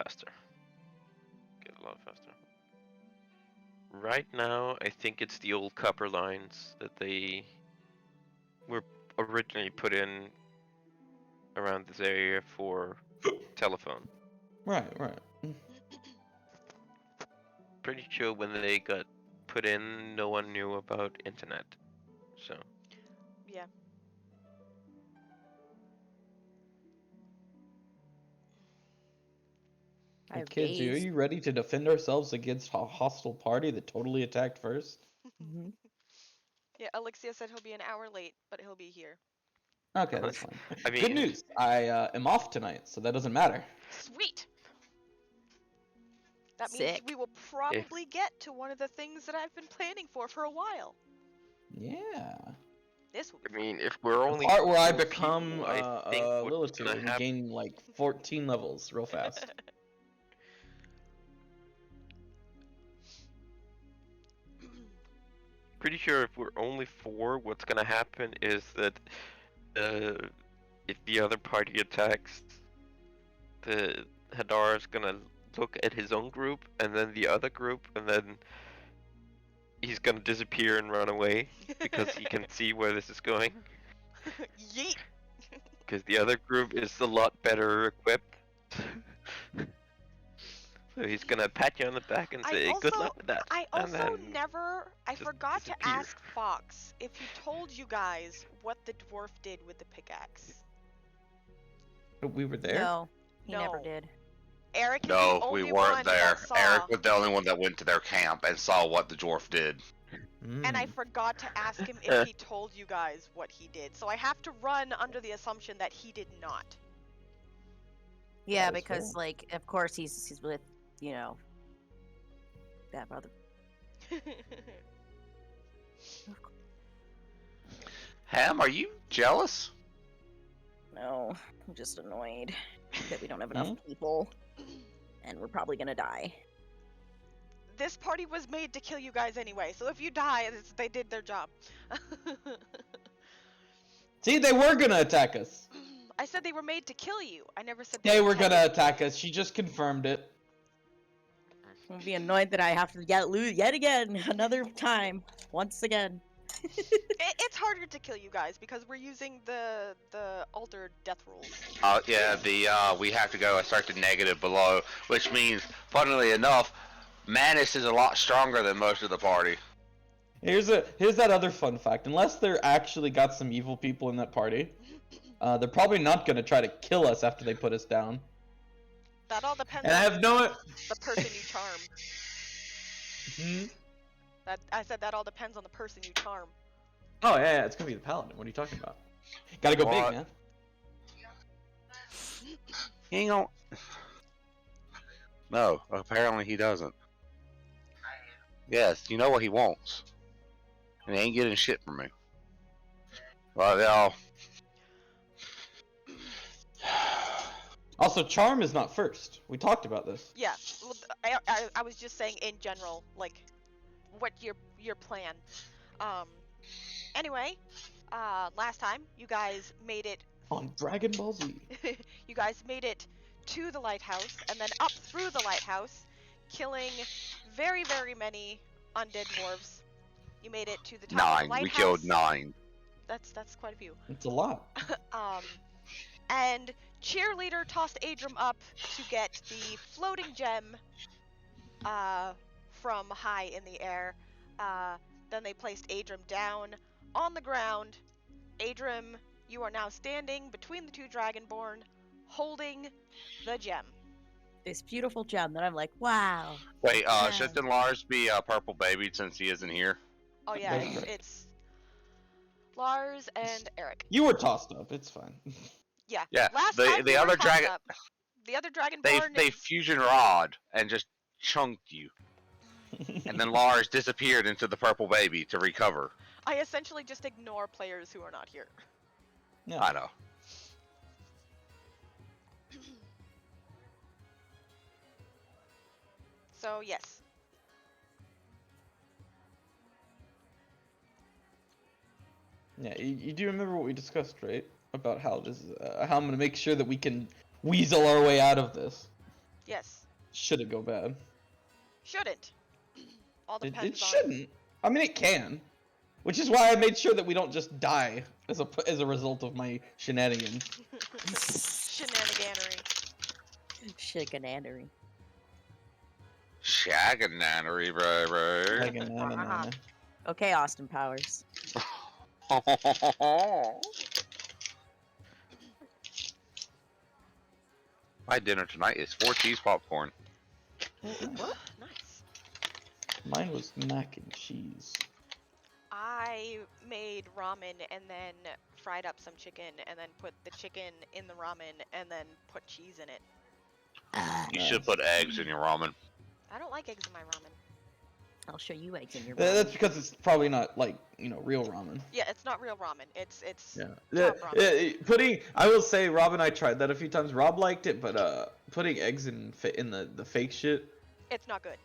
faster. Get a lot faster. Right now, I think it's the old copper lines that they were originally put in around this area for telephone. Right. Pretty sure when they got put in, no one knew about internet. So. Yeah. I have Kids, are gaze. you ready to defend ourselves against a hostile party that totally attacked first? Mhm. Yeah, Ahlyxia said he'll be an hour late, but he'll be here. Okay, that's fine. I mean, Good news. I am off tonight, so that doesn't matter. Sweet! That means Sick. we will probably get to one of the things that I've been planning for a while. Yeah. This will be I mean, if we're only The part where I 4 become people, I think what's Lilith gonna and happen. gain like 14 levels real fast. Pretty sure if we're only 4, what's gonna happen is that if the other party attacks, the Hadar is gonna look at his own group and then the other group, and then he's gonna disappear and run away because he can see where this is going. Yeet! Because the other group is a lot better equipped. So he's gonna pat you on the back and say, "Good luck with that." I and also then I just forgot disappear. to ask Fox if he told you guys what the dwarf did with the pickaxe. But we were there? No, he never No. did. Eric is the No, only we one weren't there. that saw, Eric was the only one that went to their camp and saw what the dwarf did. and I forgot to ask him if he told you guys what he did. So I have to run under the assumption that he did not. Yeah, That is because fair. like, of course he's with, you know, that brother. Ham, are you jealous? No, I'm just annoyed that we don't have enough people, and we're probably gonna die. This party was made to kill you guys anyway, so if you die, they did their job. See, they were gonna attack us. I said they were made to kill you. I never said They were intended gonna to kill attack you. us. She just confirmed it. I'm gonna be annoyed that I have to lose yet again, another time, once again. It's harder to kill you guys because we're using the altered death rules. Yeah, we have to go start the negative below, which means, funnily enough, Manus is a lot stronger than most of the party. Here's that other fun fact. Unless they're actually got some evil people in that party, they're probably not gonna try to kill us after they put us down. That all depends And I on have no. the person you charm. Hmm? I said that all depends on the person you charm. Oh yeah, it's gonna be the paladin. What are you talking about? Gotta go What? big, man. He ain't gonna... No, apparently he doesn't. Yes, you know what he wants. And he ain't getting shit from me. Well, y'all... Also, charm is not first. We talked about this. Yeah, well, I was just saying in general, like, what your plan. Anyway, last time you guys made it. On Dragon Ball Z. You guys made it to the lighthouse and then up through the lighthouse, killing very, very many undead dwarves. You made it to the top of the 9. lighthouse. We killed 9. That's quite a few. It's a lot. And Cheerleader tossed Adryem up to get the floating gem from high in the air. Then they placed Adryem down on the ground. Adryem, you are now standing between the two Dragonborn, holding the gem. This beautiful gem that I'm like, wow. Wait, Yeah. shouldn't Lars be purple babied since he isn't here? Oh yeah, That's correct. it's Lars and Eric. You were tossed up. It's fine. Yeah. Yeah, Last the- time the we were other tossed dragon- up. The other Dragonborn. They fusion rod and just chunked you. And then Lars disappeared into the purple baby to recover. I essentially just ignore players who are not here. Yeah. I know. So yes. Yeah, you do remember what we discussed, right? About how this, how I'm gonna make sure that we can weasel our way out of this. Yes. Should it go bad? Shouldn't. All It depends on. shouldn't. I mean, it can. Which is why I made sure that we don't just die as a result of my shenanigans. Shenaniganery. Shigananery. Shaganannery, bro. Like a na-na-na-na. Okay, Austin Powers. My dinner tonight is 4 cheese popcorn. Nice. Mine was mac and cheese. I made ramen and then fried up some chicken and then put the chicken in the ramen and then put cheese in it. You should put eggs in your ramen. I don't like eggs in my ramen. I'll show you eggs in your That's ramen. because it's probably not like real ramen. Yeah, it's not real ramen. It's Yeah. top ramen. I will say, Rob and I tried that a few times. Rob liked it, but putting eggs in the fake shit, It's not good.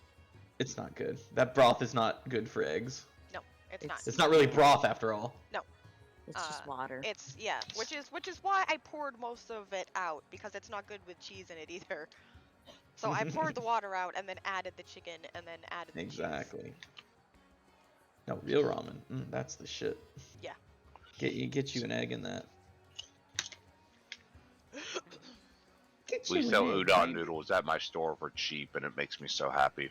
it's not good. That broth is not good for eggs. No, it's not. It's not really broth after all. It's just water. It's which is why I poured most of it out because it's not good with cheese in it either. So I poured the water out and then added the chicken and then added the cheese. Exactly. No, real ramen. That's the shit. Yeah. Get you an egg in that. We sell udon noodles at my store for cheap, and it makes me so happy.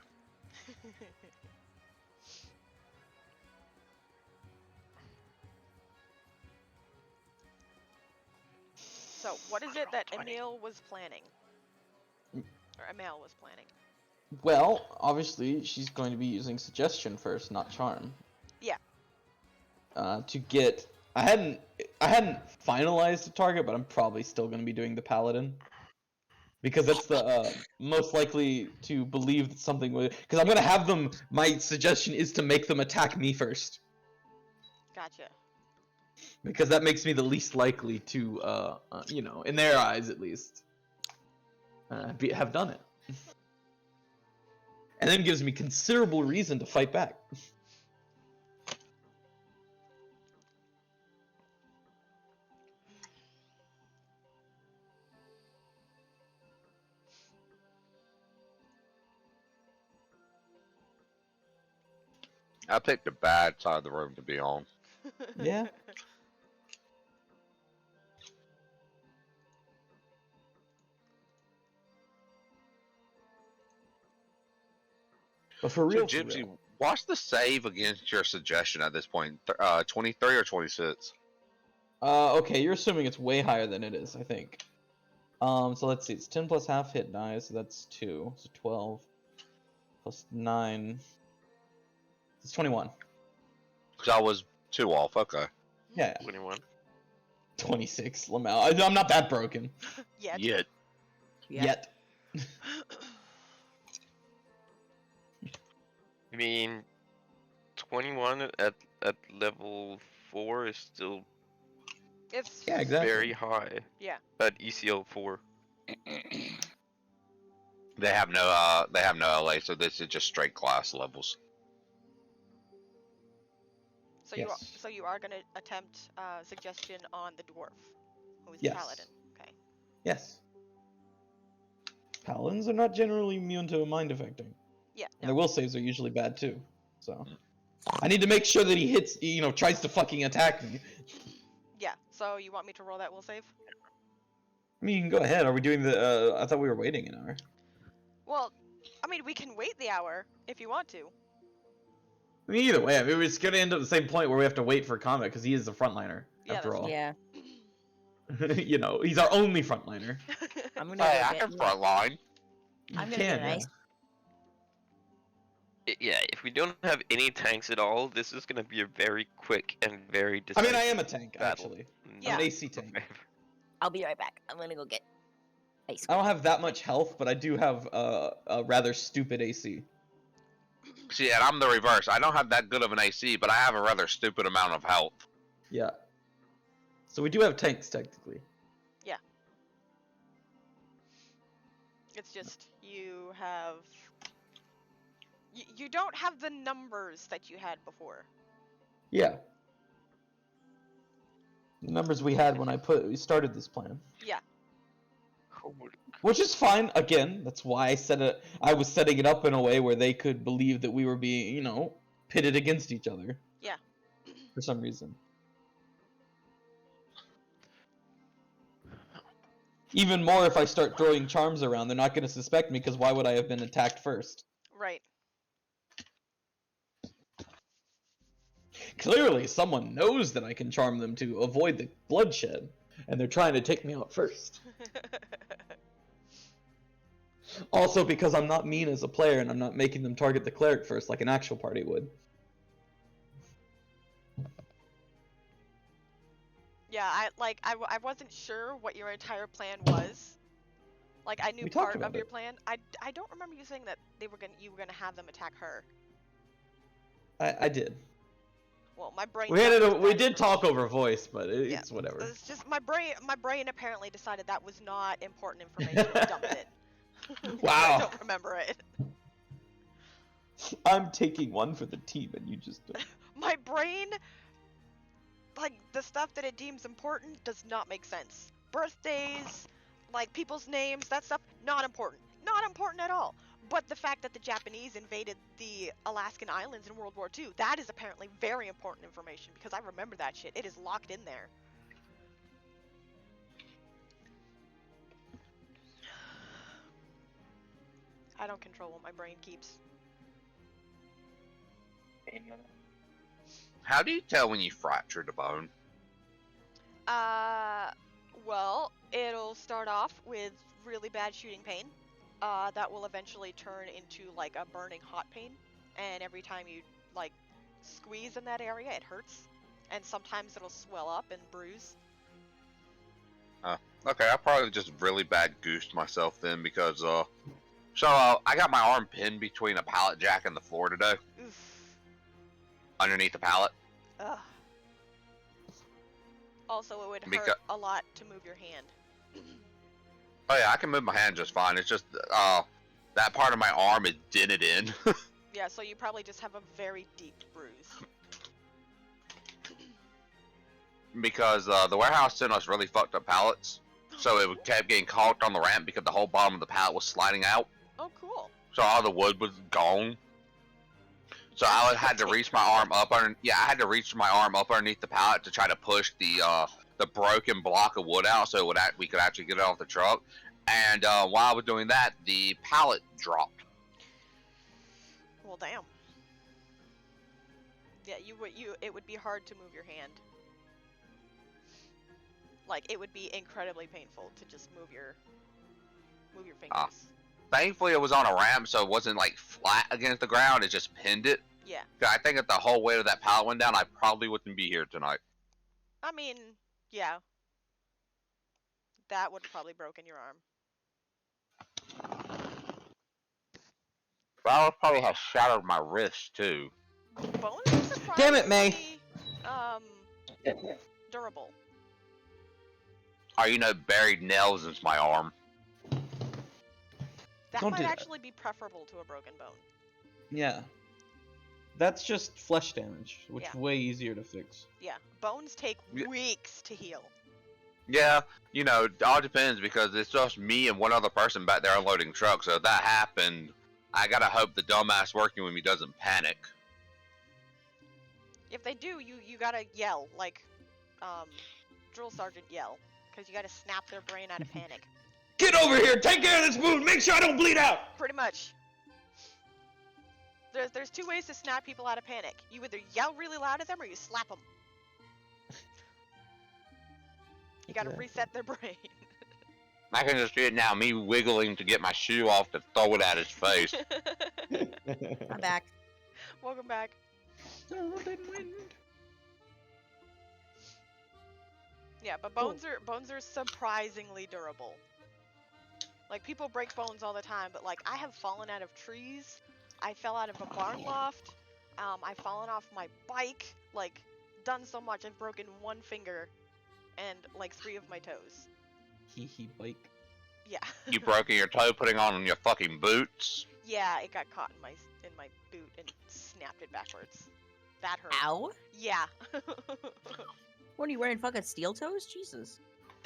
So what is it that Iimeyl was planning? Or Iimeyl was planning? Well, obviously, she's going to be using suggestion first, not charm. Yeah. To get, I hadn't finalized the target, but I'm probably still going to be doing the paladin, because that's the most likely to believe that something would. Because I'm going to have them. My suggestion is to make them attack me first, Gotcha. because that makes me the least likely to, in their eyes at least, have done it. And then gives me considerable reason to fight back. I picked the bad side of the room to be on. Yeah. But for real, So, for Gypsy, real. what's the save against your suggestion at this point? 23 or 26? Okay, you're assuming it's way higher than it is, I think. So let's see, it's 10 plus half hit die, so that's 2. So 12 plus 9. It's 21. Because I was 2 off, okay. Yeah, 21. 26. Lamau. I'm not that broken. Yet. Yet. Yet. I mean, 21 at level 4 is still It's Yeah, exactly. very high. Yeah. At ECO 4. They have no LA, so this is just straight class levels. So Yes. you are gonna attempt suggestion on the dwarf, who is Yes. the paladin. Okay. Yes. Paladins are not generally immune to mind affecting. Yeah. And No. their will saves are usually bad too. So I need to make sure that he hits, tries to fucking attack me. Yeah. So you want me to roll that will save? I mean, you can go ahead. Are we doing the, I thought we were waiting an hour. Well, I mean, we can wait the hour if you want to. I mean, either way, I mean, it's going to end up at the same point where we have to wait for combat because he is the frontliner, Yeah, after that's all. Yeah. He's our only frontliner. I'm gonna Hey, go I get can me- front line. I'm You gonna get can, an yeah. ice. Yeah, if we don't have any tanks at all, this is gonna be a very quick and very I decisive mean, I am a tank, battle. actually. Yeah. I'm an AC tank. I'll be right back. I'm gonna go get ice I don't cream. have that much health, but I do have a rather stupid AC. See, and I'm the reverse. I don't have that good of an AC, but I have a rather stupid amount of health. Yeah. So we do have tanks, technically. It's just you have. You don't have the numbers that you had before. Yeah. The numbers we had when we started this plan. Yeah. Holy Which is fine. Again, that's why I said it. I was setting it up in a way where they could believe that we were being, pitted against each other. Yeah. For some reason. Even more if I start throwing charms around, they're not going to suspect me because why would I have been attacked first? Right. Clearly, someone knows that I can charm them to avoid the bloodshed, and they're trying to take me out first. Also, because I'm not mean as a player, and I'm not making them target the cleric first like an actual party would. Yeah, I wasn't sure what your entire plan was. Like, I knew We talked part about of your it. plan. I don't remember you saying that you were gonna have them attack her. I did. Well, my brain. We dumps did that talk information. over voice, but Yeah, it's whatever. It's just my brain apparently decided that was not important information and dumped it. Wow. I don't remember it. I'm taking one for the team, and you just don't. My brain, like, the stuff that it deems important does not make sense. Birthdays, like, people's names, that stuff, not important. Not important at all. But the fact that the Japanese invaded the Alaskan islands in World War II, that is apparently very important information, because I remember that shit. It is locked in there. I don't control what my brain keeps. How do you tell when you fractured a bone? Well, it'll start off with really bad shooting pain. That will eventually turn into, like, a burning hot pain. And every time you, like, squeeze in that area, it hurts. And sometimes it'll swell up and bruise. Okay, I probably just really bad goosed myself then because, I got my arm pinned between a pallet jack and the floor today, Oof. underneath the pallet. Ugh. Also, it would hurt Because- a lot to move your hand. Oh yeah, I can move my hand just fine. It's just, that part of my arm is dented in. Yeah, so you probably just have a very deep bruise. Because, the warehouse sent us really fucked up pallets. So it kept getting caught on the ramp because the whole bottom of the pallet was sliding out. Oh, cool. So all the wood was gone. So I had to reach my arm up I had to reach my arm up underneath the pallet to try to push the broken block of wood out so we could actually get it off the truck. And while I was doing that, the pallet dropped. Well, damn. Yeah, it would be hard to move your hand. Like, it would be incredibly painful to just move your fingers. Thankfully, it was on a ramp, so it wasn't like flat against the ground. It just pinned it. Yeah. I think if the whole weight of that pallet went down, I probably wouldn't be here tonight. I mean, yeah. That would have probably broken your arm. But I would probably have shattered my wrist too. Bones are surprisingly, Damn it, May. Durable. Buried nails into my arm. That Don't might do that. actually be preferable to a broken bone. Yeah. That's just flesh damage, which Yeah. is way easier to fix. Yeah, bones take Yeah. weeks to heal. Yeah, it all depends because it's just me and one other person back there unloading trucks. So if that happened, I gotta hope the dumbass working with me doesn't panic. If they do, you gotta yell, like, drill sergeant yell, because you gotta snap their brain out of panic. Get over here! Take care of this wound! Make sure I don't bleed out! Pretty much. There's two ways to snap people out of panic. You either yell really loud at them or you slap them. You gotta reset their brain. I can just see it now, me wiggling to get my shoe off to throw it at his face. I'm back. Welcome back. Yeah, but bones are surprisingly durable. Like, people break bones all the time, but like, I have fallen out of trees. I fell out of a barn loft. I've fallen off my bike. Like, done so much. I've broken one finger and like 3 of my toes. Hee bike. Yeah. You broken your toe putting on your fucking boots. Yeah, it got caught in my boot and snapped it backwards. That hurt. Ow. Yeah. What are you wearing? Fucking steel toes? Jesus.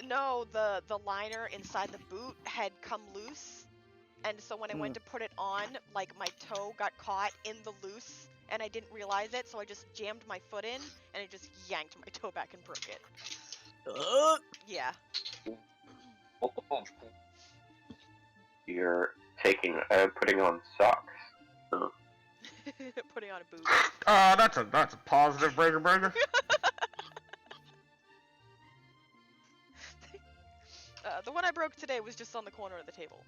No, the liner inside the boot had come loose, and so when I went to put it on, like my toe got caught in the loose, and I didn't realize it, so I just jammed my foot in, and it just yanked my toe back and broke it. Yeah. You're putting on socks. Putting on a boot. That's a positive burger. The one I broke today was just on the corner of the table.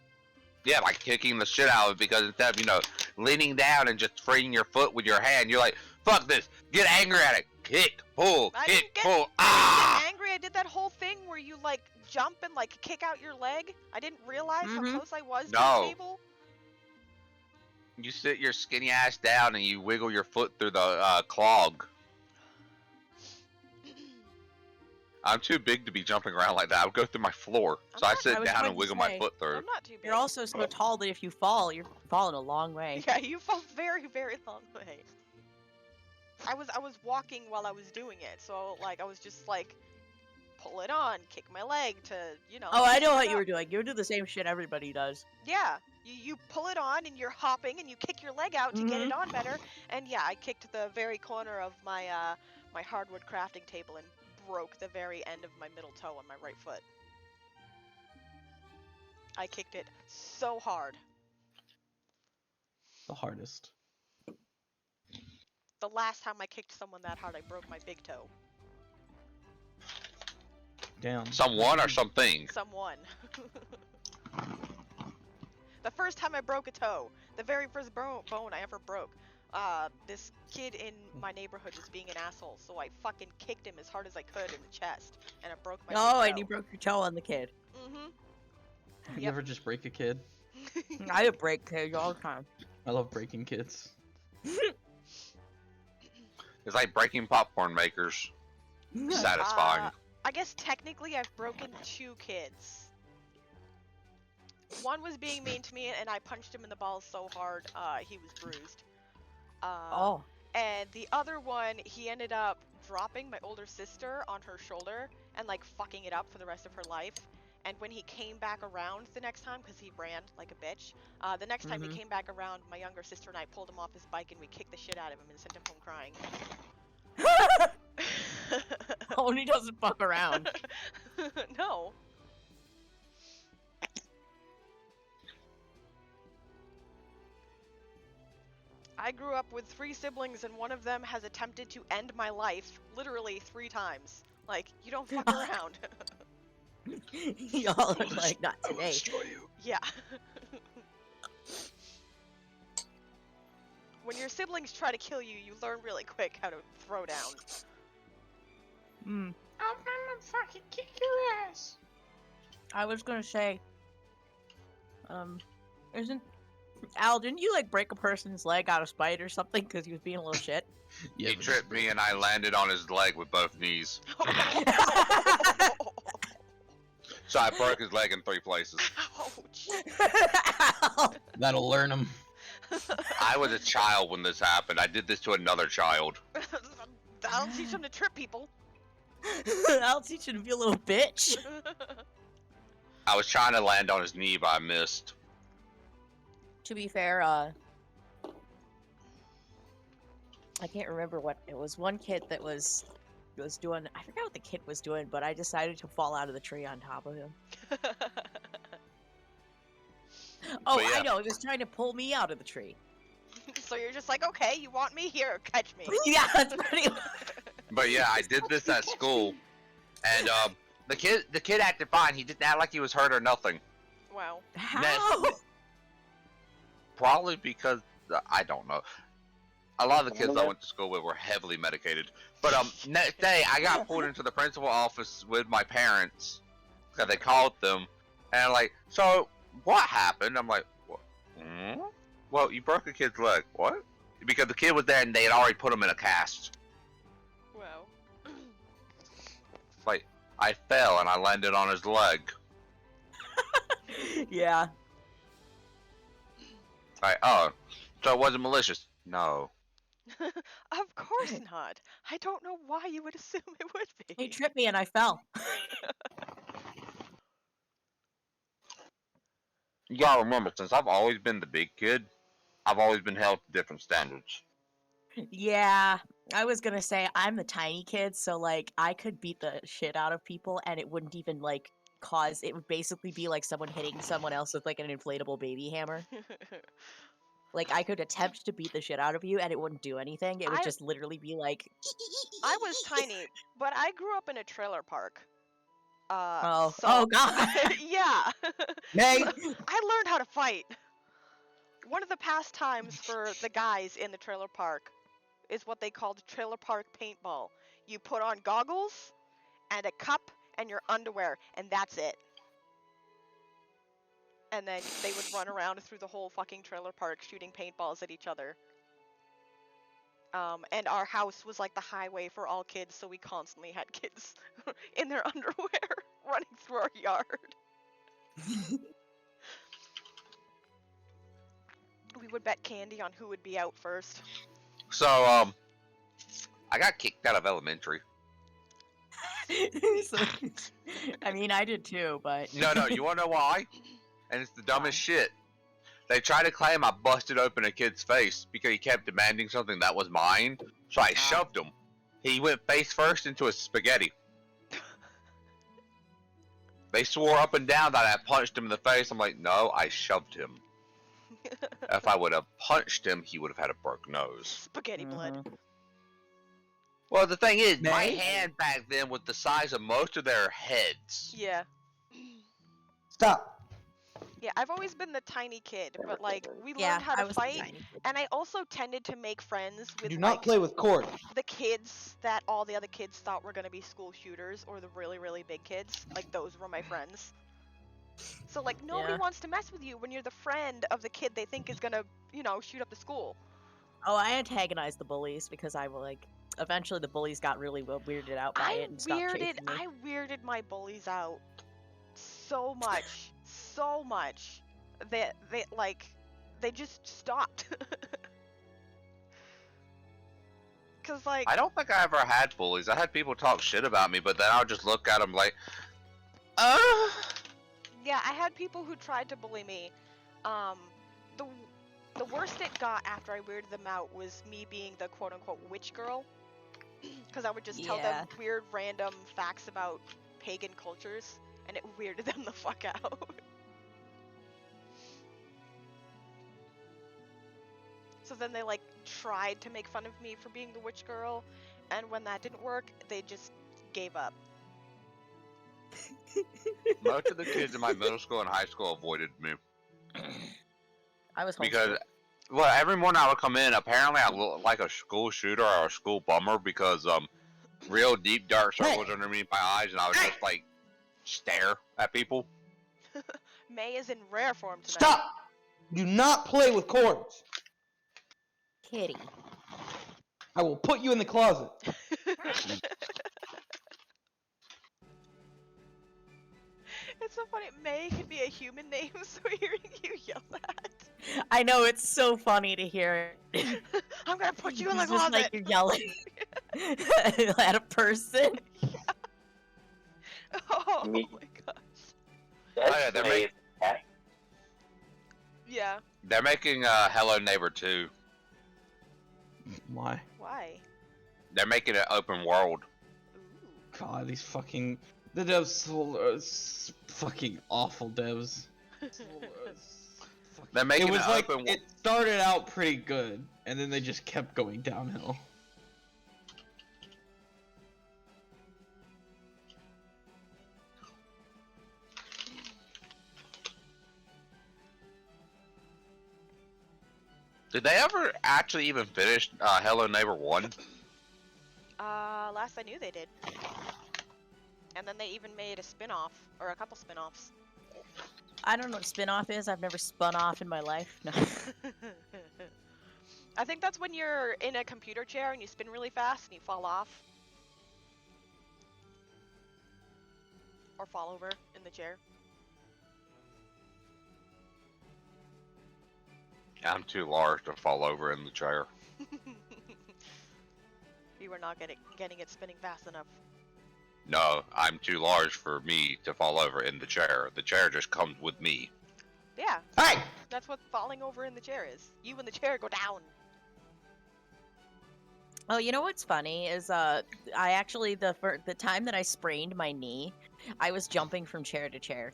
Yeah, like kicking the shit out of it because instead of, leaning down and just freeing your foot with your hand, you're like, fuck this, get angry at it, kick, pull, I kick, didn't get, pull, I didn't get angry, I did that whole thing where you, like, jump and, like, kick out your leg. I didn't realize how close I was to the table. You sit your skinny ass down and you wiggle your foot through the clog. I'm too big to be jumping around like that. I would go through my floor. So I sit down and wiggle my foot through. I'm not too big. You're also so tall that if you fall, you're falling a long way. Yeah, you fall very, very long way. I was walking while I was doing it, so like I was just like pull it on, kick my leg to, Oh, I know pick what it you were up. doing. You do the same shit everybody does. Yeah, you pull it on and you're hopping and you kick your leg out to get it on better. And yeah, I kicked the very corner of my my hardwood crafting table and broke the very end of my middle toe on my right foot. I kicked it so hard. The hardest. The last time I kicked someone that hard, I broke my big toe. Damn. Someone or something? Someone. The first time I broke a toe, the very first bone I ever broke, this kid in my neighborhood was being an asshole, so I fucking kicked him as hard as I could in the chest, and I broke my big toe. And you broke your toe on the kid. You ever just break a kid? I break kids all the time. I love breaking kids. It's like breaking popcorn makers. Satisfying. I guess technically I've broken 2 kids. One was being mean to me, and I punched him in the balls so hard, he was bruised. And the other one, he ended up dropping my older sister on her shoulder and like fucking it up for the rest of her life. And when he came back around the next time, because he ran like a bitch, the next time he came back around, my younger sister and I pulled him off his bike and we kicked the shit out of him and sent him home crying. And he doesn't fuck around. No. I grew up with 3 siblings and one of them has attempted to end my life literally 3 times. Like, you don't fuck around. Y'all are like, not today. Yeah. When your siblings try to kill you, you learn really quick how to throw down. I'm gonna fucking kick your ass. I was gonna say, Al, didn't you like break a person's leg out of spite or something because he was being a little shit? Yeah, He tripped me and I landed on his leg with both knees. So I broke his leg in 3 places. Ouch. That'll learn him. I was a child when this happened. I did this to another child. That'll teach him to trip people. I'll teach you to be a little bitch. I was trying to land on his knee, but I missed. To be fair, I can't remember what it was. One kid that was doing. I forgot what the kid was doing, but I decided to fall out of the tree on top of him. Oh, yeah. I know. He was trying to pull me out of the tree. So you're just like, okay, you want me? Here, catch me. Yeah, that's pretty. But yeah, I did this at school, and the kid acted fine. He didn't act like he was hurt or nothing. Wow. How? Probably because I don't know. A lot of the kids I went to school with were heavily medicated. But next day I got pulled into the principal office with my parents because they called them, and like, so what happened? I'm like, what? Well, you broke a kid's leg. What? Because the kid was there and they had already put him in a cast. Wow. Like, I fell and I landed on his leg. Yeah. Like, oh, so it wasn't malicious? No. Of course not. I don't know why you would assume it would be. He tripped me and I fell. You gotta remember, since I've always been the big kid, I've always been held to different standards. Yeah, I was gonna say I'm the tiny kid, so like I could beat the shit out of people, and it wouldn't even like cause. It would basically be like someone hitting someone else with like an inflatable baby hammer. Like I could attempt to beat the shit out of you, and it wouldn't do anything. It would I just literally be like, I was tiny, but I grew up in a trailer park. oh, So oh god, yeah, May. I learned how to fight. One of the pastimes for the guys in the trailer park is what they called trailer park paintball. You put on goggles and a cup and your underwear, and that's it. And then they would run around through the whole fucking trailer park shooting paintballs at each other. And our house was like the highway for all kids, so we constantly had kids in their underwear running through our yard. We would bet candy on who would be out first. So, I got kicked out of elementary. So, I mean, I did too, but No, you wanna know why? And it's the dumbest shit. They tried to claim I busted open a kid's face because he kept demanding something that was mine, so I shoved him. He went face first into his spaghetti. They swore up and down that I punched him in the face. I'm like, no, I shoved him. If I would have punched him, he would have had a broken nose. Spaghetti blood. Well, the thing is, my May? hand back then was the size of most of their heads. Yeah. Stop. Yeah, I've always been the tiny kid, but like we yeah, learned how I to was fight, tiny. and I also tended to make friends with Do like not play with cord. the kids that all the other kids thought were gonna be school shooters, or the really, really big kids. Like those were my friends. So like nobody Yeah. wants to mess with you when you're the friend of the kid they think is gonna, you know, shoot up the school. Oh, I antagonized the bullies because I will like. Eventually, the bullies got really weirded out by it and stopped chasing me. I weirded my bullies out so much, so much that they just stopped. Cause like I don't think I ever had bullies. I had people talk shit about me, but then I would just look at them like, yeah, I had people who tried to bully me. The worst it got after I weirded them out was me being the quote unquote witch girl. Because I would just tell them weird random facts about pagan cultures, and it weirded them the fuck out. So then they like tried to make fun of me for being the witch girl, and when that didn't work, they just gave up. most of the kids in my middle school and high school avoided me. I was Because, homeschooled. well, every morning I would come in, apparently I look like a school shooter or a school bummer because, real deep dark circles underneath my eyes, and I would just, like, stare at people. May is in rare form tonight. Stop. Do not play with cords. Kitty. I will put you in the closet. It's so funny. May could be a human name, so hearing you yell that. I know, it's so funny to hear it. I'm gonna put you in the It's just closet. like you're yelling at a person. Oh Me. my gosh. That's Oh, yeah, they're May's cat. Yeah. They're making, Hello Neighbor 2. Why? Why? They're making it open world. Ooh. God, these fucking the devs are fucking awful devs. They're making It was it like open. it started out pretty good, and then they just kept going downhill. Did they ever actually even finish Hello Neighbor 1? Last I knew they did. And then they even made a spin-off, or a couple spin-offs. I don't know what spin-off is. I've never spun off in my life. No. I think that's when you're in a computer chair and you spin really fast and you fall off. Or fall over in the chair. I'm too large to fall over in the chair. You were not getting it spinning fast enough. No, I'm too large for me to fall over in the chair. The chair just comes with me. Yeah, Hey! that's what falling over in the chair is. You and the chair go down. Oh, you know what's funny is I actually the time that I sprained my knee, I was jumping from chair to chair.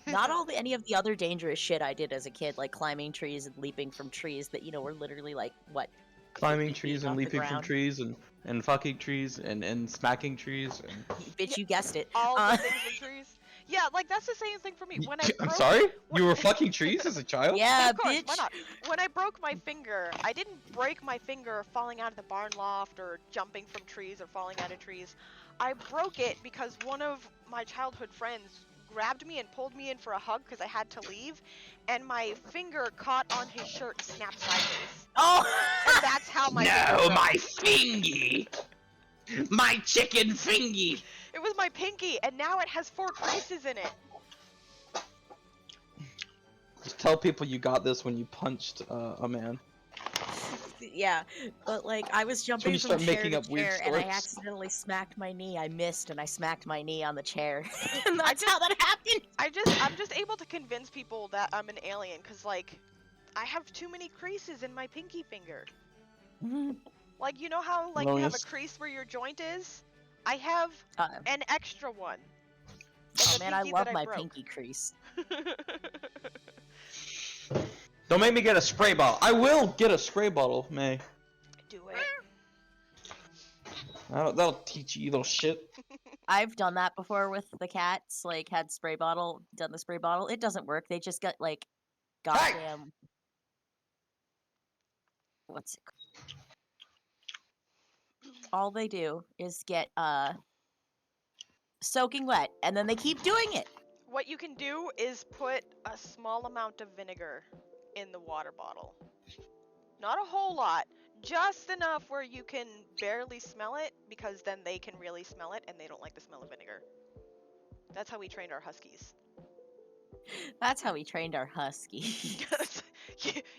Not any of the other dangerous shit I did as a kid, like climbing trees and leaping from trees that were literally like what Climbing 50 feet trees and off the leaping from ground. trees and fucking trees and smacking trees. And... Bitch, you guessed it. All the things in trees. Yeah, like that's the same thing for me. When I I'm broke, sorry? when- You were fucking trees as a child? Yeah, of course, why bitch. not? When I broke my finger, I didn't break my finger falling out of the barn loft or jumping from trees or falling out of trees. I broke it because one of my childhood friends grabbed me and pulled me in for a hug because I had to leave, and my finger caught on his shirt and snapped sideways. Oh. And that's how my finger broke. fingy! My chicken fingy! It was my pinky, and now it has 4 creases in it. Just tell people you got this when you punched a man. Yeah, but like I was jumping you from start chair making to up weird chair and I stories. accidentally smacked my knee. I missed and I smacked my knee on the chair. And I that's how that happened. I'm just able to convince people that I'm an alien, cause like, I have too many creases in my pinky finger. Like, you know how like you have a Melonius? crease where your joint is? I have an extra one. in Oh the man, I pinky love that my broke. pinky crease. Don't make me get a spray bottle. I will get a spray bottle, May. Do it. That'll teach you little shit. I've done that before with the cats. Like had done the spray bottle. It doesn't work. They just got like goddamn. What's it called? All they do is get soaking wet, and then they keep doing it. What you can do is put a small amount of vinegar in the water bottle. Not a whole lot, just enough where you can barely smell it, because then they can really smell it and they don't like the smell of vinegar. That's how we trained our huskies. That's how we trained our husky.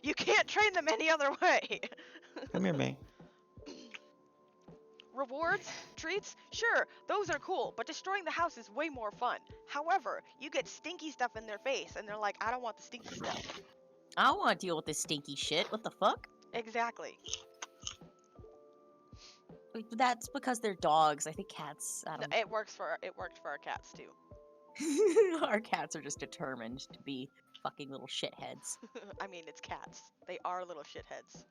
you can't train them any other way. Come here, May. Rewards? Treats? Sure, those are cool, but destroying the house is way more fun. However, you get stinky stuff in their face, and they're like, I don't want the stinky stuff. I don't want to deal with this stinky shit. What the fuck? Exactly. That's because they're dogs. I think cats. I No, don't. it worked for our cats too. Our cats are just determined to be fucking little shitheads. I mean, it's cats. They are little shitheads.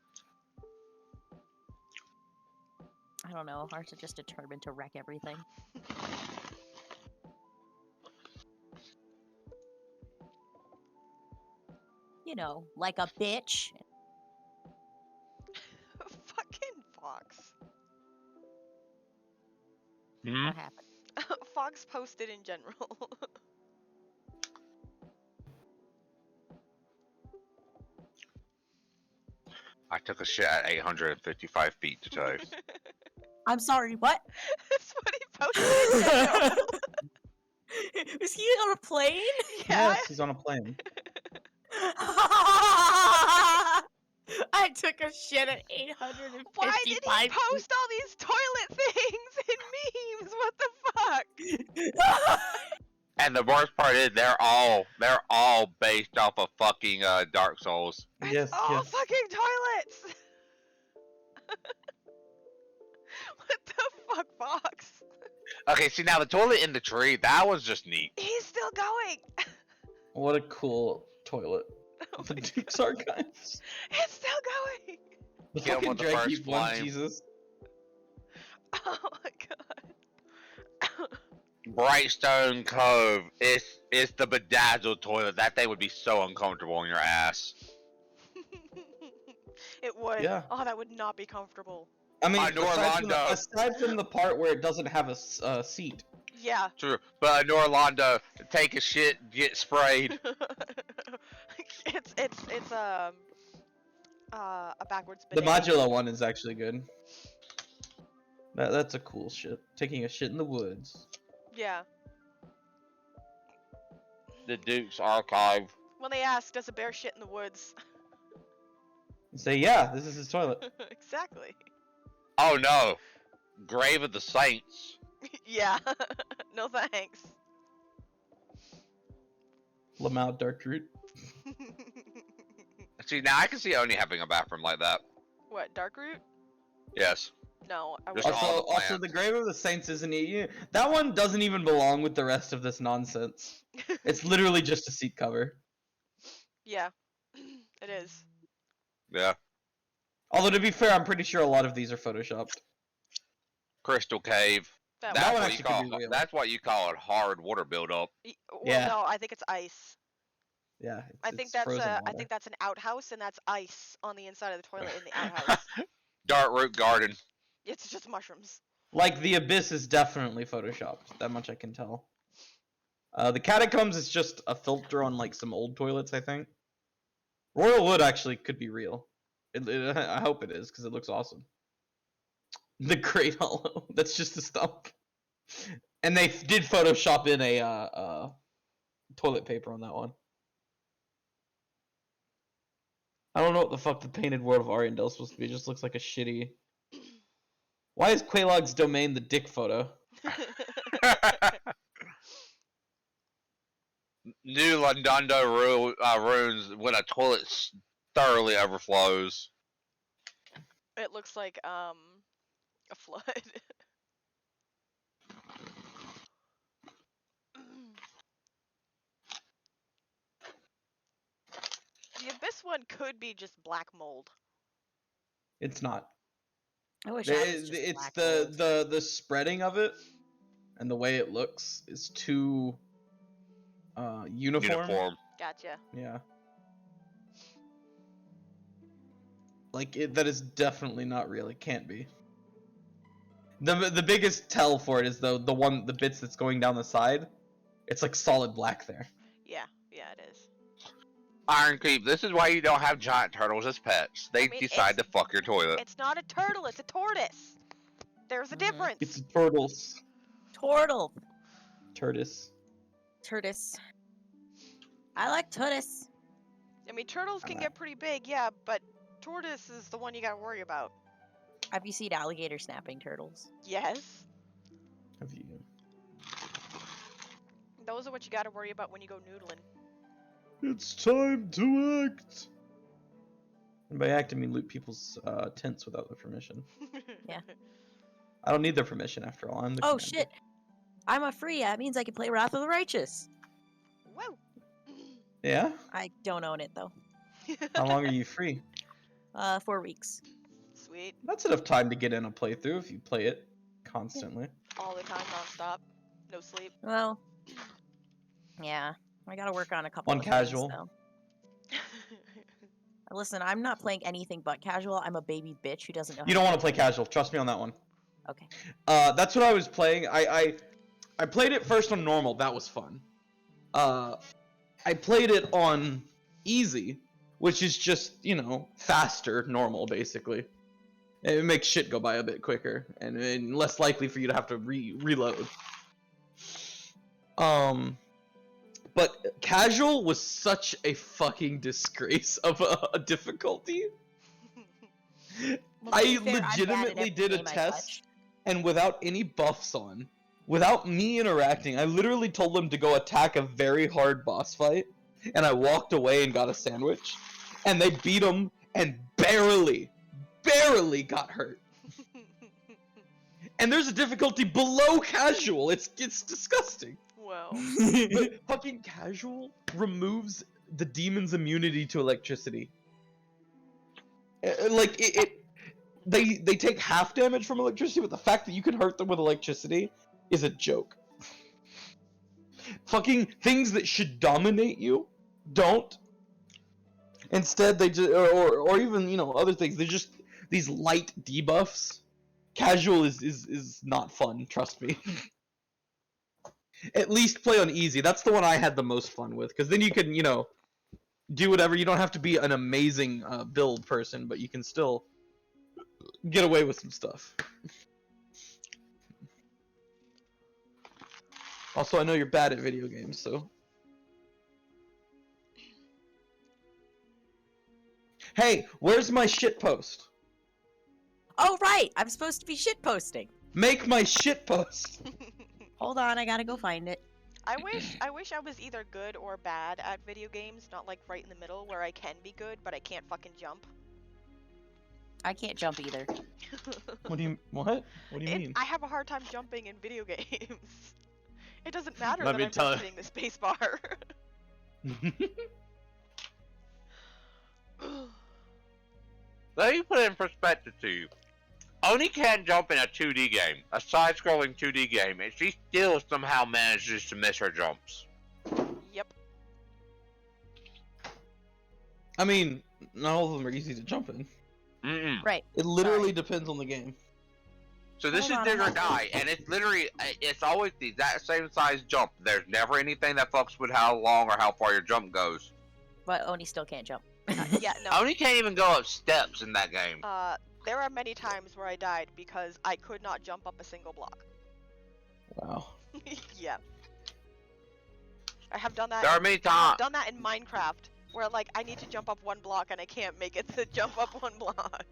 I don't know. Ours are just determined to wreck everything. You know, like a bitch. Fucking Fox. What happened? Fox posted in general. I took a shit at 855 feet to toe. I'm sorry. What? That's what he posted in general. Was he on a plane? Yeah. Yes, he's on a plane. I took a shit at 855 Why did he post all these toilet things in memes? What the fuck? And the worst part is they're all based off of fucking Dark Souls. Yes, All yes. fucking toilets. What the fuck, Fox? Okay, see now the toilet in the tree, that was just neat. He's still going. What a cool toilet. Oh The my Duke's God. Archives. It's still going. The Kill him fucking with the drag first heap one, flame. Jesus. Oh my God. Brightstone Cove, it's the bedazzled toilet. That thing would be so uncomfortable on your ass. It would. Yeah. Oh, that would not be comfortable. I mean, I know Orlando. aside from the part where it doesn't have a seat. Yeah. True, but in Orlando, take a shit, get sprayed. it's a backwards The bidet. modular one is actually good. That's a cool shit. Taking a shit in the woods. Yeah. The Duke's Archive. When they ask, does a bear shit in the woods? And say, yeah, this is his toilet. Exactly. Oh no, Grave of the Saints. Yeah. No thanks. Lamau Dark Root. See, now I can see Oni having a bathroom like that. What, dark root? Yes. No, I Just wouldn't. all the Also, plants. the Grave of the Saints isn't that one doesn't even belong with the rest of this nonsense. It's literally just a seat cover. Yeah, it is. Yeah. Although to be fair, I'm pretty sure a lot of these are photoshopped. Crystal cave. That That That's one what you actually could call. be real. That's what you call a hard water buildup. Well, Yeah. no, I think it's ice. Yeah, I think it's that's frozen I water. think that's an outhouse, and that's ice on the inside of the toilet in the outhouse. Dark root garden. It's just mushrooms. Like the abyss is definitely photoshopped. That much I can tell. The catacombs is just a filter on like some old toilets, I think. Royal wood actually could be real. I hope it is because it looks awesome. The Great Hollow. That's just a stump. And they did Photoshop in a toilet paper on that one. I don't know what the fuck the painted world of Ariandel is supposed to be. It just looks like a shitty. Why is Quaylog's domain the dick photo? New Londondo ruins when a toilet thoroughly overflows. It looks like a flood. The abyss one could be just black mold. It's not. I wish I was just It's black mold. the spreading of it and the way it looks is too uniform. Gotcha. Yeah. Like that is definitely not real. It can't be. The biggest tell for it is the bits that's going down the side. It's like solid black there. Yeah, it is. Iron Keep. This is why you don't have giant turtles as pets. They I mean, decide to fuck your toilet. It's not a turtle, it's a tortoise. There's a difference. It's a turtles. Turtle. Turtis. Turtis. I like turtis. I mean, turtles can get pretty big, yeah, but tortoise is the one you gotta worry about. Have you seen alligator snapping turtles? Yes. Have you? Those are what you gotta worry about when you go noodling. It's time to act. And by act, I mean loot people's tents without their permission. Yeah. I don't need their permission after all. I'm the Oh commander. shit! I'm a free. That means I can play Wrath of the Righteous. Whoa. Yeah? I don't own it though. How long are you free? 4 weeks. Sweet. That's enough time to get in a playthrough if you play it constantly. All the time, non-stop. No sleep. Well, yeah. I gotta work on a couple. On of casual. Things, though. Listen, I'm not playing anything but casual. I'm a baby bitch who doesn't know. You don't want to play casual. Trust me on that one. Okay. That's what I was playing. I played it first on normal. That was fun. I played it on easy, which is just, faster normal, basically. It makes shit go by a bit quicker and less likely for you to have to reload. But casual was such a fucking disgrace of a difficulty. Well, to I be fair, I'm bad at legitimately every did a game I test, touch. and without any buffs on, without me interacting, I literally told them to go attack a very hard boss fight, and I walked away and got a sandwich, and they beat them and barely got hurt. And there's a difficulty below casual. It's disgusting. Whoa. But fucking casual removes the demon's immunity to electricity. They take half damage from electricity, but the fact that you can hurt them with electricity is a joke. Fucking things that should dominate you don't. Instead, they just or even other things. They're just these light debuffs. Casual is not fun. Trust me. At least play on easy. That's the one I had the most fun with, because then you can do whatever. You don't have to be an amazing build person, but you can still get away with some stuff. Also, I know you're bad at video games, so. Hey, where's my shit post? Oh right, I'm supposed to be shit posting. Make my shit post. Hold on, I gotta go find it. I wish I was either good or bad at video games, not like right in the middle where I can be good, but I can't fucking jump. I can't jump either. What do you mean? I have a hard time jumping in video games. It doesn't matter Let that me I'm tell just hitting the space bar. Let me put it in perspective to you. Oni can't jump in a 2D game, a side-scrolling 2D game, and she still somehow manages to miss her jumps. Yep. I mean, not all of them are easy to jump in. Mm-mm. Right. It literally Sorry. depends on the game. So this Hold is on, dig or hold on. die, and it's literally, it's always the exact same size jump. There's never anything that fucks with how long or how far your jump goes. But Oni still can't jump. Yeah, no. Oni can't even go up steps in that game. There are many times where I died because I could not jump up a single block. Wow. Yeah. I have done that. There are many times. I've done that in Minecraft, where like I need to jump up one block and I can't make it to jump up one block.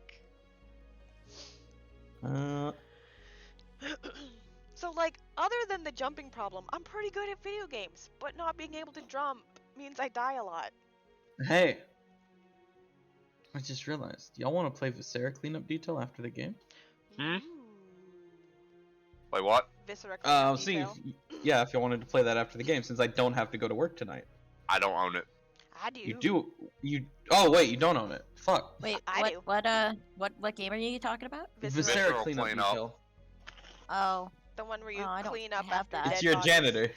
So like, other than the jumping problem, I'm pretty good at video games, but not being able to jump means I die a lot. Hey. I just realized. Y'all want to play Viscera cleanup detail after the game? Hmm? Ooh. Wait, what? Viscera I cleanup was seeing detail. if y'all wanted to play that after the game, since I don't have to go to work tonight. I don't own it. I do. You oh wait, you don't own it. Fuck. Wait, I what do. what game are you talking about? Viscera. Viscera Visceral cleanup cleanup. detail. Oh. The one where you Oh, I don't clean up have after that. dead It's your bodies. janitor.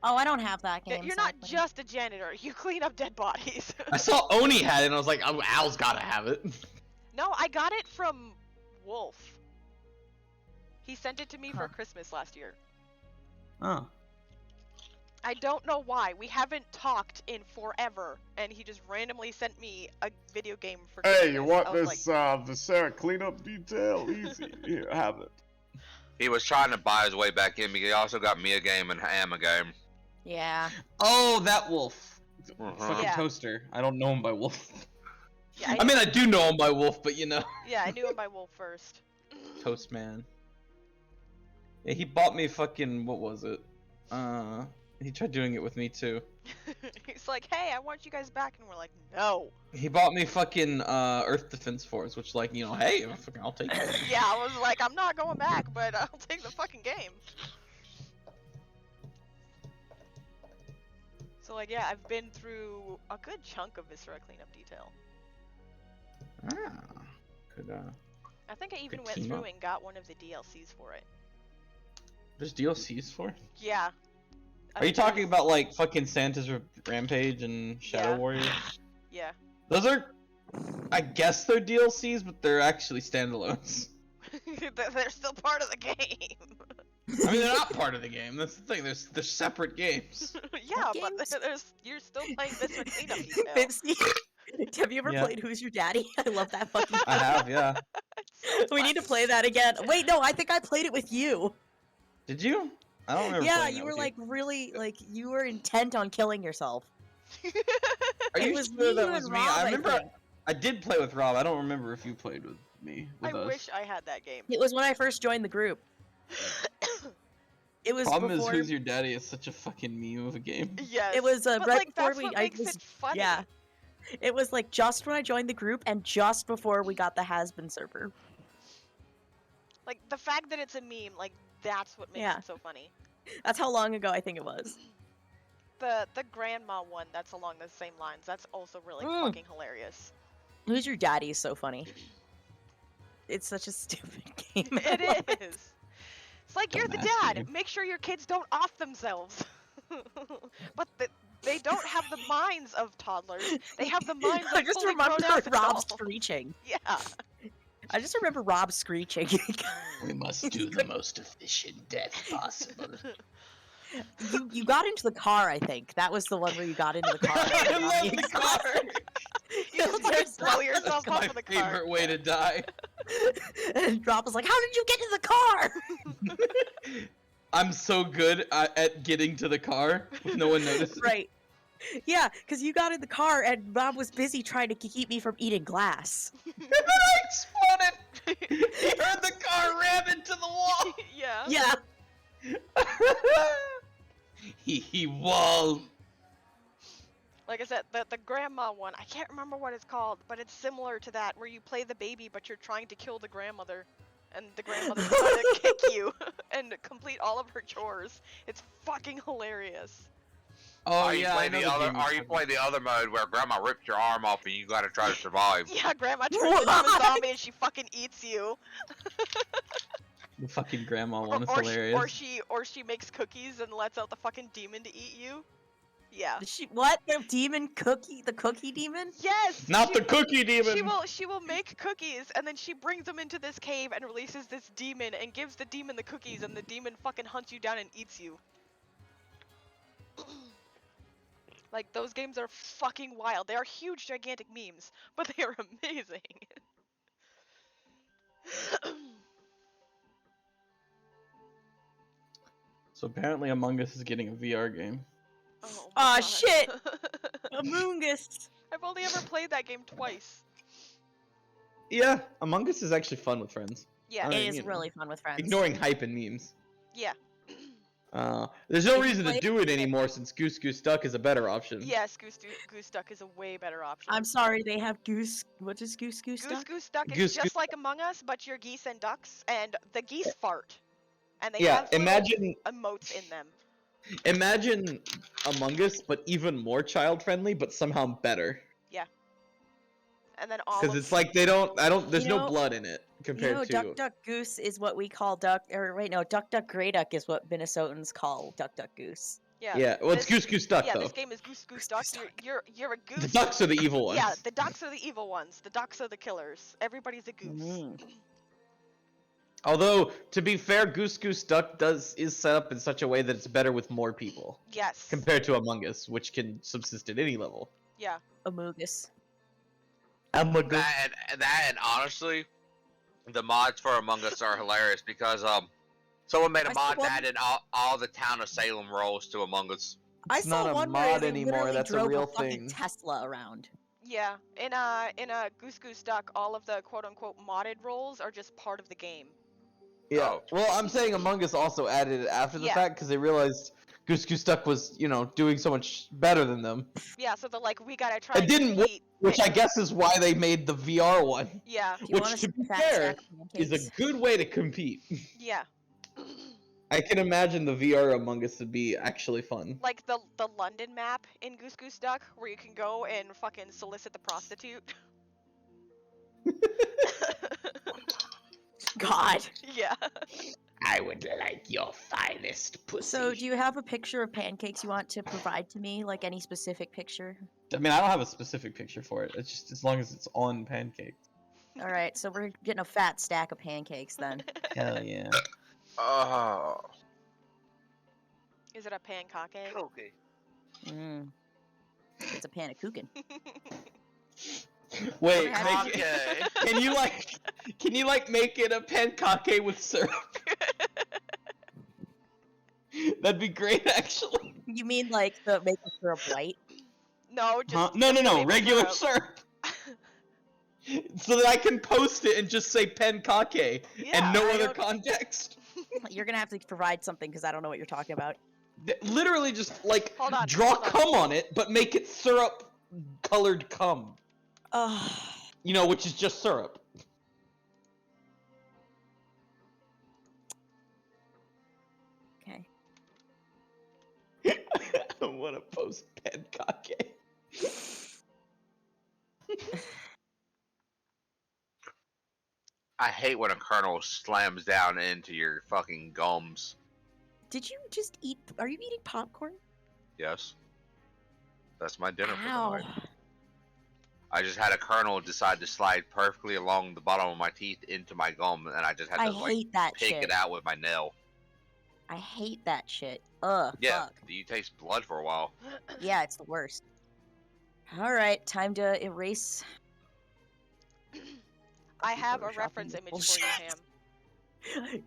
Oh, I don't have that game. You're not sadly. just a janitor. You clean up dead bodies. I saw Oni had it and I was like, oh, Al's gotta have it. No, I got it from Wolf. He sent it to me for Huh. Christmas last year. Oh. I don't know why. We haven't talked in forever, and he just randomly sent me a video game for Christmas. Hey, you want I was this Viscera cleanup detail? Easy. Here, have it. He was trying to buy his way back in, but he also got me a game and Ham a game. Yeah. Oh, that wolf. Mhm. Fucking Yeah. Toaster. I don't know him by wolf. Yeah, I mean, I do know him by wolf, but you know. yeah, I knew him by Wolf first. Toast man. Yeah, he bought me fucking, what was it? He tried doing it with me too. He's like, hey, I want you guys back, and we're like, no. He bought me fucking Earth Defense Force, which like, you know, hey, I'll take it. Yeah, I was like, I'm not going back, but I'll take the fucking game. So like, yeah, I've been through a good chunk of Viscera cleanup detail. Ah. Could I think I even Good went team through up. and got one of the DLCs for it. there's DLCs for it? Yeah. Are you talking about like fucking Santa's Rampage and Shadow Yeah. Warrior? Yeah. Those are, I guess they're DLCs, but they're actually standalones. They're still part of the game. I mean, they're not part of the game. That's the thing. They're separate games. Yeah, What but games? you're still playing Viscera cleanup detail. Vinci, have you ever Yeah. played Who's Your Daddy? I love that fucking I have, yeah. It's so We need to fun. play that again. Wait, no, I think I played it with you. Did you? I don't remember. Yeah, playing you that were with like really you were intent on killing yourself. Are it you was sure me, that you was and me? Rob, I I remember. think. I did play with Rob. I don't remember if you played with me. I With us. wish I had that game. It was when I first joined the group. It was Problem before is, Who's Your Daddy is such a fucking meme of a game. Yes. it was but right like before that's we what I makes was it funny. yeah. It was like just when I joined the group and just before we got the has-been server. Like the fact that it's a meme, like that's what makes Yeah. it so funny. That's how long ago I think it was. The grandma one that's along the same lines. That's also really Mm. fucking hilarious. Who's Your Daddy is so funny. It's such a stupid game. I It love it. is. It's like you're the Dumbass dad. game. Make sure your kids don't off themselves. But they don't have the minds of toddlers. They have the minds I of just fully remember grown-ass Rob adults. screeching. Yeah. I just remember Rob screeching. We must do the most efficient death possible. you got into the car, I think. That was the one where you got into the car. I love the car. You just fucking blow yourself That's up my in the car. favorite way to die. And Rob was like, "How did you get in the car?" I'm so good at getting to the car with no one noticing. Right. Yeah, because you got in the car and Rob was busy trying to keep me from eating glass. And then I exploded. He heard the car ram into the wall. Yeah. Yeah. He wall. Like I said, the grandma one, I can't remember what it's called, but it's similar to that, where you play the baby, but you're trying to kill the grandmother, and the grandmother's trying to kick you and complete all of her chores. It's fucking hilarious. Oh Or you yeah, play I know the the other, game or you're you talking play the other mode where grandma rips your arm off and you gotta try to survive. Yeah, grandma turns into a What? zombie and she fucking eats you. The fucking grandma one is Or hilarious. she makes cookies and lets out the fucking demon to eat you. Yeah. What? The demon cookie? The cookie demon? Yes. Not she, the cookie demon. She will make cookies and then she brings them into this cave and releases this demon and gives the demon the cookies and the demon fucking hunts you down and eats you. Like, those games are fucking wild. They are huge, gigantic memes, but they are amazing. So apparently Among Us is getting a VR game. Oh Aw, my shit! God. Among Us. I've only ever played that game twice. Yeah, Among Us is actually fun with friends. Yeah. It you is know, really fun with friends. Ignoring hype and memes. Yeah. There's no Did you reason to play- do it anymore since Goose Goose Duck is a better option. Yes, Goose Duck is a way better option. I'm sorry, they have goose. What is goose Goose duck? Goose Duck is Goose just Goose like Among Us, but you're geese and ducks, and the geese fart. And they Yeah, have little imagine emotes in them. imagine Among Us, but even more child friendly, but somehow better. And then all Because of it's like there's You no know- blood in it compared to. Duck Duck Goose is what we call Duck Duck Grey Duck is what Minnesotans call Duck Duck Goose. Yeah, well, it's this- Goose Goose Duck Yeah, though. this game is Goose Goose Duck. Goose Duck. You're a goose. The ducks are the evil ones. Yeah, the ducks are the evil ones. The ducks are the killers. Everybody's a goose. Mm. Although, to be fair, Goose Goose Duck is set up in such a way that it's better with more people Yes. compared to Among Us, which can subsist at any level. Yeah. Among Us. Among Us. That and honestly, the mods for Among Us are hilarious because someone made I a saw mod one- that added all the town of Salem roles to Among Us. I It's saw not a one where mod they anymore, literally that's a drove real fucking thing. Tesla around. Yeah. In a Goose Goose Duck, all of the quote unquote modded roles are just part of the game. Yeah. Oh. Well, I'm saying Among Us also added it after the Yeah. fact because they realized Goose Goose Duck was, doing so much better than them. Yeah, so they're like, we gotta try It and didn't work, compete. which I guess is why they made the VR one. Yeah. Do you want Which, us to be fat fair, stack is a pancakes? good way to compete. Yeah. I can imagine the VR Among Us would be actually fun. Like the London map in Goose Goose Duck, where you can go and fucking solicit the prostitute. God. Yeah. I would like your finest pussy. So, do you have a picture of pancakes you want to provide to me? Like any specific picture? I mean, I don't have a specific picture for it. It's just as long as it's on pancakes. All right, so we're getting a fat stack of pancakes then. Hell yeah. Oh. Is it a pancake? Okay. Mm. It's a panakuchen. Wait, Okay. make it, can you make it a pancake with syrup? That'd be great, actually. You mean like the maple syrup white? No, just No, just the maple regular syrup. syrup. So that I can post it and just say pancake Yeah, and no I other don't- context. You're gonna have to provide something because I don't know what you're talking about. Literally just like Hold on, draw hold on. cum on it, but make it syrup colored cum. Oh, Which is just syrup. okay. I want to post pancake. I hate when a kernel slams down into your fucking gums. Did you just eat? Are you eating popcorn? Yes. That's my dinner for Ow. the night. I just had a kernel decide to slide perfectly along the bottom of my teeth into my gum, and I just had I to like hate that pick shit. it out with my nail. I hate that shit. Ugh. Yeah, Fuck. you taste blood for a while. Yeah, it's the worst. All right, time to erase. I have a Photoshopping reference this image for you, Ham.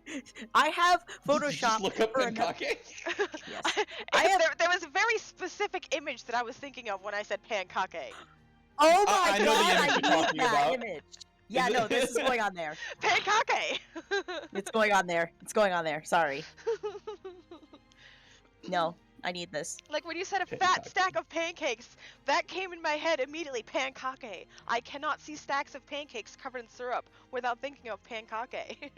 I have Just Photoshop look up for another. pancake. Yes. I have- there was a very specific image that I was thinking of when I said pancake. Oh my I know the god! image I you're need talking that about. image. Yeah, no, this is going on there. Pancake! It's going on there. It's going on there. Sorry. No, I need this. Like when you said a Pancake. fat stack of pancakes, that came in my head immediately. Pancake. I cannot see stacks of pancakes covered in syrup without thinking of pancake.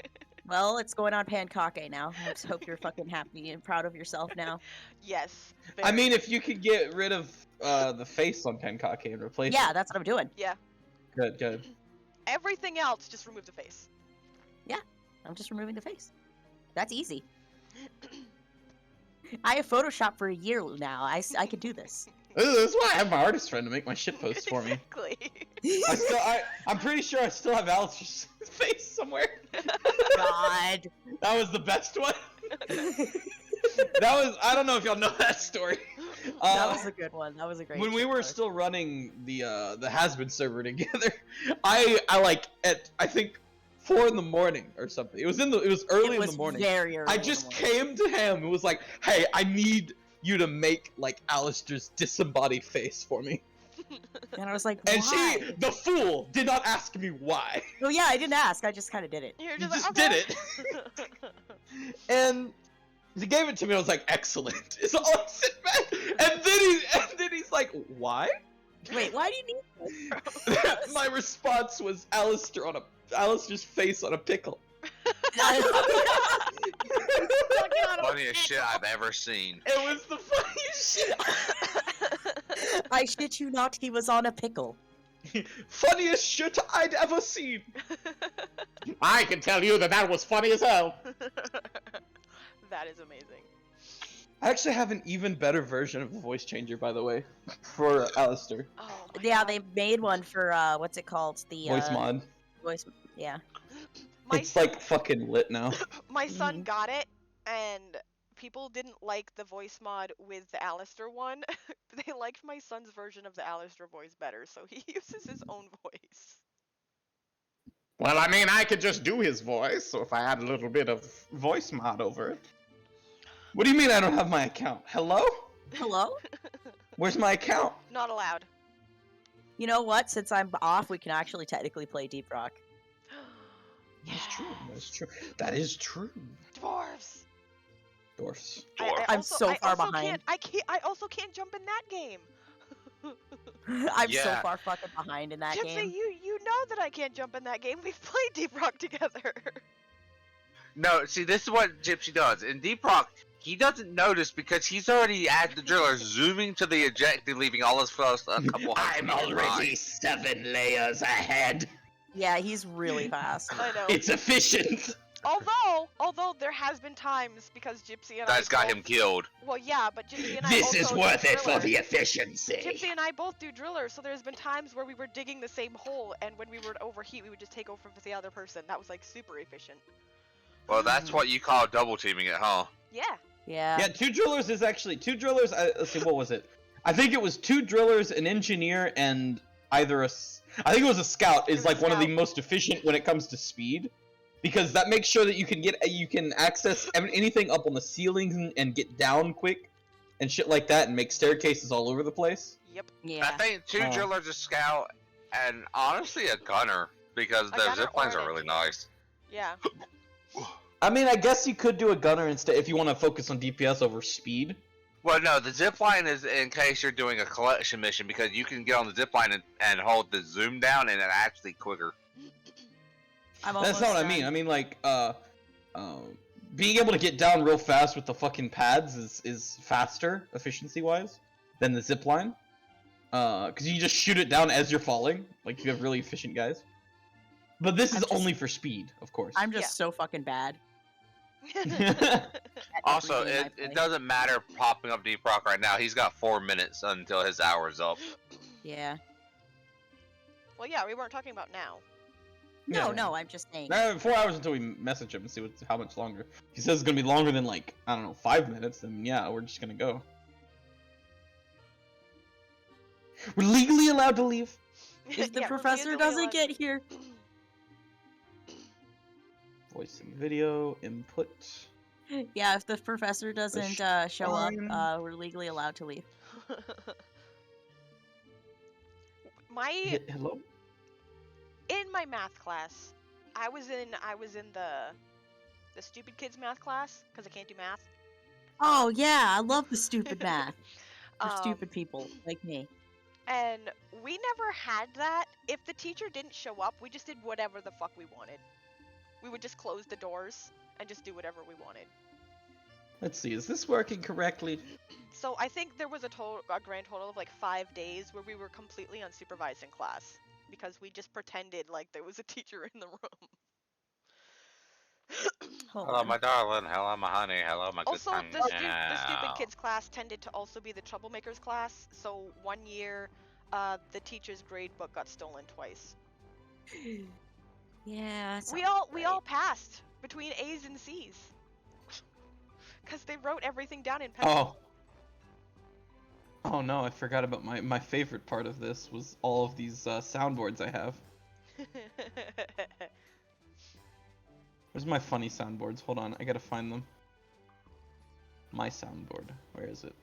Well, it's going on pancake now. I just hope you're fucking happy and proud of yourself now. Yes. I mean, very. if you could get rid of the face on Pancake and replace Yeah, it. that's what I'm doing. Yeah. Good. Everything else, just remove the face. I'm just removing the face. That's easy. I have Photoshop for a year now. I can do this. This is why I have my artist friend to make my shit posts for me. Exactly. I'm pretty sure I still have Alice's face somewhere. God. That was the best one. I don't know if y'all know that story. That was a good one. That was a great When we shit were post. still running the Has-Been server together, I like at I think 4 in the morning or something. It was early It was in the morning. very early I in the just morning. came to him and was like, "Hey, I need you to make like Alistair's disembodied face for me." And I was like, And why? she, the fool, did not ask me why. Oh yeah, I didn't ask. I just kind of did it. You're You just, just like, did okay. it. And he gave it to me. I was like, "Excellent." It's all I sit back, and then he's like, "Why?" Wait, why do you need this? My response was Alistair's face on a pickle. Funniest shit I've ever seen. It was the funniest shit. I shit you not, he was on a pickle. Funniest shit I'd ever seen. I can tell you that was funny as hell. That is amazing. I actually have an even better version of the voice changer, by the way, for Alistair. Oh my Yeah, God. they made one for what's it called? The Voice mod. voice. Yeah. My It's like fucking lit now. My son Mhm. got it, and people didn't like the voice mod with the Alistair one. They liked my son's version of the Alistair voice better, so he uses his own voice. Well, I mean, I could just do his voice, so if I add a little bit of voice mod over it. What do you mean I don't have my account? Hello? Hello? Where's my account? Not allowed. You know what? Since I'm off, we can actually technically play Deep Rock. That's true. That's true. That is true. Dwarves. Dwarfs. I'm also- so I far also behind. I also can't jump in that game. I'm so Yeah. far fucking behind in that Gypsy, game. you know that I can't jump in that game. We've played Deep Rock together. No, see, this is what Gypsy does. In Deep Rock, he doesn't notice because he's already at the driller, zooming to the ejected, leaving all his fellows a couple hundred feet behind. 7 layers ahead. Yeah, he's really fast. I know. It's efficient. Although there has been times because Gypsy and That's I got both- him killed. Well, yeah, but Gypsy and I also do driller. efficiency. Gypsy and I both do driller, so there's been times where we were digging the same hole, and when we would overheat, we would just take over for the other person. That was like super efficient. Well, that's what you call double teaming it, huh? Yeah. Yeah. Yeah, 2 drillers is actually 2 drillers. Let's see, what was it? I think it was 2 drillers, an engineer, and either I think it was a scout. Is was like a one of the scout. most efficient when it comes to speed, because that makes sure that you can access anything up on the ceilings and get down quick, and shit like that, and make staircases all over the place. Yep. Yeah. I think 2 Oh. drillers, a scout, and honestly a gunner, because A those gunner zip lines or are an really engineer. nice. Yeah. I mean, I guess you could do a gunner instead if you want to focus on DPS over speed. Well, no, the zip line is in case you're doing a collection mission, because you can get on the zip line and hold the zoom down, and it's actually quicker. I'm That's not what I almost mean. done. I mean, like, being able to get down real fast with the fucking pads is faster, efficiency-wise, than the zip line. Because you just shoot it down as you're falling. Like, you have really efficient guys. But this is I'm just- only for speed, of course. I'm just Yeah. so fucking bad. That's at Also, everything I it play. doesn't matter popping up Deep Rock right now. He's got 4 minutes until his hour's up. Yeah. Well, yeah, we weren't talking about now. No, Yeah. no, I'm just saying. 4 hours until we message him and see how much longer. If he says it's gonna be longer than, like, I don't know, 5 minutes, then yeah, we're just gonna go. We're legally allowed to leave. If the Yeah, we're professor legally doesn't allowed- get here. Voice and video, input. Yeah, if the professor doesn't show up, fine. we're legally allowed to leave. My Hello? in my math class, I was in the stupid kids math class because I can't do math. Oh yeah, I love the stupid math for Um, stupid people like me. And we never had that. If the teacher didn't show up, we just did whatever the fuck we wanted. We would just close the doors and just do whatever we wanted. Let's see, is this working correctly? So I think there was a grand total of like 5 days where we were completely unsupervised in class because we just pretended like there was a teacher in the room. Hold Hello, on. my darling. Hello, my honey. Hello, my good Also, time. the stupid kids class tended to also be the troublemakers class. So one year, the teacher's grade book got stolen twice. Yeah, that We sounds all passed between A's and C's because they wrote everything down in pencil. Oh no, I forgot about my favorite part of this was all of these soundboards I have. Where's my funny soundboards? Hold on, I gotta find them. My soundboard. Where is it?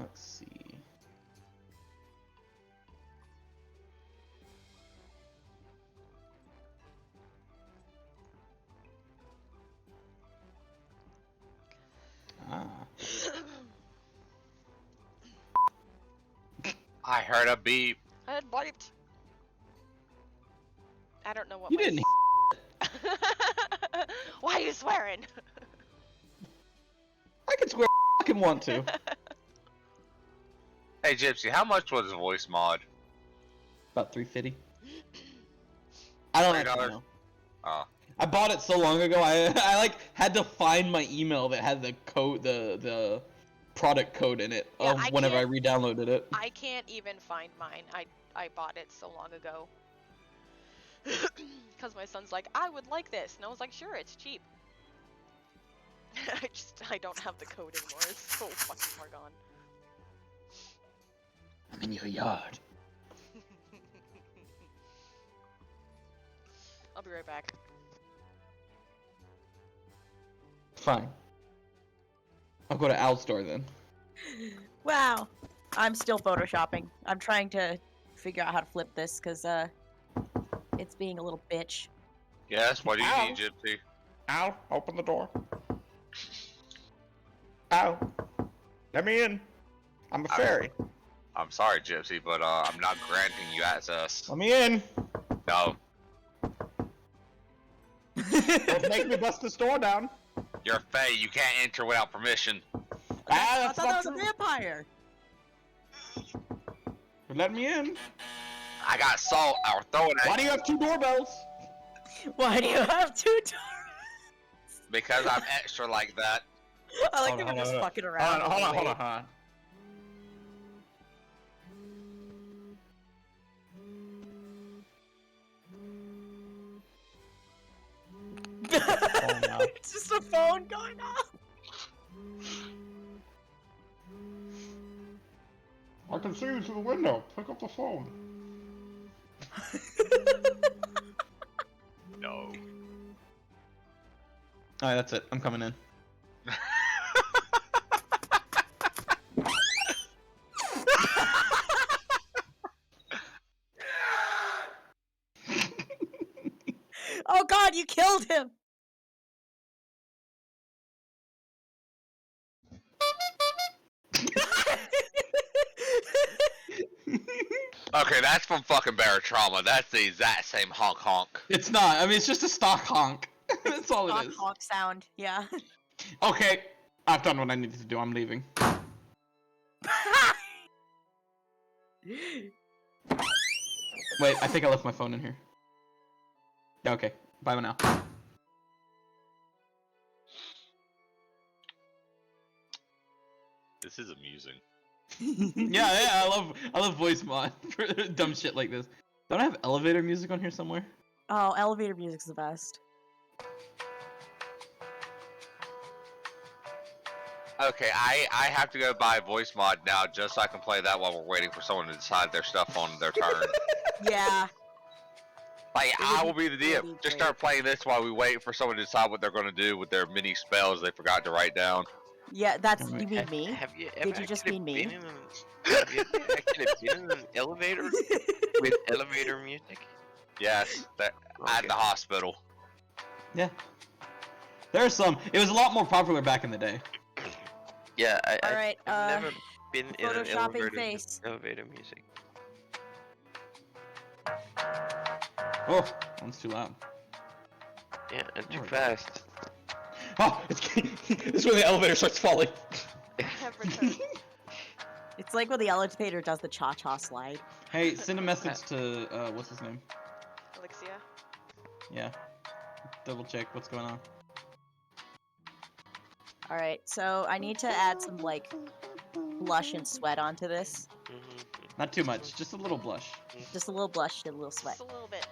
Let's see. Ah. I heard a beep. I had bleeped. I don't know what You my... didn't. Why are you swearing? I can swear I fucking want to. Hey, Gypsy, how much was the voice mod? About 350. I don't $3? actually know. Oh. I bought it so long ago. I like had to find my email that had the code, the product code in it Yeah, whenever I re-downloaded it. I can't even find mine. I bought it so long ago. Because my son's like, I would like this. And I was like, sure, it's cheap. I don't have the code anymore. It's so fucking far gone. I'm in your yard. I'll be right back. Fine. I'll go to Al's store then. Wow. I'm still photoshopping. I'm trying to figure out how to flip this because it's being a little bitch. Yes, what do you Ow. need, Gypsy? Al, open the door. Al, let me in. I'm a fairy. I'm sorry, Gypsy, but I'm not granting you access. Let me in. No, Don't make me bust this door down. you're Faye. You can't enter without permission. I That's thought that not was a true. vampire. Let me in. I got salt. I'll throw it Why at do you you have 2 doorbells? Why do you have two doors? because I'm extra like that. I like Hold that on, we're just hold on. fucking around. Hold on, Wait. hold on. no. It's just a phone going off. I can see you through the window. Pick up the phone. No. Alright, that's it. I'm coming in. Oh god, you killed him! Okay, that's from fucking Barotrauma. That's the exact same honk honk. It's not. I mean, it's just a stock honk. That's all it is. Honk sound, yeah. Okay, I've done what I needed to do. I'm leaving. Wait, I think I left my phone in here. Yeah, okay. Bye now. This is amusing. Yeah, I love voice mod for dumb shit like this. Don't I have elevator music on here somewhere? Oh, elevator music's the best. Okay, I have to go buy voice mod now just so I can play that while we're waiting for someone to decide their stuff on their turn. Yeah. Like, It I would will be the be DM. really Just great. start playing this while we wait for someone to decide what they're going to do with their mini spells they forgot to write down. Yeah, that's Oh, you mean me? Have you Did ever you just actually mean me? have you ever actually been in an elevator with elevator music? Yes, at Okay. the hospital. Yeah. There are some. It was a lot more popular back in the day. Yeah, Alright, I've never been in an photoshopping elevator, face. elevator music. Oh, that one's too loud. Yeah, and too There we go. fast. Oh, it's this is when the elevator starts falling. Have returned. It's like when the elevator does the cha-cha slide. Hey, send a message to, what's his name? Ahlyxia. Yeah. Double check what's going on. Alright, so I need to add some, like, blush and sweat onto this. Not too much, just a little blush. Just a little blush and a little sweat. Just a little bit.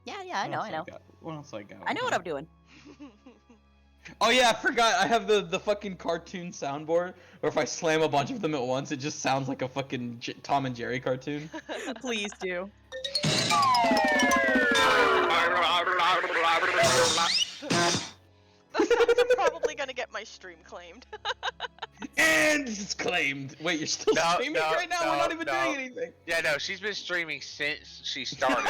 Yeah, I know. What else I got? I know what I'm doing. Oh yeah, I forgot. I have the fucking cartoon soundboard. Where if I slam a bunch of them at once, it just sounds like a fucking Tom and Jerry cartoon. Please do. The sounds are probably gonna get my stream claimed. And it's claimed. Wait, you're still streaming right now? We're not even doing anything. Yeah, no, she's been streaming since she started.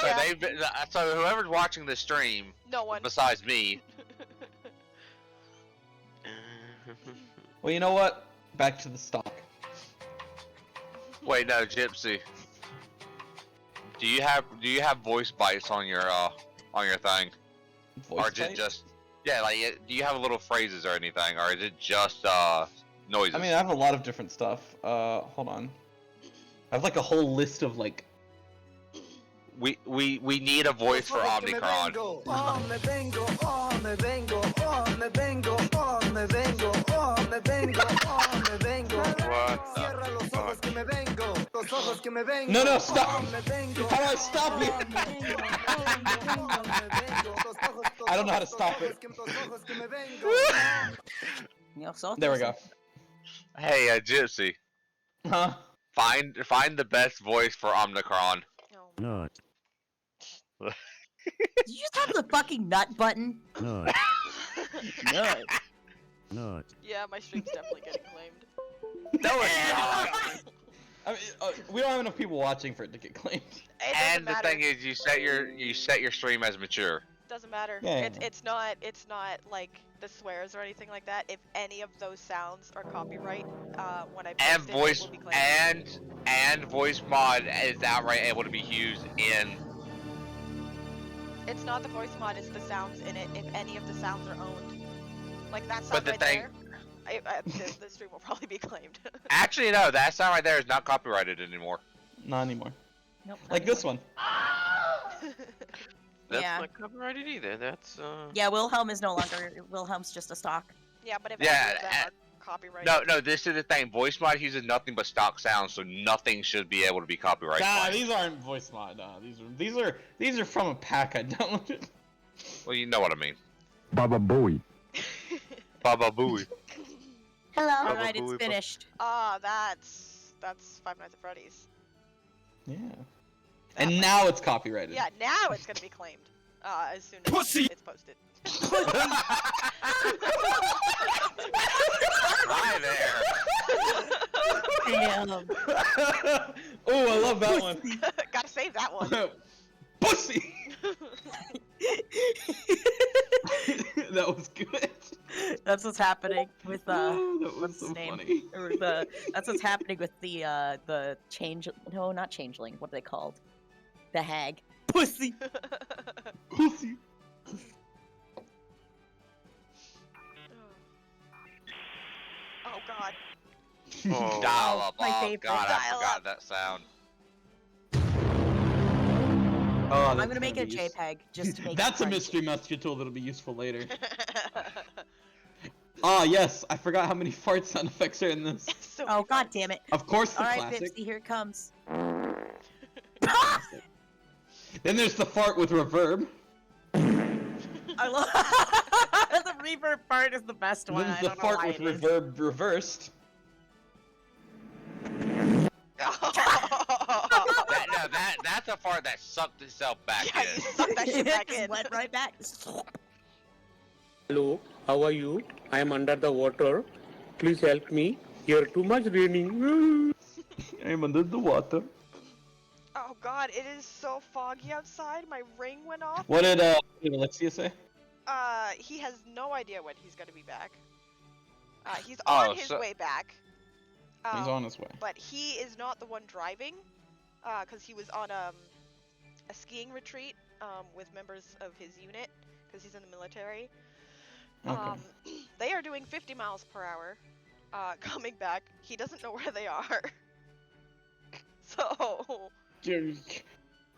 So Yeah. they've been, so whoever's watching the stream, No one. besides me, Well, you know what? Back to the stock. wait, no, Gypsy. Do you have voice bites on your thing, or is it just like do you have little phrases or anything, or is it just noises? I mean, I have a lot of different stuff. Hold on. I have like a whole list of like. we need a voice for Omnicron. No, stop! How do I stop you? I don't know how to stop it. There we go. Hey, Gypsy, Huh? find the best voice for Omnicron. No. Did you just have the fucking nut button? Nut. Yeah, my stream's definitely getting claimed. No, it's not. I mean, we don't have enough people watching for it to get claimed. It doesn't And the matter. thing is, you set your stream as mature. Doesn't matter. Yeah. It's not like the swears or anything like that. If any of those sounds are copyright, when I post And it, voice it will be claimed. and voice mod is outright able to be used in. It's not the voice mod, it's the sounds in it. If any of the sounds are owned, like that sound But the right thing- there, the stream will probably be claimed. Actually, no, that sound right there is not copyrighted anymore. Not anymore. Nope. Like this one. That's Yeah. not copyrighted either. That's Yeah, Wilhelm is no longer. Wilhelm's just a stock. Yeah, but if Yeah, any of them are copyrighted, No, this is the thing. Voice mod uses nothing but stock sounds, so nothing should be able to be copyrighted. Nah, these aren't voice mod. Nah, these are from a pack I downloaded. Well, you know what I mean. Baba Booey. Baba Booey. Hello. Alright, it's Booey, finished. that's Five Nights at Freddy's. Yeah. And now it's copyrighted. Yeah, now it's gonna be claimed. As soon as it's posted. Hi there. Damn. Oh, I love that one. Gotta save that one. Pussy. That was good. That's what's happening with Oh, that was what's so his name? funny. Or that's what's happening with the change. No, not changeling. What are they called? The hag. Pussy. Pussy. Oh god. oh, Dial up. my Oh favorite. god, I Dial forgot up. that sound. Oh, I'm that's gonna make it a be use- JPEG just to make. That's it a crunchy. mystery message tool that'll be useful later. Ah, yes, I forgot how many fart sound effects are in this. So Oh many god farts. damn it! Of course, the All right, classic. Pipsy, here it comes. Then there's the fart with reverb. I love the reverb part is the best one. Then I there's the don't know fart why with it is. reverb reversed. That's a fart that sucked itself back Yeah, in. you suck that shit back Just in. went right back. Hello, how are you? I am under the water. Please help me. Here too much raining. I'm under the water. Oh god, it is so foggy outside. My ring went off. What did Alexia say? He has no idea when he's gonna be back. He's Oh, on his so- way back. He's on his way. But he is not the one driving, because he was on a skiing retreat with members of his unit, because he's in the military. Okay. They are doing 50 miles per hour, coming back. He doesn't know where they are. So...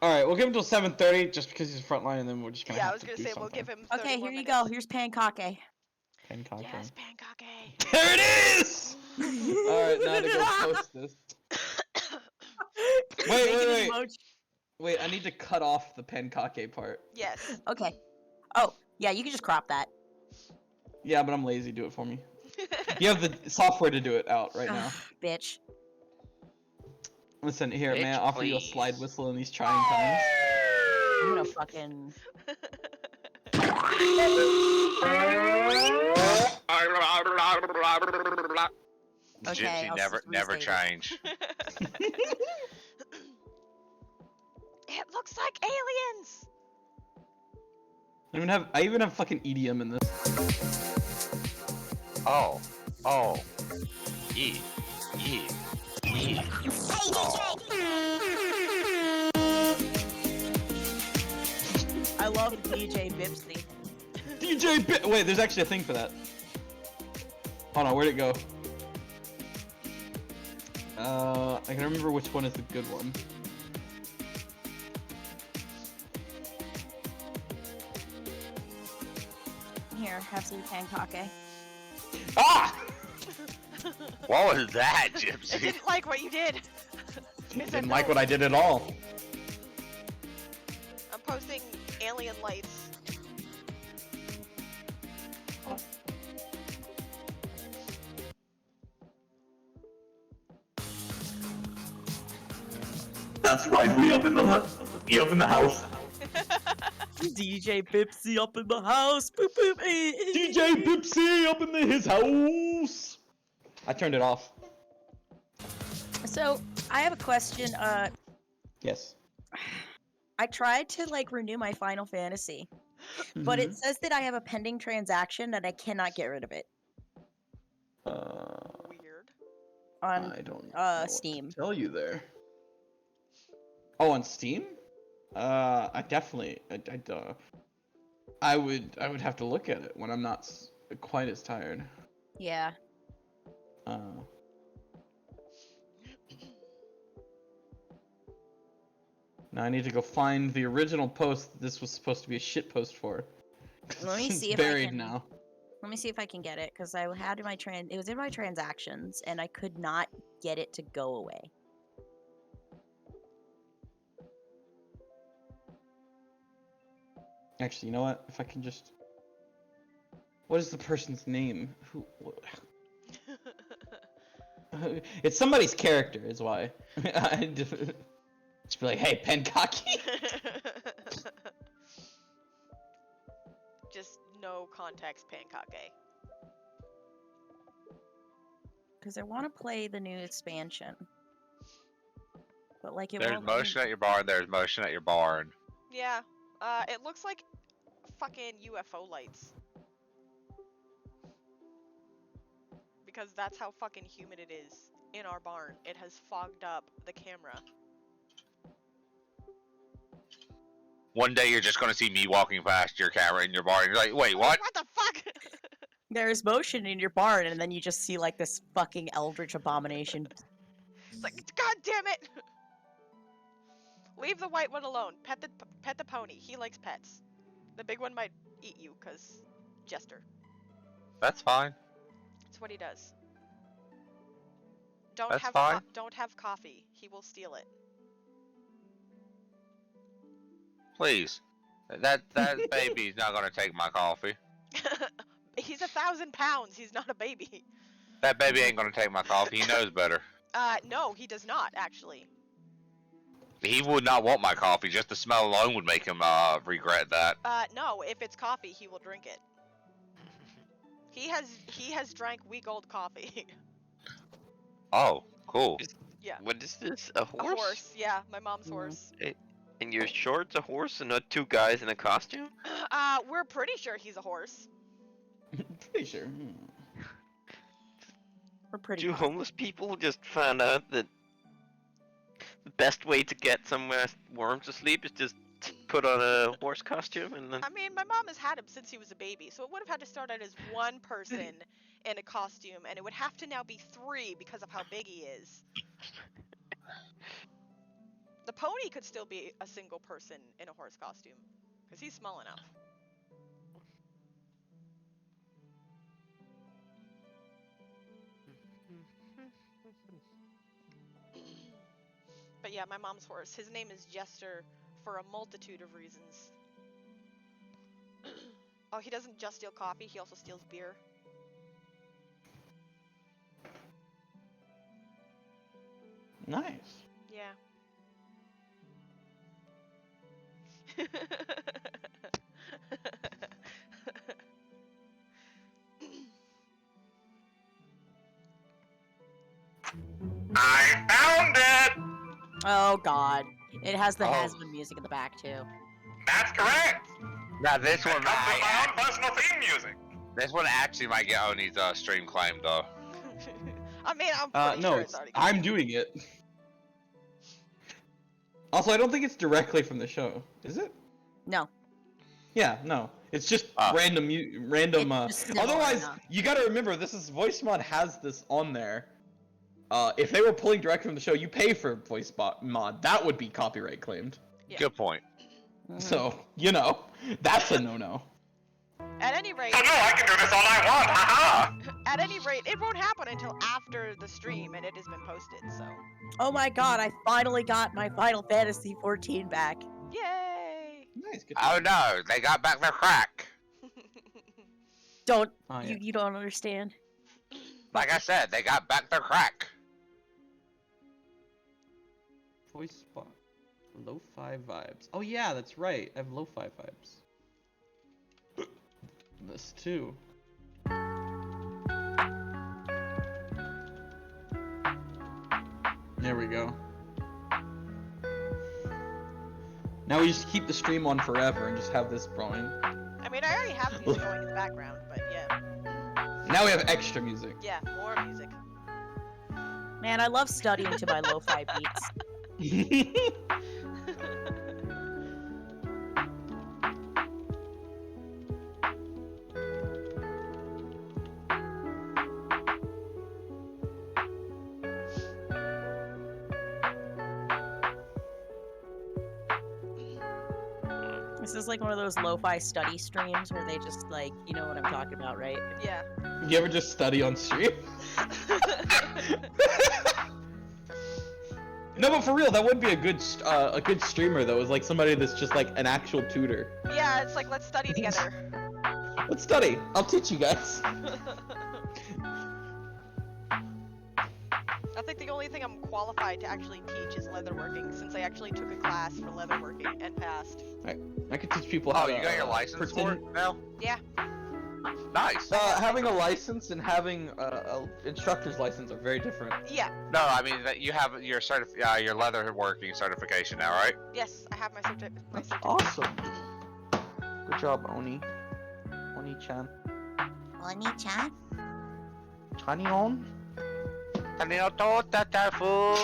Alright, we'll give him till 7:30 just because he's frontline, and then we're just gonna Yeah, I have was to gonna do say, something. we'll give him 30 Okay, more here you minutes. go. Here's pancake. Pancake. Yes, pancake. There it is! Alright, now to go post this. Wait. Wait, I need to cut off the pancake part. Yes. Okay. Oh, yeah, you can just crop that. Yeah, but I'm lazy. Do it for me. You have the software to do it out right now. Bitch. Listen, here, may I Bitch, offer you a please. slide whistle in these trying times? I'm gonna fucking... Okay, Gypsy I'll never just restate it. change. It looks like aliens! I even have fucking EDM in this. Oh. Yeah. I love DJ Bipsy. Wait, there's actually a thing for that. Hold on, where'd it go? I can remember which one is the good one. Here, have some pancake. Ah! What was that, I Gypsy? didn't like what you did. Didn't like what I did at all. I'm posting alien lights. That's right, we up in the house. DJ Bipsy up in the house. Boop boop. DJ Bipsy up in his house. I turned it off. So, I have a question. Yes. I tried to like renew my Final Fantasy, but it says that I have a pending transaction and I cannot get rid of it Weird. on I don't know Steam. what to tell you there. Oh, on Steam? I definitely, I would have to look at it when I'm not quite as tired. Yeah. Now I need to go find the original post that this was supposed to be a shit post for. Let me It's see if buried I can. now. Let me see if I can get it because I had my it was in my transactions and I could not get it to go away. Actually, you know what? If I can just, what is the person's name? Who? It's somebody's character, is why. I just be like, hey, Penkaki. Just no context pancake. Because I want to play the new expansion. But like it There's won't let me- motion at your barn. There's motion at your barn. Yeah. It looks like fucking UFO lights. Because that's how fucking humid it is in our barn. It has fogged up the camera. One day you're just gonna see me walking past your camera in your barn. You're like, wait, what? What the fuck? There's motion in your barn and then you just see like this fucking eldritch abomination. It's like, god damn it! Leave the white one alone. Pet the pony. He likes pets. The big one might eat you, cause Jester. That's fine. That's what he does. Don't That's have fine. don't have coffee. He will steal it. Please. That baby's not gonna take my coffee. He's 1,000 pounds. He's not a baby. That baby ain't gonna take my coffee. He knows better. No, he does not actually. He would not want my coffee. Just the smell alone would make him regret that. No. If it's coffee, he will drink it. He has drank week-old coffee. Oh, cool. Yeah. What is this? A A horse? horse, yeah, my mom's horse. And you're sure it's a horse and not two guys in a costume? We're pretty sure he's a horse. Pretty sure. We're pretty. Two positive. homeless people just found out that the best way to get some worms to sleep is just to put on a horse costume and then. I mean, my mom has had him since he was a baby, so it would have had to start out as one person in a costume, and it would have to now be 3 because of how big he is. The pony could still be a single person in a horse costume, because he's small enough. But yeah, my mom's horse. His name is Jester for a multitude of reasons. Oh, he doesn't just steal coffee, he also steals beer. Nice. Yeah. I found it! Oh God, it has the Oh. has-been music in the back too. That's correct! Now this It one, comes with my own personal theme music. this one actually might get Oni's stream claim though. I mean, I'm pretty No, sure it's already I'm doing it. Also, I don't think it's directly from the show, is it? No. Yeah, no. It's just Ah. random. It's just similar Otherwise, enough. you gotta remember this is voice mod has this on there. If they were pulling directly from the show, you pay for voice mod. That would be copyright claimed. Yeah. Good point. Mhm. So that's a no-no. At any rate, So no, I can do this all I want, haha! at any rate, it won't happen until after the stream and it has been posted, so. Oh my God, I finally got my Final Fantasy 14 back. Yay! Nice. Good Oh no, they got back their crack. Don't Oh, yeah. you don't understand? Like I said, they got back their crack. Voice spot. Lo-fi vibes. Oh yeah, that's right. I have lo-fi vibes. This too. There we go. Now we just keep the stream on forever and just have this going. I mean, I already have music going in the background, but yeah. Now we have extra music. Yeah, more music. Man, I love studying to my lo-fi beats. This is like one of those lo-fi study streams where they just like, you know what I'm talking about, right? Yeah. You ever just study on stream? No, but for real, that would be a good streamer though. Is like somebody that's just like an actual tutor. Yeah, it's like, let's study together. Let's study. I'll teach you guys. I think the only thing I'm qualified to actually teach is leatherworking, since I actually took a class for leatherworking and passed. I could teach people how Oh, to. you got your license for it now? Yeah. Nice. Having a license and having an instructor's license are very different. Yeah. No, I mean that you have your your leatherworking certification now, right? Yes, I have my certificate. Awesome. Good job, Oni. Oni-chan. Oni-chan? Chani-on? Tanioto tatafu.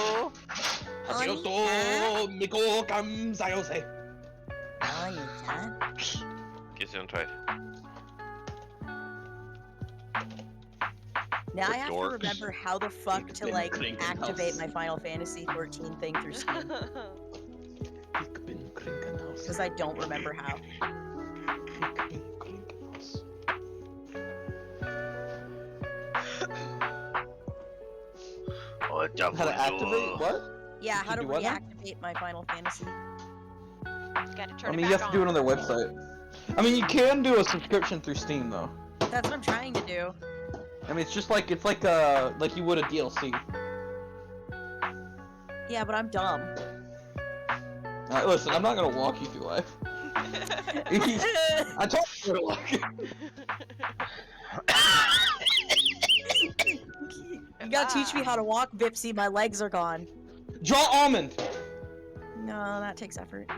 Miko kamsayose. Oni-chan? Gesundheit. Now I have to Dorks. remember how the fuck to Been like clinking activate house. my Final Fantasy 14 thing through Steam, because I don't remember how. How to activate what? Yeah, how to do what now? reactivate my Final Fantasy. Gotta turn I it mean, you back have to do it on their website. I mean, you can do a subscription through Steam though. That's what I'm trying to do. I mean, it's like you would a DLC. Yeah, but I'm dumb. Alright, listen, I'm not gonna walk you through life. I told you to walk. You gotta teach me how to walk, Vipsy. My legs are gone. Draw almond. No, that takes effort.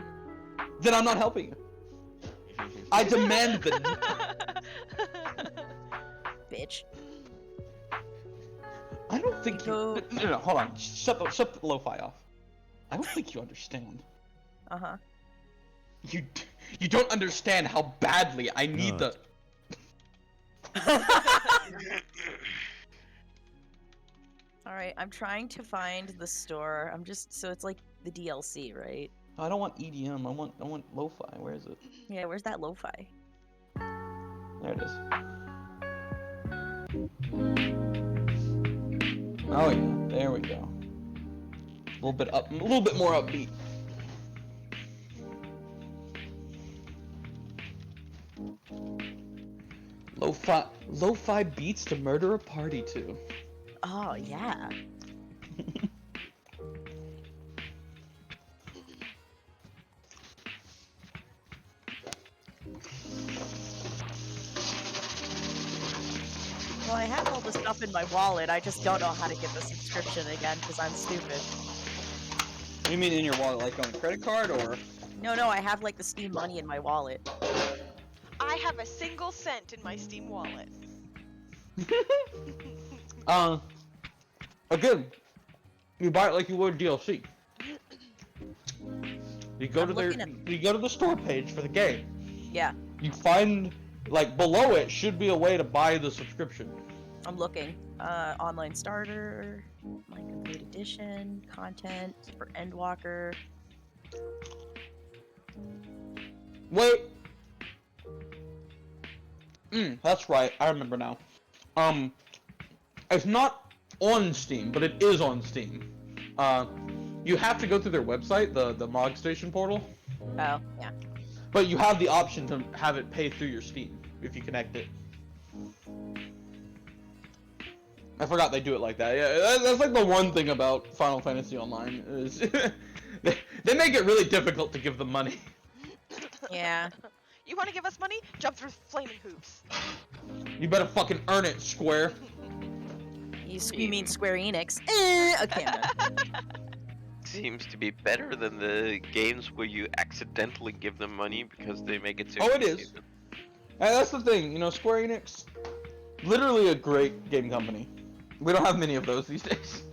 Then I'm not helping you. I demand the. Bitch. I don't think you. Go- No, hold on. Shut the lo-fi off. I don't think you understand. Uh-huh. You don't understand how badly I need the. Alright, I'm trying to find the store. So it's like the DLC, right? I don't want EDM. I want lo-fi. Where is it? Yeah, where's that lo-fi? There it is. Oh yeah, there we go. A little bit more upbeat. Lo-fi beats to murder a party to. Oh, yeah. Well, I have all the stuff in my wallet. I just don't know how to get the subscription again because I'm stupid. What do you mean in your wallet, like on a credit card or? No, I have like the Steam money in my wallet. I have a single cent in my Steam wallet. Again, you buy it like you would DLC. You go to the store page for the game. Yeah, You find, like, below it should be a way to buy the subscription. I'm looking. Online starter, my complete edition, content for Endwalker. Wait. That's right. I remember now. It's not on Steam, but it is on Steam. You have to go through their website, the Mog Station portal. Oh, yeah. But you have the option to have it pay through your Steam if you connect it. I forgot they do it like that. Yeah, that's like the one thing about Final Fantasy Online is they make it really difficult to give them money. Yeah. You want to give us money? Jump through flaming hoops. You better fucking earn it, Square. You mean Square Enix? Okay. Seems to be better than the games where you accidentally give them money because they make it so Oh, it easy. is. And that's the thing, you know, Square Enix, literally a great game company. We don't have many of those these days.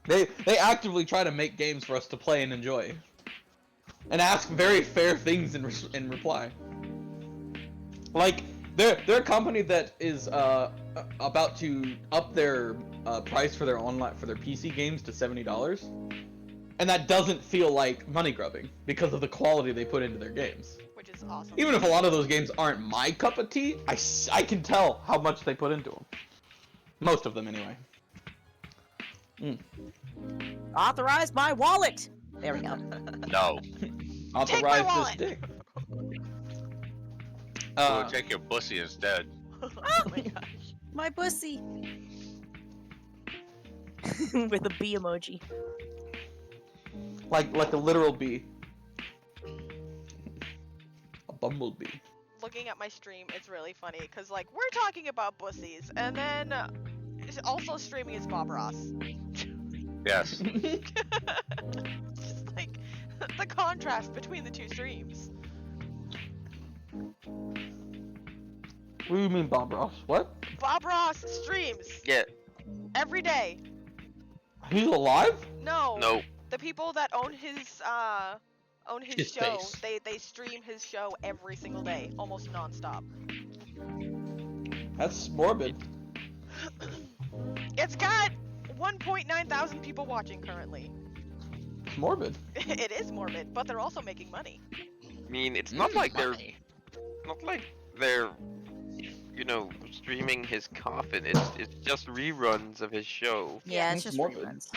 They actively try to make games for us to play and enjoy, and ask very fair things in reply. Like they're a company that is about to up their price for their PC games to $70, and that doesn't feel like money grubbing because of the quality they put into their games. Which is awesome. Even if a lot of those games aren't my cup of tea, I can tell how much they put into them. Most of them, anyway. Authorize my wallet! There we go. No. Authorize wallet. this dick. We'll take your pussy instead. Oh my gosh. My pussy! With a bee emoji. Like a literal bee. A bumblebee. Looking at my stream, it's really funny because like we're talking about pussies, and then also streaming is Bob Ross. Yes. Just like the contrast between the two streams. What do you mean, Bob Ross? What? Bob Ross streams Yeah. every day. He's alive? No. No. The people that own his His show, face. they stream his show every single day, almost nonstop. That's morbid. It's got 1.9 thousand people watching currently. It's morbid. It is morbid, but they're also making money. I mean, it's not like they're you know, streaming his coffin. It's just reruns of his show. Yeah, it's It's just morbid. reruns.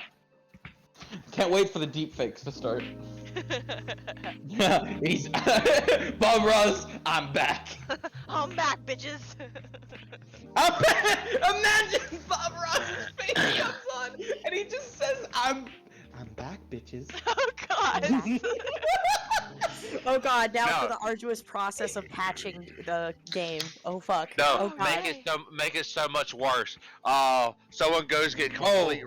Can't wait for the deepfakes to start. Yeah, he's Bob Ross. I'm back. I'm back, bitches. I'm back. Imagine Bob Ross's face comes on, and he just says, "I'm back, bitches." Oh god. Oh god, now for No. the arduous process of patching the game. Oh fuck. No, Oh god. make it so much worse. Someone goes get complete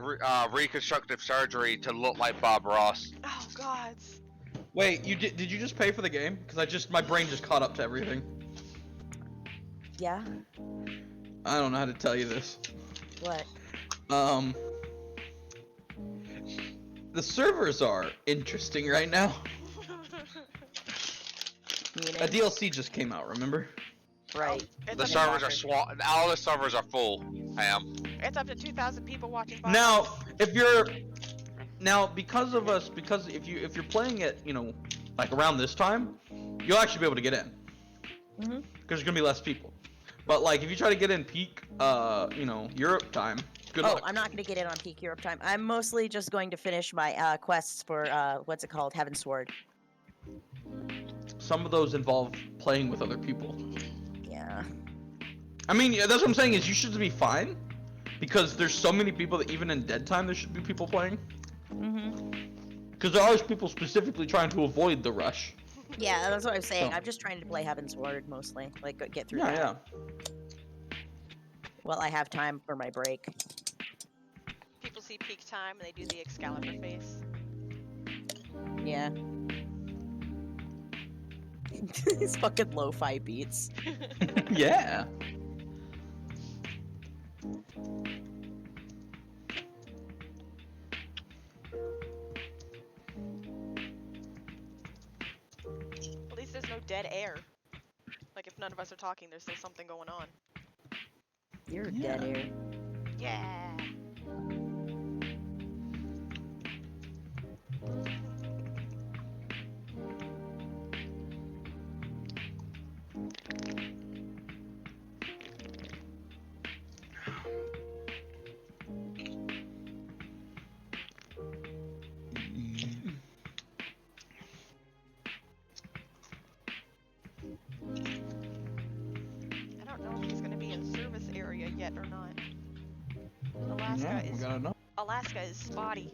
reconstructive surgery to look like Bob Ross. Oh gods. Wait, did you just pay for the game? Because my brain just caught up to everything. Yeah? I don't know how to tell you this. What? The servers are interesting right now. Meaning? A DLC just came out, remember? Right. The servers are all the servers are full. It's up to 2,000 people watching. Now, if you're playing it, like around this time, you'll actually be able to get in. Mhm. Because there's gonna be less people. But like, if you try to get in peak, Europe time, good luck. I'm not gonna get in on peak Europe time. I'm mostly just going to finish my quests for what's it called? Heaven's Sword. Some of those involve playing with other people. Yeah. I mean, that's what I'm saying is you should be fine, because there's so many people that even in dead time there should be people playing. Because there are always people specifically trying to avoid the rush. Yeah, that's what I'm saying. So- I'm just trying to play Heaven's Sword mostly, like get through Yeah, that. Well, I have time for my break. People see peak time and they do the Excalibur face. Yeah. These fucking lo-fi beats. Yeah. At least there's no dead air. Like if none of us are talking, there's still something going on. You're dead air. Yeah. I don't know if he's gonna be in service area yet or not. Alaska is spotty.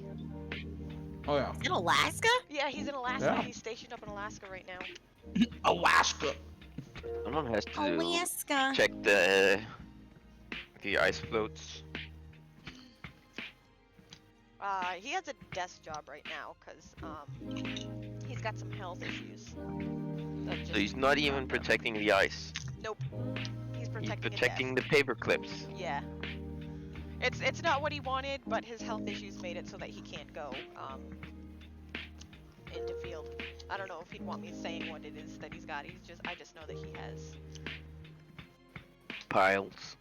Oh yeah. In Alaska? Yeah, he's in Alaska. Yeah. He's stationed up in Alaska right now. Alaska. Someone has to Alaska. check the ice floats. He has a desk job right now because he's got some health issues. So he's not even protecting the ice. Nope. He's He's protecting his protecting desk. the paper clips. Yeah. It's not what he wanted, but his health issues made it so that he can't go into field. I don't know if he'd want me saying what it is that he's got. I just know that he has. Piles.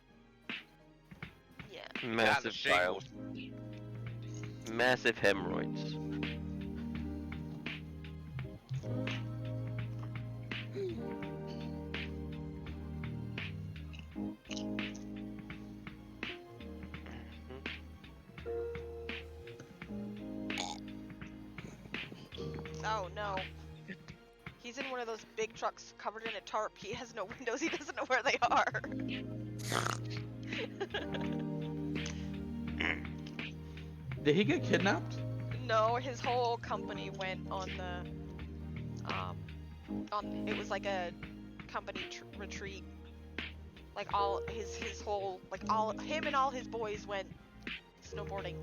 Yeah. Massive piles. Massive hemorrhoids. Oh no. He's in one of those big trucks covered in a tarp. He has no windows. He doesn't know where they are. Did he get kidnapped? No, his whole company went on the it was like a company retreat. Like all his whole him and all his boys went snowboarding.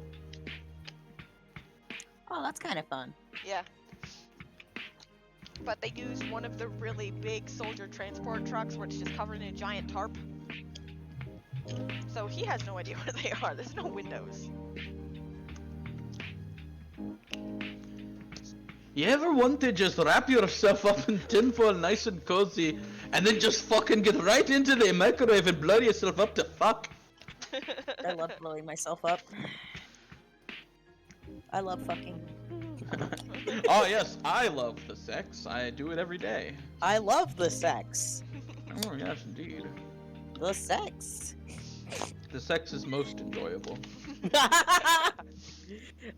Oh, that's kind of fun. Yeah. But they used one of the really big soldier transport trucks where it's just covered in a giant tarp. So he has no idea where they are. There's no windows. You ever want to just wrap yourself up in tinfoil nice and cozy and then just fucking get right into the microwave and blow yourself up to fuck? I love blowing myself up. I love fucking. Oh yes, I love the sex. I do it every day. I love the sex. Oh yes, indeed. The sex. The sex is most enjoyable.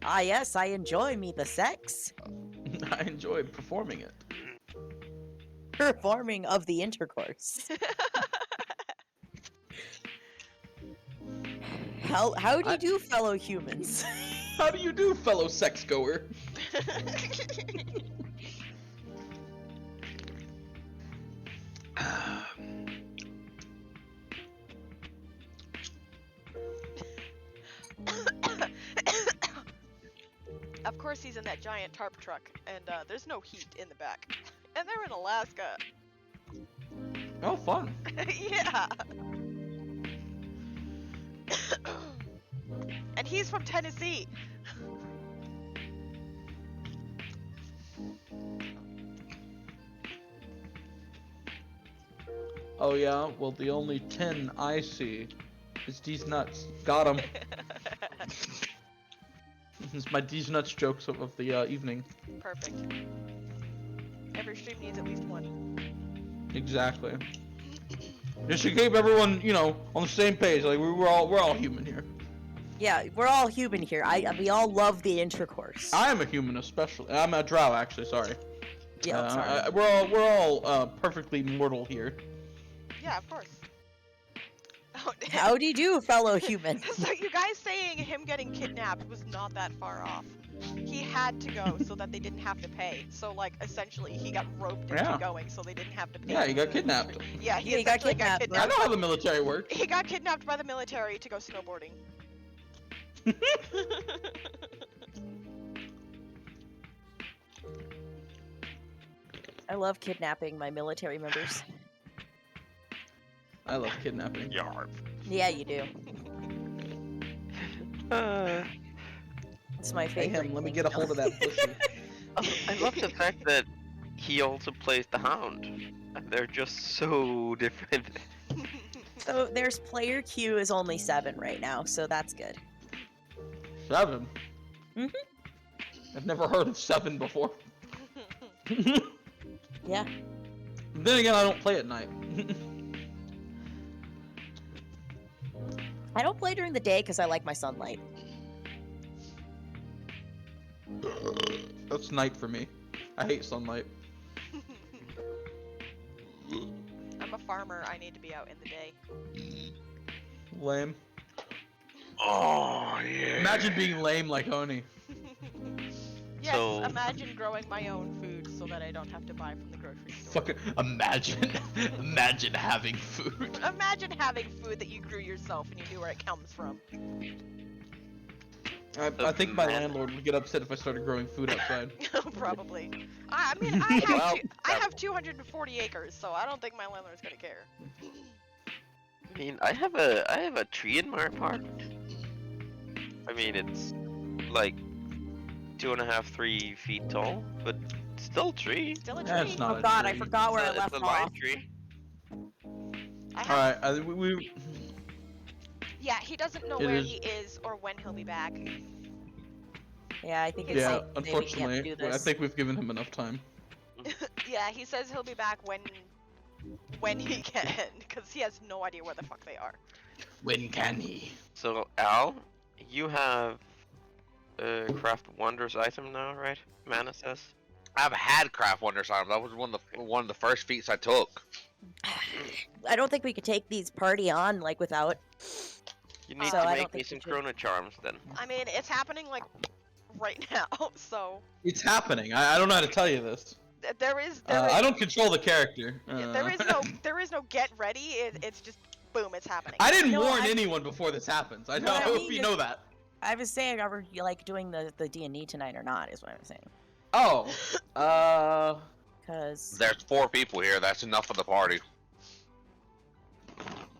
Ah yes, I enjoy me the sex. I enjoy performing it. Performing of the intercourse. How do you do, fellow humans? How do you do, fellow sex goer? Of course he's in that giant tarp truck, and there's no heat in the back. And they're in Alaska. Oh, fun. Yeah. And he's from Tennessee. Oh yeah, well the only 10 I see is these nuts. Got him. This is my these nuts jokes of the evening. Perfect. Every stream needs at least one. Exactly. Just to keep everyone, you know, on the same page. Like we're all human here. Yeah, we're all human here. We all love the intercourse. I am a human, especially. I'm a drow, actually. Sorry. Yeah, sorry. We're all perfectly mortal here. Yeah, of course. Oh, damn. Howdy do, fellow human. So you guys saying him getting kidnapped was not that far off. He had to go so that they didn't have to pay. So like essentially he got roped into going so they didn't have to pay. Yeah, he got kidnapped. Yeah, he Yeah, he got essentially got kidnapped. I know how the military works. He got kidnapped by the military to go snowboarding. I love kidnapping my military members. I love kidnapping. Yarp. Yeah, you do. It's my Hey favorite. him, let me thing get a to hold of that pussy. I love the fact that he also plays the Hound. They're just so different. So there's player queue is only 7 right now, so that's good. 7? Mhm. I've never heard of 7 before. Yeah. Then again, I don't play at night. I don't play during the day because I like my sunlight. That's night for me. I hate sunlight. I'm a farmer, I need to be out in the day. Lame. Oh yeah. Imagine being lame like Oni. Yes, So- imagine growing my own food so that I don't have to buy from the grocery store. Fucking imagine. Imagine having food. Imagine having food that you grew yourself and you knew where it comes from. I think my landlord would get upset if I started growing food outside. Probably. I mean, I have 240 acres, so I don't think my landlord's gonna care. I mean, I have a tree in my apartment. I mean, it's like 2.5, 3 feet tall, but still tree. Still a tree. That's not Oh a god, tree. I forgot where I It's left a off. live tree. I have, Alright, we yeah, he doesn't know It where is- he is or when he'll be back. Yeah, I think it's yeah, safe to say we can't unfortunately, do I this. think we've given him enough time. Yeah, he says he'll be back when he can, because he has no idea where the fuck they are. When can he? So Al, you have a Craft Wonders item now, right? Manus says. I've had craft wonders items. That was one of the first feats I took. I don't think we could take these party on like without. You need So to I make don't me think some we should. Chrono Charms then. I mean, it's happening like right now, so It's happening. I don't know how to tell you this. there is I don't control the character. yeah, there is no get ready. It's just boom, it's happening. I didn't No, warn I- anyone before this happens. I No, I hope mean you is- know that. I was saying, are we like doing the D&D tonight or not? Is what I was saying. Oh, Because There's 4 people here. That's enough for the party.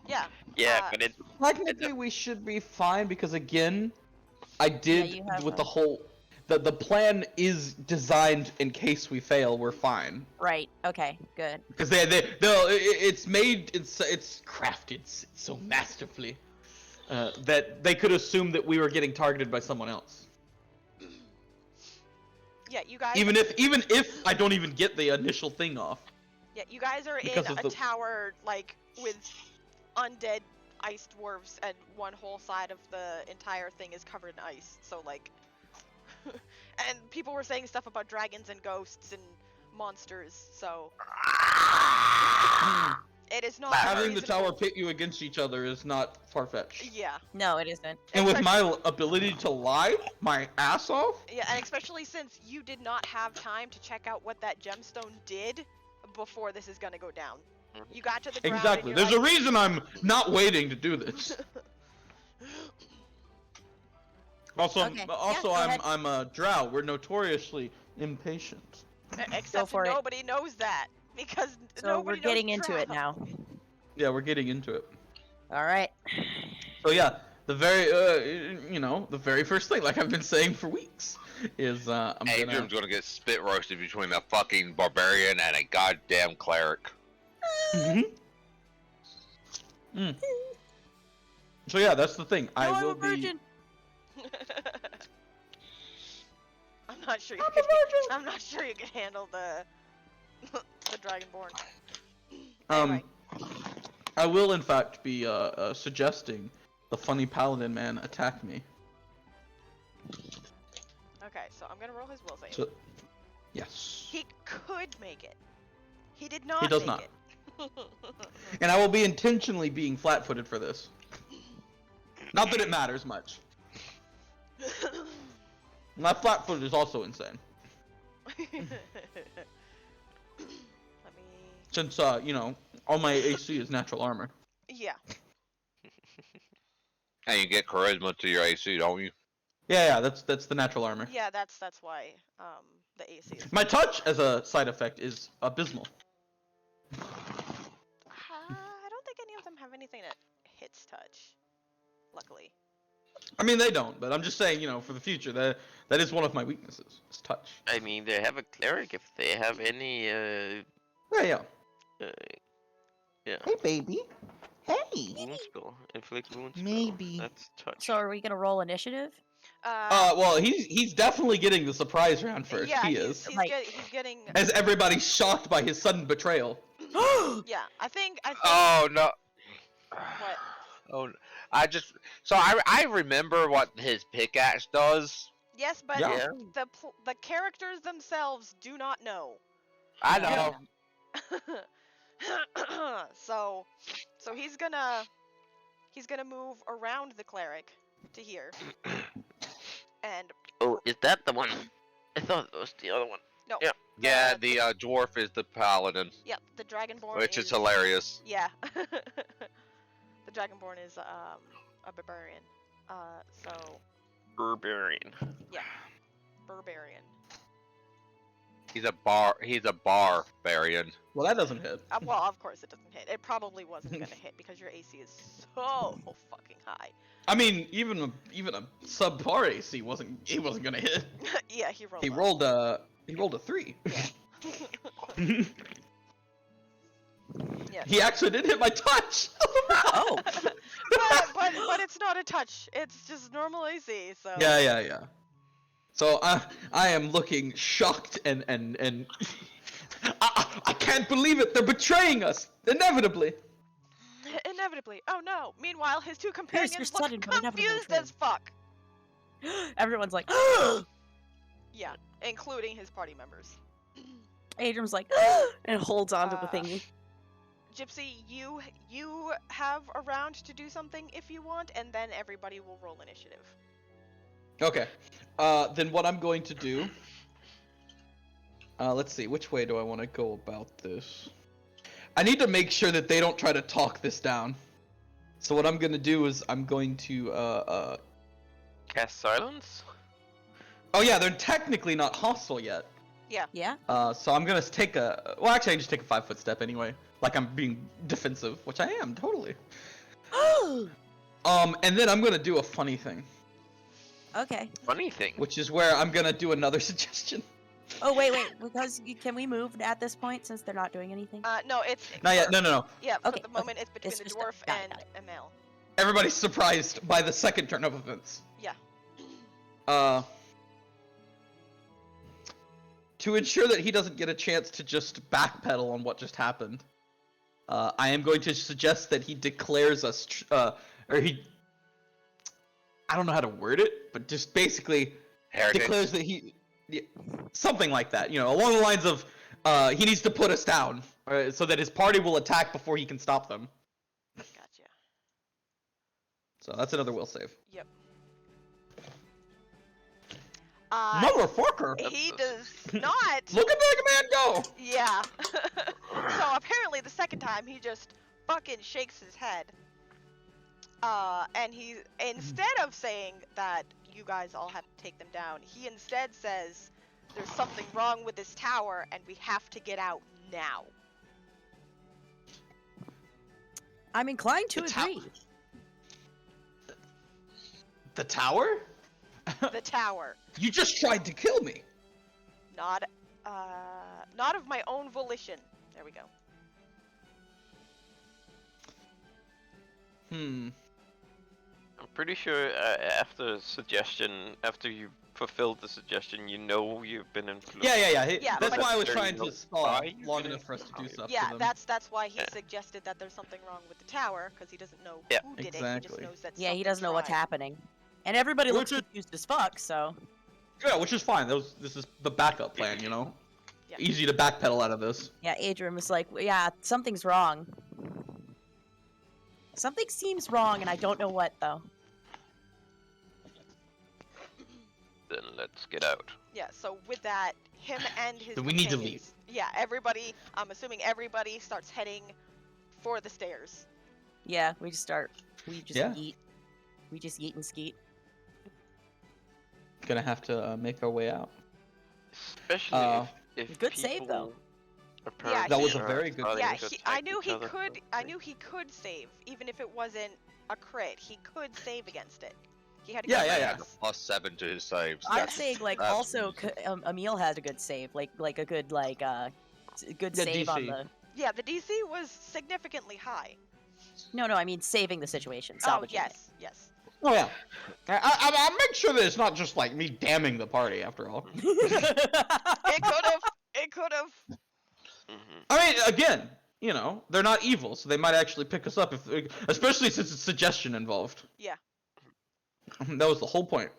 Yeah. Yeah, Uh, but it. technically we should be fine because again, I did you have with a- the whole. The plan is designed in case we fail, we're fine. right, okay, good. Because it's made, it's crafted so masterfully that they could assume that we were getting targeted by someone else. Yeah, you guys. Even if I don't even get the initial thing off. Yeah, you guys are in Because of a the- tower like with undead ice dwarves, and one whole side of the entire thing is covered in ice. So like, and people were saying stuff about dragons and ghosts and monsters. So it is not Having the unreasonable- tower pit you against each other is not far-fetched. Yeah. No, it isn't. And with Especially- my ability to lie my ass off, Yeah, and especially since you did not have time to check out what that gemstone did before this is gonna go down. You got to the ground. exactly. And you're There's a like, reason I'm not waiting to do this. Also, Okay, yeah, go I'm ahead. I'm a drow. We're notoriously impatient. Except for it. nobody knows that because So nobody we're getting knows into it Drow. now. Yeah, we're getting into it. All right. So yeah, the very the very first thing, like I've been saying for weeks, is I'm Adrian's gonna get spit roasted between a fucking barbarian and a goddamn cleric. So yeah, that's the thing. No, I I'm will a be. virgin. I'm not sure you could handle the the Dragonborn. Anyway. I will in fact be suggesting the funny paladin man attack me. Okay, so I'm gonna roll his will save. So, yes. He could make it. He did not. He does make not. It. And I will be intentionally being flat-footed for this. Not that it matters much. My flat-footed is also insane. Let me. Since all my AC is natural armor. Yeah. And you get charisma to your AC, don't you? Yeah, that's the natural armor. Yeah, that's why the AC is. My touch as a side effect is abysmal. I don't think any of them have anything that hits touch. Luckily. I mean, they don't, but I'm just saying, for the future, that is one of my weaknesses. Is touch. I mean, they have a cleric if they have any. Yeah. Yeah. Hey, baby. Hey. Wound spell, inflict wound spell. Maybe. That's touch. So are we gonna roll initiative? Well, he's definitely getting the surprise round first. Yeah, he he's is. he's getting. As everybody's shocked by his sudden betrayal. Yeah, I think. Oh no. What? Oh, I remember what his pickaxe does. Yes, but Yeah. the characters themselves do not know. I know. So he's gonna move around the cleric to here. And Oh, is that the one? I thought it was the other one. no. Yeah. Yeah, the dwarf is the paladin, Yep, the dragonborn which is hilarious. Yeah. The dragonborn is a barbarian. So Barbarian. yeah. Barbarian. He's a barbarian. Well, that doesn't hit. Well, of course it doesn't hit. It probably wasn't gonna hit because your AC is so fucking high. I mean, even a subpar AC wasn't gonna hit. Yeah, he rolled. He low. rolled a 3. Yeah. Yeah. He actually did hit my touch. Oh. but it's not a touch. It's just normal AC. So. Yeah. So I am looking shocked and I can't believe it. They're betraying us inevitably. Inevitably. Oh no. Meanwhile, his two companions your look sudden but inevitable confused betrayal. as fuck. Everyone's like, Yeah, including his party members. Adrian's like, and holds onto the thingy. Gypsy, you have a round to do something if you want, and then everybody will roll initiative. Okay. Then what I'm going to do. Let's see. Which way do I want to go about this? I need to make sure that they don't try to talk this down. So what I'm gonna do is I'm going to Cast silence. Oh yeah, they're technically not hostile yet. Yeah. Yeah. So I'm gonna take well, actually, I can just take a 5-foot step anyway. Like I'm being defensive, which I am totally. And then I'm gonna do a funny thing, Okay. Funny thing. which is where I'm gonna do another suggestion. Oh wait, because can we move at this point since they're not doing anything? No, it's. Not yet. No. Yeah, Okay, for the moment it's between It's the just dwarf got and it. Iimeyl. Everybody's surprised by the second turn of events. Yeah. To ensure that he doesn't get a chance to just backpedal on what just happened, I am going to suggest that he declares us, I don't know how to word it, but just basically Heritage. declares that something like that, along the lines of, he needs to put us down, so that his party will attack before he can stop them. Gotcha. So that's another will save. Yep. Motherfucker! He does not. Look at the man go! Yeah. So apparently the second time he just fucking shakes his head. And he, instead of saying that you guys all have to take them down. He instead says there's something wrong with this tower and we have to get out now. I'm inclined to The agree. The tower? The tower. You just tried to kill me. Not of my own volition. There we go. Hmm. I'm pretty sure after you fulfilled the suggestion, you know you've been influenced. Yeah. Yeah, That's but- why I was There trying you go. to stall Why you long been enough for us to do influenced? stuff Yeah, to them. that's why he Yeah. suggested that there's something wrong with the tower, because he doesn't know Yeah. who did it. He Exactly. just knows that Yeah, he something doesn't know what's tried. happening. And everybody looks Which is- confused as fuck, so. Yeah, which is fine. This is the backup plan, you know? Yeah. Easy to backpedal out of this. Yeah, Adryem was like, yeah, something's wrong. Something seems wrong, and I don't know what, though. Then let's get out. Yeah, so with that, him and his Then we need to companions- Yeah, everybody, I'm assuming everybody starts heading for the stairs. Yeah, we just Yeah. yeet. We just yeet and skeet. Gonna have to make our way out. Especially if Good save, though. people Yeah, That was a are very good starting Yeah, to I attack knew each he other. could. I knew he could save, even if it wasn't a crit. He could save against it. He had a Yeah, good yeah, yeah. chance. +7 to his saves. I'm That's- saying, like, that's also, easy. Emil had a good save. Like a good, like, good Yeah, save on DC. the. Yeah, the DC was significantly high. No, I mean saving the situation, Oh, salvaging yes. Oh yeah. I make sure that it's not just like me damning the party after all. it. It could have. Mhm. I mean, again, you know, they're not evil, so they might actually pick us up especially since it's suggestion involved. Yeah. That was the whole point.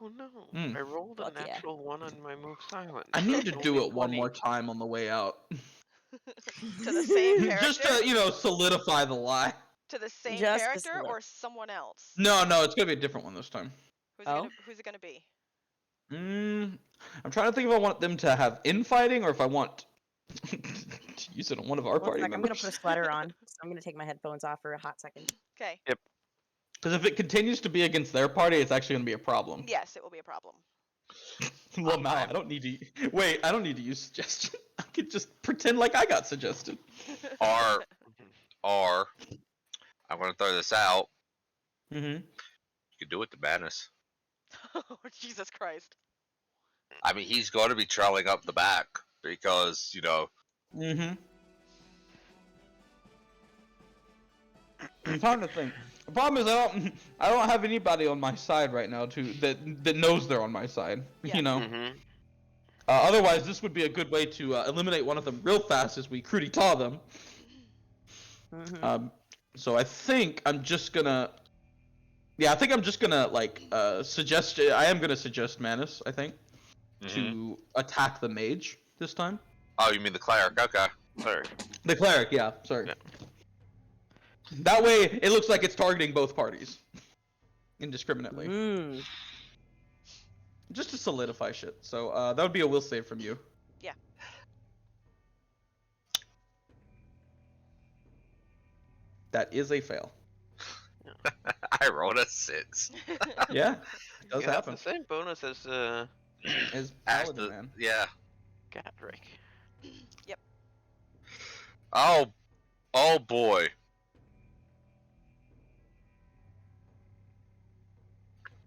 Oh no! Mm. I rolled a Fuck yeah. natural 1 on my move silent. I need to It's do only it one 20. more time on the way out. To the same character. Just to, you know, solidify the lie. To the same Just to character select. or someone else. No, it's gonna be a different one this time. Who's it gonna be? I'm trying to think if I want them to have infighting or if I want to use it on one of our One party sec, I'm gonna members. put a sweater on. So I'm gonna take my headphones off for a hot second. Okay. Because if it continues to be against their party, it's actually gonna be a problem. Yes, it will be a problem. Well, now I don't need to. Wait, I don't need to use suggestion. I could just pretend like I got suggested. Or I'm gonna throw this out. Mm-hmm. You could do it to Manus. Oh, Jesus Christ. I mean, he's going to be trailing up the back because, you know. Mm-hmm. I'm trying to think. The problem is I don't have anybody on my side right now that knows they're on my side. Yeah. You know. Mhm. Otherwise, this would be a good way to eliminate one of them real fast as we cruddy taw them. Mhm. So I think I'm just gonna. Yeah, I think I'm just gonna like suggest. I am gonna suggest Manus. I think to attack the mage this time. Oh, you mean the cleric? Okay. Sorry. The cleric, yeah. Sorry. Yeah. That way, it looks like it's targeting both parties indiscriminately, Mm. just to solidify shit. So that would be a will save from you. Yeah. That is a fail. I rolled a 6. Yeah, it does You have happen. the same bonus as As As paladin the- man. Yeah. Gadrick. Oh boy.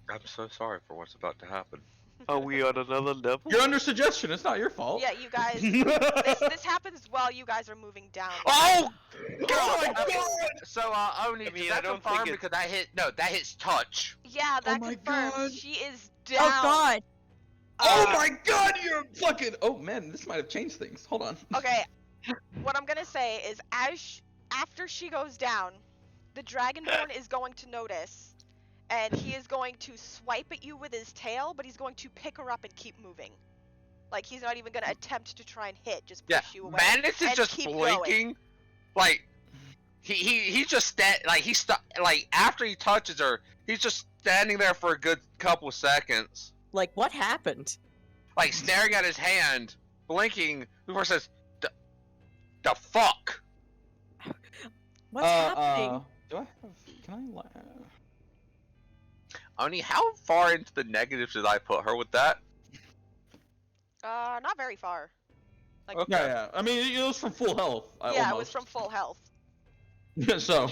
I'm so sorry for what's about to happen. Are we on another level? You're under suggestion. It's not your fault. Yeah, you guys. This happens while you guys are moving down. Oh God! So only I mean, does I that don't think confirm it's- because that hits touch. Yeah, that my confirms God. she is down. Oh God! Oh my God! You're fucking. Oh man, this might have changed things. Hold on. Okay, what I'm gonna say is, after she goes down, the Dragonborn is going to notice, and he is going to swipe at you with his tail, but he's going to pick her up and keep moving. Like he's not even gonna attempt to try and hit, just push Yeah, you away. Manus is and just keep blinking. going. Like he just like after he touches her, he's just standing there for a good couple seconds, Like what happened? like staring at his hand, blinking before he says, "The fuck." What's happening? Do I have? Can I? Oni, how far into the negatives did I put her with that? Not very far. Like, Okay. Yeah. I mean, it was from full health. yeah, it was from full health. So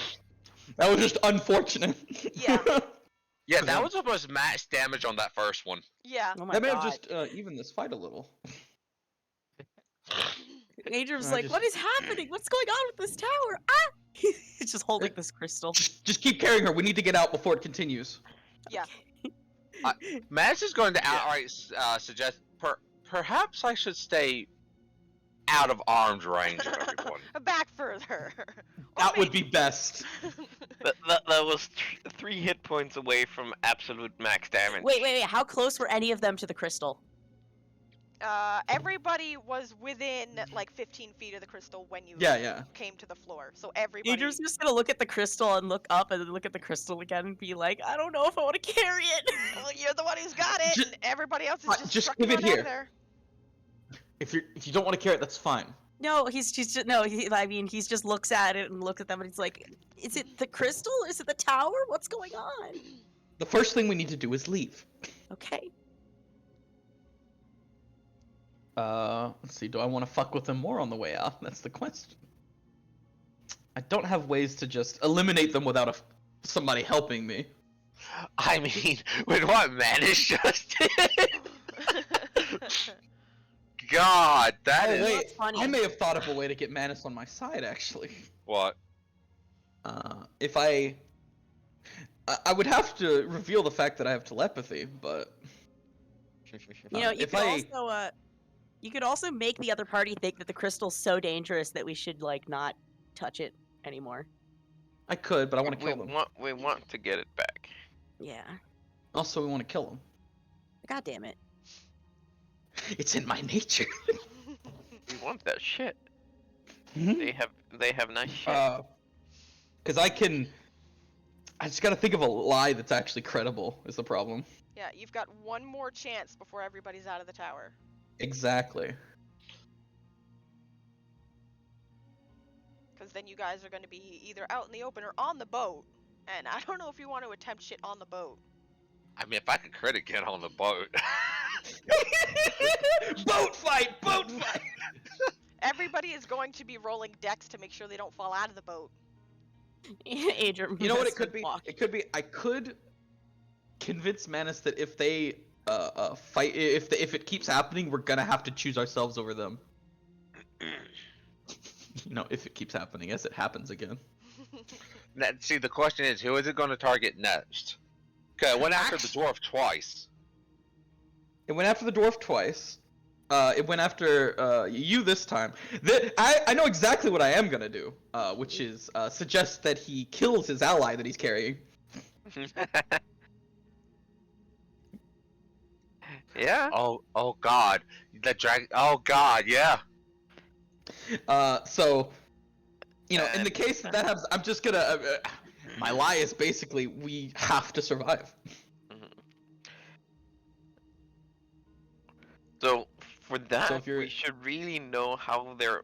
that was just unfortunate. Yeah. Yeah, that was almost max damage on that first one. Yeah. Oh my That may god. have just evened this fight a little. Adrian's I like, just- what is happening? What's going on with this tower? Ah! He's just holding this crystal. Just keep carrying her. We need to get out before it continues. Yeah. Manus is going to outright suggest perhaps I should stay out of arm's range of everyone. Back further. That would be best. That was 3 hit points away from absolute max damage. Wait. How close were any of them to the crystal? Everybody was within like 15 feet of the crystal when you Yeah. came to the floor. So everybody. Adrian's just gonna look at the crystal and look up and then look at the crystal again and be like, I don't know if I want to carry it. Well, you're the one who's got it, Just- and everybody else is just just trucking give it on out here. of there. If you don't want to carry it, that's fine. No, he's just no. I mean, he's just looks at it and looks at them and he's like, "Is it the crystal? Is it the tower? What's going on?" The first thing we need to do is leave. Okay. Let's see. Do I want to fuck with them more on the way out? That's the question. I don't have ways to just eliminate them without somebody helping me. I mean, with what Manus just did? God, that Oh, is... wait. funny. I may have thought of a way to get Manus on my side, actually. What? If I would have to reveal the fact that I have telepathy, but You know, if I you could also make the other party think that the crystal's so dangerous that we should like not touch it anymore. I could, but I want to we kill them. we want to get it back. Yeah. Also, we want to kill them. God damn it. It's in my nature. We want that shit. Mhm. They have nice shit. Because I just gotta think of a lie that's actually credible. Is the problem? Yeah, you've got one more chance before everybody's out of the tower. Exactly. Because then you guys are going to be either out in the open or on the boat. And I don't know if you want to attempt shit on the boat. I mean, if I could crit get on the boat. Boat fight! Boat fight! Everybody is going to be rolling decks to make sure they don't fall out of the boat. Adrian. You know what has it could to be? walk. It could be I could convince Manus that if they fight, if it keeps happening, we're gonna have to choose ourselves over them. You know, if it keeps happening, as it happens again. Now, see, the question is, who is it going to target next? Okay, it went after the dwarf twice. It went after the dwarf twice. It went after you this time. I know exactly what I am gonna do, which is suggest that he kills his ally that he's carrying. Yeah. Oh God, the drag. Oh God, yeah. So, you know, in the case that happens, I'm just gonna. My lie is basically we have to survive. So for that, if you're- we should really know how they're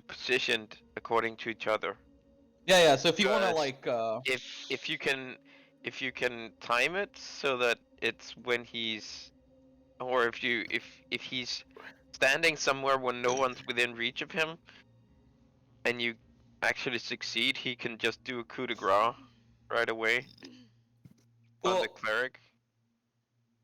positioned according to each other. Yeah. So if you wanna Good. like, If you can time it so that it's when he's, or if he's standing somewhere when no one's within reach of him, and you actually succeed, he can just do a coup de grace right away on the Well, cleric.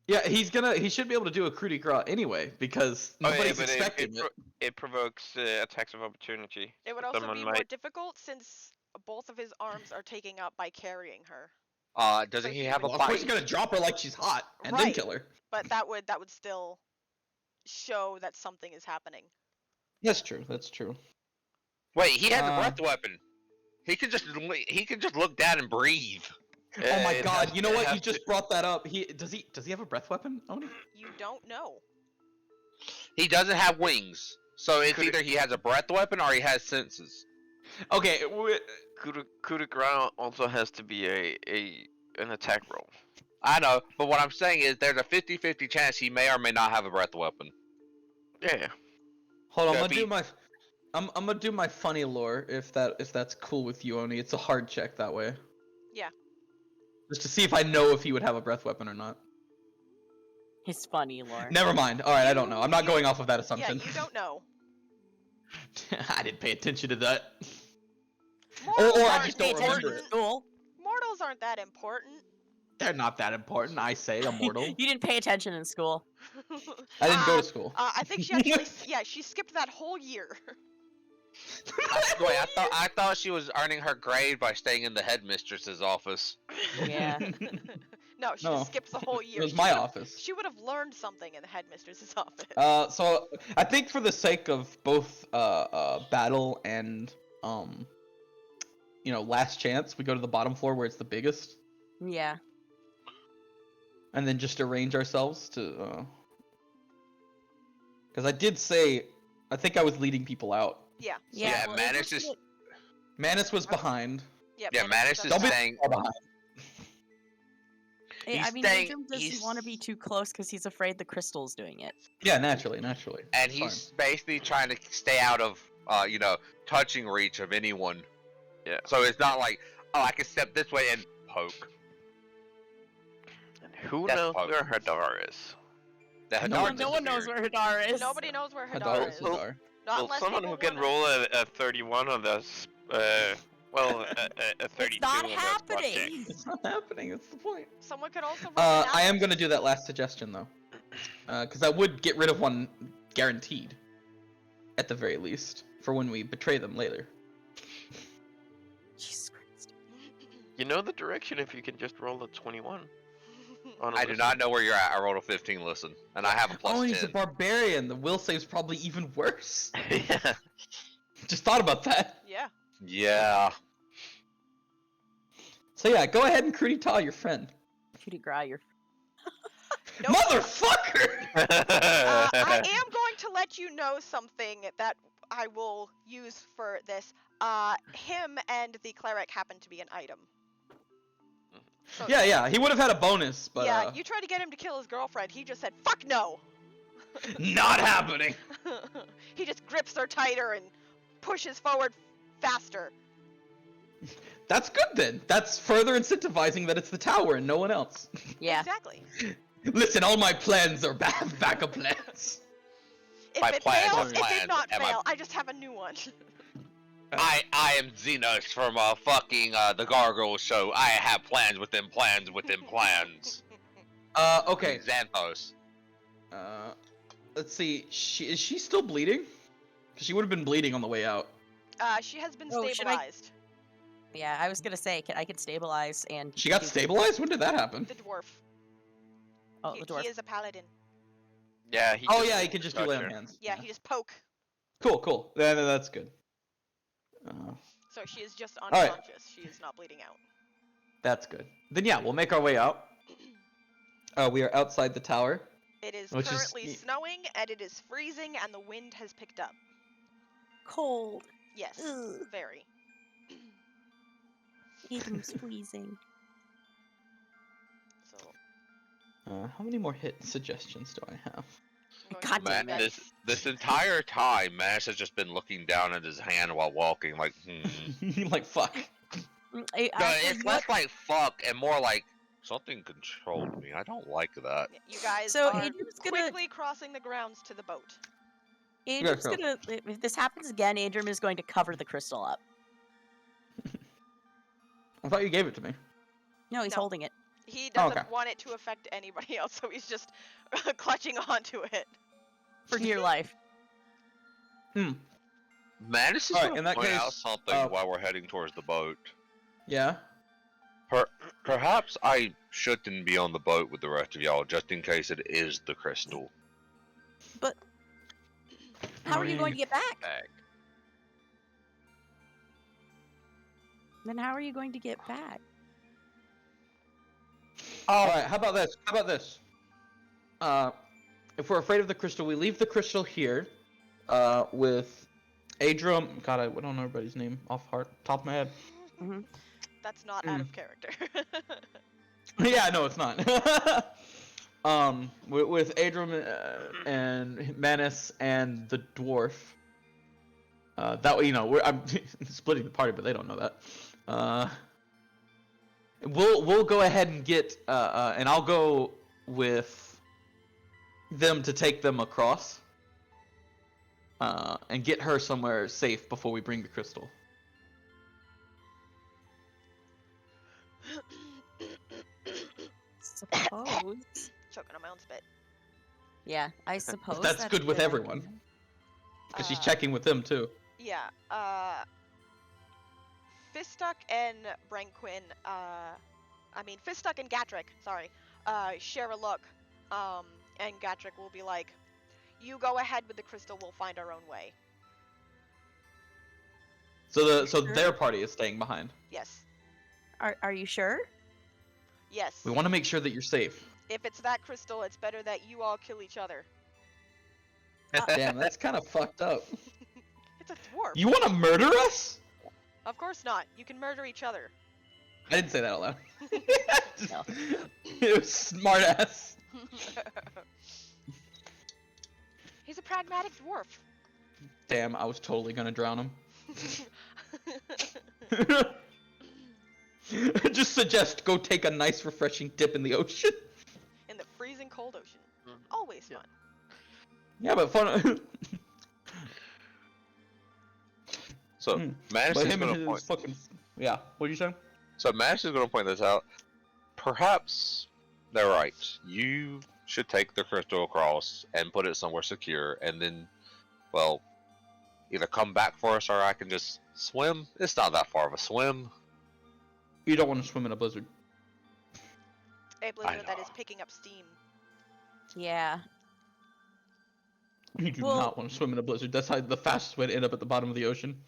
yeah, he should be able to do a coup de grace anyway because Oh, yeah, nobody's but expecting it. it provokes attacks of opportunity. It would also Someone be more might- difficult since both of his arms are taking up by carrying her. Doesn't So he he have a would- Well, of course, bite? you're gonna drop her like she's hot and then Right. kill her. But that would still show that something is happening. That's true. That's true. Wait, he has a Uh, breath weapon. He can just look down and breathe. Oh my It God! has- You know it what? You has to- just brought that up. Does he have a breath weapon, Oni? You don't know. He doesn't have wings, so it's Could it- either he has a breath weapon or he has senses. Okay. Coup de grace also has to be an attack roll. I know, but what I'm saying is there's a 50-50 chance he may or may not have a breath weapon. Yeah. Hold on. Yeah, I'm gonna do be- my. I'm gonna do my funny lore if that's cool with you, Oni. It's a hard check that way. Yeah. just to see if I know if he would have a breath weapon or not. It's funny, Lauren. Never mind. All right, I don't know. I'm not going off of that Yeah, assumption. you don't know. I didn't pay attention to that. Mortals or I aren't just don't remember important. it. School. Mortals aren't that important. They're not that important. I say a mortal. You didn't pay attention in school. I didn't go to school. I think she actually, yeah, she skipped that whole year. Wait, I thought she was earning her grade by staying in the headmistress's office. Yeah. No, she No, just skipped the whole year. It was She my would've- office. She would have learned something in the headmistress's office. So I think for the sake of both battle and last chance, we go to the bottom floor where it's the biggest, Yeah. and then just arrange ourselves to. Because I did say, I think I was leading people out. Yeah. Yeah, well, Manus it's is. Manus was behind. Yeah, Manus is Don't be saying. far behind. I he's mean, staying- Adryem doesn't he's- want to be too close because he's afraid the crystal's doing it. Yeah, naturally. And It's he's basically trying to stay out of, touching reach of anyone. Yeah. So it's not like, oh, I can step this way and poke. And who That's knows poke. where Hadar is? The No Hadar one- No one knows disappeared. where Hadar is. Nobody knows where fine. Hadar Hadar, is. Hadar. Not Well, unless someone people who can wanna- roll a 31 on this, a 32 It's not on this spot check. happening. It's not happening. That's the point. Someone could also roll I am gonna do that last suggestion though, because I would get rid of one guaranteed, at the very least, for when we betray them later. Jesus Christ. You know the direction if you can just roll a 21. On a I do listen. not know where you're at. I rolled a 15, listen. And I have a plus Oh, 10. he's a barbarian. The will save's probably even worse. Yeah. Just thought about that. Yeah. Yeah. So yeah, go ahead and Krudita your friend. Coup de grace, you're... Nope. Motherfucker! I am going to let you know something that I will use for this. Him and the cleric happen to be an item. So, Yeah, he would have had a bonus, but yeah, you tried to get him to kill his girlfriend. He just said, "Fuck no." not happening. He just grips her tighter and pushes forward faster. That's good then. That's further incentivizing that it's the tower and no one else. Yeah. Exactly. Listen, all my plans are backup plans. If My it plans fails, are it did plans, not and my- fail. I just have a new one. I am Xenos from fucking the Gargoyle show. I have plans within plans within plans. Okay. Xanthos. Let's see. Is she still bleeding? Because she would have been bleeding on the way out. She has been Oh, should I- stabilized. Yeah, I was gonna say, I could stabilize and... She got do- stabilized? When did that happen? The dwarf. Oh, the dwarf. He is a paladin. Yeah, he Oh just yeah, he could just do lay on gotcha. hands. Yeah, he just poke. Cool. That's good. So she is just right. unconscious. She is not bleeding out. That's good. Then yeah, we'll make our way out. We are outside the tower. It is Which is- currently snowing and it is freezing and the wind has picked up. Cold. Yes, Ugh. very. Adryem's freezing. So How many more hit suggestions do I have? I'm going to God do damn Man, that. this entire time, Manus has just been looking down at his hand while walking, like, Like fuck. No, it's less like fuck and more like something controlled me. I don't like that. You guys So are Adrian's gonna- quickly crossing the grounds to the boat. Adryem's go. gonna... If this happens again, Adryem is going to cover the crystal up. I thought you gave it to me. No, he's No. holding it. He doesn't okay. want it to affect anybody else, so he's just clutching onto it. For dear life. Manus is Alright, gonna in that point out case, something while we're heading towards the boat. Yeah. Perhaps I shouldn't be on the boat with the rest of y'all, just in case it is the crystal. But... How are you going to get back? Back. Then how are you going to get back? All right. How about this? If we're afraid of the crystal, we leave the crystal here, with Adryem. God, I don't know everybody's name off top of my head. That's not out of character. Yeah, no, it's not. With Adryem and Manus and the dwarf. That way, I'm splitting the party, but they don't know that. We'll go ahead and get and I'll go with them to take them across. And get her somewhere safe before we bring the crystal. Suppose. Choking on my own spit. Yeah, I suppose That's good with a good everyone. idea. Because she's checking with them too. Yeah. Fistuck and Branquin. Fistuck and Gatrick. Sorry. Share a look. And Gatrick will be like, "You go ahead with the crystal. We'll find our own way." So Sure. their party is staying behind. Yes. Are you sure? Yes. We want to make sure that you're safe. If it's that crystal, it's better that you all kill each other. Damn, that's kind of fucked up. It's a dwarf. You want to murder us? Of course not. You can murder each other. I didn't say that out loud. No. It was smart ass. He's a pragmatic dwarf. Damn, I was totally gonna drown him. Just suggest go take a nice refreshing dip in the ocean. In the freezing cold ocean. Always fun. Yeah, but fun. So Manus But is him going and to his point. fucking. Yeah, what are you saying? So Manus is going to point this out. Perhaps they're right. You should take the crystal across and put it somewhere secure, and then, well, either come back for us or I can just swim. It's not that far of a swim. You don't want to swim in a blizzard. A blizzard that is picking up steam. Yeah. You do Well- not want to swim in a blizzard. That's how the fastest way to end up at the bottom of the ocean.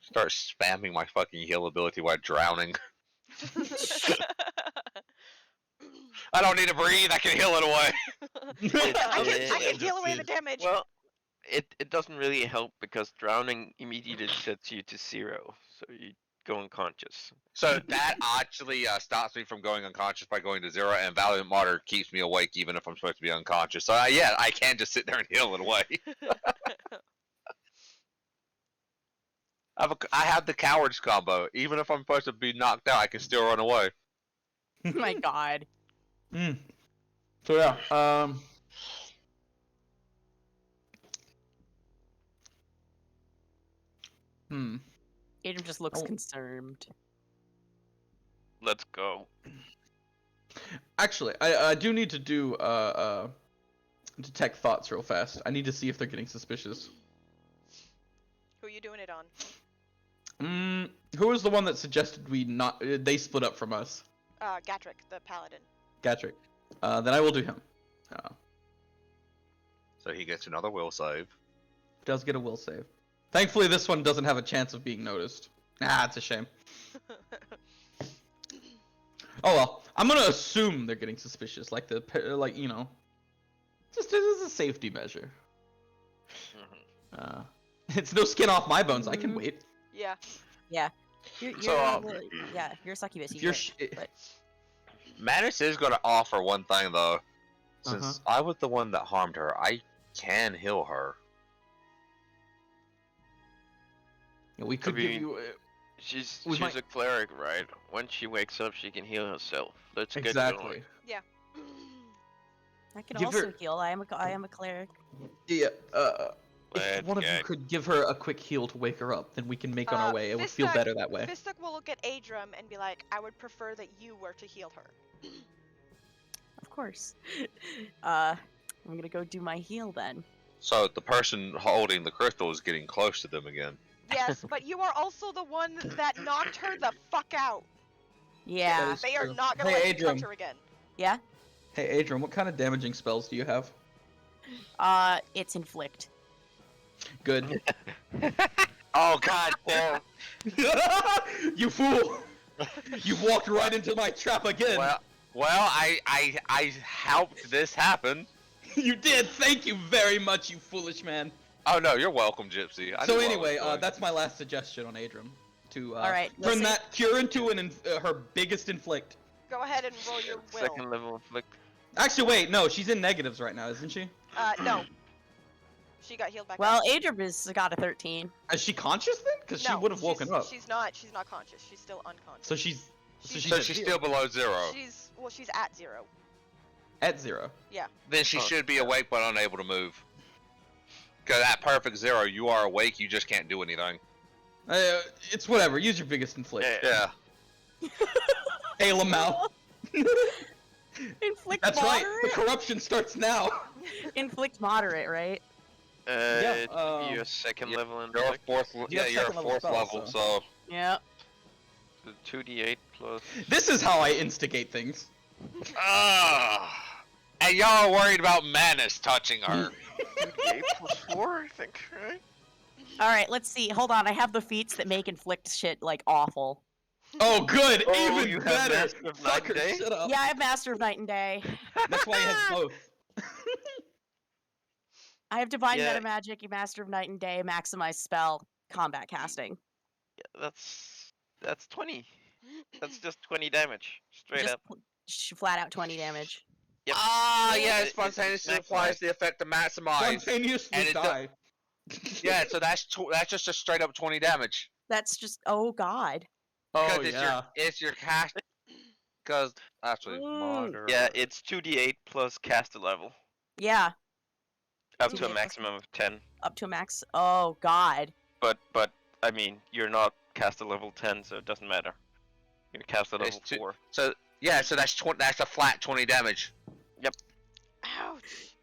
Start spamming my fucking heal ability while drowning. I don't need to breathe. I can heal it away. I can heal away the damage. Well, it doesn't really help because drowning immediately sets you to 0, so you go unconscious. So that actually stops me from going unconscious by going to 0, and Valiant Martyr keeps me awake even if I'm supposed to be unconscious. So yeah, I can just sit there and heal it away. I have the cowards combo. Even if I'm supposed to be knocked out, I can still run away. Oh my god. So yeah, Adam just looks Oh. concerned. Let's go. Actually, I do need to do detect thoughts real fast. I need to see if they're getting suspicious. Who are you doing it on? Who was the one that suggested we not? They split up from us. Gatrick, the paladin. Gatrick. Then I will do him. So he gets another will save. Does get a will save. Thankfully, this one doesn't have a chance of being noticed. It's a shame. Oh well, I'm gonna assume they're getting suspicious, like just as a safety measure. It's no skin off my bones. I can wait. Yeah. Yeah. You're you're a succubus. You You're can't, but Manus is going to offer one thing though. Since I was the one that harmed her, I can heal her. We could I give mean, you. She's We might- a cleric, right? When she wakes up, she can heal herself. Let's get Exactly. going. Yeah. I can Give also her- heal. I am a cleric. Yeah. If Let's one of you get- could give her a quick heal to wake her up, then we can make on our way. It would feel Fistuck- better that way. Fistuck will look at Adryem and be like, "I would prefer that you were to heal her." Of course. I'm gonna go do my heal then. So the person holding the crystal is getting close to them again. Yes, but you are also the one that knocked her the fuck out. Yeah. is They are true. not gonna Hey, let you touch Adryem. her again. Yeah. Hey, Adrian, what kind of damaging spells do you have? It's inflict. Good. Oh god damn. You fool! You walked right into my trap again. Well, I helped this happen. You did. Thank you very much, you foolish man. Oh no, you're welcome, Gypsy. I knew So what I was anyway, doing. that's my last suggestion on Adrian. To All right, turn listen. that cure into her biggest inflict. Go ahead and roll your will. Second level inflict. Actually, wait, no, she's in negatives right now, isn't she? No. She got healed back Well, up. Adryem has got a 13. Is she conscious then? Because she No, would have woken up. She's not conscious. She's still unconscious. So she's She's So she's still below 0. She's at 0. at 0. Yeah. Then she should be awake but unable to move. Because at perfect 0, you are awake, you just can't do anything. It's whatever. Use your biggest inflict. Yeah. Hey, Lamau. Inflict That's moderate? right. The corruption starts now. Inflict moderate, right? It'd be your second level in You're a like fourth. You Yeah, have you're a second level 4th spell, level. So Yep. 2d8 plus. This is how I instigate things. and y'all are worried about Manus touching her. 2d8 plus 4, I think, right? All right, let's see. Hold on, I have the feats that make inflict shit like awful. Oh, good. Oh, Even you have better. Master of Night and Fucker, Day? shut up. Yeah, I have Master of Night and Day. That's why he has both. I have Divine Yeah. Meta Magic, Master of Night and Day, Maximize Spell, Combat Casting. Yeah, that's 20. That's just 20 damage, straight Just up. flat out 20 damage. Yep. Yeah, It- spontaneously it's applies maximized. the effect of maximize. Spontaneously And it die. Yeah, so that's just a straight up 20 damage. That's just, oh god. Oh, Because yeah. it's your cast. Because actually, Yeah, it's 2d8 plus caster level, Yeah, up to 2d8 a plus- maximum of 10. up to a max. Oh god. But I mean, you're not caster level 10, so it doesn't matter. You're caster It's level 4. So yeah, so that's a flat 20 damage. Ouch.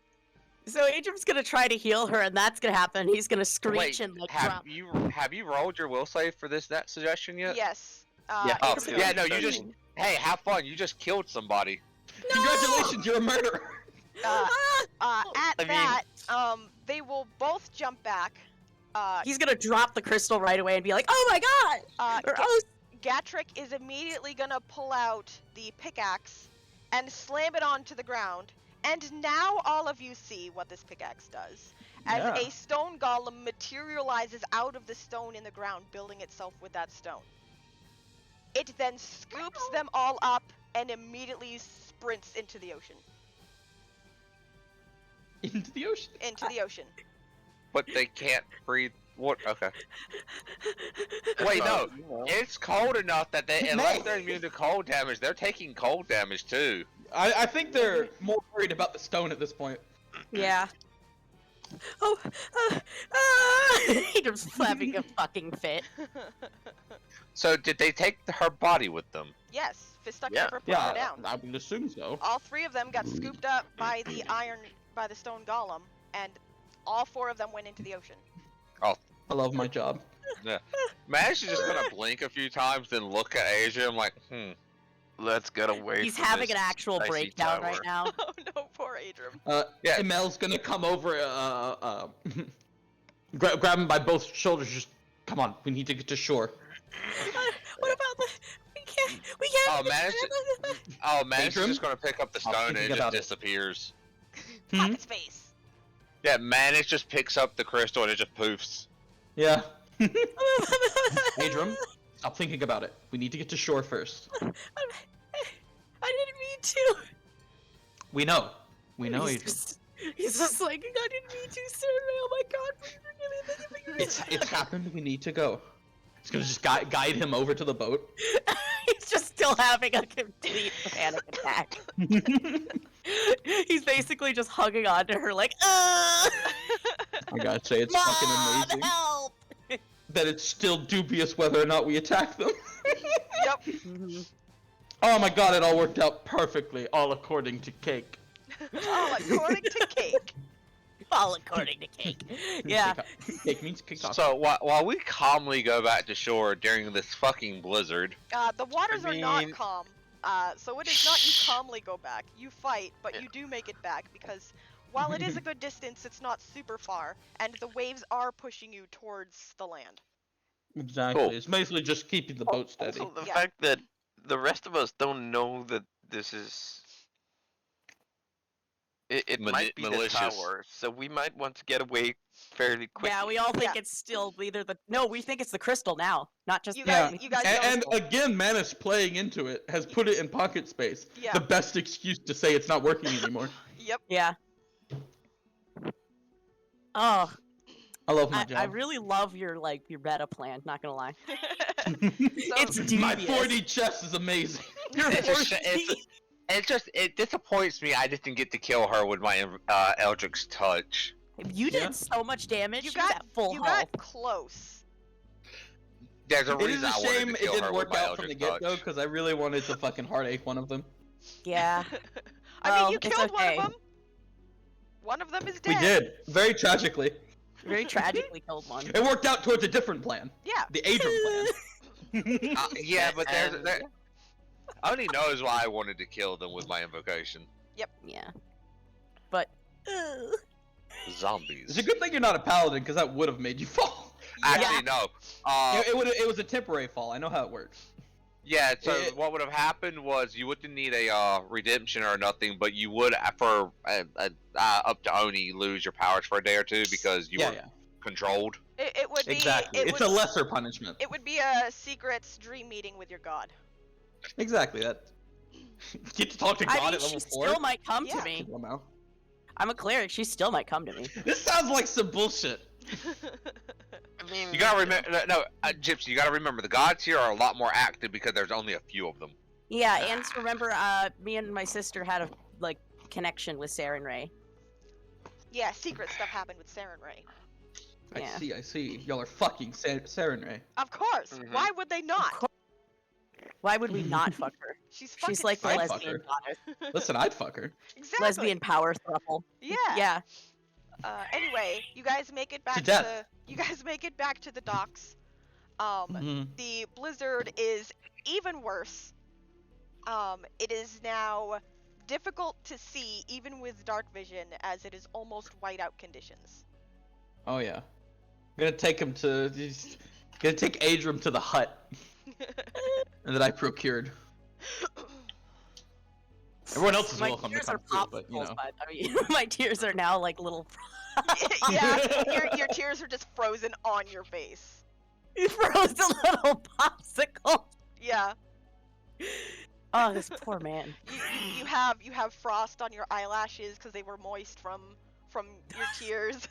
So Adrian's gonna try to heal her, and that's gonna happen. He's gonna screech Wait, and like have drop. you rolled your will save for that suggestion yet? Yes. Yeah. Oh, Adrian- yeah, no, you just hey, have fun. You just killed somebody. Congratulations, you're a murderer. At I mean- that, they will both jump back. He's gonna drop the crystal right away and be like, "Oh my god!" Or, "Oh, Gatrick is immediately gonna pull out the pickaxe and slam it onto the ground. And now all of you see what this pickaxe does. As Yeah. a stone golem materializes out of the stone in the ground, building itself with that stone. It then scoops them all up and immediately sprints into the ocean. Into the ocean. Into the ocean. But they can't breathe. What? Okay. Wait, no. It's cold enough that unless they're immune to cold damage, they're taking cold damage too. I think they're more worried about the stone at this point. yeah." Oh, Adrian's having a fucking fit. So did they take her body with them? Yes, Fistuck Yeah. never put her Yeah, down. I would assume so. All 3 of them got scooped up by the stone golem, and all 4 of them went into the ocean. I love my job. Man's just gonna blink a few times, then look at Asia. I'm like, Let's get away He's from having this an actual icy breakdown tower. right now. Oh no, poor Adrian. Yeah. Imel's gonna come over, grab him by both shoulders. Just come on, we need to get to shore. What about the? We can't. Oh, Man's Adrian? just gonna pick up the I'm stone and thinking it just about it. disappears. Pocket space. Yeah, Manus just picks up the crystal and it just poofs. Yeah. Adrian, stop thinking about it. We need to get to shore first. I didn't mean to. We know. We know, he's Adrian. he's just like, I didn't mean to, sir. Oh my god, please forgive me. It's happened. We need to go. It's gonna just guide him over to the boat. He's just still having a complete panic attack. He's basically just hugging on to her like, I gotta say, it's fucking Mom, amazing help! that it's still dubious whether or not we attack them. Yep. Oh my god, it all worked out perfectly, all according to Cake. All according to Cake. All according to Cake. Yeah. Cake means cake. So while we calmly go back to shore during this fucking blizzard, The waters I are not mean- calm. So it is not you calmly go back. You fight, but you do make it back because while it is a good distance, it's not super far, and the waves are pushing you towards the land. Exactly. Cool. It's basically just keeping the boat steady. Also, the Yeah. fact that the rest of us don't know that this is. It might be the malicious. tower, so we might want to get away fairly quickly. Yeah, we all think Yeah. it's still either the. No, we think it's the crystal now, not just. You the- guys, you guys know. And again, Manus playing into it has put it in pocket space. Yeah. The best excuse to say it's not working anymore. Yep. Yeah. Oh, I love my I job. really love your meta plan. Not gonna lie. It's My dubious. 4D chess is amazing. Your It just it disappoints me. I just didn't get to kill her with my Eldritch touch. You Yeah. did so much damage. You She was got at full you health. got close. There's a It is reason a I wanted shame to it kill her didn't with work my out from the Eldritch get-go, touch. because I really wanted to fucking heartache one of them. Yeah. I Well, mean, you it's killed one okay. of them. One of them is We dead. did, very tragically. Very tragically killed one. It worked out towards a different plan. Yeah. The Adryem plan. Yeah, but And- there only knows why I wanted to kill them with my invocation. Yeah. But. Zombies. It's a good thing you're not a paladin, because that would have made you fall. Actually, no. It was a temporary fall. I know how it works. Yeah, so It- what would have happened was you wouldn't need a redemption or nothing, but you would, for up to Oni, lose your powers for a day or two because you were controlled. It would be Exactly. It It's would, a lesser punishment. It would be a secret dream meeting with your god. Exactly. That. Get to talk to God I mean, at she level 4. still might come Yeah. to me. Well, now. I'm a cleric. She still might come to me. This sounds like some bullshit. I mean, You gotta remember, Gypsy, you gotta remember, the gods here are a lot more active because there's only a few of them. Yeah, and remember, me and my sister had a connection with Saren Ray. Yeah, secret stuff happened with Saren Ray. Yeah. I see. Y'all are fucking Saren Ray. Of course. Mhm. Why would they not? Why would we not fuck her? She's fucking She's like the I'd fuck lesbian her. goddess. Listen, I'd fuck her. Exactly. Lesbian power thruple. Yeah. Yeah. Anyway, you guys make it back death. you guys make it back to the docks. Mhm. The blizzard is even worse. It is now difficult to see even with dark vision as it is almost whiteout conditions. Oh yeah. I'm gonna take him to. Gonna take Adryem to the hut that I procured. Everyone else is My welcome to tears are come too, but you popsicles, know. but I mean, my tears are now like little. Yeah, your tears are just frozen on your face. Frozen little popsicle. Yeah. Oh, this poor man. You have frost on your eyelashes because they were moist from your tears.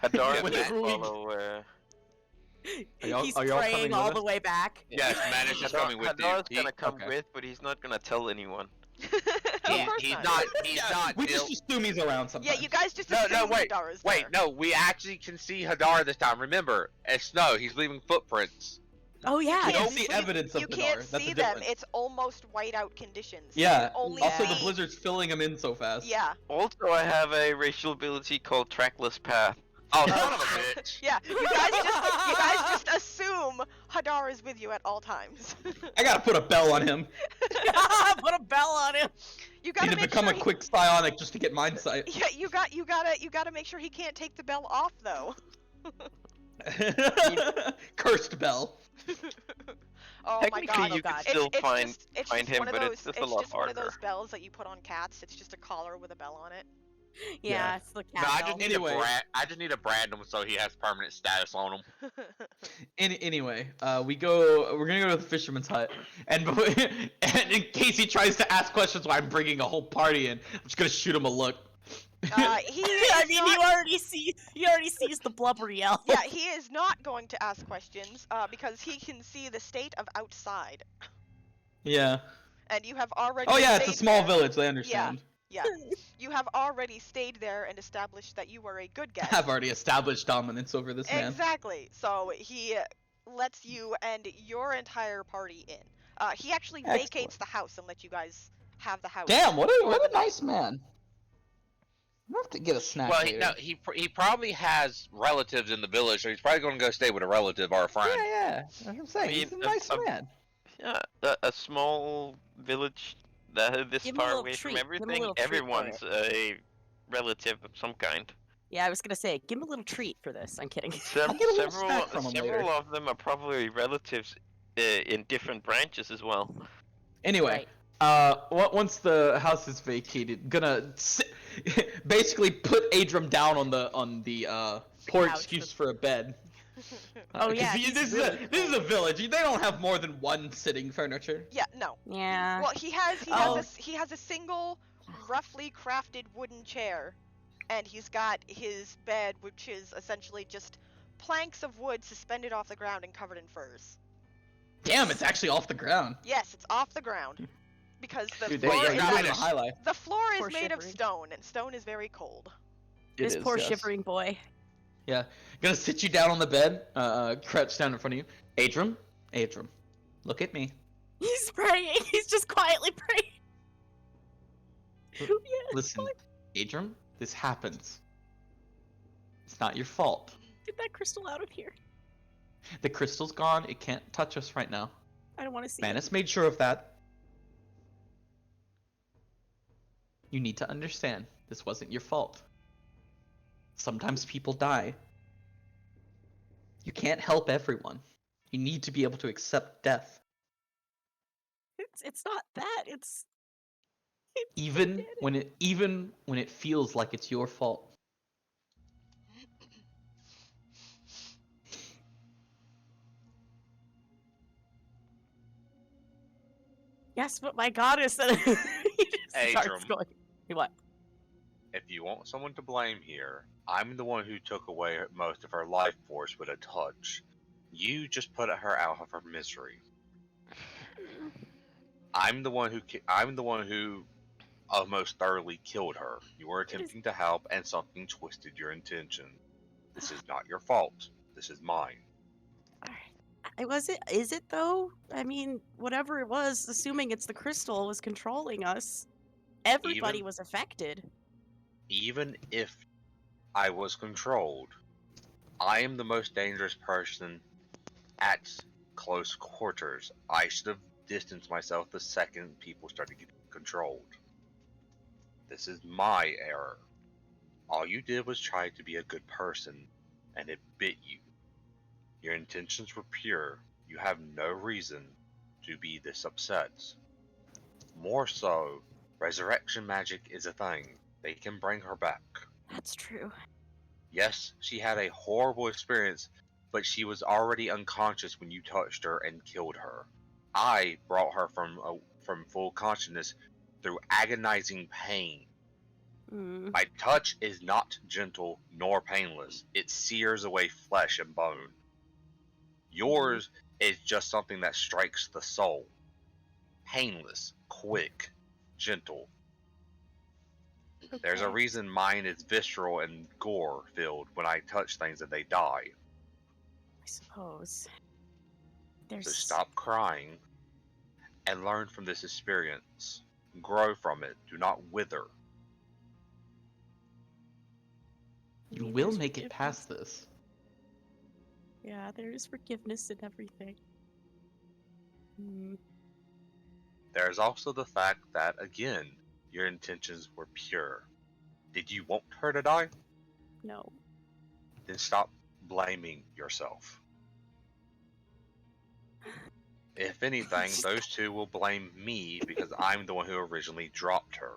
Hadar With will that rude- follow. He's praying all the way back. Yes, Manus is coming with you. Hadar's He- gonna come okay. with, but he's not gonna tell anyone. Of course he's not. not. He's Yeah, not. we just assume he's around sometimes. Yeah, you guys just No, assume wait, Hadar is Wait, there. no, we actually can see Hadar this time. Remember, it's snow. He's leaving footprints. Oh yeah. We can't don't see evidence of You Hadar. can't That's see the them. difference. It's almost whiteout conditions. Yeah. You only Also, see... the blizzard's filling him in so fast. Yeah. Also, I have a racial ability called Trackless Path. Oh, son of a bitch. Yeah, you guys just assume Hadar is with you at all times. I gotta put a bell on him. Put a bell on him. You Need gotta to make become sure a quick psionic just to get mind sight. Yeah, you gotta make sure he can't take the bell off though. Cursed bell. Oh my Technically, god! you oh could god. still it's find just him, one of but those, it's just a lot one of those harder. bells that you put on cats. It's just a collar with a bell on it. Yeah, Yeah. it's the No, cat I bell. just need Anyway. I just need to brand him so he has permanent status on him. Anyway, we're gonna go to the fisherman's hut, and and in case he tries to ask questions while I'm bringing a whole party in, I'm just gonna shoot him a look. He I is mean, not- he already sees the blubber yell. Yeah, he is not going to ask questions because he can see the state of outside, Yeah. and you have already. Oh yeah, it's a stayed small there. village. They understand. Yeah, you have already stayed there and established that you were a good guest. I've already established dominance over this man. Exactly. So he lets you and your entire party in. He actually Excellent. vacates the house and lets you guys have the house. Damn, what for a the night. nice man. I'm gonna have to get a snack. Well, later. he probably has relatives in the village, so he's probably going to go stay with a relative or a friend. Yeah, that's what I'm saying. I He's a mean, nice a- man. Yeah, a small village that this Give him a far little away treat, from give him a everything. little treat for Everyone's a relative of some kind. Yeah, I was gonna say, give him a little treat for this. I'm kidding. I'll get a little snack from him later. Several of them are probably relatives in different branches as well. Anyway, once the house is vacated, gonna basically put Adryem down on the poor Couch. excuse for a bed. Oh, 'Cause yeah, he's really this is a village. They don't have more than one sitting furniture. Yeah, no. Yeah. Well, he has Oh. he has a single, roughly crafted wooden chair, and he's got his bed, which is essentially just planks of wood suspended off the ground and covered in furs. Damn, it's actually off the ground. Yes, it's off the ground because the Dude, floor you're you're is living a kinda high life. the floor is Poor made of shivering. stone, and stone is very cold. This It is, poor yes. shivering boy. Yeah, gonna sit you down on the bed, crouch down in front of you. Adryem, look at me. He's praying. He's just quietly praying. Yeah. Listen, Adryem, this happens. It's not your fault. Get that crystal out of here. The crystal's gone. It can't touch us right now. I don't want to see Manus made sure of that. You need to understand, this wasn't your fault. Sometimes people die. You can't help everyone. You need to be able to accept death. It's not that. It's Even when it feels like it's your fault. yes, but my goddess. He just starts Adryem. going. What? If you want someone to blame here, I'm the one who took away most of her life force with a touch. You just put her out of her misery. I'm the one who almost thoroughly killed her. You were attempting to help, and something twisted your intention. This is not your fault. This is mine. Is it though? I mean, whatever it was, assuming it's the crystal was controlling us. Everybody Even- was affected. Even if I was controlled, I am the most dangerous person at close quarters. I should have distanced myself the second people started getting controlled. This is my error. All you did was try to be a good person, and it bit you. Your intentions were pure. You have no reason to be this upset. More so, resurrection magic is a thing. They can bring her back. That's true. Yes, she had a horrible experience, but she was already unconscious when you touched her and killed her. I brought her from full consciousness through agonizing pain. Mm. My touch is not gentle nor painless. It sears away flesh and bone. Yours is just something that strikes the soul. Painless, quick, gentle. There's a Okay. reason mine is visceral and gore filled. When I touch things and they die. I suppose. So There's stop crying and learn from this experience. Grow from it. Do not wither. You mean, will there's make it forgiveness. past this. Yeah, there is forgiveness and everything. Mm. There's also the fact that, again, your intentions were pure. Did you want her to die? No. Then stop blaming yourself. If anything, those two will blame me because I'm the one who originally dropped her.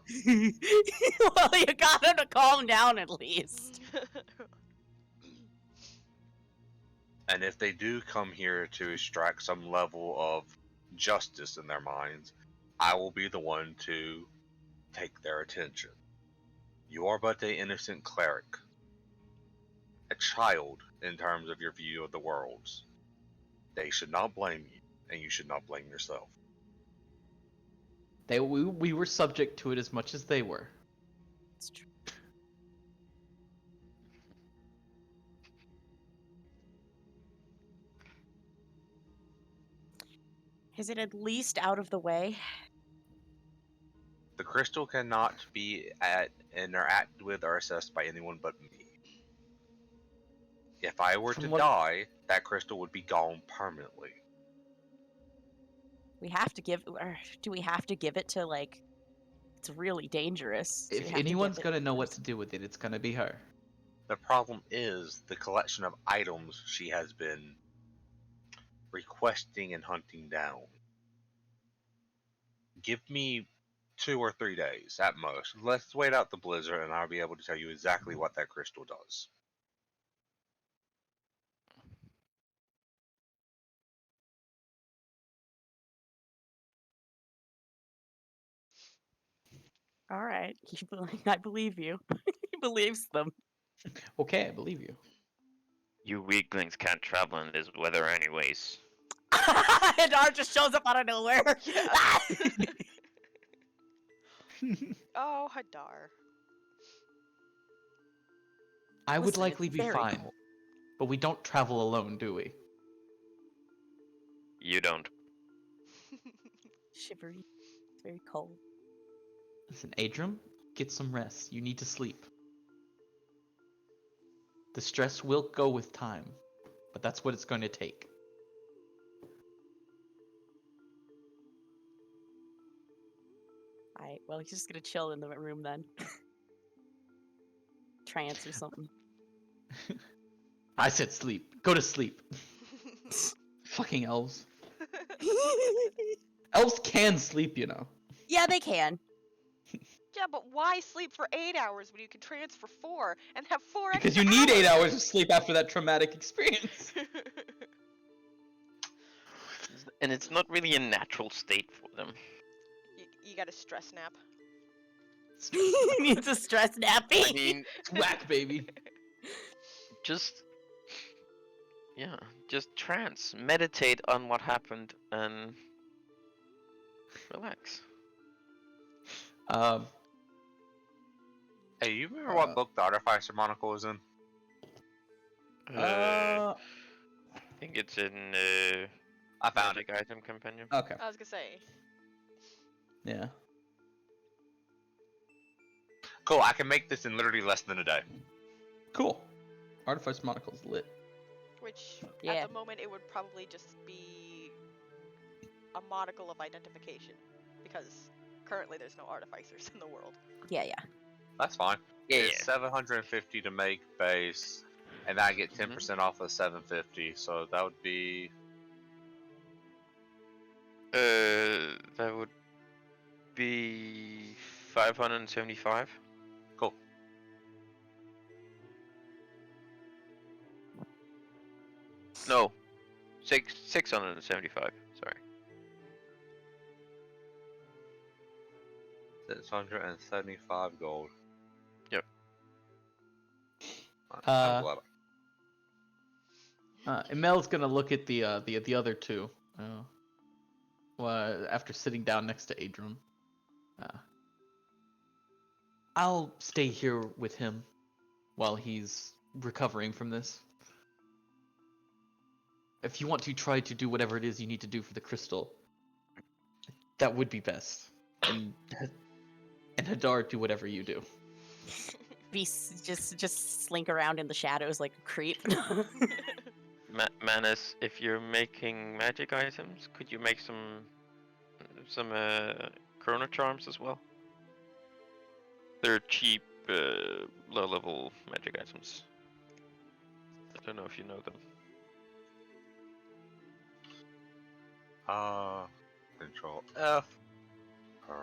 Well, you got him to calm down at least. And if they do come here to extract some level of justice in their minds, I will be the one to take their attention. You are but an innocent cleric, a child in terms of your view of the worlds. They should not blame you, and you should not blame yourself. We were subject to it as much as they were. It's true. Is it at least out of the way? The crystal cannot be interacted with or assessed by anyone but me. If I were to From what- die, that crystal would be gone permanently. We have to give, or do we have to give it to, like, it's really dangerous. Do we If have to give anyone's it gonna know what first? to do with it, it's gonna be her. The problem is the collection of items she has been requesting and hunting down. Give me 2 or 3 days at most. Let's wait out the blizzard and I'll be able to tell you exactly what that crystal does. All right. I believe you. He believes them. Okay, I believe you. You weaklings can't travel in this weather anyways. Hadar just shows up out of nowhere. Yeah. Oh, Hadar. I would Listen, likely it's be very fine, cold. but we don't travel alone, do we? You don't. Shivery. It's very cold. Listen, Adryem, get some rest. You need to sleep. The stress will go with time, but that's what it's going to take. Alright, well, he's just gonna chill in the room then. Trance or something. I said sleep. Go to sleep. Fucking elves. Elves can sleep, you know. Yeah, they can. Yeah, but why sleep for 8 hours when you can trance for 4 and have 4 Because you extra need 8 hours? hours of sleep after that traumatic experience. And it's not really a natural state for them. you got a stress nap. He needs a stress nappy. I mean, Whack, baby. just trance, meditate on what happened, and relax. Hey, you remember what book the Artificer Monocle was in? I think it's in I found it. Magic Item Compendium. Okay. I was gonna say. Yeah. Cool, I can make this in literally less than a day. Cool. Artifice Monocle's lit. Which, Yeah. at the moment, it would probably just be a monocle of identification. Because currently there's no artificers in the world. Yeah, yeah. That's fine. Yeah. It's 750 to make base, and I get 10% off of 750, so that would be... That would be 575. Cool. No, 675. Sorry. 675 gold. Yep. Iimeyl's gonna look at the other two. Well, after sitting down next to Adryem. I'll stay here with him while he's recovering from this. If you want to try to do whatever it is you need to do for the crystal, that would be best. And Hadar, do whatever you do. Just slink around in the shadows like a creep. Manus, if you're making magic items, could you make some chrono charms as well? They're cheap, low-level magic items. I don't know if you know them. Control F.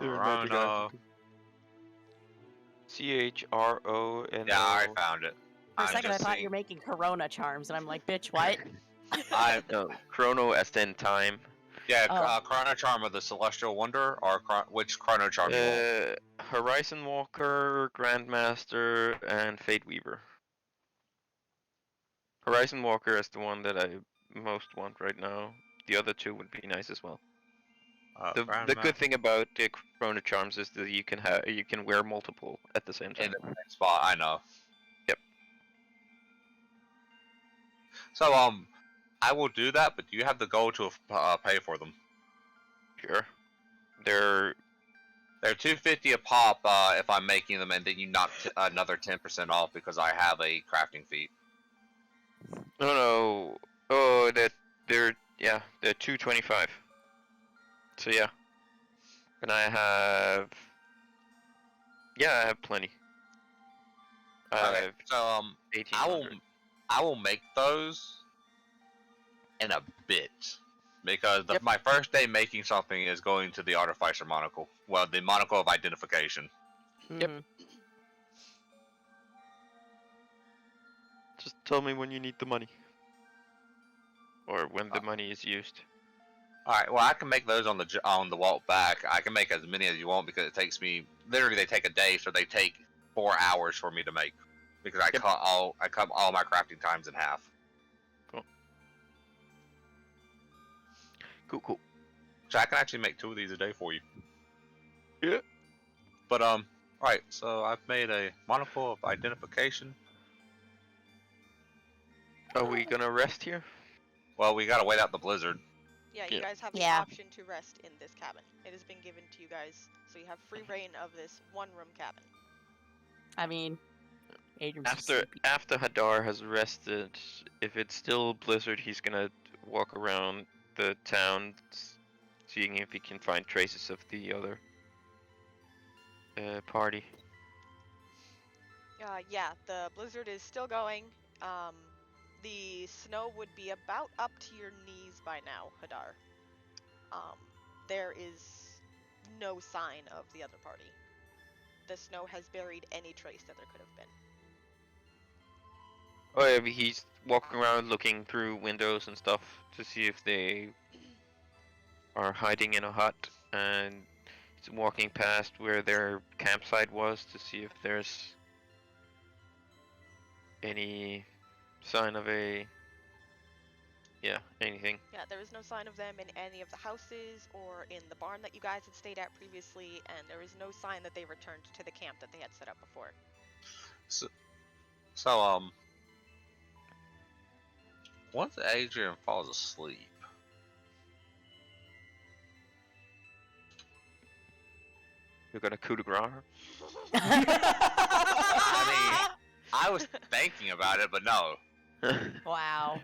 They're magic Chrono. items. CHRONO. Yeah, I found it. For a I'm second, I just thought seeing- you were making Corona charms, and I'm like, bitch, what? No, chrono as in time. Yeah, Oh. Chrono Charm of the Celestial Wonder, or which Chrono Charm you want? Horizon Walker, Grandmaster, and Fate Weaver. Horizon Walker is the one that I most want right now. The other two would be nice as well. The good thing about the Chrono Charms is that you can wear multiple at the same time. In the same spot, I know. Yep. So, I will do that, but do you have the gold to pay for them? Sure. They're $250 a pop if I'm making them, and then you knock another 10% off because I have a crafting feat. no. Oh, they're $225. So yeah. And I have plenty. Okay, so 1800. I will make those in a bit because Yep. my first day making something is going to the Artificer Monocle. Well, the Monocle of Identification. Yep. Mhm. Just tell me when you need the money. Or when the money is used. All right. Well, I can make those on the walk back. I can make as many as you want because it takes me literally they take a day, so they take 4 hours for me to make because I cut all my crafting times in half. Cool. So I can actually make 2 of these a day for you. Yeah. But right. So I've made a monocle of identification. Are we gonna rest here? Well, we gotta wait out the blizzard. Yeah, you guys have the Yeah. option to rest in this cabin. It has been given to you guys, so you have free reign of this one-room cabin. I mean, Adrian's After Hadar has rested, if it's still blizzard, he's gonna walk around the town, seeing if he can find traces of the other party. Yeah, the blizzard is still going. The snow would be about up to your knees by now, Hadar. There is no sign of the other party. The snow has buried any trace that there could have been. Oh yeah, he's walking around looking through windows and stuff to see if they are hiding in a hut, and he's walking past where their campsite was to see if there's any sign of anything. Yeah, there is no sign of them in any of the houses or in the barn that you guys had stayed at previously, and there is no sign that they returned to the camp that they had set up before. So once Adryem falls asleep, You're gonna coup de grace her? I mean, I was thinking about it, but no. Wow.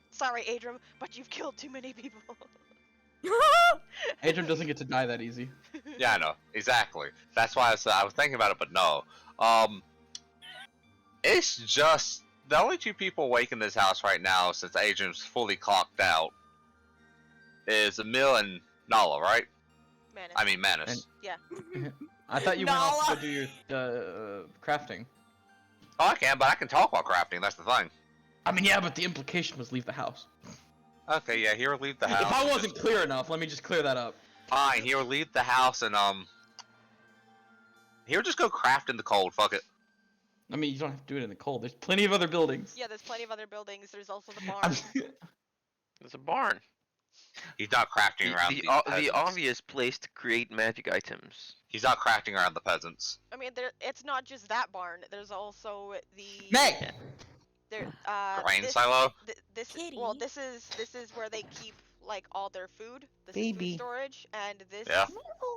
Sorry, Adryem, but you've killed too many people. Adryem doesn't get to die that easy. Yeah, I know. Exactly. That's why I was thinking about it, but no. It's just the only 2 people awake in this house right now since Adrian's fully clocked out is Iimeyl and Nala, right? Manus. I mean Manus. Yeah. I thought you went off to go do your crafting. Oh, I can, but I can talk while crafting. That's the thing. I mean, yeah, but the implication was leave the house. Okay, yeah, he will leave the house. If I wasn't clear enough, let me just clear that up. Fine, he will leave the house and he'll just go craft in the cold. Fuck it. I mean, you don't have to do it in the cold. There's plenty of other buildings. Yeah, there's plenty of other buildings. There's also the barn. There's a barn. He's not crafting around the obvious place to create magic items. He's not crafting around the peasants. I mean, it's not just that barn. There's also the Nay! Grain silo? This Kitty. is where they keep like all their food. This is Baby. food storage, and this Yeah.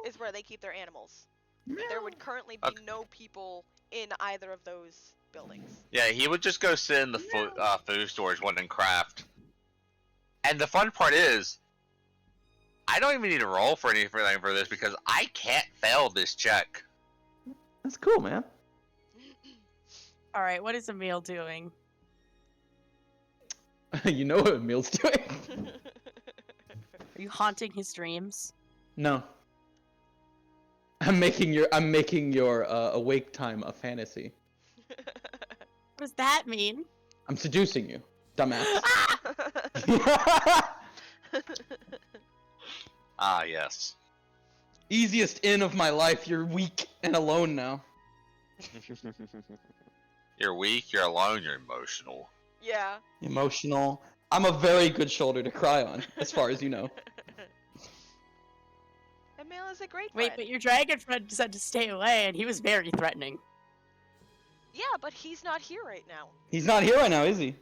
is where they keep their animals. There would currently be no people in either of those buildings. Yeah, he would just go sit in the food storage one and craft. And the fun part is, I don't even need to roll for anything for this because I can't fail this check. That's cool, man. All right, what is Iimeyl doing? You know what Iimey's doing? Are you haunting his dreams? No. I'm making your awake time a fantasy. What does that mean? I'm seducing you, dumbass. Ah, yes. Easiest in of my life. You're weak and alone now. You're weak, you're alone, you're emotional. Yeah. Emotional. I'm a very good shoulder to cry on, as far as you know. Iimeyl is a great Wait, friend. but your dragon friend said to stay away, and he was very threatening. Yeah, but he's not here right now. He's not here right now, is he?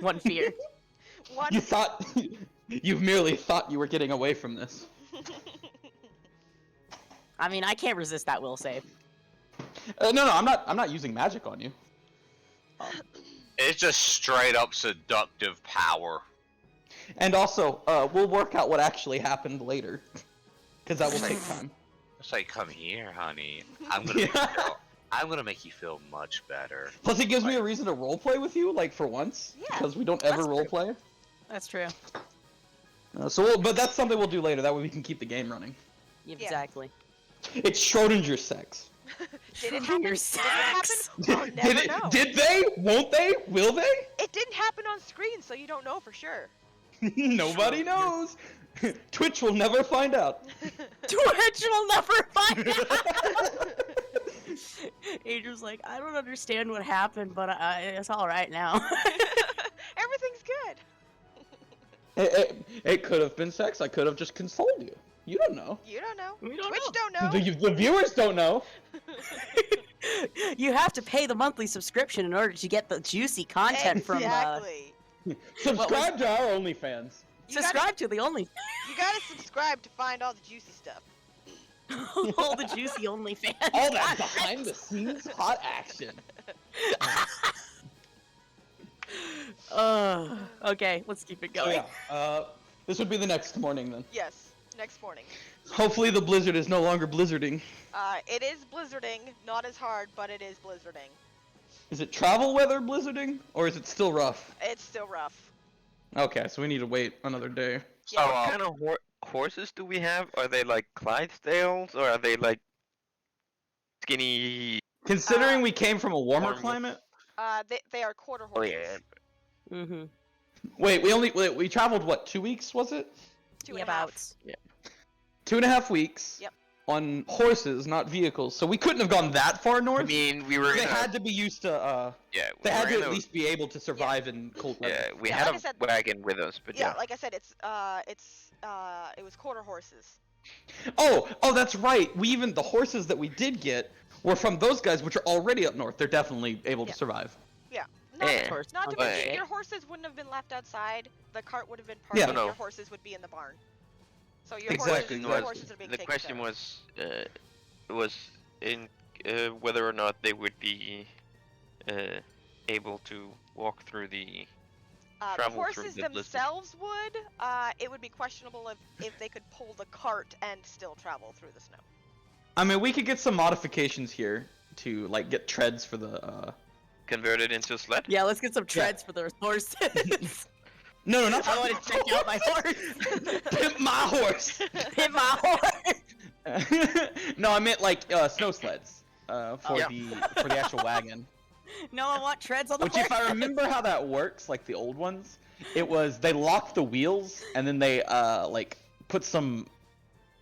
One fear. You thought... You merely thought you were getting away from this. I mean, I can't resist that will save. No, I'm not using magic on you. It's just straight up seductive power. And also, we'll work out what actually happened later. Because that will take time. It's like, come here, honey. I'm gonna make you feel much better. Plus, it gives me a reason to roleplay with you, like, for once. Yeah, because we don't ever that's true. roleplay. That's true. But that's something we'll do later. That way we can keep the game running. Exactly. It's Schrodinger's sex. Did it happen? Did it Sex. happen? We'll never know. Did they? Won't they? Will they? It didn't happen on screen, so you don't know for sure. Nobody knows. Twitch will never find out. Twitch will never find out. Adrian's like, I don't understand what happened, but it's all right now. Everything's good. It could have been sex. I could have just consoled you. You don't know. You don't know. We don't Twitch know. don't know. The viewers don't know. You have to pay the monthly subscription in order to get the juicy content from. Exactly. Subscribe to our OnlyFans. Subscribe to the only. You gotta subscribe to find all the juicy stuff. All the juicy OnlyFans. All that behind the scenes hot action. Okay, let's keep it going. This would be the next morning then. Yes, next morning. Hopefully the blizzard is no longer blizzarding. It is blizzarding, not as hard, but it is blizzarding. Is it travel weather blizzarding, or is it still rough? It's still rough. Okay, so we need to wait another day. Yeah. What kind of horses do we have? Are they like Clydesdales, or are they like skinny? Considering we came from a warmer warm- climate. They are quarter Oh horses. yeah. Mm-hmm. Wait, we traveled what? 2 weeks was it? Two and a half. 2.5 weeks. Yep. On horses, not vehicles. So we couldn't have gone that far north. I mean, we were. They in a- had to be used to. Yeah. They had to in at a- least be able to survive in cold weather. Yeah, we Yeah, had like I a said- wagon with us, but Yeah, yeah. like I said, it was quarter horses. Oh, that's right. The horses that we did get were from those guys, which are already up north. They're definitely able Yeah. to survive. Not, Yeah. not to But- mention, your horses wouldn't have been left outside. The cart would have been parked, Yeah. and No. your horses would be in the barn. So your Exactly, horses are being The taken question care of. was in whether or not they would be able to walk through the. The travel through horses the blizzard. themselves would. It would be questionable if they could pull the cart and still travel through the snow. I mean, we could get some modifications here to like get treads for the. Converted into a sled? Yeah, let's get some treads for those horses. No, not I want to check out my horse. Pimp my horse. Pimp my horse. No, I meant like snow sleds for Yeah. the actual wagon. No, I want treads on the Which, horse. if I remember how that works, like the old ones, it was they lock the wheels and then they like put some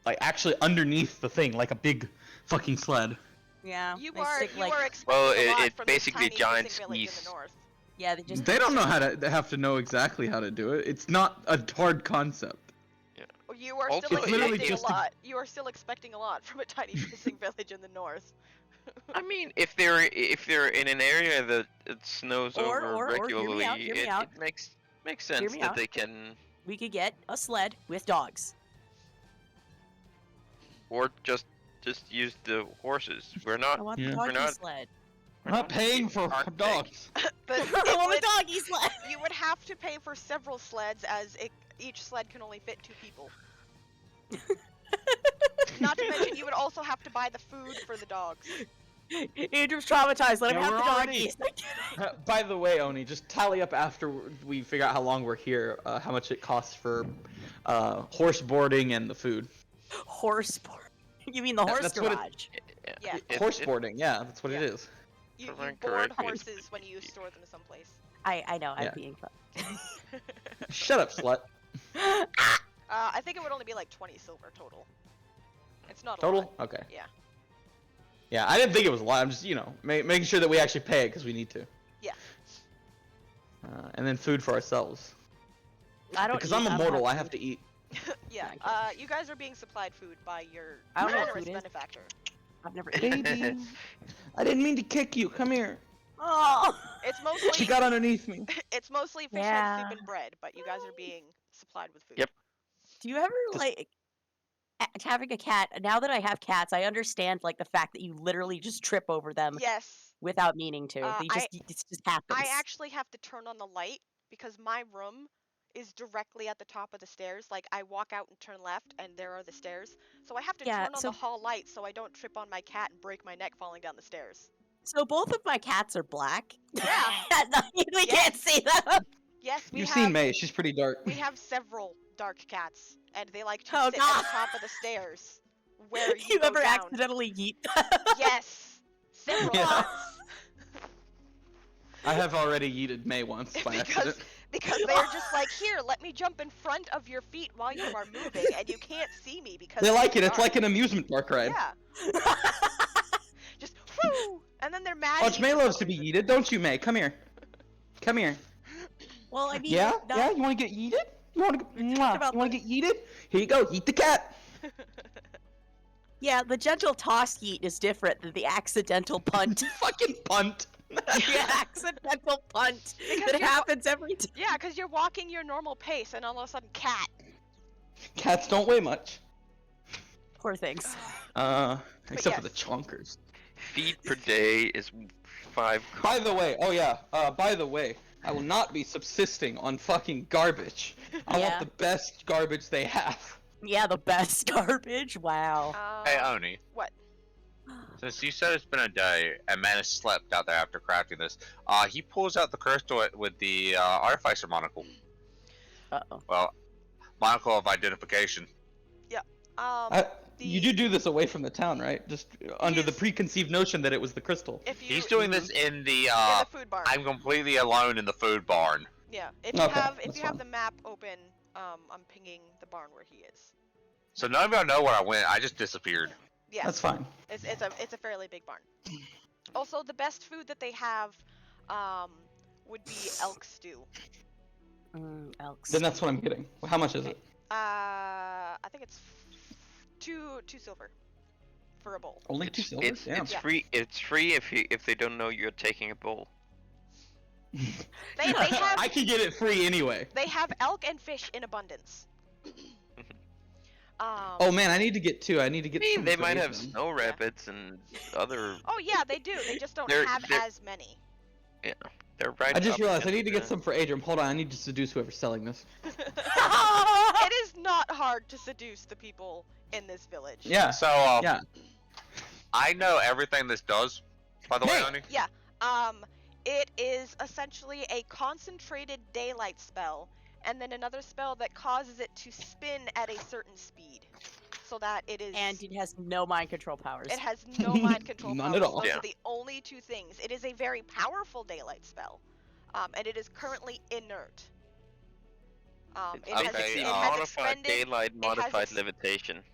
like actually underneath the thing, like a big fucking sled. Yeah. You they are stick, like, expecting Well, a lot it's from this basically tiny giant fishing village in skis. the north. Yeah, they just. They don't know how to. They have to know exactly how to do it. It's not a hard concept. You are Also, still it's literally expecting just a a- lot. You are still expecting a lot from a tiny fishing village in the north. I mean, if they're in an area that it snows Or- over or hear me regularly, out, hear me out. it makes sense me that out. they can, We could get a sled with dogs. or just use the horses. We're I not. want Yeah. the We're doggy not- sled. I'm not paying for Aren't dogs. But I it want would- a doggy sled. you would have to pay for several sleds, as each sled can only fit 2 people. Not to mention, you would also have to buy the food for the dogs. Andrew's traumatized. Let him Yeah, have the we're already- doggies. By the way, Oni, just tally up after we figure out how long we're here, how much it costs for horse boarding and the food. Horse board. You mean the horse That's what it- garage? Yeah. Horse boarding, yeah, that's what it Yeah. is. You If I'm board correct, horses when you store them someplace. I know. I'm Yeah. being fun. Shut up, slut. I think it would only be like 20 silver total. It's not a Total? lot. Okay. Yeah. Yeah, I didn't think it was a lot. I'm just, making sure that we actually pay it because we need to. Yeah. And then food for ourselves. I don't. Because eat, I'm I don't immortal, I food. have to eat. Yeah. Okay. You guys are being supplied food by your I don't know what generous food is. benefactor. I've never Baby, eaten. I didn't mean to kick you. Come here. Oh. It's She mostly got underneath me. it's mostly fish head Yeah. soup and bread, but you guys are being supplied with food. Yep. Do you ever Just- like having a cat? Now that I have cats, I understand like the fact that you literally just trip over them Yes. without meaning to. They I- it just happens. I actually have to turn on the light because my room is directly at the top of the stairs. Like I walk out and turn left and there are the stairs. So I have to Yeah, turn on so- the hall light so I don't trip on my cat and break my neck falling down the stairs. So both of my cats are black. Yeah. At night, we can't see them. Yes, we You've have seen May. She's pretty dark. we have several dark cats and they like to Oh, sit God. at the top of the stairs where you You go ever down. accidentally yeet them? Yes. Several Yeah. times. I have already yeeted May once by because accident. Because they're just like, here, let me jump in front of your feet while you are moving, and you can't see me because They like it. it's It's like an amusement park ride. Yeah. Just whoo, and then they're mad. Watch at you May for loves some to be reason. yeeted, don't you, May? Come here. Come here. Well, I mean, Yeah? not- Yeah? You want to get yeeted? You want to about you want to get yeeted? Here you go. Eat the cat. Yeah, the gentle toss yeet is different than the accidental punt. Fucking punt. The accidental punt Because that you're- happens every time. Yeah, because you're walking your normal pace, and all of a sudden, cat. Cats don't weigh much. Poor things. Except for the yes. chonkers. Feed per day is 5. By the way, oh yeah, by the way, I will not be subsisting on fucking garbage. I Yeah. want the best garbage they have. Yeah, the best garbage. Wow. Hey, Oni. What? Since you said it's been a day and Manus slept out there after crafting this, he pulls out the crystal with the artificer monocle. Uh-oh. Well, monocle of identification. You do this away from the town, right? Just under the He's- preconceived notion that it was the crystal. If you, He's doing this in the in the food barn. I'm completely alone in the food barn. Yeah. If you Okay, have that's the fine. map open, I'm pinging the barn where he is. So none of y'all know where I went. I just disappeared. Yeah. That's fine. It's a fairly big barn. Also, the best food that they have, would be elk stew. Elks. Then that's what I'm getting. How much is it? I think it's two silver for a bowl. Only 2 silver? It's Damn. it's free. It's free if they don't know you're taking a bowl. They have I can get it free anyway. they have elk and fish in abundance. Oh man, I need to get 2. I need to I get mean, some they for might have Adrian. snow rabbits and other. Oh yeah, they do. They just don't They're- have they're- as many. They're right. I just up realized I against need to get the- some for Adrian. Hold on, I need to seduce whoever's selling this. It is not hard to seduce the people in this village. Yeah. So, Yeah. I know everything this does, by the way, Hey! Oni. Yeah. It is essentially a concentrated daylight spell, and then another spell that causes it to spin at a certain speed, so that it is. And it has no mind control powers. It has no mind control None powers. at all. Those Yeah. are the only 2 things. It is a very powerful daylight spell, and it is currently inert. It has, Okay, it has modified expended. daylight, modified ex- levitation.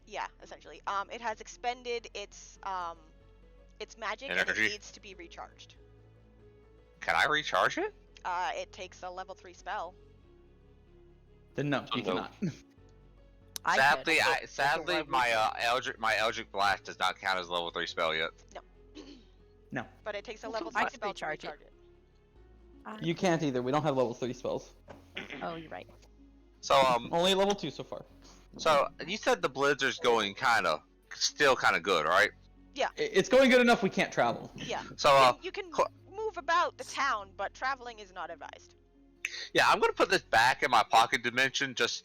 Yeah, essentially. It has expended its magic, and Energy. it needs to be recharged. Can I recharge it? It takes a level 3 spell. Then no, you No. cannot. I Sadly, could. sadly, my Eldritch Blast does not count as a level 3 spell yet. No. But it takes a Well, level I 3 could spell to recharge it. recharge it. You can't either. We don't have level 3 spells. Oh, you're right. So Only level 2 so far. so you said the blizzard's going still kind of good, right? It's going good enough we can't travel. Yeah. So You can co- move about the town, but traveling is not advised. yeah, I'm gonna put this back in my pocket dimension. Just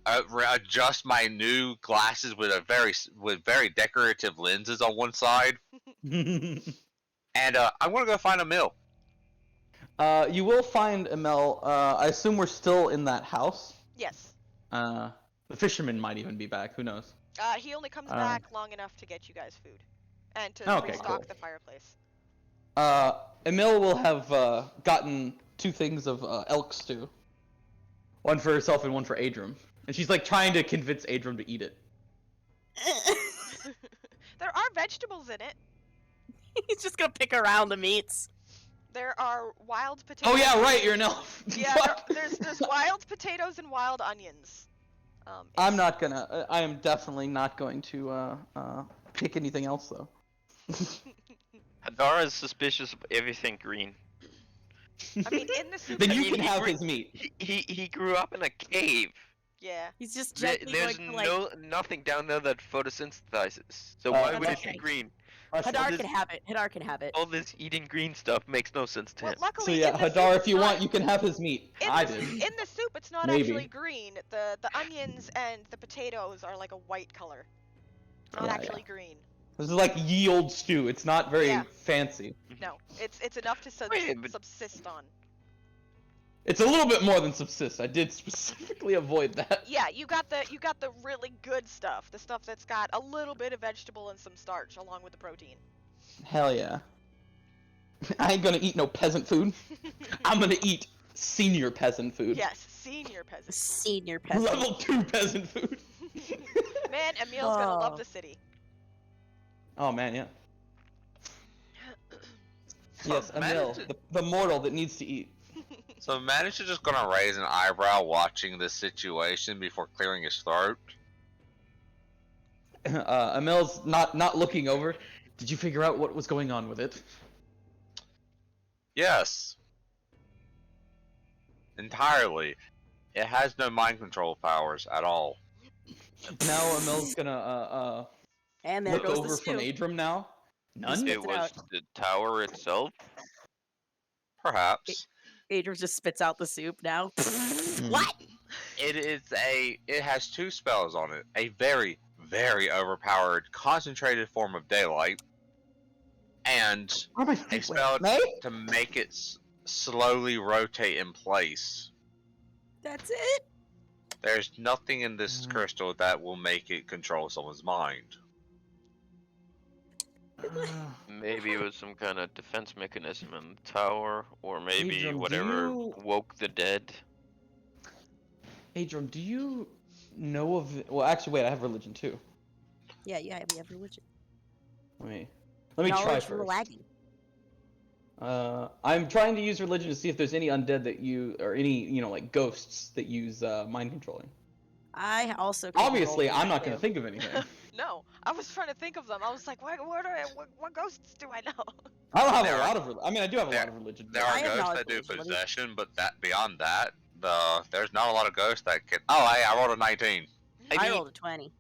adjust my new glasses with very decorative lenses on one side, and I'm gonna go find a mill. You will find Iimeyl. I assume we're still in that house. Yes. The fisherman might even be back. Who knows? He only comes back long enough to get you guys food, and to Okay, restock cool. the fireplace. Iimeyl will have gotten 2 things of elk stew. One for herself and one for Adryem. And she's like trying to convince Adryem to eat it. There are vegetables in it. He's just gonna pick around the meats. There are wild potatoes. Oh yeah, right, you're an elf. Yeah, Fuck. there's wild potatoes and wild onions. I'm not gonna. I am definitely not going to pick anything else though. Hadar is suspicious of everything green. I mean, in the soup. Then that you we can made- have his meat. He grew up in a cave. Yeah. He's just There- gently there's going to like. nothing down there that photosynthesizes. So why would it okay. be green? Hadar this- can have it. Hadar can have it. All this eating green stuff makes no sense to Well, him. luckily, So yeah, in the Hadar, soup, if you it's want, not- you can have his meat. in I the, did. In the soup, it's not Maybe. actually green. The onions and the potatoes are like a white color. It's not Yeah, actually green. This is like ye old stew. It's not very Yeah. fancy. No, it's enough to Wait, but- subsist on. It's a little bit more than subsist. I did specifically avoid that. Yeah, you got the really good stuff. The stuff that's got a little bit of vegetable and some starch along with the protein. Hell yeah. I ain't gonna eat no peasant food. I'm gonna eat senior peasant food. Yes, senior peasant. Senior peasant. Level 2 peasant food. Man, Emil's gonna love Oh. the city. Oh man, yeah. Yes, Manus- Iimeyl, the mortal that needs to eat. So Manus is just gonna raise an eyebrow watching this situation before clearing his throat. Iimeyl's not looking over. Did you figure out what was going on with it? Yes. Entirely. It has no mind control powers at all. Now Iimeyl's gonna And there look goes over the from stew. Adryem now. None? spits It it was out. the tower itself. Perhaps. Adrian just spits out the soup now. What? It has 2 spells on it. A very, very overpowered concentrated form of daylight. And Where are my a feet spell went? to make it slowly rotate in place. That's it? There's nothing in this crystal that will make it control someone's mind. Maybe it was some kind of defense mechanism in the tower, or maybe Adryem, do whatever you- woke the dead. Adryem, do you know of... Well, actually, wait, I have religion too. Yeah, you have religion. Let me try Knowledge from the first. lagging. I'm trying to use religion to see if there's any undead that or any, like ghosts that use mind controlling. I also can Obviously, roll I'm not too. going to think of anything. No, I was trying to think of them. I was like, what ghosts do I know? I don't have There a are- lot of I mean, I do have a there- lot of religion. There but- are I have ghosts knowledge that do religion, let me- possession, but beyond that, there's not a lot of ghosts that can. Oh, hey, I rolled a 19. I mean, rolled a 20.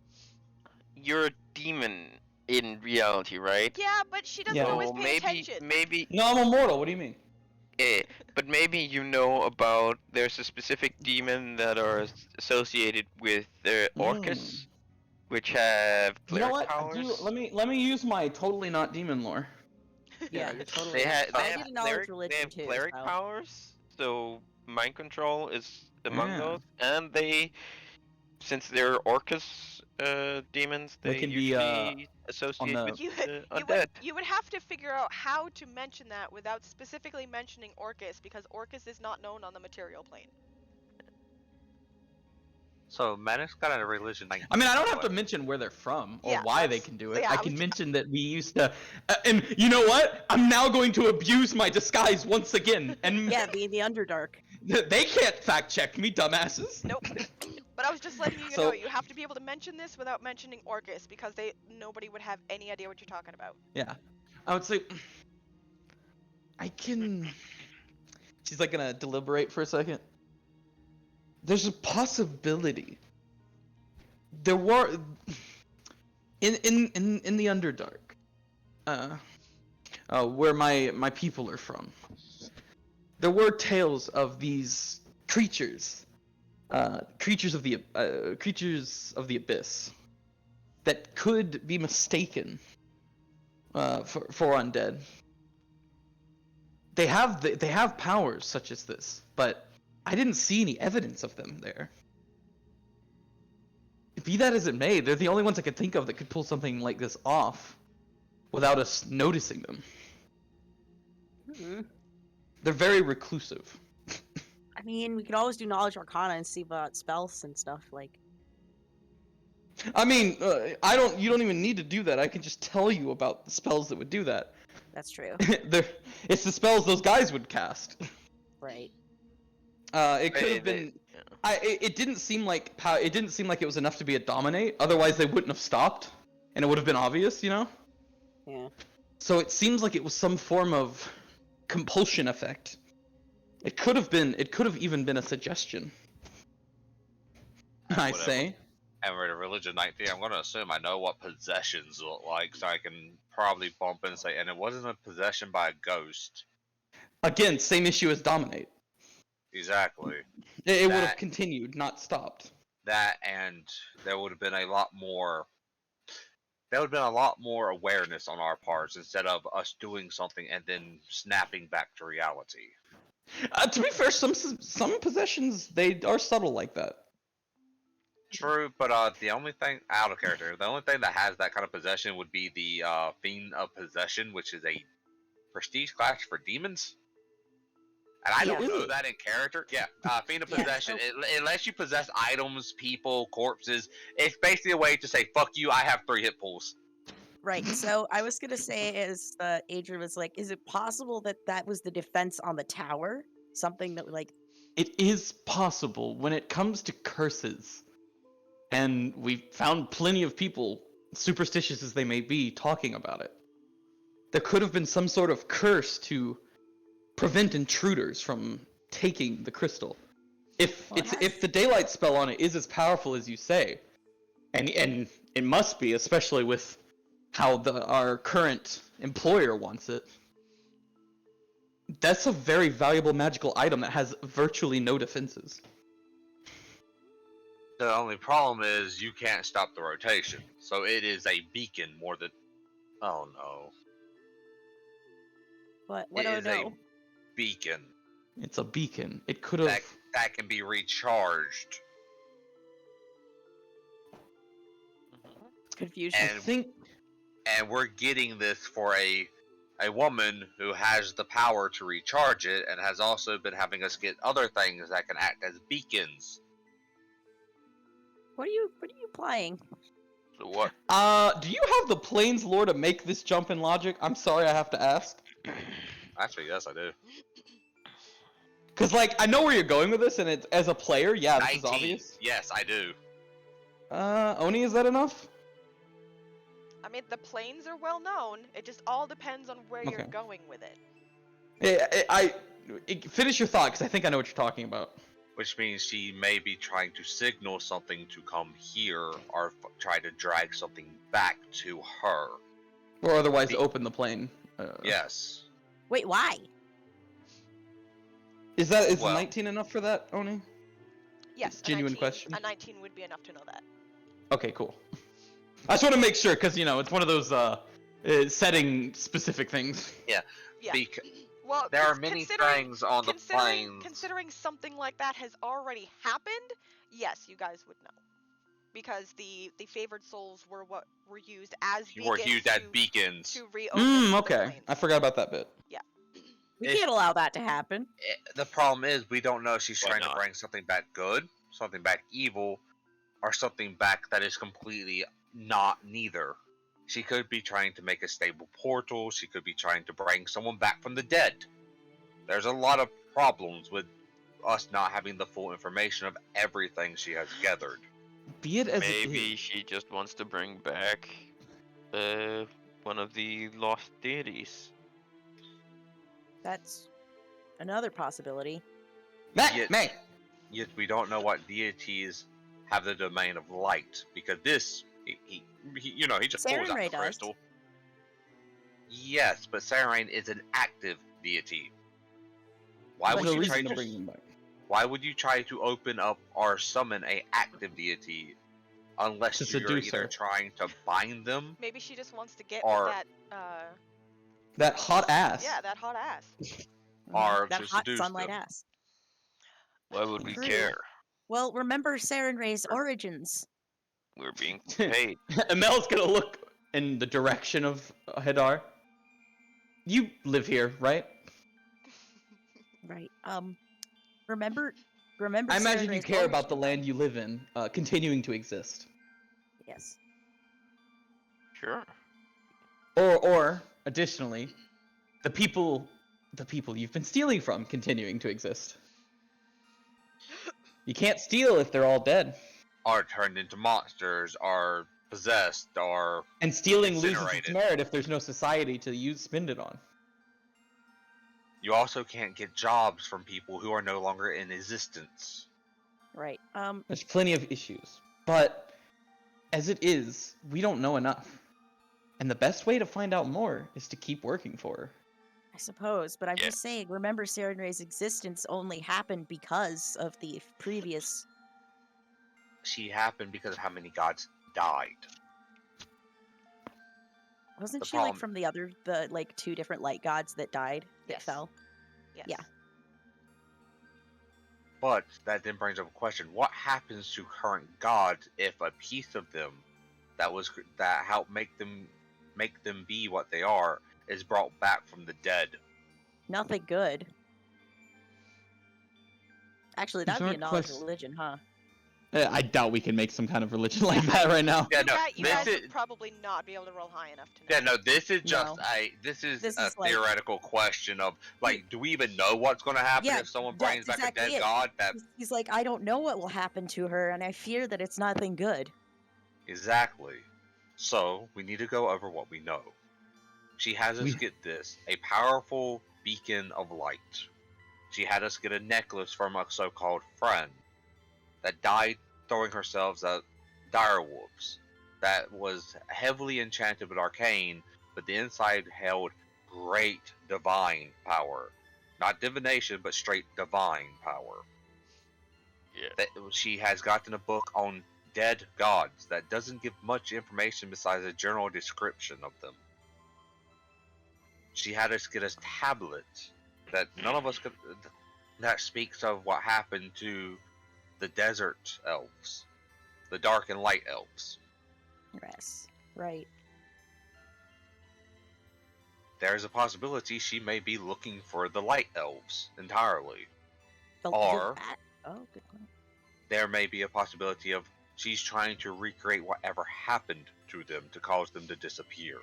you're a demon in reality, right? Yeah, but she doesn't Yeah. always So pay attention. maybe, No, I'm immortal. What do you mean? but maybe you know about. There's a specific demon that are associated with the Orcus, which have You know cleric what? I powers. do, let me use my totally not demon lore. Yeah, you're totally. They have, I they have did a knowledge cleric, religion they have too. cleric so. powers, so mind control is among Yeah. those, and since they're Orcus demons, They they can be, usually associate the- with You undead. you would have to figure out how to mention that without specifically mentioning Orcus, because Orcus is not known on the material plane. So Manus got a religion 19. I mean, I don't have to mention where they're from or Yeah, why they that's- can do it. yeah, I I can was- mention that we used to. And you know what? I'm now going to abuse my disguise once again. And Yeah, being the Underdark. they can't fact check me, dumbasses. Nope. But I was just letting you So- know, you have to be able to mention this without mentioning Orcus, because nobody would have any idea what you're talking about. Yeah. I would say. I can. She's like gonna deliberate for a second. There's a possibility. There were. In the Underdark. Where my people are from. There were tales of these creatures. Creatures of the abyss. That could be mistaken. For undead. They have powers such as this, but I didn't see any evidence of them there. Be that as it may, they're the only ones I could think of that could pull something like this off without us noticing them. Mm-hmm. They're very reclusive. I mean, we could always do knowledge arcana and see about spells and stuff. Like, I mean, you don't even need to do that. I can just tell you about the spells that would do that. that's true, It's the spells those guys would cast. right? It could have been. It didn't seem like it was enough to be a dominate. Otherwise, they wouldn't have stopped, and it would have been obvious, you know. Yeah. So it seems like it was some form of compulsion effect. It could have been. It could have even been a suggestion. I Whatever. say. And we're at religion 19. I'm going to assume I know what possessions look like, so I can probably bump in and say, and it wasn't a possession by a ghost. Again, same issue as dominate. Exactly. It would have That- continued, not stopped. That, and there would have been a lot more. There would have been a lot more awareness on our parts instead of us doing something and then snapping back to reality. To be fair, some possessions they are subtle like that. True, but the only thing out of character, the only thing that has that kind of possession would be the Fiend of Possession, which is a prestige class for demons. And I Yeah. don't know that in character. Yeah, Fiend of Yeah, Possession. It lets you possess items, people, corpses. It's basically a way to say, fuck you, I have 3 hit pulls. Right. So I was gonna say, as Adrian was like, is it possible that that was the defense on the tower? Something that like, It is possible when it comes to curses, and we've found plenty of people, superstitious as they may be, talking about it. There could have been some sort of curse to prevent intruders from taking the crystal. If Well, it has- if the daylight spell on it is as powerful as you say, and it must be, especially with how our current employer wants it. That's a very valuable magical item that has virtually no defenses. The only problem is you can't stop the rotation. So it is a beacon more than. Oh no. what It do I is know? a beacon It's a beacon. It could have. that can be recharged. Confusion. I think. And we're getting this for a woman who has the power to recharge it and has also been having us get other things that can act as beacons. What are you applying? So what? Do you have the planes lore to make this jump in logic? I'm sorry, I have to ask. Actually, yes, I do. Cause like I know where you're going with this, and it's as a player, yeah, this is 19. obvious. Yes, I do. Oni, is that enough? I mean, the planes are well known. It just all depends on where you're Okay. going with it. Finish your thought, because I think I know what you're talking about. Which means she may be trying to signal something to come here or try to drag something back to her. Or otherwise open the plane. Yes. Wait, why? Is Well- 19 enough for that, Oni? Yes, Genuine a 19, question. A 19 would be enough to know that. Okay, cool. I just want to make sure, because, it's one of those setting specific things. Yeah. Well, there are many things on the planes. Considering something like that has already happened, yes, you guys would know. Because the favored souls were what were used as beacons. Were used as beacons. To reopen the Okay. planes. I forgot about that bit. Yeah. We can't allow that to happen. The problem is we don't know if she's Why trying not? to bring something back good, something back evil, or something back that is completely not neither. She could be trying to make a stable portal. She could be trying to bring someone back from the dead. There's a lot of problems with us not having the full information of everything she has gathered. Be it as Maybe it is. she just wants to bring back one of the lost deities. That's another possibility. May! Yet we don't know what deities have the domain of light, because this, he just pulls out Sarenrae the does. crystal. Yes, but Sarenrae is an active deity. Why There's would no you try reason to to? bring them back. Why would you try to open up or summon a active deity unless To you're seduce either her. trying to bind them? Maybe she just wants to get Or- with that, That hot ass. yeah, that hot ass. Or that to hot seduce sunlight them. ass. Why would we True. care? Well, remember Sarenrae's origins. We're being paid. Amel's gonna look in the direction of Hadar. You live here, right? Right. Remember. I imagine you Sarenrae's care about the origin. land you live in, continuing to exist. Yes. Sure. Or additionally, the people you've been stealing from continuing to exist. You can't steal if they're all dead. Are turned into monsters, are possessed, or And stealing loses its Incinerated. merit if there's no society to spend it on. you also can't get jobs from people who are no longer in existence. Right. There's plenty of issues. But as it is, we don't know enough. And the best way to find out more is to keep working for her. I suppose, but I'm Yeah. just saying. Remember, Sarenrae's existence only happened because of the previous. She happened because of how many gods died. Wasn't The she like problem- from the like 2 different light gods that died that Yes. fell? Yes. Yeah. But that then brings up a question: what happens to current gods if a piece of them that helped make them be what they are is brought back from the dead? Nothing good. Actually, These that'd be a aren't knowledge quest- religion, huh? I doubt we can make some kind of religion like that right now. Yeah, no, You this guys is would probably not be able to roll high enough to know. yeah, no, this is just No. this is This a is like- theoretical question of like, do we even know what's going to happen Yeah, if someone that's brings back exactly a dead it. god? That He's like, I don't know what will happen to her, and I fear that it's nothing good. exactly. So we need to go over what we know. She has us get this, a powerful beacon of light. She had us get a necklace from a so-called friend that died throwing herself at direwolves. That was heavily enchanted with arcane, but the inside held great divine power. Not divination, but straight divine power. Yeah. That she has gotten a book on dead gods that doesn't give much information besides a general description of them. She had us get a tablet that none of us could, that speaks of what happened to the desert elves, the dark and light elves. Yes, right. There's a possibility she may be looking for the light elves entirely. The Or- bat? Oh, good point. There may be a possibility of she's trying to recreate whatever happened to them to cause them to disappear.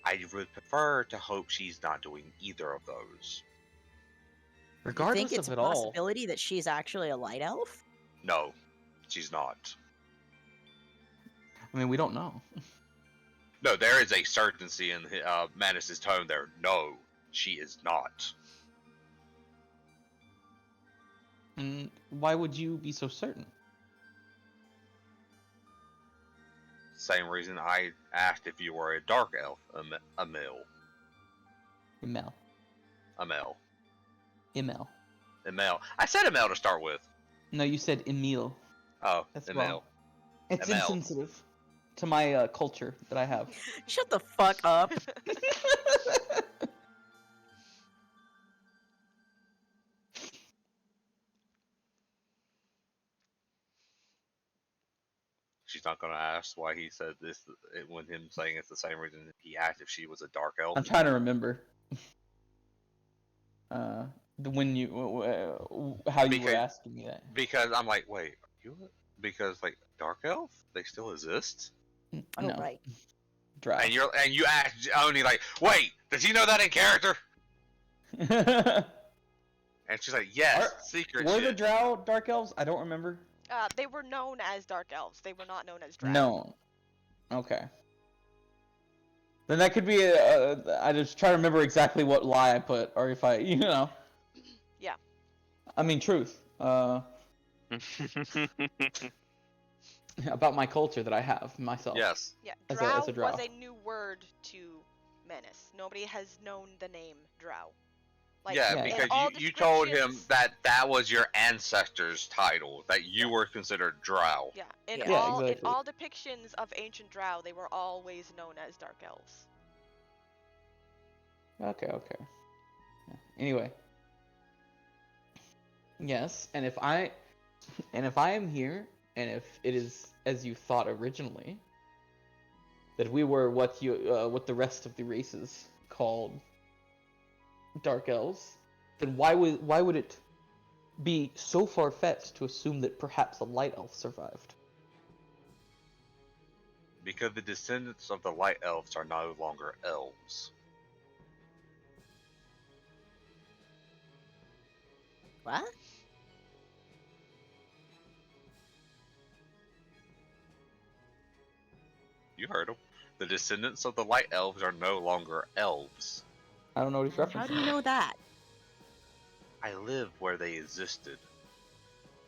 I would prefer to hope she's not doing either of those. You Regardless think it's of a it all, possibility that she's actually a light elf? No, she's not. I mean, we don't know. No, there is a certainty in Manus's tone there. No, she is not. And why would you be so certain? Same reason I asked if you were a dark elf, Iimeyl. Iimeyl. Iimeyl. I said Iimeyl to start with. No, you said Iimeyl. Oh, That's Iimeyl. wrong. It's Iimeyl. insensitive to my culture that I have. Shut the fuck up. She's not gonna ask why he said this when him saying it's the same reason he asked if she was a dark elf. I'm trying to remember. When you how you were Because- asking me that. Because I'm like, wait, you? Because like dark elf, they still exist. Oh, No, right. drow. And you asked only like, wait, does he know that in character? And she's like, yes, secret Were the shit. drow dark elves? I don't remember. They were known as dark elves. They were not known as drow. No. Okay. Then that could be I just try to remember exactly what lie I put, or if I, Yeah. I mean, truth. About my culture that I have myself. Yes. Yeah. As Drow, a drow. was a new word to Manus. Nobody has known the name drow. Like, Yeah, Yeah. in because all you told him descriptions- that was your ancestor's title, that you were considered drow. Yeah. In Yeah. Yeah, all exactly. in all depictions of ancient drow, they were always known as dark elves. Okay. Yeah. Anyway. Yes, and if I am here, and if it is as you thought originally, that we were what the rest of the races called dark elves, then why would it be so far-fetched to assume that perhaps a light elf survived? Because the descendants of the light elves are no longer elves. What? You heard him. The descendants of the light elves are no longer elves. I don't know what he's referencing. How do you know that? I live where they existed.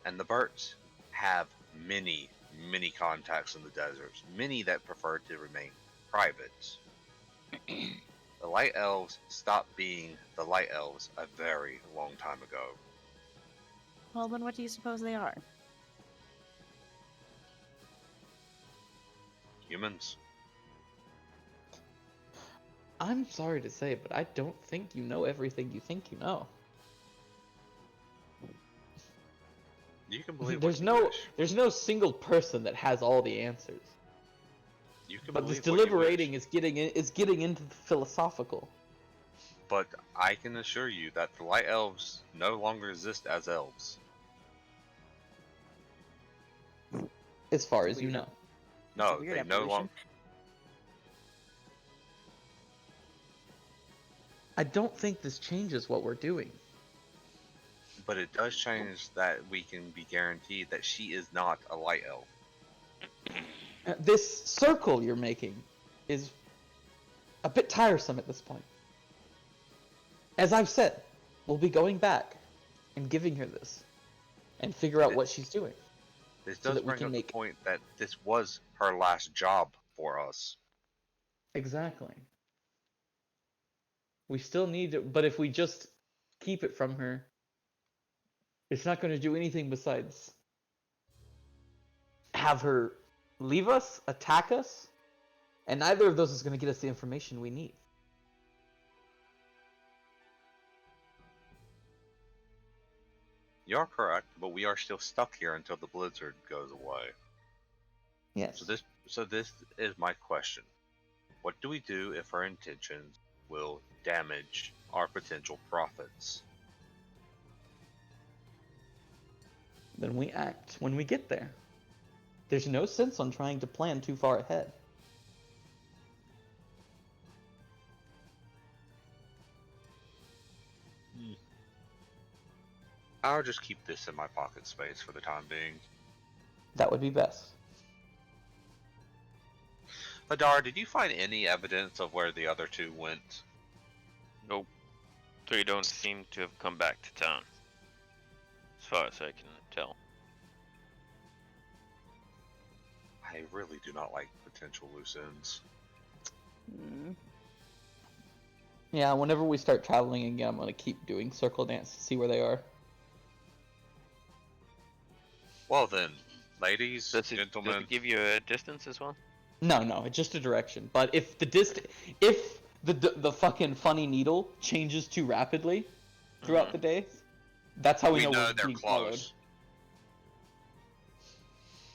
And the Burts have many, many contacts in the deserts, many that prefer to remain private. The Light Elves stopped being the Light Elves a very long time ago. Well, then what do you suppose they are? Humans. I'm sorry to say, but I don't think you know everything you think you know. You can believe There's what you wish. there's no single person that has all the answers. You can But this believe what you deliberating wish. is getting into the philosophical. But I can assure you that the light elves no longer exist as elves. As far It's as you weird. know. No, weird they no evolution. longer. I don't think this changes what we're doing. But it does change that we can be guaranteed that she is not a light elf. This circle you're making is a bit tiresome at this point. As I've said, we'll be going back and giving her this and figure out what she's doing. This So does that we bring can up make- the point that this was her last job for us. Exactly. We still need it, but if we just keep it from her, it's not going to do anything besides have her leave us, attack us, and neither of those is going to get us the information we need. You're correct, but we are still stuck here until the blizzard goes away. Yes. So this is my question. What do we do if our intentions will damage our potential profits? Then we act when we get there. There's no sense on trying to plan too far ahead. I'll just keep this in my pocket space for the time being. That would be best. Hadar, did you find any evidence of where the other two went? Nope. They don't seem to have come back to town. As far as I can tell. I really do not like potential loose ends. Hmm. Yeah, whenever we start traveling again, I'm going to keep doing circle dance to see where they are. Well then, ladies, Does gentlemen. it give you a distance as well? No, it's just a direction. But if the fucking funny needle changes too rapidly throughout the day, that's how we know we're they're being close. followed.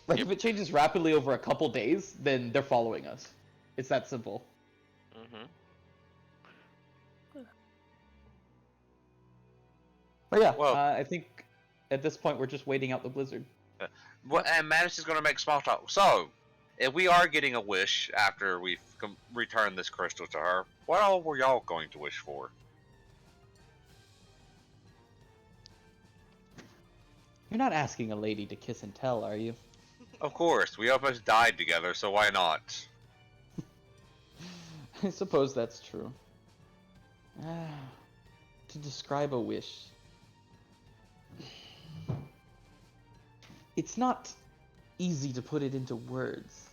Like if it changes rapidly over a couple days, then they're following us. It's that simple. Mm-hmm. But yeah, Well- I think at this point we're just waiting out the blizzard. Well, and Manus is going to make small talk. So, if we are getting a wish after we've returned this crystal to her, what all were y'all going to wish for? You're not asking a lady to kiss and tell, are you? Of course, we almost died together, so why not? I suppose that's true. To describe a wish. It's not easy to put it into words,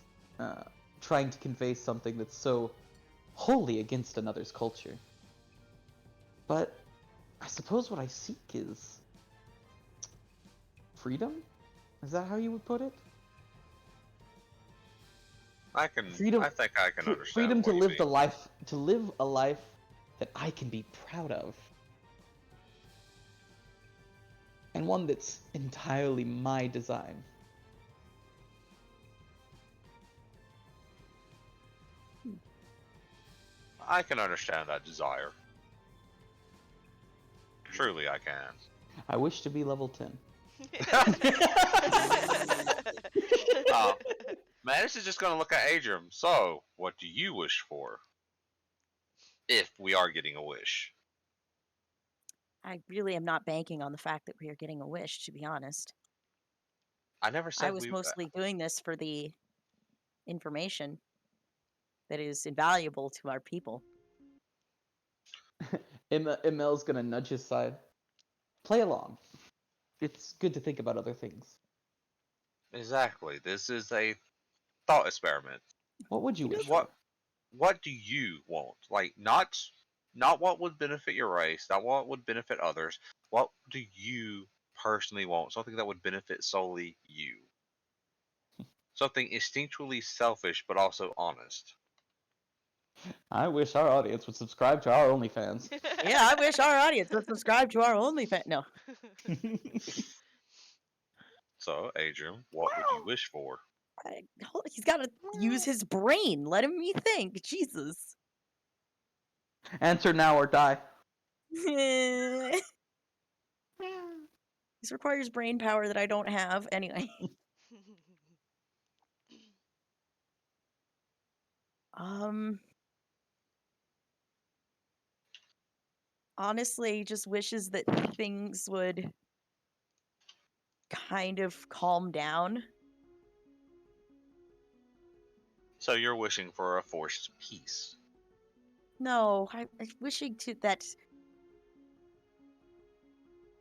trying to convey something that's so wholly against another's culture. But I suppose what I seek is freedom? Is that how you would put it? Freedom. I think I can understand. Freedom to what you live mean. a life that I can be proud of. And one that's entirely my design. I can understand that desire. Truly, I can. I wish to be level 10. Manus is just going to look at Adryem. So, what do you wish for? If we are getting a wish. I really am not banking on the fact that we are getting a wish, to be honest. I never said I was mostly doing this for the information that is invaluable to our people. Iimeyl's gonna nudge his side. Play along. It's good to think about other things. Exactly. This is a thought experiment. What would you wish for? What do you want? Like, not what would benefit your race, not what would benefit others. What do you personally want? Something that would benefit solely you. Something instinctually selfish, but also honest. I wish our audience would subscribe to our OnlyFans. Yeah, I wish our audience would subscribe to our OnlyFans. No. So, Adryem, what would you wish for? He's got to use his brain. Let him think. Jesus. Answer now or die. This requires brain power that I don't have. Anyway. Honestly, just wishes that things would kind of calm down. So you're wishing for a forced peace. No, I'm wishing that.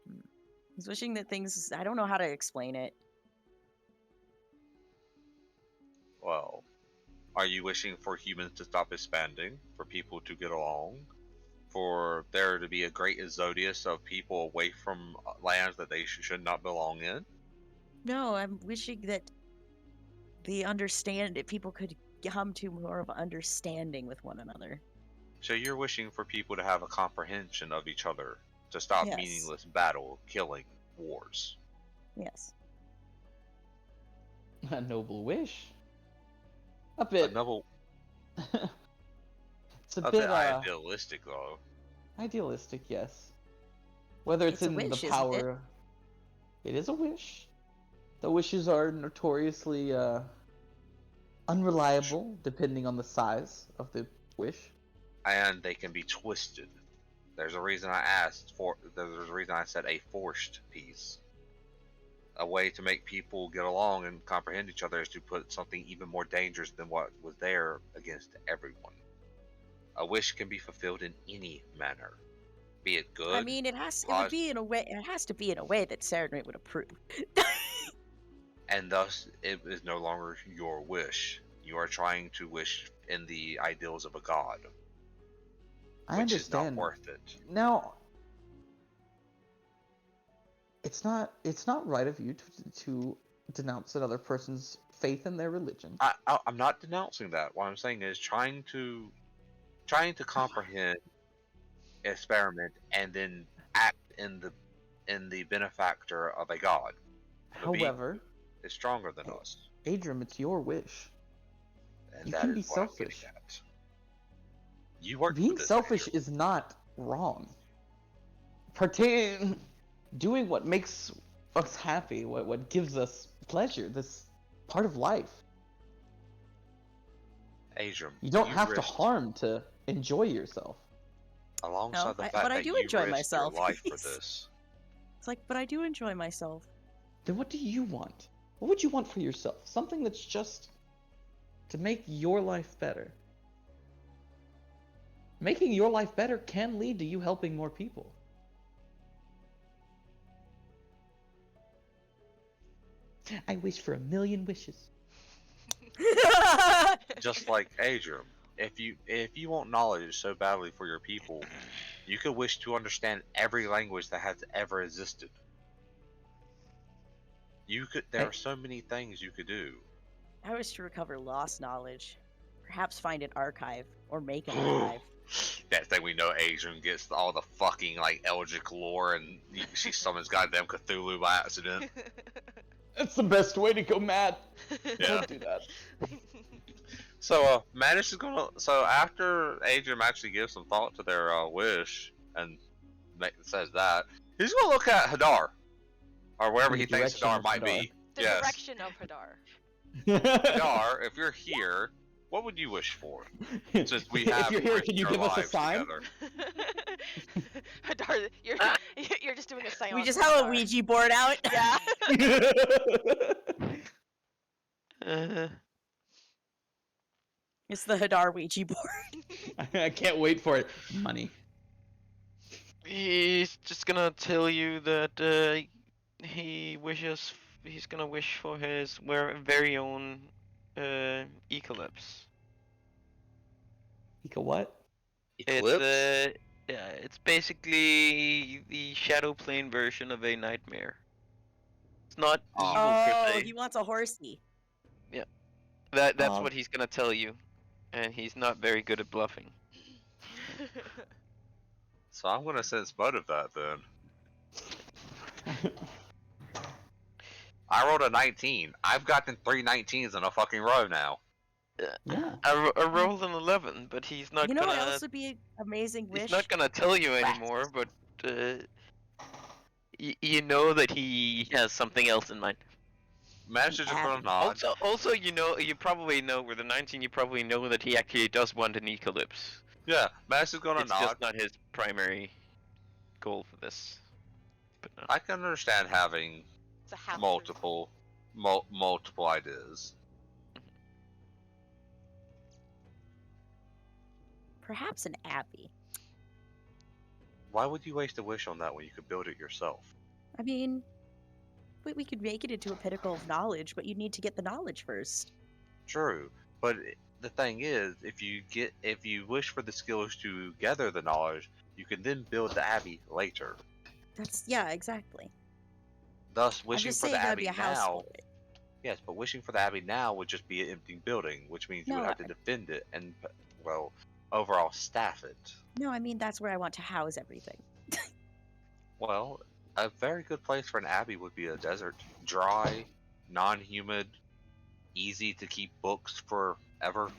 I was wishing that things. I don't know how to explain it. Well, are you wishing for humans to stop expanding, for people to get along, for there to be a great exodus of people away from lands that they should not belong in? No, I'm wishing that people could come to more of an understanding with one another. So you're wishing for people to have a comprehension of each other, to stop Yes. meaningless battle, killing, wars. Yes. A noble wish. A bit. A noble, It's a a bit bit idealistic though. idealistic, yes. Whether it's It's a in wish, the isn't it? power, it is a wish. The wishes are notoriously unreliable, depending on the size of the wish. And they can be twisted. There's a reason I asked for. There's a reason I said a forced peace. A way to make people get along and comprehend each other is to put something even more dangerous than what was there against everyone. A wish can be fulfilled in any manner, be it good. I mean, it would be in a way. It has to be in a way that Serenade would approve. And thus it is no longer your wish. You are trying to wish in the ideals of a god, I which understand. is not worth it. Now, it's not right of you to denounce another person's faith in their religion. I'm not denouncing that. What I'm saying is trying to comprehend, experiment, and then act in the benefactor of a god. A being However, is stronger than us. Adryem, it's your wish. And You that can is be what I'm getting selfish. at. You work Being for this, selfish Adryem. is not wrong. Doing what makes us happy, what gives us pleasure, this part of life. Adryem, You don't have to risked, harm to enjoy yourself. alongside No, the fact but I that do you enjoy risked myself. your life for this. It's like, but I do enjoy myself. Then what do you want? What would you want for yourself? Something that's just to make your life better. Making your life better can lead to you helping more people. I wish for 1,000,000 wishes. Just like Adryem, if you want knowledge so badly for your people, you could wish to understand every language that has ever existed. There are so many things you could do. I wish to recover lost knowledge. Perhaps find an archive or make an archive. That thing we know Adryem gets all the fucking like Eldritch lore and she summons goddamn Cthulhu by accident. That's the best way to go mad. Yeah. Don't do that. So Manus is gonna. So after Adryem actually gives some thought to their wish and says that, he's gonna look at Hadar, or wherever In he the thinks direction Hadar of might Hadar. be. The Yes, direction of Hadar. Hadar, if you're here, what would you wish for? Since we have if you're here, risked can you our give us a lives sign? together. Hadar, you're just doing a seance. We just with have a Hadar. Ouija board out. Yeah. It's the Hadar Ouija board. I can't wait for it. Money. He's just gonna tell you that he's gonna wish for his very own eclipse. Eco what? Eclipse. Yeah, it's basically the shadow plane version of a nightmare. It's not evil per Oh, se. he wants a horsey. That's Oh. what he's gonna tell you, and he's not very good at bluffing. So I'm gonna sense motive that then. I rolled a 19. I've gotten 3 19s in a fucking row now. Yeah. I rolled an 11, but he's not You know what gonna. else would be an amazing wish? He's not gonna tell you Rats. anymore, but you know that he has something else in mind. Manus is just gonna nod. Also, you probably know with the 19, you probably know that he actually does want an eclipse. Yeah, Manus is gonna It's nod. just not his primary goal for this. But no. I can understand having It's a half multiple ideas. Perhaps an abbey. Why would you waste a wish on that when you could build it yourself? I mean, we could make it into a pinnacle of knowledge, but you need to get the knowledge first. True, but the thing is, if you wish for the skills to gather the knowledge, you can then build the abbey later. Yeah, exactly. Thus, I'm wishing just for saying the there'd abbey be a house now. for it. Yes, but wishing for the abbey now would just be an empty building, which means you would No, have to defend it and, well, overall staff it. No, I mean that's where I want to house everything. Well, a very good place for an abbey would be a desert. Dry, non-humid, easy to keep books forever.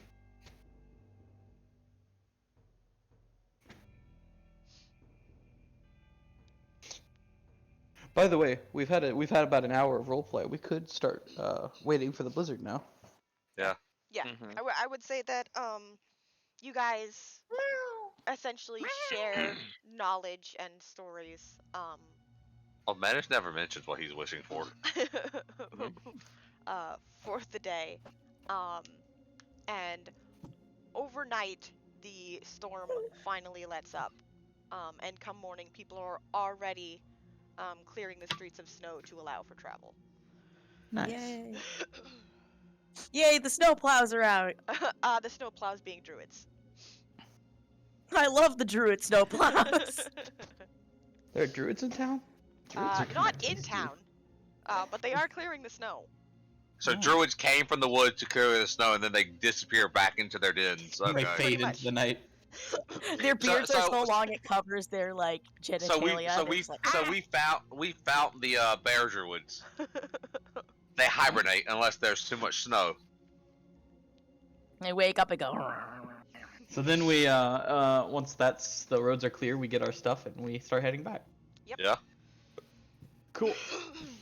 By the way, we've had about an hour of roleplay. We could start waiting for the blizzard now. Yeah. Yeah, Mhm. I would say that you guys essentially share knowledge and stories. Oh, Manus never mentions what he's wishing for. For the day, and overnight the storm finally lets up, and come morning people are already clearing the streets of snow to allow for travel. Nice. Yay! Yay! The snowplows are out. The snowplows being druids. I love the druid snowplows. There are druids in town? Druids are kinda Not in tasty. town, but they are clearing the snow. So Oh. druids came from the woods to clear the snow, and then they disappear back into their dens. They Okay. fade much. into the night. Their beards are so- so long it covers their like genitalia. So They're we just like, "Ah!" we found the bear druids. They hibernate unless there's too much snow. They wake up and go. So then we once the roads are clear, we get our stuff and we start heading back. Yep. Yeah. Cool.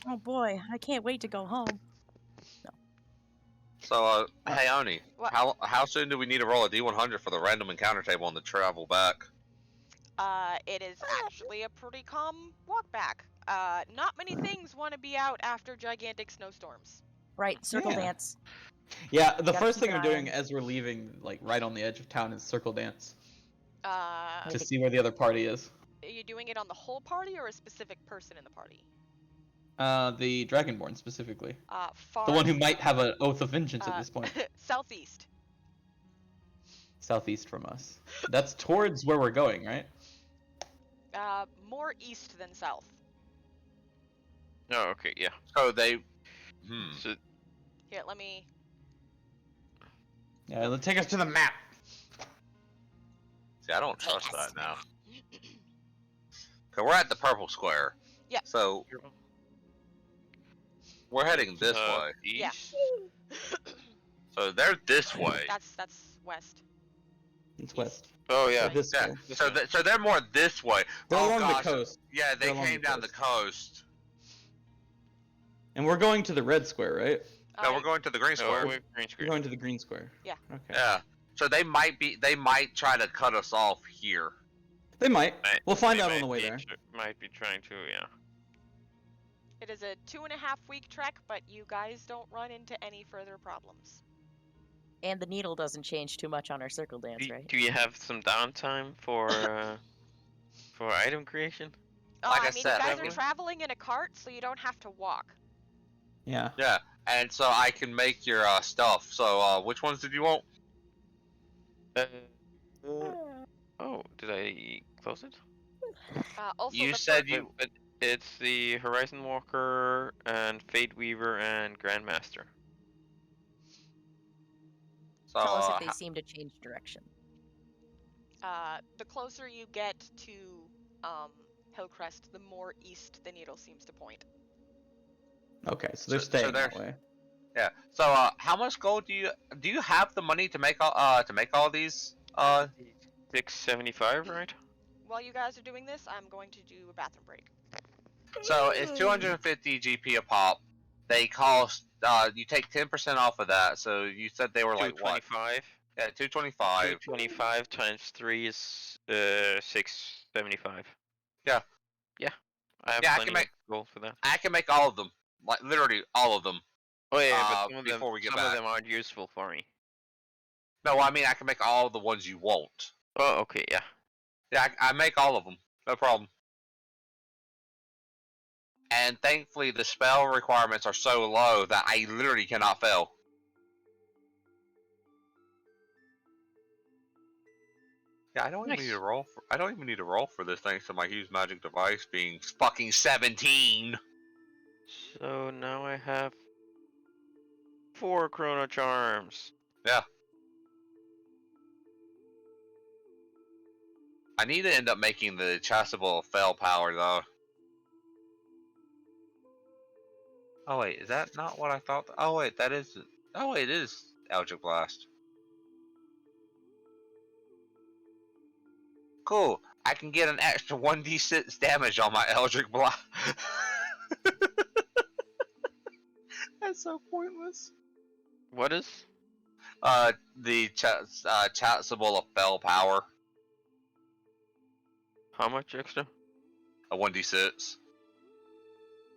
Oh boy, I can't wait to go home. So hey Oni, What? how soon do we need to roll a D100 for the random encounter table on the travel back? It is actually a pretty calm walk back. Not many things want to be out after gigantic snowstorms. Right, circle Yeah. dance. Yeah, the Gotta first keep thing an I'm eye doing on- as we're leaving, like right on the edge of town, is circle dance Are to see where the other party is. you doing it on the whole party or a specific person in the party? The Dragonborn specifically, Far the one who might have an oath of vengeance at uh, this point. southeast. Southeast from us. That's towards where we're going, right? More east than south. Oh, okay, yeah. So they. So Here, let me. Yeah, let's take us to the map. See, I don't trust that now. So we're at the purple square. Yeah. So we're heading this way. Yeah. east. So they're this way. That's west. It's west. Oh yeah. This Yeah. way. So they're more this way. They're Oh, along gosh. the coast, Yeah, they They're along came the down the coast. and we're going to the red square, right? No, we're going to the green Oh, square. we're green We're screen. going to the green square. Yeah. Okay. Yeah. So they might try to cut us off here. They might. Might- We'll find they out on might the way be there. might be trying to, yeah. It is a 2.5-week trek, but you guys don't run into any further problems. And the needle doesn't change too much on our circle dance, right? Do you have some downtime for item creation? Like I I mean, said, you guys I are would- traveling in a cart, so you don't have to walk. Yeah. Yeah. And so I can make your stuff. So which ones did you want? Oh, did I close it? Also, You the said fir- you. It's the Horizon Walker and Fate Weaver and Grandmaster. So Tell us if they seem to change direction. the closer you get to Hillcrest, the more east the needle seems to point. Okay, so they're So staying they're- that way. Yeah. So, how much gold do you have the money to make all these? 675, right? While you guys are doing this, I'm going to do a bathroom break. So it's 250 GP a pop. They cost. You take 10% off of that. So you said they were like what? 225. Yeah, 225. 225 times 3 is 675. Yeah. Yeah. I have Yeah, plenty of gold for that. I can make all of them. Like literally all of them. Oh yeah, but some of them, before we get some of back. them aren't useful for me. No, I mean I can make all the ones you want. Oh, okay, yeah. Yeah, I make all of them. No problem. And thankfully, the spell requirements are so low that I literally cannot fail. Yeah, I don't even need to roll. I don't even need to roll for this thanks to my huge magic device being fucking 17. So now I have 4 Chrono Charms. Yeah. I need to end up making the chastable fail power though. Oh wait, is that not what I thought? Oh wait, that is. Oh wait, it is Eldritch Blast. Cool. I can get an extra 1d6 damage on my Eldritch Blast. That's so pointless. What is? The chastable of fell power. How much extra? A 1d6.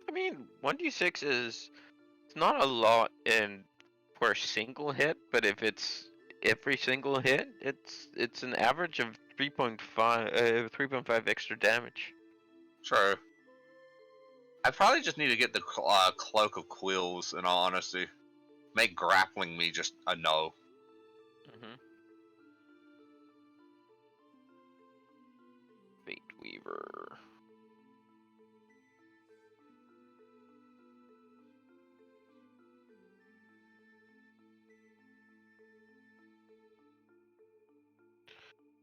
I mean, 1d6 is... It's not a lot in for a single hit, but if it's every single hit, it's an average of 3.5 extra damage. True. I probably just need to get the Cloak of Quills, in all honesty. Make grappling me just a no. Fate Weaver.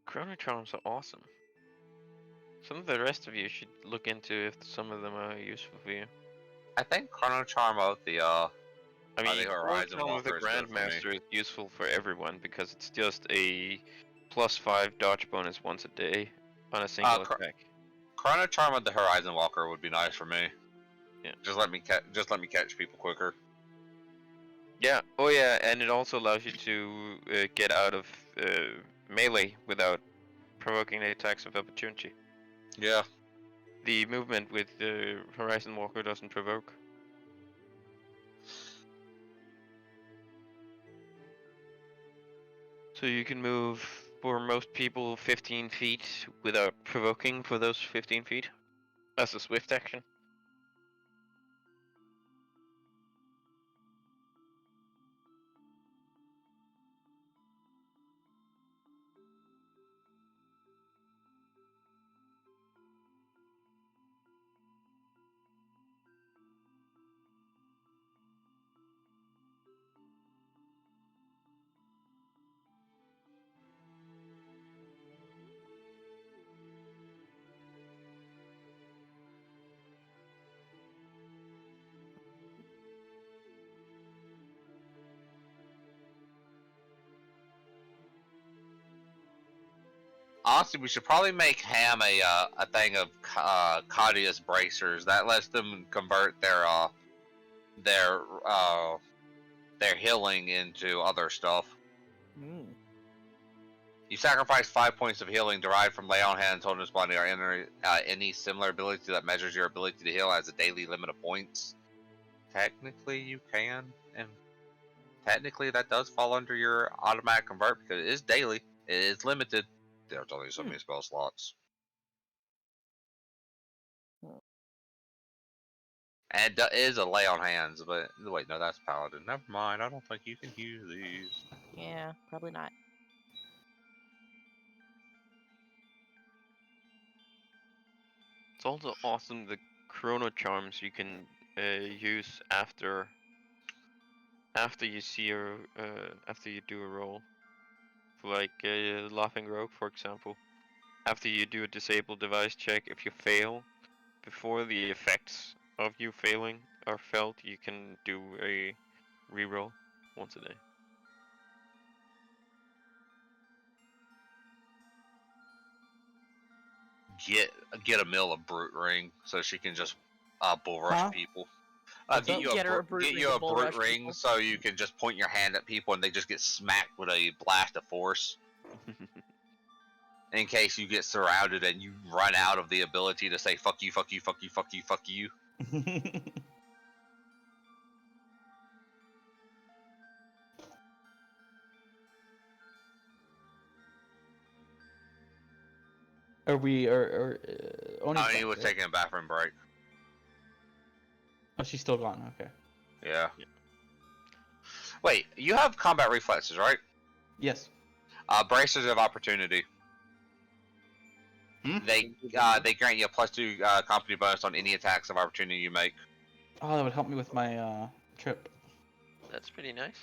Chrono Charms are awesome. Some of the rest of you should look into if some of them are useful for you. I think Chrono Charm of the I mean, the Chrono Horizon Charm of the Walker is good for me. Grandmaster is useful for everyone because it's just a +5 dodge bonus once a day on a single attack. Chrono Charm of the Horizon Walker would be nice for me. Yeah. Just let me catch people quicker. Yeah. Oh yeah, and it also allows you to get out of melee without provoking the attacks of opportunity. Yeah. The movement with the Horizon Walker doesn't provoke. So you can move, for most people, 15 feet without provoking for those 15 feet. As a swift action. Honestly, we should probably make Ham a thing of Cadius bracers that lets them convert their healing into other stuff. You sacrifice 5 points of healing derived from lay on hands, holding his body, or any similar ability that measures your ability to heal as a daily limit of points. Technically, you can, and technically that does fall under your automatic convert because it is daily. It is limited. There's only so many spell slots. And it is a lay on hands, but wait, no, that's paladin. Never mind. I don't think you can use these. Yeah, probably not. It's also awesome the Chrono Charms you can use after you see your after you do a roll. For like Laughing Rogue, for example. After you do a disable device check, if you fail, before the effects of you failing are felt, you can do a reroll once a day. Get a mill of brute ring so she can just bull rush Huh? people. What's Get up? you a Get her a brute get ring you to a bull brute rush ring people. so you can just point your hand at people and they just get smacked with a blast of force. In case you get surrounded and you run out of the ability to say fuck you, fuck you, fuck you, fuck you, fuck you. Are we Oni's I mean, back, was right? taking a bathroom break. Oh, she's still gone. Okay. Yeah. Wait, you have combat reflexes, right? Yes. Bracers of opportunity. Hmm? They grant you a +2 company bonus on any attacks of opportunity you make. Oh, that would help me with my trip. That's pretty nice.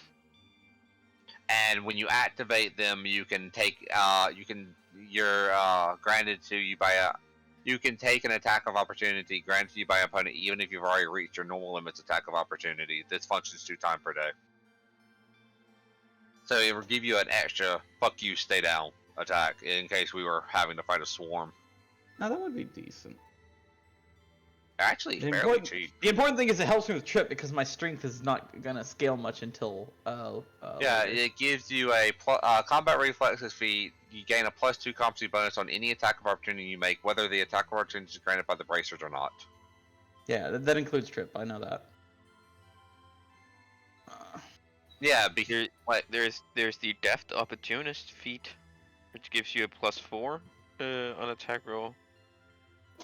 And when you activate them, you can take you're granted to you by a you can take an attack of opportunity granted to you by an opponent even if you've already reached your normal limits attack of opportunity. This functions 2 times per day. So it will give you an extra fuck you stay down attack in case we were having to fight a swarm. Now that would be decent. Actually, The fairly important, cheap. the important thing is it helps me with trip because my strength is not gonna scale much until Yeah, later. it gives you a combat reflexes feat. You gain a +2 competency bonus on any attack of opportunity you make, whether the attack of opportunity is granted by the bracers or not. Yeah, that includes trip. I know that. Yeah, because There's the deft opportunist feat, which gives you a +4 on attack roll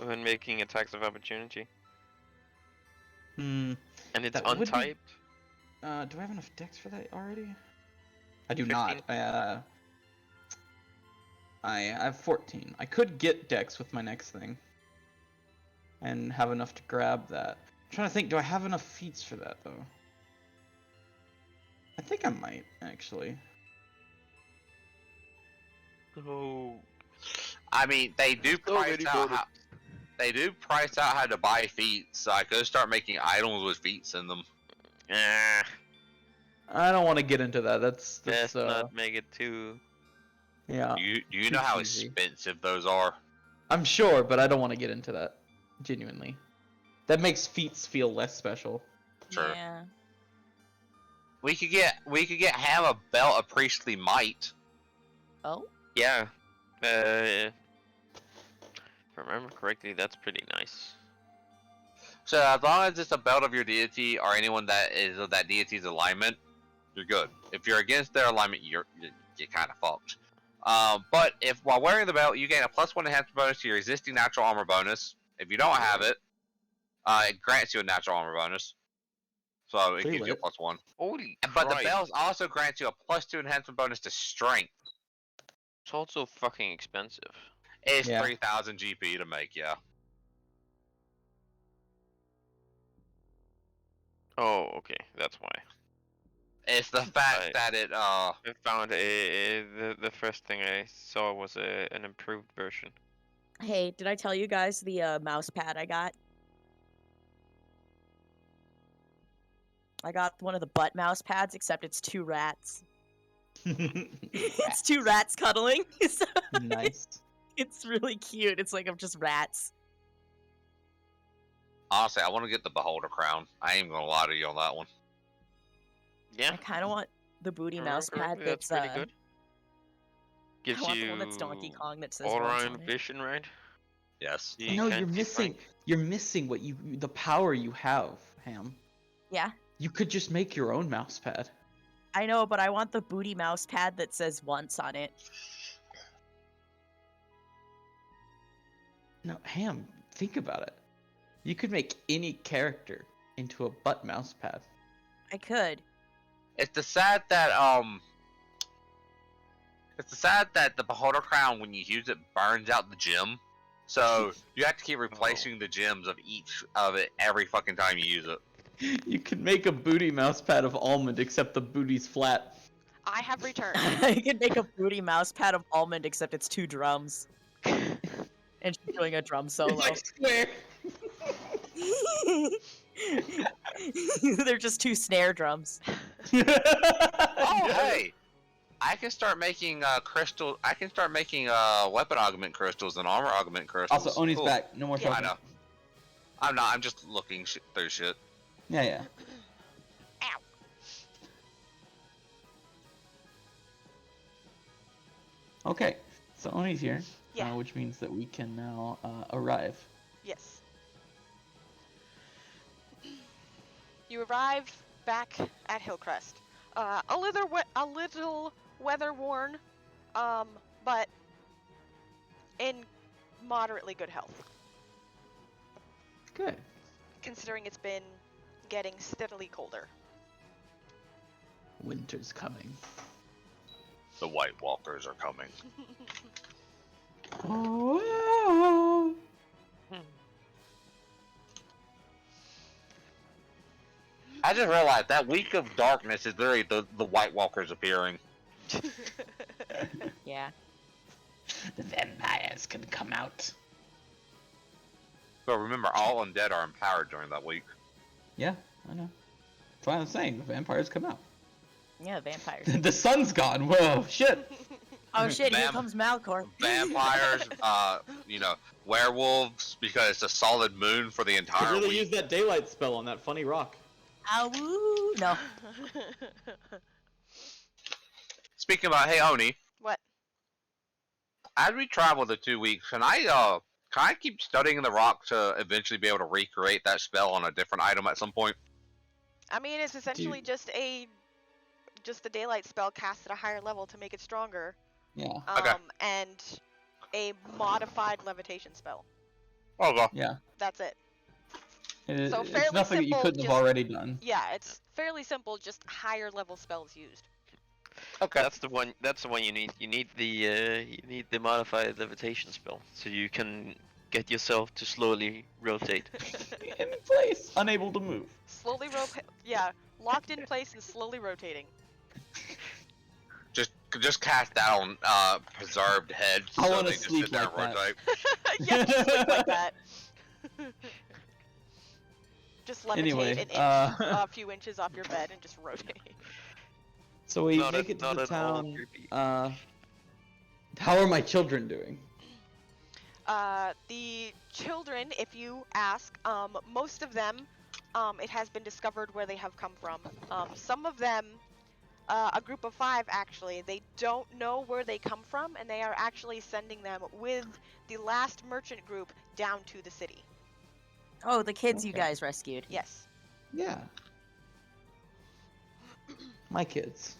when making attacks of opportunity, Hmm. and it's That would be- untyped. Do I have enough dex for that already? I do 15. not. I have 14. I could get dex with my next thing. And have enough to grab that. I'm trying to think, do I have enough feats for that though? I think I might, actually. Oh, I mean they do So price many out bonus. how to buy feats, so I could start making items with feats in them. I don't want to get into that. That's Let's not make it too. yeah. Do you too know how cheesy. expensive those are? I'm sure, but I don't want to get into that. Genuinely. That makes feats feel less special. Sure. Yeah. We could get Ham a belt of priestly might. Oh. Yeah. If I remember correctly, that's pretty nice. So as long as it's a belt of your deity or anyone that is of that deity's alignment, you're good. If you're against their alignment, you're kind of fucked. But if while wearing the belt, you gain a +1 enhancement bonus to your existing natural armor bonus. If you don't have it, it grants you a natural armor bonus. So it Pretty gives you a lit. +1. Holy But the Christ. belt also grants you a +2 enhancement bonus to strength. It's also fucking expensive. It's Yeah. 3,000 GP to make, yeah. Oh, okay, that's why. It's the fact Right. that it I found the first thing I saw was an improved version. Hey, did I tell you guys the mouse pad I got? I got one of the butt mouse pads, except it's 2 rats. It's 2 rats cuddling. So Nice. it's really cute. It's like I'm just rats. honestly, I want to get the beholder crown. I ain't gonna lie to you on that one. Yeah, I kind of want the booty remember mouse pad correctly, that's pretty good. I Gives want you the one that's Donkey Kong that says all once around on it. vision, right? Yes. You No, can't you're keep missing. like- You're missing what the power you have, Ham. Yeah, You could just make your own mouse pad. I know, but I want the booty mouse pad that says once on it. No, Ham, think about it. You could make any character into a butt mouse pad. I could. It's the sad that the beholder crown, when you use it, burns out the gem. So you have to keep replacing the gems of each of it every fucking time you use it. You could make a booty mouse pad of almond, except the booty's flat. I have returned. I could make a booty mouse pad of almond, except it's 2 drums. And she's doing a drum solo. It's like square. They're just 2 snare drums. Oh, hey! I can start making crystal. I can start making weapon augment crystals and armor augment crystals. Also, Oni's Cool. back. No more Yeah. I talking. know. I'm not. I'm just looking through shit. Yeah. Ow. Okay. So Oni's here. Yeah. Which means that we can now arrive. Yes. You arrive back at Hillcrest. A little weather worn, but in moderately good health, Good. considering it's been getting steadily colder. Winter's coming. The White Walkers are coming. Oh. I just realized that week of darkness is literally the White Walkers appearing. Yeah. The vampires can come out. But remember, all undead are empowered during that week. Yeah, I know. That's why I'm saying the vampires come out. Yeah, vampires. The sun's gone. Whoa, shit. Oh shit, here Vam- comes Malcor. Vampires, werewolves, because it's a solid moon for the Could entire really week. use that daylight spell on that funny rock. Ah, woo! No. Speaking about, hey Oni, What? as we travel the 2 weeks, can I keep studying the rock to eventually be able to recreate that spell on a different item at some point? I mean, it's essentially just a daylight spell cast at a higher level to make it stronger. Yeah. Okay. And a modified levitation spell. Okay. Yeah. That's it. It's fairly nothing that you simple, couldn't have just- already done. Yeah, it's fairly simple, just higher level spells used. Okay. That's the one. That's the one you need. You need the modified levitation spell, so you can get yourself to slowly rotate. In place, unable to move. Slowly locked in place and slowly rotating. Just cast that on preserved heads, I so wanna they just sleep sit there like and that. rotate. Yeah, just sleep like that. Just levitate Anyway, an inch, a few inches off your bed and just rotate. So we Not make at- it to not the at all town. creepy. How are my children doing? The children, if you ask, most of them, it has been discovered where they have come from. Some of them, a group of 5 actually, they don't know where they come from, and they are actually sending them with the last merchant group down to the city. Oh, the kids you Okay. guys rescued. Yes. Yeah. My kids.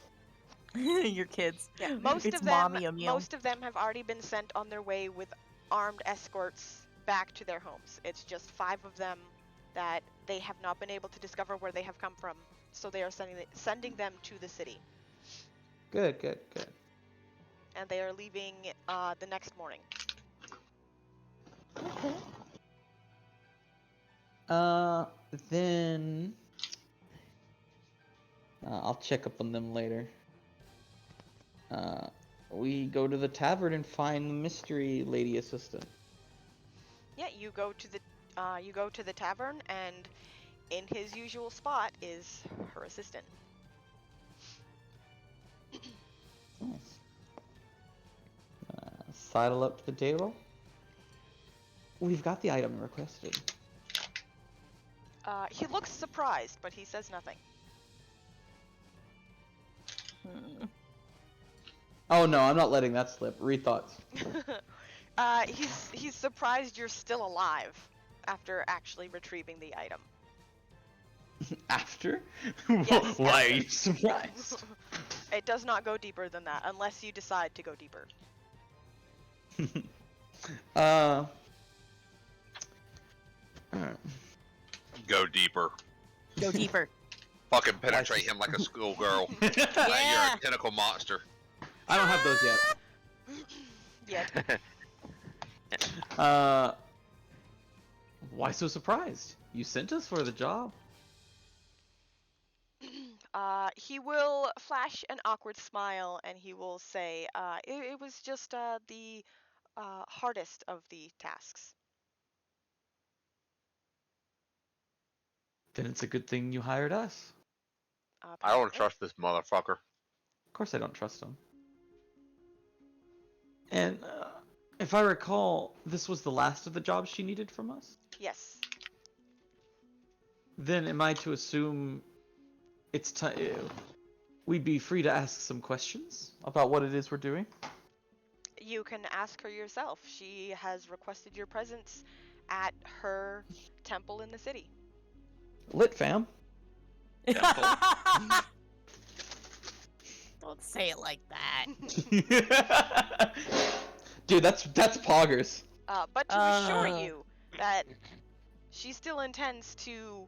Your kids. Yeah, most It's of them, mommy Emil. most of them have already been sent on their way with armed escorts back to their homes. It's just 5 of them that they have not been able to discover where they have come from, so they are sending them to the city, Good. and they are leaving the next morning. Then I'll check up on them later. We go to the tavern and find the mystery lady assistant. Yeah, you go to the tavern, and in his usual spot is her assistant. Nice. Sidle up to the table. We've got the item requested. He looks surprised, but he says nothing. Hmm. Oh no, I'm not letting that slip. Rethoughts. He's surprised you're still alive after actually retrieving the item. After? Yes, Why are after. you surprised? It does not go deeper than that, unless you decide to go deeper. Go deeper. Go deeper. Fucking penetrate him like a schoolgirl. Like you're Yeah. a tentacle monster. I don't have those yet. Yet. Why so surprised? You sent us for the job. He will flash an awkward smile and he will say, it was just the hardest of the tasks. Then it's a good thing you hired us. I don't apparently. trust this motherfucker. Of course I don't trust him. And if I recall, this was the last of the jobs she needed from us? Yes. Then am I to assume it's time we'd be free to ask some questions about what it is we're doing? You can ask her yourself. She has requested your presence at her temple in the city. Lit fam. Don't say it like that. Dude, that's poggers. But to assure you that she still intends to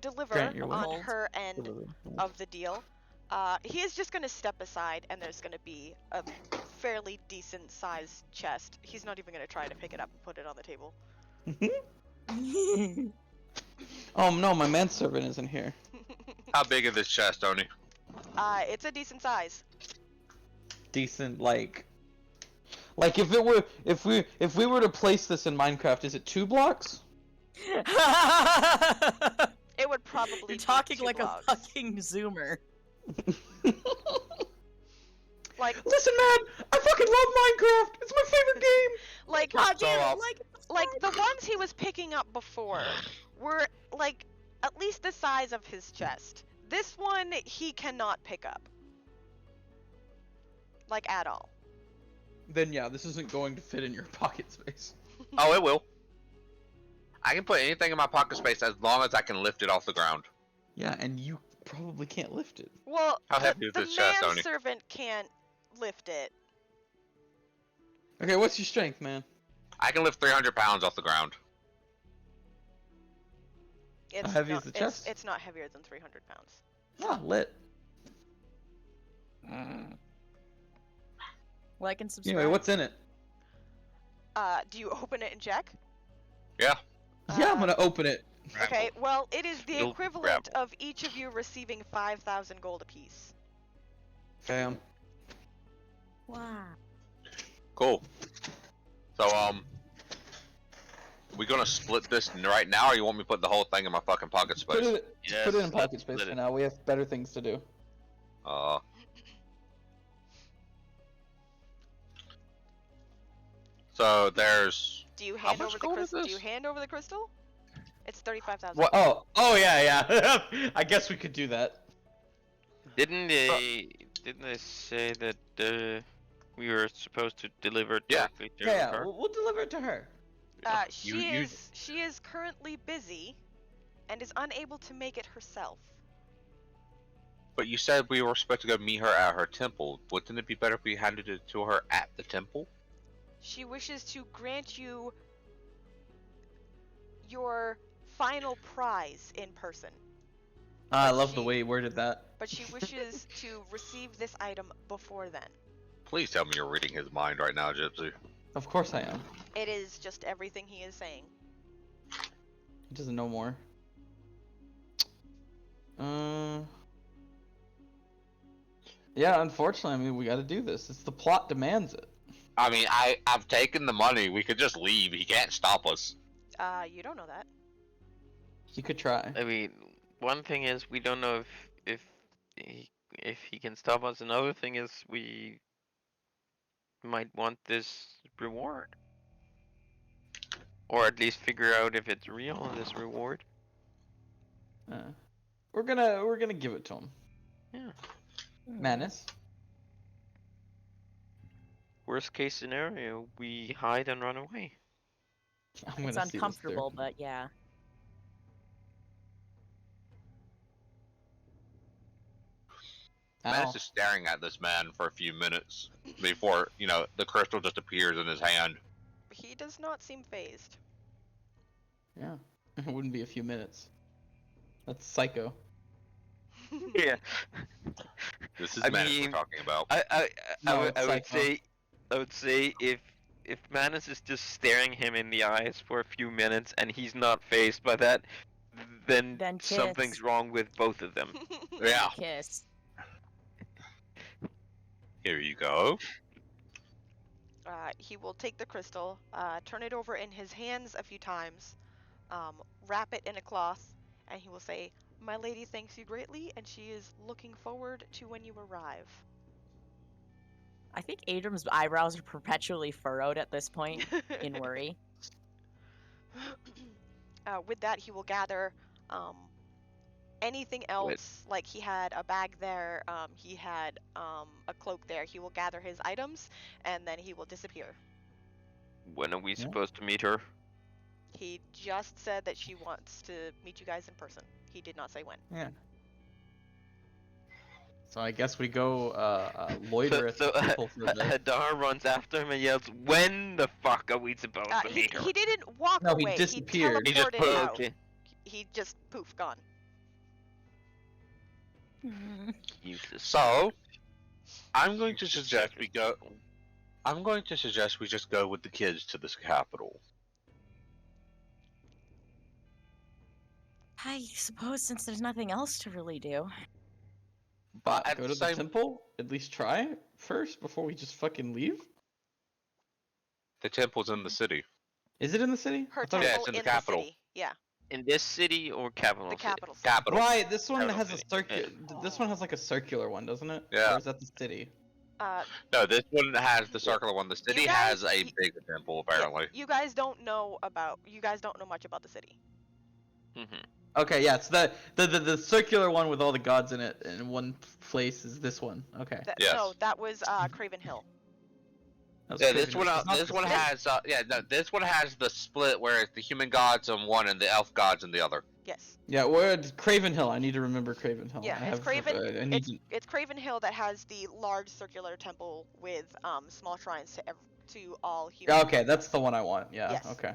deliver Grant your on will. her end of the deal. He is just going to step aside, and there's going to be a fairly decent sized chest. He's not even going to try to pick it up and put it on the table. Oh no, my manservant isn't here. How big is this chest, Oni? It's a decent size. Decent, like if we were to place this in Minecraft, is it 2 blocks? It would probably You're be talking 2 like blocks. a fucking zoomer. Like, Listen, man, I fucking love Minecraft. It's my favorite game. like, God So, damn it, like the ones he was picking up before were like at least the size of his chest. This one he cannot pick up. Like at all. Then yeah, this isn't going to fit in your pocket space. Oh, it will. I can put anything in my pocket space as long as I can lift it off the ground. Yeah, and you probably can't lift it. Well, How heavy is the this chest, Oni? manservant can't lift it. Okay, what's your strength, man? I can lift 300 pounds off the ground. It's heavy is not, the chest? It's not heavier than 300 pounds. Ah, lit. Like and subscribe. Anyway, what's in it? Do you open it and check? Yeah. Yeah, I'm gonna open it. Okay, well, it is the You'll equivalent of each of you receiving 5,000 gold apiece. Fam. Wow. Cool. So, we gonna split this right now, or you want me to put the whole thing in my fucking pocket space? Put it in Yes, pocket space split for it. now. We have better things to do. So there's. Do you How hand much over the gold is crystal? Do this? you hand over the crystal? It's 35,000. What? Oh yeah. I guess we could do that. Didn't they say that we were supposed to deliver Yeah. directly to Yeah, her? we'll deliver it to her. She is currently busy and is unable to make it herself. But you said we were supposed to go meet her at her temple. Wouldn't it be better if we handed it to her at the temple? She wishes to grant you your final prize in person, I But love the she- way you worded that. but she wishes to receive this item before then. Please tell me you're reading his mind right now, Gypsy. Of course I am. It is just everything he is saying. He doesn't know more. Yeah, unfortunately, I mean, we gotta do this. It's the plot demands it. I mean, I've taken the money. We could just leave. He can't stop us. You don't know that. He could try. I mean, one thing is we don't know if he can stop us. Another thing is we might want this reward, or at least figure out if it's real. This reward. We're gonna give it to him. Yeah. Manus. Worst case scenario, we hide and run away. I'm gonna It's see this through. uncomfortable, but yeah. Ow. Manus is staring at this man for a few minutes before, the crystal just appears in his hand. He does not seem phased. Yeah, it wouldn't be a few minutes. That's psycho. Yeah. This is I Manus mean, we're talking about. No, it's I would psycho. say if Manus is just staring him in the eyes for a few minutes and he's not phased by that, then Then something's kiss. wrong with both of them. Yeah. Kiss. Here you go. He will take the crystal, turn it over in his hands a few times, wrap it in a cloth, and he will say, "My lady thanks you greatly, and she is looking forward to when you arrive." I think Adrian's eyebrows are perpetually furrowed at this point in worry. With that, he will gather anything else. Like he had a bag there, he had a cloak there. He will gather his items, and then he will disappear. When are we supposed to meet her? He just said that she wants to meet you guys in person. He did not say when. Yeah. So I guess we go loiter at the temple for a bit. Hadar runs after him and yells, "When the fuck are we supposed to meet her?" He didn't walk No, he away. disappeared. He He just teleported out. okay. He just poof, gone. Useless. So, I'm going to suggest we go. I'm going to suggest we just go with the kids to this capital. I suppose since there's nothing else to really do. But at Go the to the same, temple? At least try first before we just fucking leave? the temple's in the city. Is it in the city? Her I thought it temple it's in the in capital. city. Yeah, In this city or capital the city? capital city. Capital. Right, this one Capital has a city. circular. This one has like a circular one, doesn't it? Yeah. Or is that the city? No, this one has the circular one. The city guys- has a bigger temple, apparently. You guys don't know much about the city. Okay, yeah, it's the circular one with all the gods in it in one place is this one. Okay. Yes. No, that was Craven Hill. That was Yeah, Craven this one. Hill. It's not This the one city. has. This one has the split where it's the human gods on one and the elf gods on the other. Yes. Yeah, we're at Craven Hill. I need to remember Craven Hill. Yeah, I it's have, Craven. I need to... It's Craven Hill that has the large circular temple with small shrines to all humans. Okay, that's the one I want. Yeah. Yes. Okay.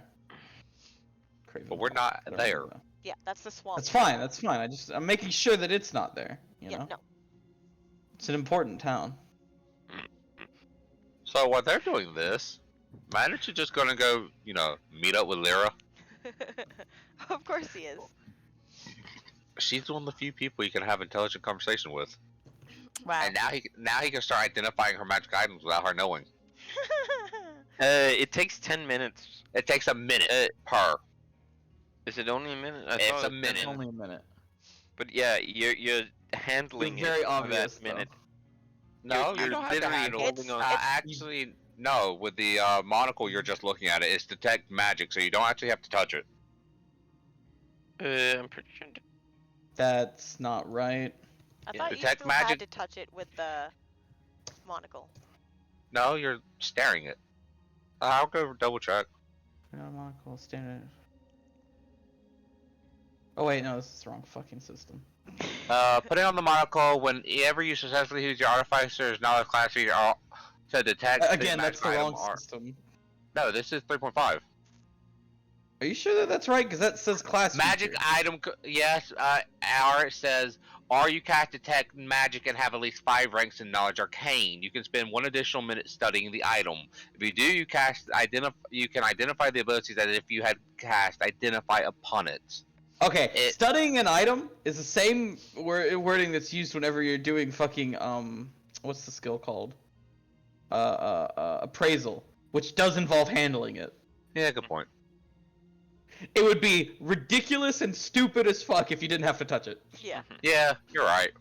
Craven But we're Hill. not Where there. is that? Yeah, that's the swamp. That's fine. That's fine. I'm making sure that it's not there. You Yeah, know. no. It's an important town. So while they're doing this, Manus is just gonna go, meet up with Lyra. Of course he is. She's one of the few people you can have intelligent conversation with. Wow. And now he can start identifying her magic items without her knowing. It takes 10 minutes. It takes a minute per. Is it only a minute? I It's thought a it was minute. 10 Only a minute. But yeah, you're handling It's very it obvious, for that minute. No, You're you don't have to literally handle. holding on. Actually, no. With the monocle, you're just looking at it. It's detect magic, so you don't actually have to touch it. I'm pretty sure. That's not right. I Yeah, thought you detect still had magic- to touch it with the monocle. No, you're staring it. I'll go double check. Monocle standard. Oh wait, no, this is the wrong fucking system. Putting on the monocle whenever you successfully use your artificer's knowledge class feature to detect Again, that's the magic wrong item or- system. No, this is 3.5. Are you sure that that's right? Because that says class Magic feature. item, yes, or it says, or you cast detect magic and have at least 5 ranks in knowledge arcane. You can spend 1 additional minute studying the item. If you do, you can identify the abilities that if you had cast, identify upon it. Okay, studying an item is the same wording that's used whenever you're doing fucking what's the skill called? Appraisal, which does involve handling it. Yeah, good point. It would be ridiculous and stupid as fuck if you didn't have to touch it. Yeah. Yeah, you're right.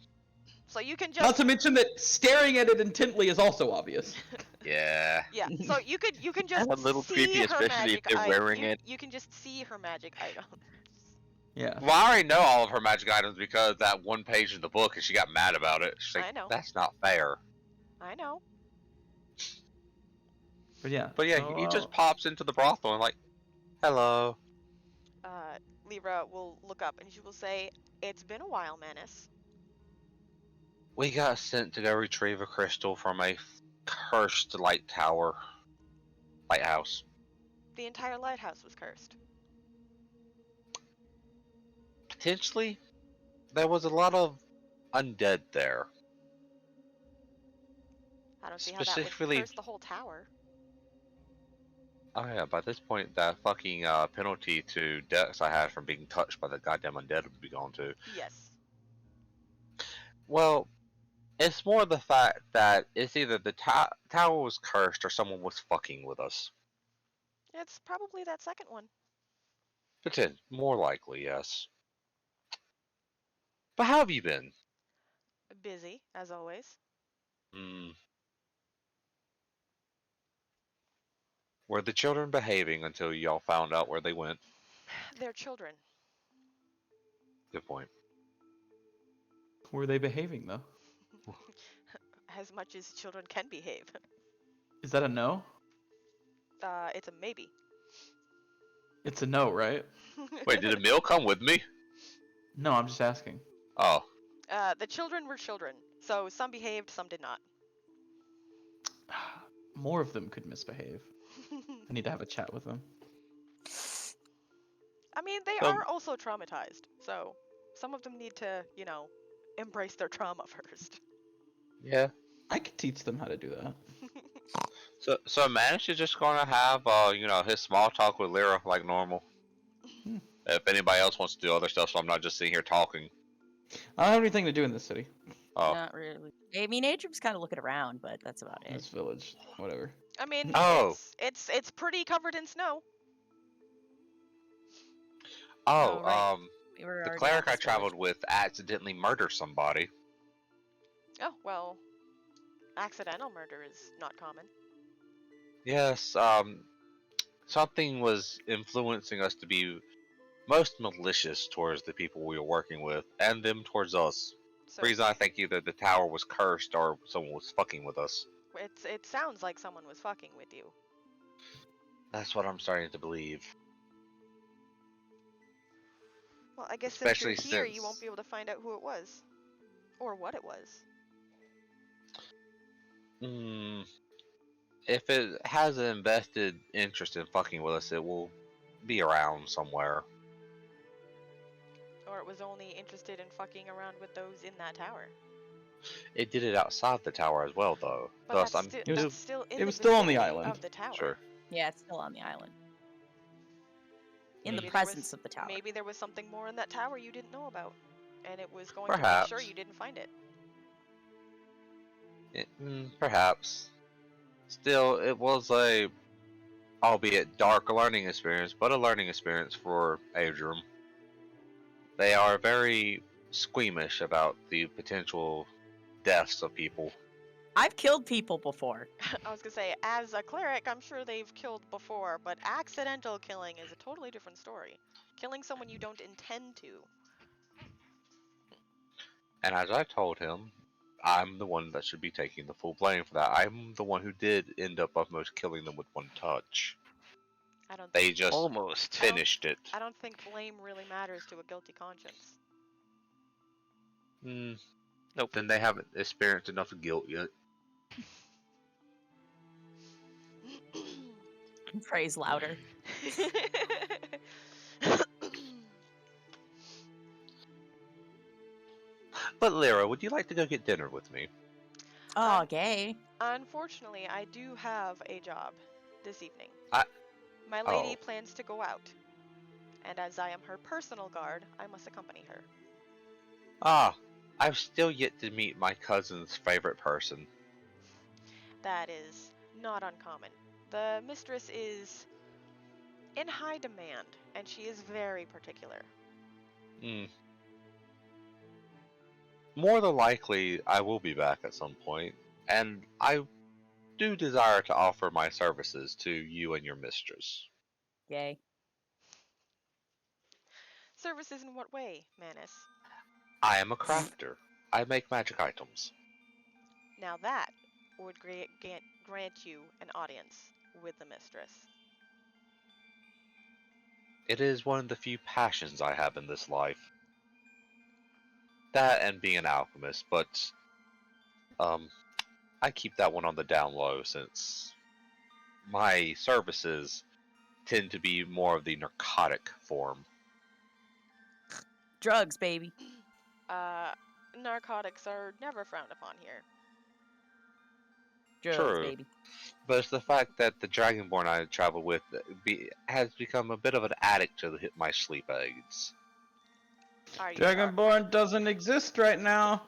So you can Not just to mention that staring at it intently is also obvious. Yeah. yeah. So you can just a little see creepy, her especially if magic they're item. wearing it. You can just see her magic item. Yeah. Well, I already know all of her magic items because that one page in the book, and she got mad about it. She's like, I know. that's not fair. I know. But yeah. But yeah, so, he just pops into the brothel and like, hello. Lyra will look up and she will say, "It's been a while, Manus." We got sent to go retrieve a crystal from a cursed lighthouse. The entire lighthouse was cursed. Potentially, there was a lot of undead there. I don't see how that would Specifically- curse the whole tower. Oh yeah, by this point, that fucking penalty to dex I had from being touched by the goddamn undead would be gone too. Yes. Well, it's more the fact that it's either the tower was cursed or someone was fucking with us. It's probably that second one. More likely, yes. But how have you been? Busy, as always. Hmm. Were the children behaving until y'all found out where they went? They're children. Good point. Were they behaving though? As much as children can behave. Is that a no? It's a maybe. It's a no, right? Wait, did Emil come with me? No, I'm just asking. Oh, The children were children, so some behaved, some did not. More of them could misbehave. I need to have a chat with them. I mean, they So- are also traumatized, so some of them need to, embrace their trauma first. yeah. I could teach them how to do that. So Manus is just gonna have, his small talk with Lyra like normal. Hmm. If anybody else wants to do other stuff, so I'm not just sitting here talking. I don't have anything to do in this city. Oh. Not really. I mean, Adrian's kind of looking around, but that's about it. This village, whatever. I mean, Oh. it's pretty covered in snow. Oh, right. We were the already cleric at I this traveled village. with accidentally murdered somebody. Oh, well, accidental murder is not common. Yes, something was influencing us to be most malicious towards the people we were working with, and them towards us. So Reason I think either the tower was cursed or someone was fucking with us. it sounds like someone was fucking with you. That's what I'm starting to believe. Well, I guess Especially since you're here, since you won't be able to find out who it was. Or what it was. If it has an invested interest in fucking with us, it will be around somewhere. Or it was only interested in fucking around with those in that tower. It did it outside the tower as well, though. But Thus, that's, I'm that's still in it the was still on the vicinity island. of the tower. sure. Yeah, it's still on the island. In the Maybe there presence was- of the tower. Maybe there was something more in that tower you didn't know about. And it was going to make Perhaps. sure you didn't find it. Perhaps. Still, it was a, albeit dark learning experience, but a learning experience for Adryem. They are very squeamish about the potential deaths of people. I've killed people before. I was gonna say, as a cleric, I'm sure they've killed before, but accidental killing is a totally different story. Killing someone you don't intend to. And as I told him, I'm the one that should be taking the full blame for that. I'm the one who did end up almost killing them with one touch. I don't They think, just Almost. finished it. I don't think blame really matters to a guilty conscience. Nope. Then they haven't experienced enough guilt yet. Praise louder. But Lyra, would you like to go get dinner with me? Oh, gay. Unfortunately, I do have a job this evening. I- My lady Oh. plans to go out, and as I am her personal guard, I must accompany her. Ah, I've still yet to meet my cousin's favorite person. That is not uncommon. The mistress is in high demand, and she is very particular. More than likely, I will be back at some point, and I do desire to offer my services to you and your mistress. Gay. Services in what way, Manus? I am a crafter. I make magic items. Now that would grant you an audience with the mistress. It is one of the few passions I have in this life. That and being an alchemist, but I keep that one on the down low since my services tend to be more of the narcotic form. Drugs, baby. Narcotics are never frowned upon here. Drugs, True. baby. But it's the fact that the Dragonborn I travel with has become a bit of an addict to my sleep aids. Are you Dragonborn doesn't exist right now.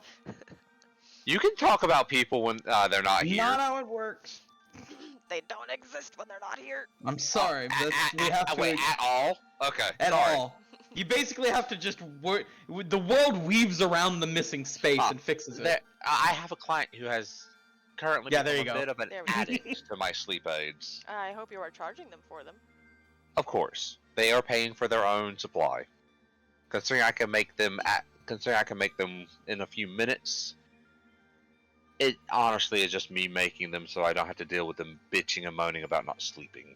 You can talk about people when they're not here. Not how it works. They don't exist when they're not here. I'm sorry. We have to Wait, at all? Okay. at sorry. all. You basically have to just work. The world weaves around the missing space and fixes it. I have a client who has currently Yeah, there become you a go. bit of an There we go. addict to my sleep aids. I hope you are charging them for them. Of course, they are paying for their own supply. Considering I can make them in a few minutes, it honestly is just me making them so I don't have to deal with them bitching and moaning about not sleeping.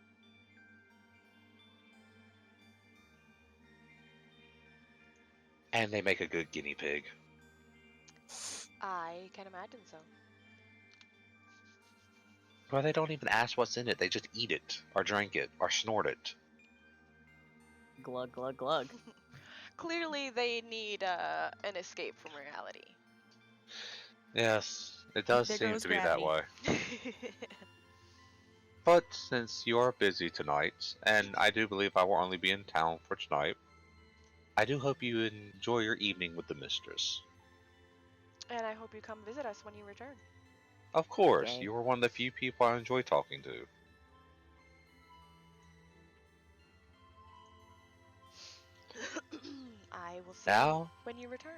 And they make a good guinea pig. I can imagine so. Well, they don't even ask what's in it. They just eat it, or drink it, or snort it. Glug, glug, glug. Clearly, they need an escape from reality. Yes, it does There seem goes to be that gravity. way. But since you're busy tonight, and I do believe I will only be in town for tonight, I do hope you enjoy your evening with the mistress. And I hope you come visit us when you return. Of course, Yay. you are one of the few people I enjoy talking to. I will see you Now, when you return.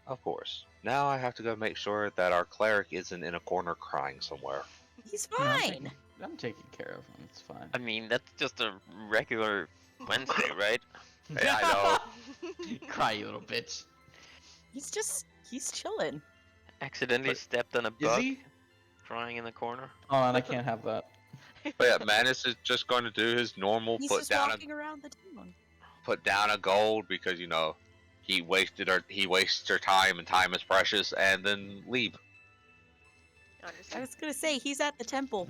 of course. Now I have to go make sure that our cleric isn't in a corner crying somewhere. He's No, fine. I'm taking care of him. It's fine. I mean, that's just a regular Wednesday, right? Yeah, I know. Cry, you little bitch. He's chilling. Accidentally But- stepped on a Is bug he? crying in the corner. Oh, and I can't have that. But yeah, Manus is just going to do his normal He's put just down walking around the town. put down a gold because he wastes her time and time is precious, and then leave. I Understand. was gonna say he's at the temple.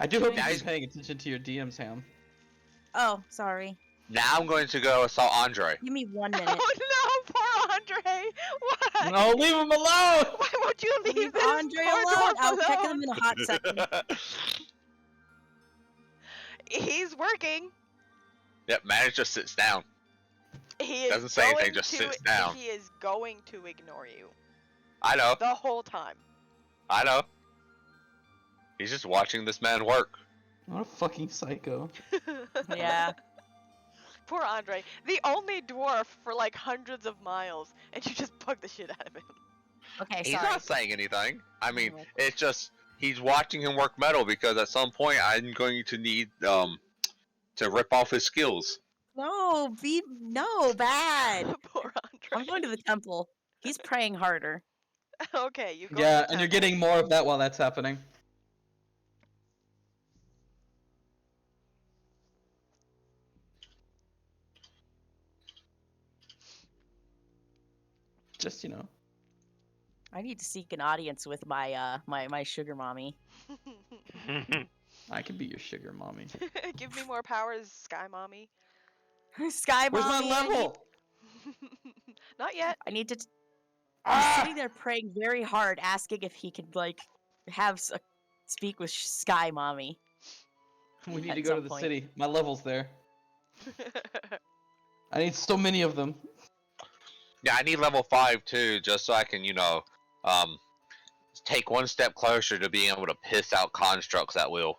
I do hope Now you've he's- been paying attention to your DMs, Ham. Oh, sorry. Now I'm going to go assault Andre. Give me 1 minute. Oh no, poor Andre! What? No, leave him alone! Why would you leave Leave this Andre poor alone. dwarf I'll check him alone? in a hot second. He's working. Yep, Manus just sits down. He is Doesn't say anything, going just to, sits down. He is going to ignore you I know, the whole time. I know. He's just watching this man work. What a fucking psycho. Yeah. Poor Andre, the only dwarf for like hundreds of miles, and you just bug the shit out of him. Okay, He's sorry. not saying anything. I mean, Alright. it's just he's watching him work metal because at some point I'm going to need to rip off his skills. No, bad. Poor I'm Andre. going to the temple. He's praying harder. Okay, you go. Yeah, to the and you're temple. getting more of that while that's happening. Just, I need to seek an audience with my my sugar mommy. I can be your sugar mommy. Give me more powers, Sky Mommy. Sky Where's my mommy. level? Not yet. I need to. He's Ah! sitting there praying very hard, asking if he could have speak with Sky mommy. We need At to go to some the point. city. My level's there. I need so many of them. Yeah, I need level 5 too, just so I can, take one step closer to being able to piss out constructs at will.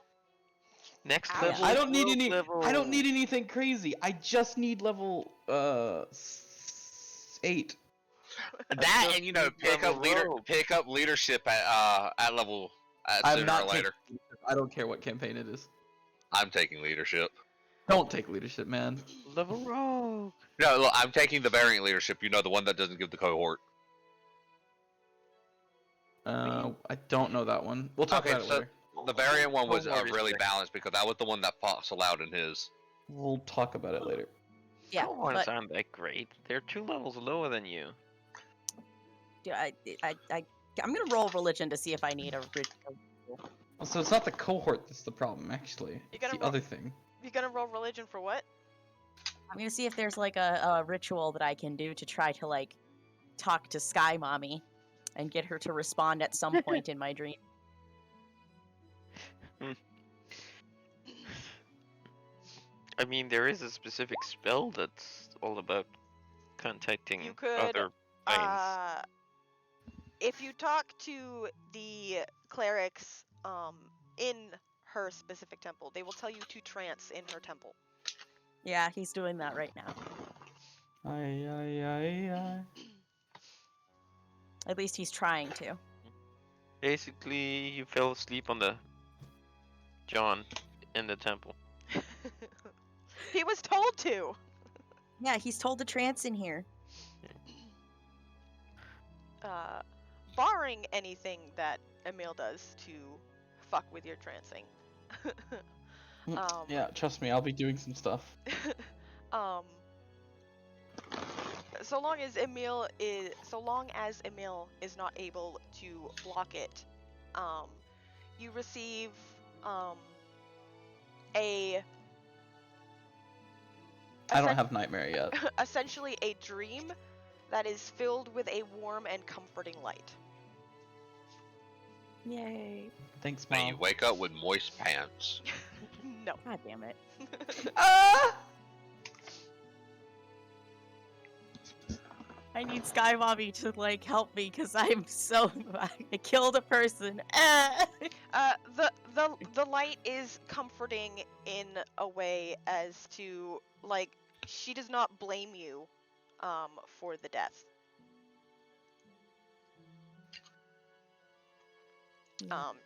Next Ouch. level. I don't need world any. level. I don't need anything crazy. I just need level 8. That just and need level rogue. pick up leadership at level I'm sooner not or later. taking. I don't care what campaign it is. I'm taking leadership. Don't take leadership, man. Level rogue. No, look, I'm taking the variant leadership. The one that doesn't give the cohort. I don't know that one. We'll talk Okay, about it so- later. The variant one was Cohort is really sick. balanced because that was the one that Fox allowed in his. We'll talk about it later. Yeah, Cohorts but aren't that great. They're 2 levels lower than you. I'm gonna roll religion to see if I need a ritual. So it's not the cohort that's the problem, actually. It's gonna the roll- other thing. You gonna roll religion for what? I'm gonna see if there's a ritual that I can do to try to talk to Sky Mommy and get her to respond at some point in my dream. I mean, there is a specific spell that's all about contacting You could, other minds. If you talk to the clerics in her specific temple, they will tell you to trance in her temple. Yeah, he's doing that right now. At least he's trying to. Basically, you fell asleep on the John in the temple. He was told to. Yeah, he's told to trance in here. Barring anything that Emil does to fuck with your trancing. Yeah, trust me, I'll be doing some stuff. So long as Emil is not able to block it, you receive I don't have nightmare yet. essentially a dream that is filled with a warm and comforting light. Yay. Thanks, And you Mom. wake up with moist pants. No. God damn it. I need Sky Mommy to like help me because I killed a person. The light is comforting in a way as to like she does not blame you for the death.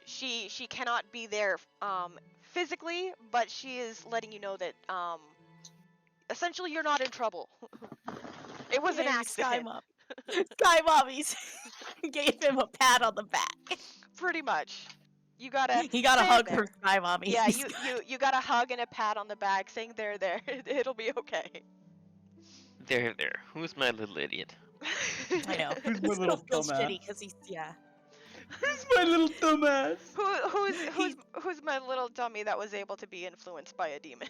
She cannot be there physically, but she is letting you know that essentially you're not in trouble. It was an Yay, accident. Sky Mom. Sky Mommies gave him a pat on the back. Pretty much. You gotta. He got a there, hug there. from Sky Mommy. Yeah, you got a hug and a pat on the back, saying there. It'll be okay. There. Who's my little idiot? I know. Who's my It still little feels dumbass? shitty because he's Who's my little dumbass? Who's my little dummy that was able to be influenced by a demon?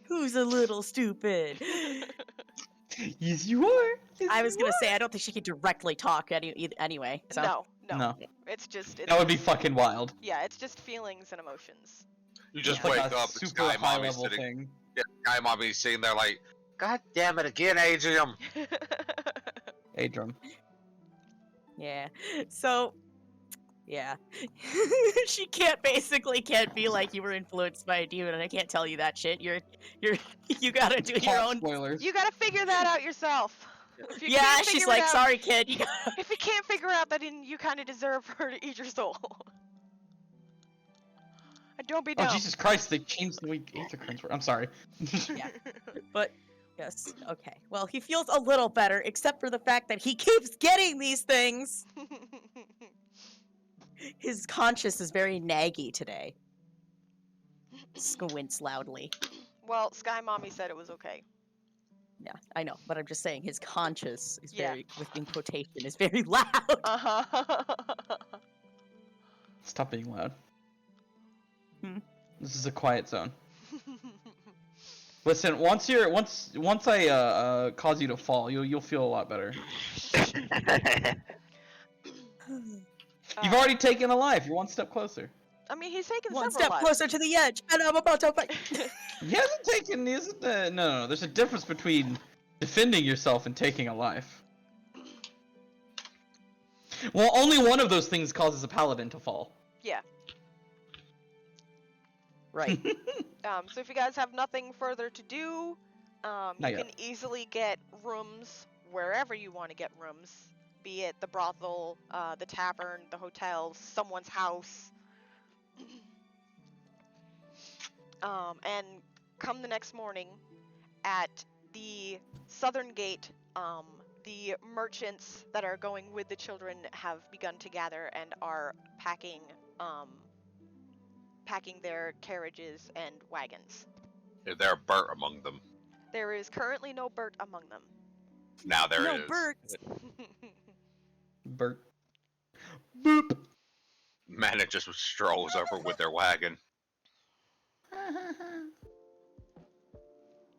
Who's a little stupid? Yes, you are. Yes, I was you gonna are. say I don't think she can directly talk anyway. So. No. It's just. That would be fucking wild. Yeah, it's just feelings and emotions. You just It's like wake a up and super Sky high Mommy's level sitting. thing. Yeah, Sky Mommy's sitting there like, God damn it again, Adryem. Adryem. Yeah. So. Yeah. She basically can't be like you were influenced by a demon and I can't tell you that shit. You gotta do your Plot own. spoilers. You gotta figure that out yourself. If you Yeah, can't she's figure it like, out- sorry kid, you If you can't figure out that you kind of deserve her to eat your soul. And don't be dumb. Oh Jesus Christ! They changed the way Aethercrines were. I'm sorry. Yeah. But yes, okay. Well, he feels a little better, except for the fact that he keeps getting these things. His conscience is very naggy today. Squints loudly. Well, Sky Mommy said it was okay. Yeah, I know, but I'm just saying his conscience is Yeah. very, within quotation, is very loud. Stop being loud. Hmm. This is a quiet zone. Listen, once I cause you to fall, you'll feel a lot better. You've already taken a life. You're one step closer. I mean, he's taken One several step lives. closer to the edge, and I'm about to fight. He hasn't taken. Isn't there? No. There's a difference between defending yourself and taking a life. Well, only one of those things causes a paladin to fall. Yeah. Right. So if you guys have nothing further to do, you Not can yet. easily get rooms wherever you want to get rooms. Be it the brothel, the tavern, the hotel, someone's house. And come the next morning, at the southern gate, the merchants that are going with the children have begun to gather and are packing their carriages and wagons. Is there a Bert among them? There is currently no Bert among them. Now there is. No, Bert. Bert. Boop. Man, it just strolls over with their wagon.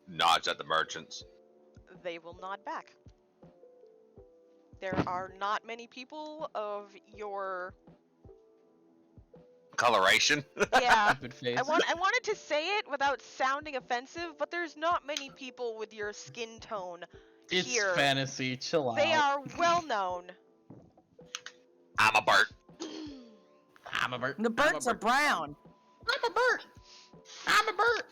Nods at the merchants. They will nod back. There are not many people of your Coloration. yeah. Stupid face. I wanted to say it without sounding offensive, but there's not many people with your skin tone It's here. fantasy. Chill out. They are well known. I'm a Bert. I'm a Bert. The Berts are brown. I'm a Bert. I'm a Bert.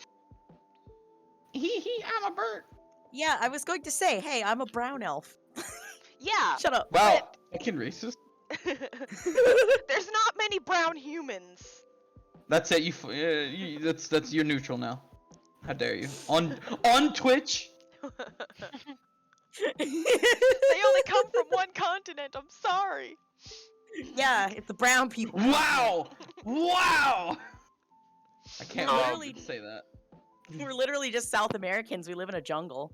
I'm a bird. Yeah, I was going to say, hey, I'm a brown elf. Yeah. Shut up. Wow, I can racist. There's not many brown humans. That's it. That's you're neutral now. How dare you? On Twitch. They only come from one continent. I'm sorry. Yeah, it's the brown people. Wow! Wow! I can't Literally- literally say that. We're literally just South Americans. We live in a jungle.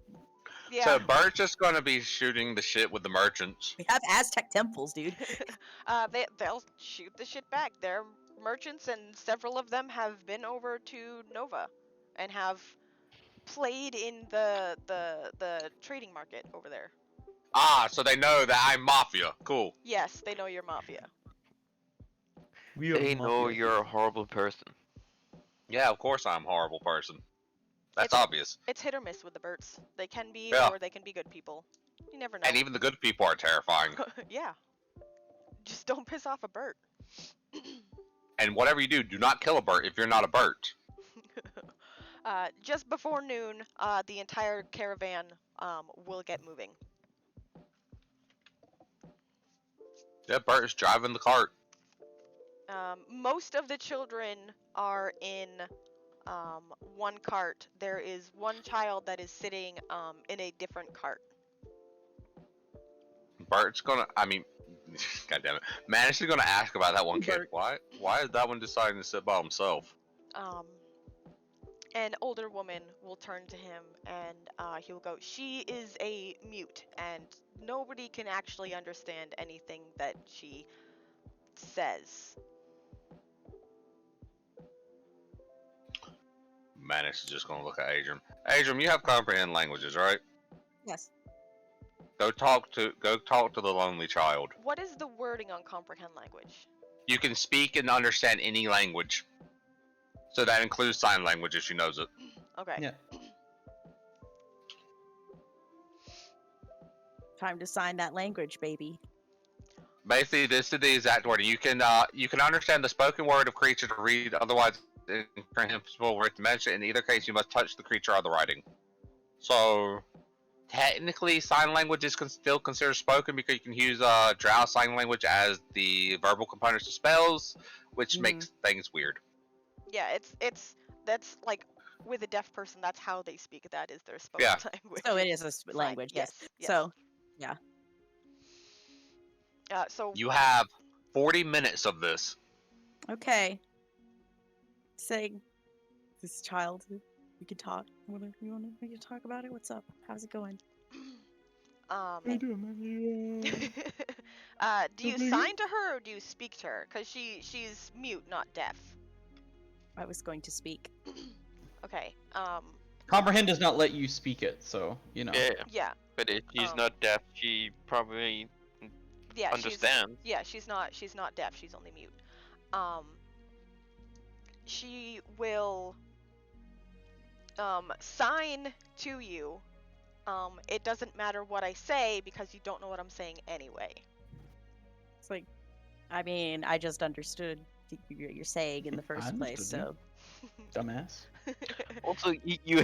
Yeah. So Bert's just gonna be shooting the shit with the merchants. We have Aztec temples, dude. They'll shoot the shit back. They're merchants, and several of them have been over to Nova, and have played in the trading market over there. Ah, so they know that I'm mafia. Cool. Yes, they know you're mafia. They know you're a horrible person. Yeah, of course I'm a horrible person. That's It's- obvious. It's hit or miss with the Berts. They can be, Yeah. or they can be good people. You never know. And even the good people are terrifying. Yeah. Just don't piss off a Bert. And whatever you do not kill a Bert if you're not a Bert. Just before noon, the entire caravan will get moving. Yeah, Bert is driving the cart. Most of the children are in one cart. There is one child that is sitting in a different cart. Bert's gonna, God damn it. Manus is gonna ask about that one kid. Bert. Why is that one deciding to sit by himself? An older woman will turn to him and he will go, "She is a mute, and nobody can actually understand anything that she says." Manus is just gonna look at Adryem. Adryem, you have comprehend languages, right? Yes. Go talk to the lonely child. What is the wording on comprehend language? You can speak and understand any language. So that includes sign language if she knows it. Okay. Yeah. Time to sign that language, baby. Basically, this is the exact wording. You can understand the spoken word of creature to read, otherwise incomprehensible word to mention. In either case, you must touch the creature or the writing. So, technically, sign language is still considered spoken because you can use Drow sign language as the verbal components to spells, which makes things weird. Yeah, that's like with a deaf person, that's how they speak. That is their spoken Yeah. language. So it is a Sign, language, yes. yes. So, So You have 40 minutes of this. okay. Saying this child, we can talk. We can talk about it. What's up? How's it going? Do you sign to her or do you speak to her? Because she's mute, not deaf. I was going to speak. Okay. Comprehend does not let you speak it, so you know. Yeah. But if she's not deaf, she probably Yeah. understands. She's not deaf. She's only mute. She will sign to you. It doesn't matter what I say because you don't know what I'm saying anyway. It's like, I mean, I just understood what you're saying in the first place, understood so. Dumbass. Also, you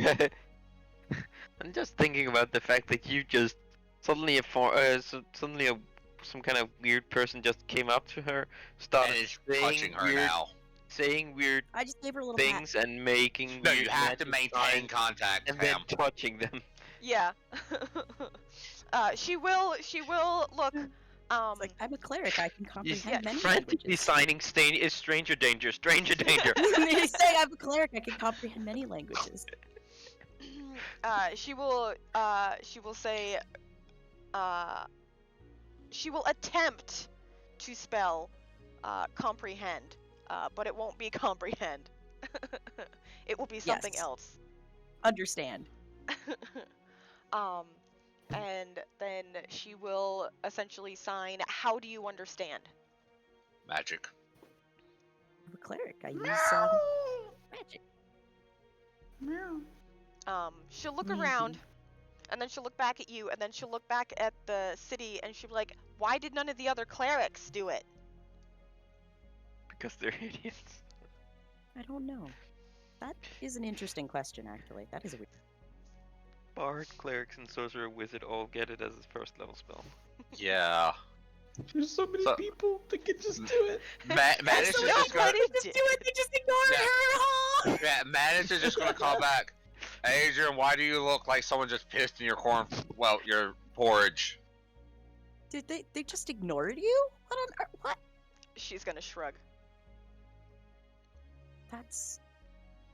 I'm just thinking about the fact that you just suddenly some kind of weird person just came up to her, started And is saying touching her weird, now. saying weird I just gave her a little things and making No, weird you have to magic maintain signs contact, and Pam. then touching them. Yeah. She will look. It's like, I'm a cleric, I can comprehend many Frantically languages. signing stranger danger, stranger danger. He's saying I'm a cleric, I can comprehend many languages. She will say, she will attempt to spell comprehend, but it won't be comprehend. It will be something Yes. else. Understand. And then she will essentially sign, how do you understand? Magic. I'm a cleric, I use magic. She'll look around, and then she'll look back at you, and then she'll look back at the city, and she'll be like, why did none of the other clerics do it? Because they're idiots. I don't know. That is an interesting question, actually. That is weird. Bard, clerics, and sorcerer wizard all get it as a first level spell. Yeah. There's so many So- people that could just do it. Manus is so just gonna. nobody Just do it. They just ignore Yeah. her. Yeah, Manus is just gonna call back. Adrian, why do you look like someone just pissed in your your porridge? Did they just ignored you? What on earth? What? She's gonna shrug. That's.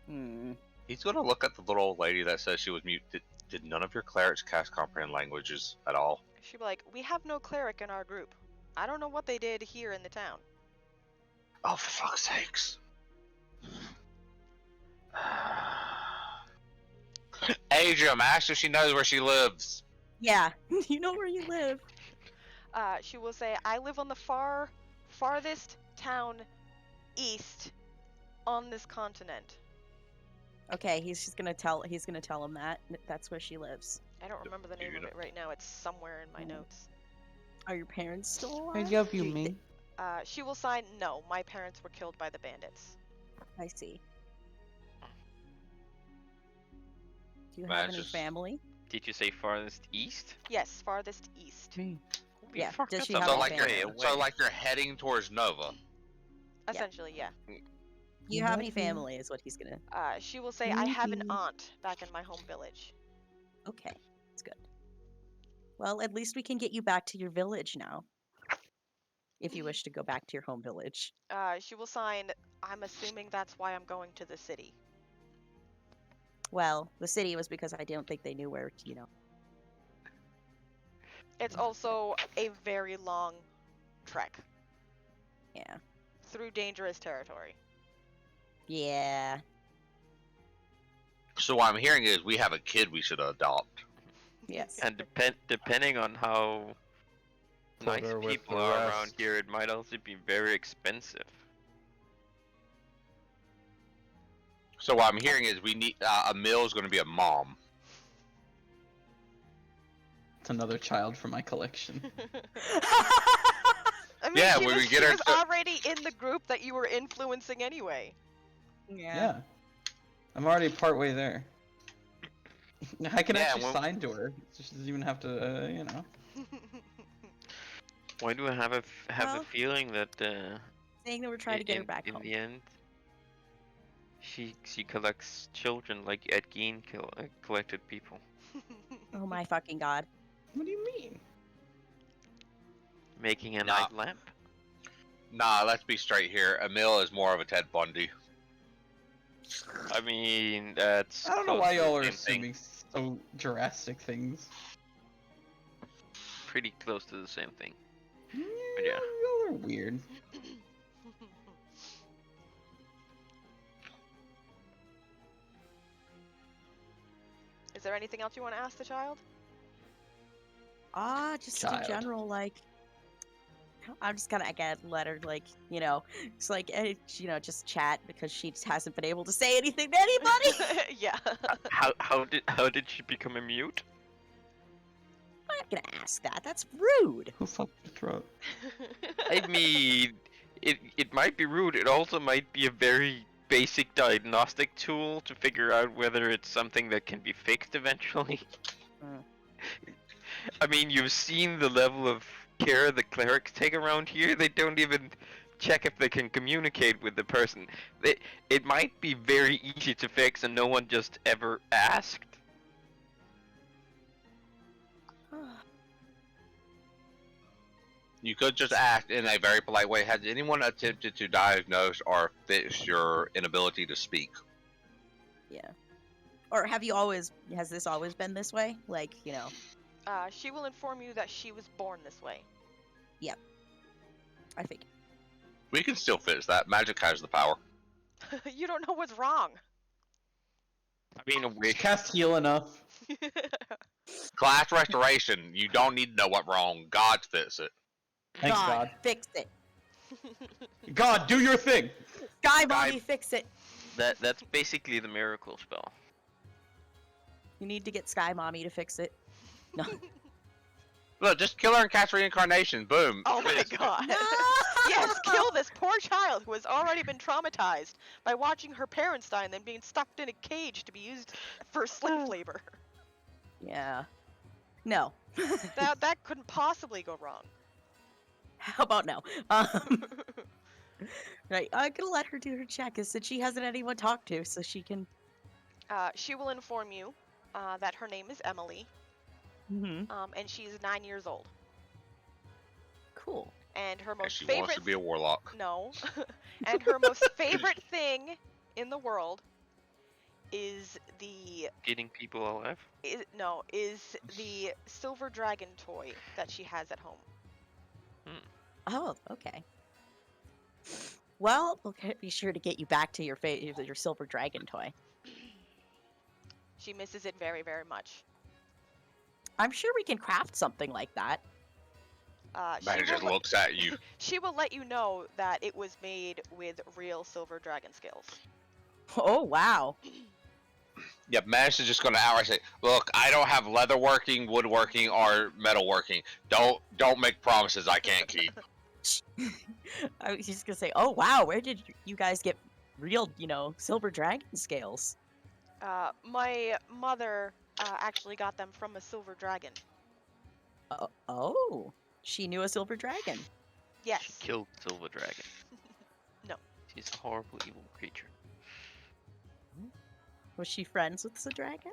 He's gonna look at the little old lady that says she was mute. Did none of your clerics cast comprehend languages at all? She'd be like, we have no cleric in our group. I don't know what they did here in the town. Oh, for fuck's sakes. Adrian, ask if she knows where she lives. Yeah, you know where you live. She will say, I live on the farthest town east on this continent. Okay, he's gonna tell him that that's where she lives. I don't remember the name of it right now. It's somewhere in my notes. Are your parents still I alive? love you, me. She will sign, no, my parents were killed by the bandits. I see. Do you Man, have it's any just- family? Did you say farthest east? Yes, farthest east. Me. Holy Yeah, fuck, does that's she a have So a like, family? you're, so like you're heading towards Nova. Essentially, yeah. Do you have any Nothing. family? Is what he's gonna. She will say, I have an Mhm. aunt back in my home village. Okay, that's good. Well, at least we can get you back to your village now. If you wish to go back to your home village. She will sign, I'm assuming that's why I'm going to the city. Well, the city was because I don't think they knew where, you know. It's also a very long trek Yeah. through dangerous territory. Yeah. So what I'm hearing is we have a kid we should adopt. Yes. And depending on how Put nice her with people the are rest. around here, it might also be very expensive. So what I'm hearing is we need Emil's going to be a mom. It's another child from my collection. I mean, Yeah, she when was, we get she her was to- already in the group that you were influencing anyway. Yeah. I'm already partway there. I can Yeah, actually well- sign to her. She doesn't even have to, you know. Why do I have a Well, feeling that Saying that we're trying to get her in, back in home. the end she collects children like Ed Gein collected people. Oh my fucking god. What do you mean? Making a Nah. night lamp? Nah, let's be straight here. Emil is more of a Ted Bundy. I mean, that's I don't know close why to the y'all are same thing. assuming so drastic things. Pretty close to the same thing. Yeah. yeah. Y'all are weird. Is there anything else you want to ask the child? Just Child. in general, like, I'm just gonna again let her, like, you know, it's like, you know, just chat because she just hasn't been able to say anything to anybody. Yeah. How did she become a mute? I'm not gonna ask that. That's rude. Who fucked your throat? I mean, it might be rude. It also might be a very basic diagnostic tool to figure out whether it's something that can be fixed eventually. Mm. I mean, you've seen the level of care the clerics take around here. They don't even check if they can communicate with the person. It might be very easy to fix and no one just ever asked. You could just ask in a very polite way, has anyone attempted to diagnose or fix your inability to speak? Yeah. Or has this always been this way? Like, you know. She will inform you that she was born this way. I think. We can still fix that. Magic has the power. You don't know what's wrong. I mean, a She wish. cast heal enough. Class restoration. You don't need to know what's wrong. God fix it. Thanks, God. Fix it. God, do your thing! Sky Mommy, fix it. That's basically the miracle spell. You need to get Sky Mommy to fix it. No. Look, just kill her and cast reincarnation. Boom. Oh my Fixed. god. Yes, kill this poor child who has already been traumatized by watching her parents die and then being stuck in a cage to be used for slave labor. Yeah. No. That couldn't possibly go wrong. How about no? Right, I'm gonna let her do her check, since she hasn't anyone to talk to, so she can. She will inform you that her name is Emily, Mm-hmm. and she's 9 years old. Cool. And her And most she favorite wants to be a warlock. No. And her most favorite thing in the world is the Getting people alive. is the silver dragon toy that she has at home. Oh, okay. Well, we'll be sure to get you back to your your silver dragon toy. She misses it very, very much. I'm sure we can craft something like that. Man just looks at you. She will let you know that it was made with real silver dragon scales. Oh, wow. Yeah, Manus is just going to outright say, "Look, I don't have leatherworking, woodworking, or metalworking. Don't make promises I can't keep." I was just gonna say, oh wow, where did you guys get real, silver dragon scales? My mother actually got them from a silver dragon. Oh, she knew a silver dragon. Yes. She killed Silver Dragon. No. She's a horrible, evil creature. Was she friends with the dragon?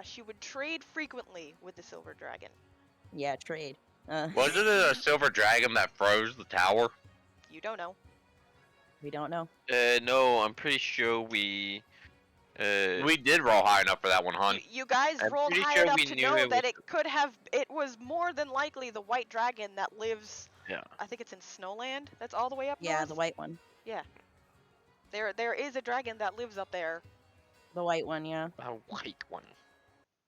She would trade frequently with the silver dragon. Yeah, trade. Wasn't it a silver dragon that froze the tower? You don't know. We don't know. No, I'm pretty sure we. We did roll high enough for that one, hon. You guys I'm rolled pretty high sure enough we to knew know it that was it was more than likely the white dragon that lives. Yeah. I think it's in Snowland. That's all the way up Yeah, north. the white one. Yeah. There is a dragon that lives up there. The white one, yeah. A white one.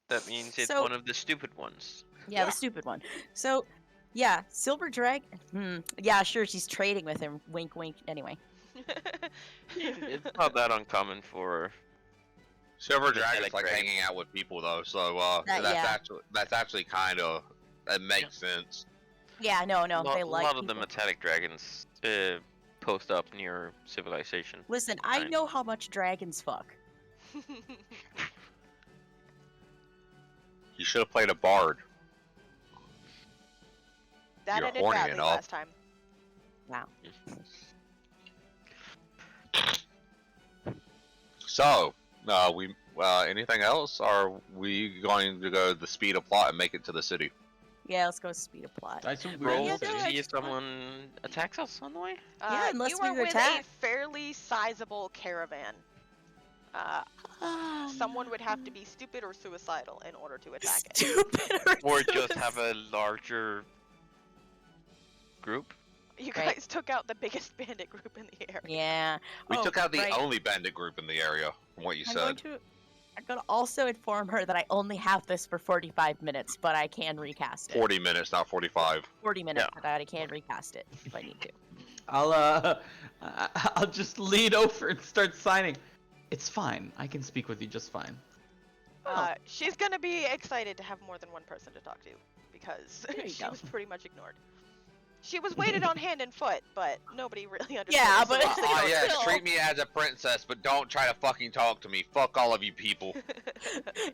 That means it's So- one of the stupid ones. Yeah, the stupid one. So, yeah, silver dragon. Yeah, sure, she's trading with him. Wink, wink. Anyway. It's not that uncommon for. Silver Metallic dragon's like dragon. hanging out with people though, so Yeah. that's actually kind of that makes sense. Yeah, no, a they like lot of the people. metallic dragons post up near civilization. Listen, I Right. know how much dragons fuck. You should have played a bard. That You're ended horny badly enough. last time. Wow. So, we anything else? Or are we going to go the speed of plot and make it to the city? Yeah, let's go speed of plot. I assume we're Roll in Yeah, the to city. no, see if it's fine. someone attacks us on the way. Yeah, unless you we are with attack. a fairly sizable caravan. Someone would have to be stupid or suicidal in order to attack it. Stupid Or just have a larger group. You Right. guys took out the biggest bandit group in the area. Yeah. We Oh, took out the right. only bandit group in the area, from what you said. I'm going to also inform her that I only have this for 45 minutes, but I can recast it. 40 minutes, not 45. 40 minutes, but I can recast it if I need to. I'll just lead over and start signing. It's fine. I can speak with you just fine. She's gonna be excited to have more than one person to talk to because There you she go. was pretty much ignored. She was weighted on hand and foot, but nobody really understood. Yeah, her, but so- it's like- Yes, still. treat me as a princess, but don't try to fucking talk to me. Fuck all of you people.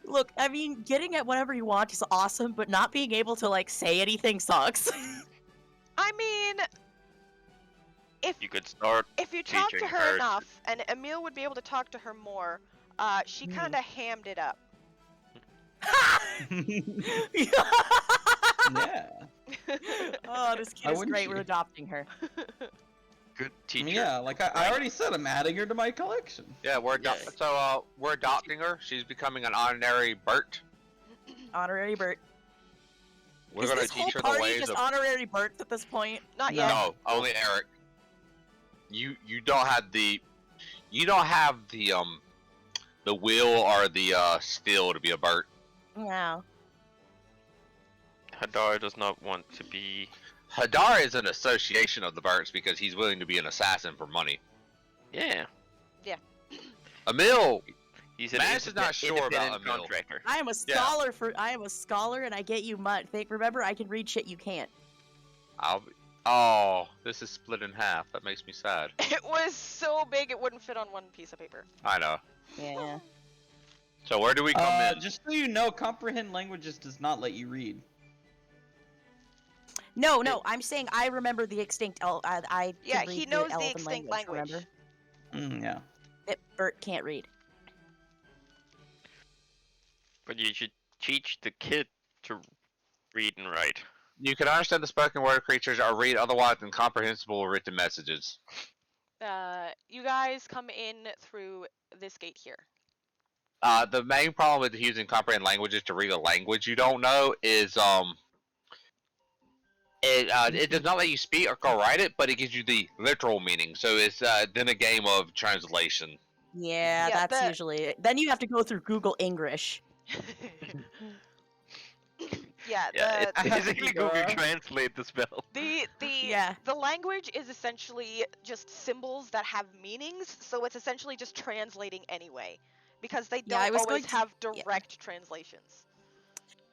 Look, I mean, getting at whatever you want is awesome, but not being able to, say anything sucks. I mean, You could start. if you talk to teaching her her enough, and Emil would be able to talk to her more, she kind of hammed it up. Yeah. Oh, this kid is wouldn't great. she? We're adopting her. Good I teacher. mean, yeah, like I already said, I'm adding her to my collection. Yeah, we're we're adopting her. She's becoming an honorary Bert. Honorary Bert. We're Is gonna this whole teach her the party ways just of. honorary Berts at this point? Not No. yet. No, only Eric. You don't have the the will or the skill to be a Bert. No. Hadar does not want to be. Hadar is an association of the Berts because he's willing to be an assassin for money. Yeah. Emil, He's an Manus is not sure about independent Emil. contractor. I am a scholar and I get you mud. Remember, I can read shit you can't. Oh, this is split in half. That makes me sad. It was so big it wouldn't fit on one piece of paper. I know. Yeah. So where do we come in? Just so you know, comprehend languages does not let you read. No, I'm saying I remember the extinct I Yeah, could read he knows the Elven extinct language. Remember? Yeah. Bert can't read. But you should teach the kid to read and write. You can understand the spoken word creatures or read otherwise incomprehensible written messages. You guys come in through this gate here. The main problem with using comprehend languages to read a language you don't know is it does not let you speak or go write it, but it gives you the literal meaning. So it's then a game of translation. Yeah, Yeah, that's usually it. Then you have to go through Google English. Yeah, Yeah, the, it's basically Google Translate the spell. the language is essentially just symbols that have meanings, so it's essentially just translating anyway, because they Yeah, I don't was always going to- have direct translations.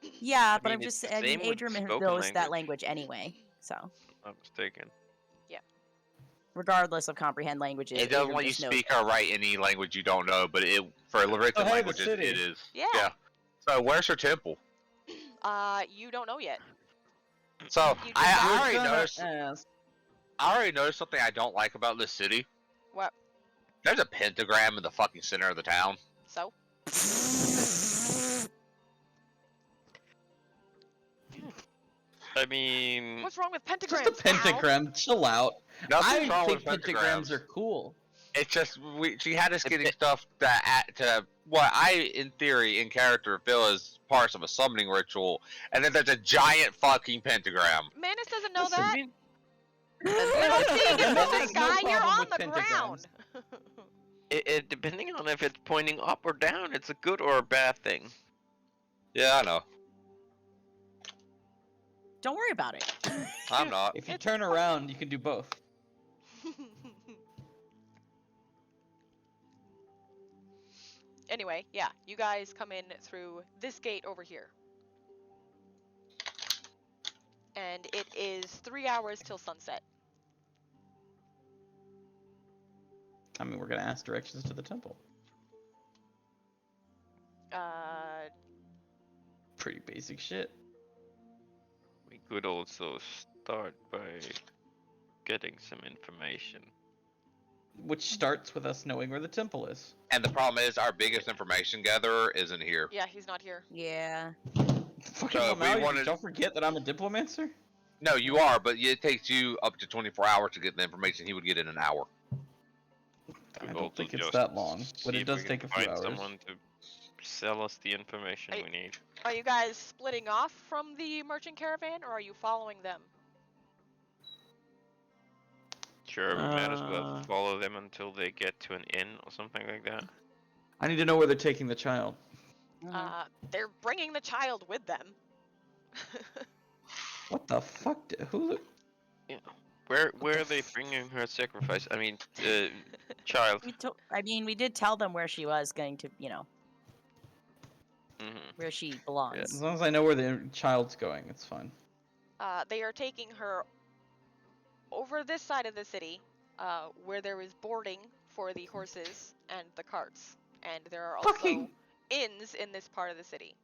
Yeah, but mean, I'm just it's saying, same with Adryem spoken knows that language. language anyway, so I'm mistaken. regardless of comprehend languages, It doesn't Adryem let you just knows speak that. or write any language you don't know, but for written Oh, hey, the languages city. it is. Yeah. So where's your temple? You don't know yet. So You just I asked. already Gonna noticed. ask. I already noticed something I don't like about this city. What? There's a pentagram in the fucking center of the town. So? I mean, What's wrong with pentagrams? Just a pentagram. Chill out. Nothing's I wrong think with pentagrams are cool. It's just she had us getting stuff to what I, in theory, in character, feel as parts of a summoning ritual, and then there's a giant fucking pentagram. Manus doesn't know Listen, that. You're not seeing it from the There's no sky. You're problem on with the pentagrams. ground. depending on if it's pointing up or down, it's a good or a bad thing. Yeah, I know. Don't worry about it. I'm not. If you turn around, you can do both. Anyway, yeah, you guys come in through this gate over here. And it is 3 hours till sunset. I mean, we're gonna ask directions to the temple. Pretty basic shit. We could also start by getting some information. Which starts with us knowing where the temple is. And the problem is, our biggest information gatherer isn't here. Yeah, he's not here. Yeah. Fucking So if we Malmalian, wanted- don't forget that I'm a diplomancer. No, you are, but it takes you up to 24 hours to get the information he would get in an hour. I Could don't also think it's just that long, but see it if does we can take a few find hours. someone to sell us the information we need. Are you guys splitting off from the merchant caravan, or are you following them? Sure, we might as well follow them until they get to an inn or something like that. I need to know where they're taking the child. They're bringing the child with them. What the fuck? Who? Where are they bringing her sacrifice? I mean, child. We did tell them where she was going to, Mhm. where she belongs. As long as I know where the child's going, it's fine. They are taking her over this side of the city, where there is boarding for the horses and the carts. And there are also inns in this part of the city.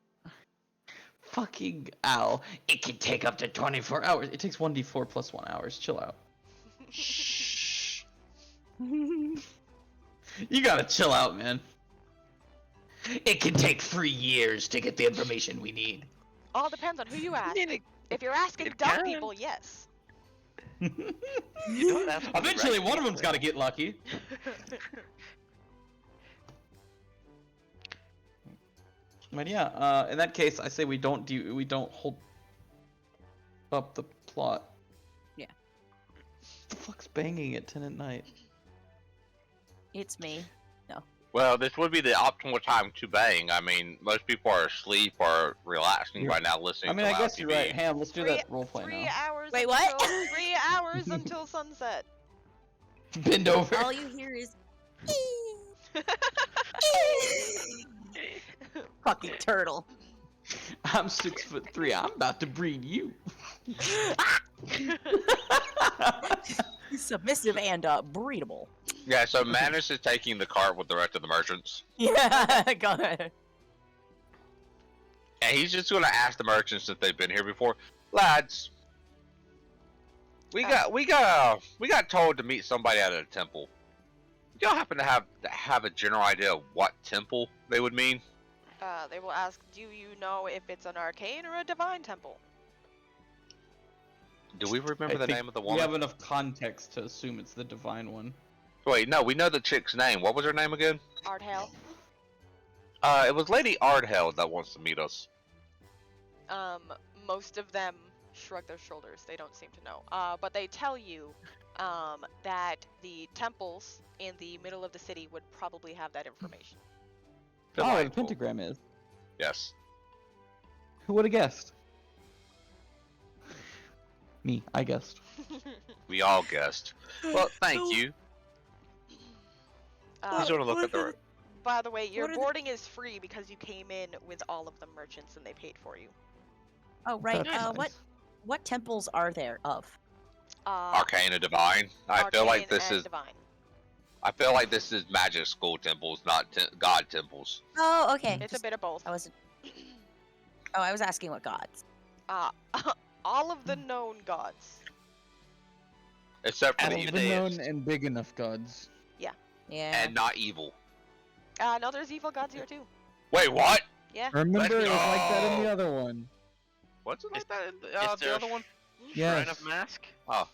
Fucking owl. It can take up to 24 hours. It takes 1d4 plus 1 hours. Chill out. Shh. You gotta chill out, man. It can take 3 years to get the information we need. All depends on who you ask. mean, If you're asking it dumb can. people, yes. You don't have to be Eventually, right one of them's either. gotta get lucky. But yeah, in that case, I say we don't hold up the plot. Yeah. The fuck's banging at 10 at night? It's me. No. Well, this would be the optimal time to bang. I mean, most people are asleep or relaxing by now listening I mean, to I loud guess you're TV. right. Ham, let's do that roleplay 3 now. hours. Wait, what? Until, 3 hours until sunset. Bend over. All you hear is fucking turtle. I'm 6'3". I'm about to breed you. Submissive and breedable. Yeah, so Manus is taking the cart with the rest of the merchants. Yeah, go ahead. And he's just gonna ask the merchants if they've been here before. Lads, we got told to meet somebody at a temple. Do y'all happen to have a general idea of what temple they would mean? They will ask, do you know if it's an arcane or a divine temple? Do we remember the think name of the we woman? have enough context to assume it's the divine one. Wait, no, we know the chick's name. What was her name again? Ardhale. It was Lady Ardhale that wants to meet us. Most of them shrug their shoulders. They don't seem to know. But they tell you, that the temples in the middle of the city would probably have that information. Oh, the Delightful. pentagram is. Yes. Who would have guessed? Me, I guessed. We all guessed. Well, thank you. He's gonna look at the. By the way, your what are the- boarding is free because you came in with all of the merchants and they paid for you. Oh right. That's nice. What temples are there of? Arcane and Divine. I feel like Arcane this and is. divine. I feel like this is magic school temples, not god temples. Oh, okay. It's a bit of both. I wasn't. Oh, I was asking what gods. All of the known gods. Except for the Even evil. known and big enough gods. Yeah. And not evil. No, there's evil gods here too. Wait, what? Yeah. Remember, it was like that in the other one. What's it like that in Is there the other one? Shrine of Mask? Oh.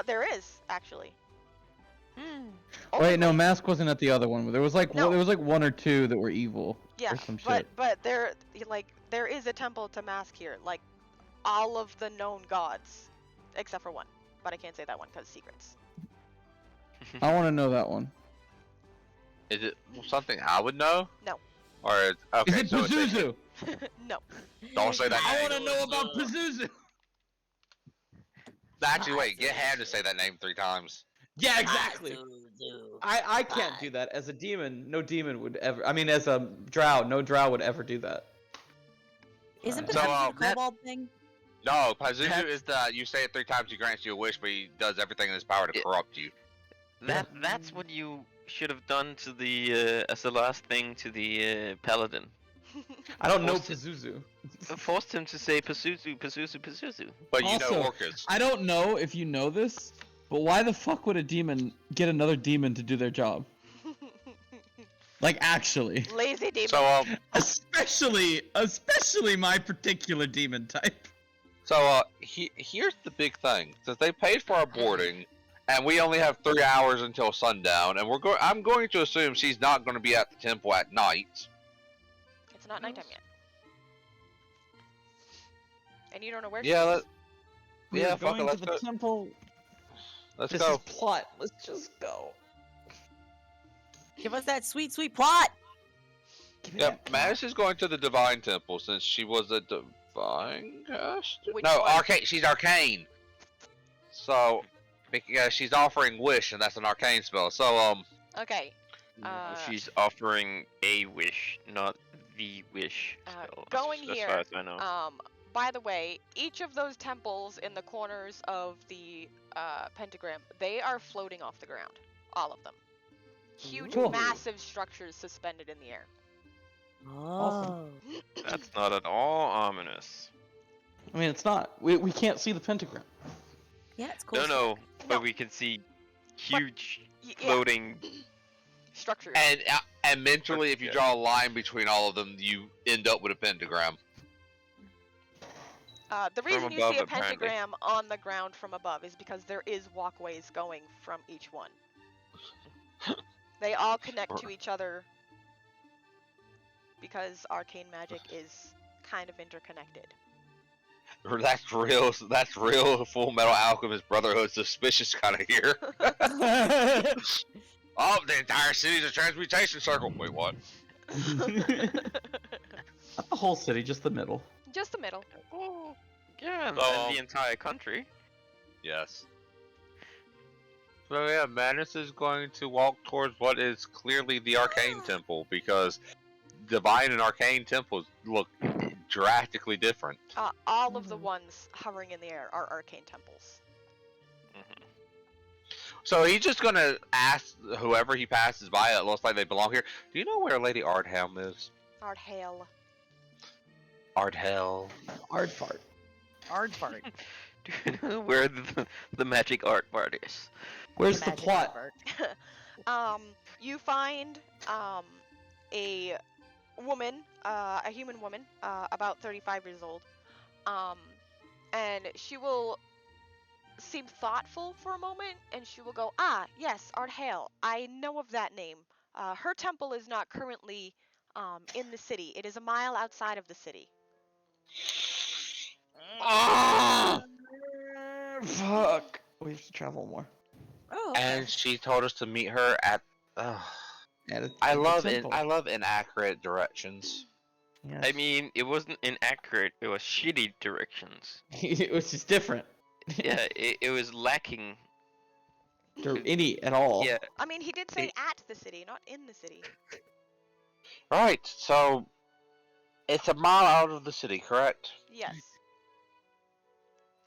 There is actually. Wait, no, Mask wasn't at the other one. There was like No. there was like one or two that were evil. Yeah, or some shit. but there is a temple to Mask here, like all of the known gods, except for one. But I can't say that one because secrets. I want to know that one. Is it something I would know? No. Or okay, Is it so it's a- Pazuzu? No. Don't say that I name. want to know about Pazuzu. Actually, wait. Get Ham to say that name 3 times. Yeah, exactly. I can't do that as a demon. No demon would ever. I mean, as a drow, no drow would ever do that. Isn't So, Pazuzu the that- kobold thing? No, Pazuzu is the you say it 3 times, he grants you a wish, but he does everything in his power to Yeah. corrupt you. That's what you should have done to the as the last thing to the paladin. I don't know Forced Pazuzu. Forced him to say Pazuzu, Pazuzu, Pazuzu. But you know Also, orcas. I don't know if you know this, but why the fuck would a demon get another demon to do their job? Like, actually. Lazy demon. So Especially my particular demon type. So here's the big thing: since they paid for our boarding, and we only have 3 hours until sundown, and I'm going to assume she's not going to be at the temple at night. It's not nighttime yet. And you don't know where Yeah, We yeah, are fuck it, going let's to the go. temple. Let's This go. is plot. Let's just go. Give us that sweet, sweet plot. Yep, Manus is going to the Divine Temple since she was a Divine caster. Which No, one? arcane. She's arcane. So, because she's offering wish, and that's an arcane spell. So, Okay. She's offering a wish, not the wish. spell, going as here, far as I know. By the way, each of those temples in the corners of the pentagram, they are floating off the ground. All of them. Huge, Cool. massive structures suspended in the air. Oh. That's not at all ominous. I mean, it's not. We can't see the pentagram. Yeah, it's cool. No, No. but we can see huge Yeah, floating. structures. and mentally, if you Yeah. draw a line between all of them, you end up with a pentagram. The reason you above, see a apparently. pentagram on the ground from above is because there is walkways going from each one. They all connect to each other because arcane magic is kind of interconnected. That's real. That's real. Full Metal Alchemist Brotherhood suspicious kind of here. Oh, the entire city's a transmutation circle. Wait, what? Not the whole city, just the middle. Just the middle. Oh, yeah, and So, the entire country. Yes. So yeah, Manus is going to walk towards what is clearly the Arcane Temple because Divine and Arcane Temples look drastically different. All of the ones hovering in the air are arcane temples. So he's just gonna ask whoever he passes by that looks like they belong here. Do you know where Lady Ardham is? Ardhale. Art hell. Aardfart. Aardfart. Do you know where the magic art part is? Where's the Magic plot? aardfart. You find a woman, a human woman, about 35 years old, and she will seem thoughtful for a moment, and she will go, "Ah, yes, Ardhale. I know of that name. Her temple is not currently in the city. It is a mile outside of the city." Ah! Fuck. We have to travel more. Oh, okay. And she told us to meet her at. At I the love temple. I love inaccurate directions. Yes. I mean, it wasn't inaccurate. It was shitty directions. it was just different. Yeah, it was lacking. Or any at all. Yeah, I mean, he did say at the city, not in the city. Right, so it's a mile out of the city, correct? Yes.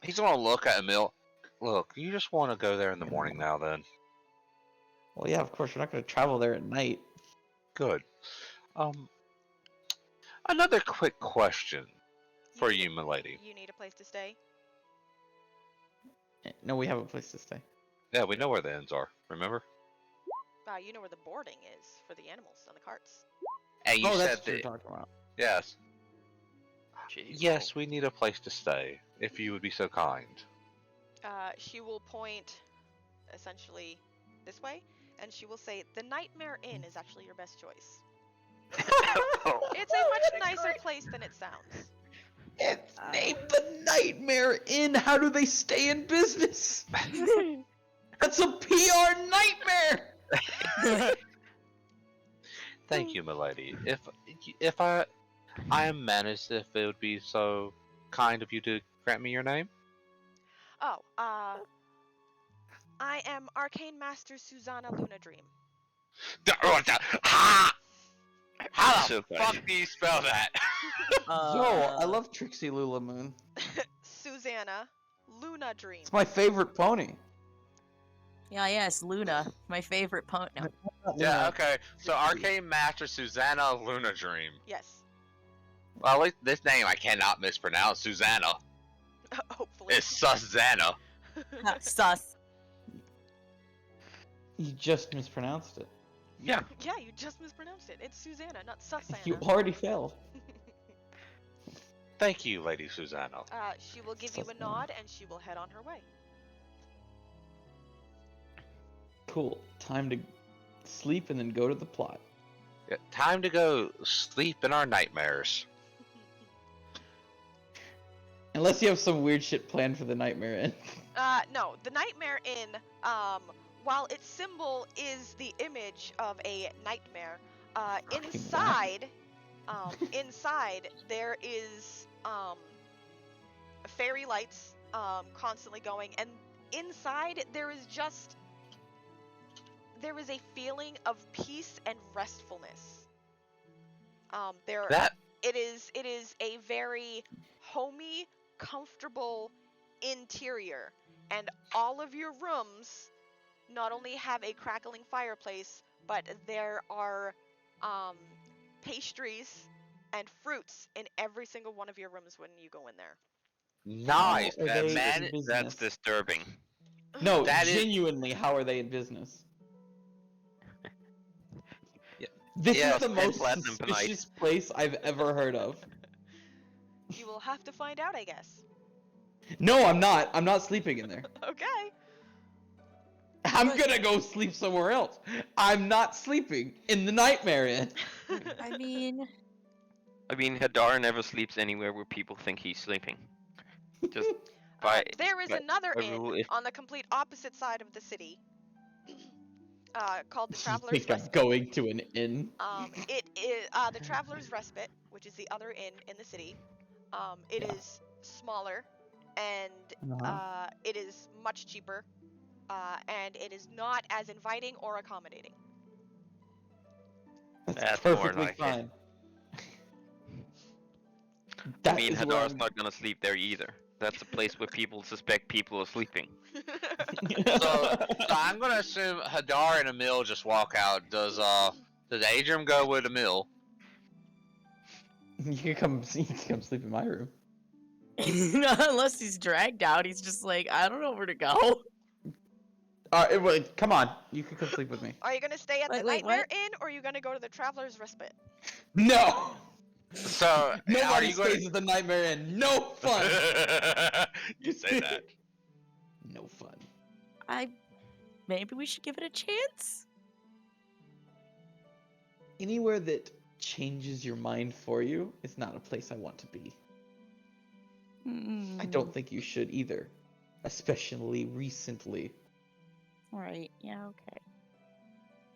He's gonna look at Emil. Look, you just want to go there in the morning now, then. Well, yeah, of course, we're not going to travel there at night. Good. Another quick question for you, milady. You need a place to stay. No, we have a place to stay. Yeah, we know where the inns are. Remember? You know where the boarding is for the animals on the carts. And you Oh, said that's what you're that. talking about. Yes. jeez. Yes, we need a place to stay. If you would be so kind. She will point, essentially, this way, and she will say, "The Nightmare Inn is actually your best choice. It's a much nicer place than it sounds." It's named the Nightmare Inn. How do they stay in business? That's a PR nightmare. Thank you, milady. If I am Manus, if it would be so kind of you to grant me your name. Oh, I am Arcane Master Susanna Luna Dream. How So the kind. fuck do you spell that? Yo, I love Trixie Lula Moon. Susanna Luna Dream. It's my favorite pony. Yeah, yes, Luna, my favorite pony. No. Yeah, okay. So Arcane Master Susanna Luna Dream. Yes. Well, at least this name I cannot mispronounce. Susanna. Hopefully. It's Susanna. Sus. You just mispronounced it. Yeah. Yeah, you just mispronounced it. It's Susanna, not Susanna. You already failed. Thank you, Lady Susanna. She will give you a nod and she will head on her way. Cool. Time to sleep and then go to the plot. Yeah, time to go sleep in our nightmares. Unless you have some weird shit planned for the Nightmare Inn. No, the Nightmare Inn, while its symbol is the image of a nightmare, inside there is fairy lights constantly going, and inside there is a feeling of peace and restfulness. It is a very homey, comfortable interior, and all of your rooms not only have a crackling fireplace, but there are pastries and fruits in every single one of your rooms when you go in there. Nice. How are they Man, in business? That's disturbing. No, That is- genuinely, how are they in business? Yeah. This Yeah, is the most platinum tonight. suspicious place I've ever heard of. You will have to find out, I guess. No, I'm not. I'm not sleeping in there. Okay. I'm gonna go sleep somewhere else. I'm not sleeping in the Nightmare Inn. I mean, Hadar never sleeps anywhere where people think he's sleeping. Just by There is but another a inn rule if- on the complete opposite side of the city, called the You Traveler's think I'm Respite. going to an inn? It is the Traveler's Respite, which is the other inn in the city. It Yeah. is smaller, and Uh-huh. it is much cheaper, and it is not as inviting or accommodating. That's more perfectly like it. fine. I That mean, is where Hadar's I'm- not gonna sleep there either. That's a place where people suspect people are sleeping. So I'm gonna assume Hadar and Emil just walk out. Does Adryem go with Emil? You can come sleep in my room. Unless he's dragged out, he's just like, I don't know where to go. Wait, come on. You can come sleep with me. Are you gonna stay at the Wait, Nightmare what? Inn, or are you gonna go to the Traveler's Respite? No! So, are Nobody you stays at the Nightmare Inn. No fun! You say that. No fun. Maybe we should give it a chance? Anywhere that changes your mind for you is not a place I want to be. I don't think you should either. Especially recently. Right, yeah, okay.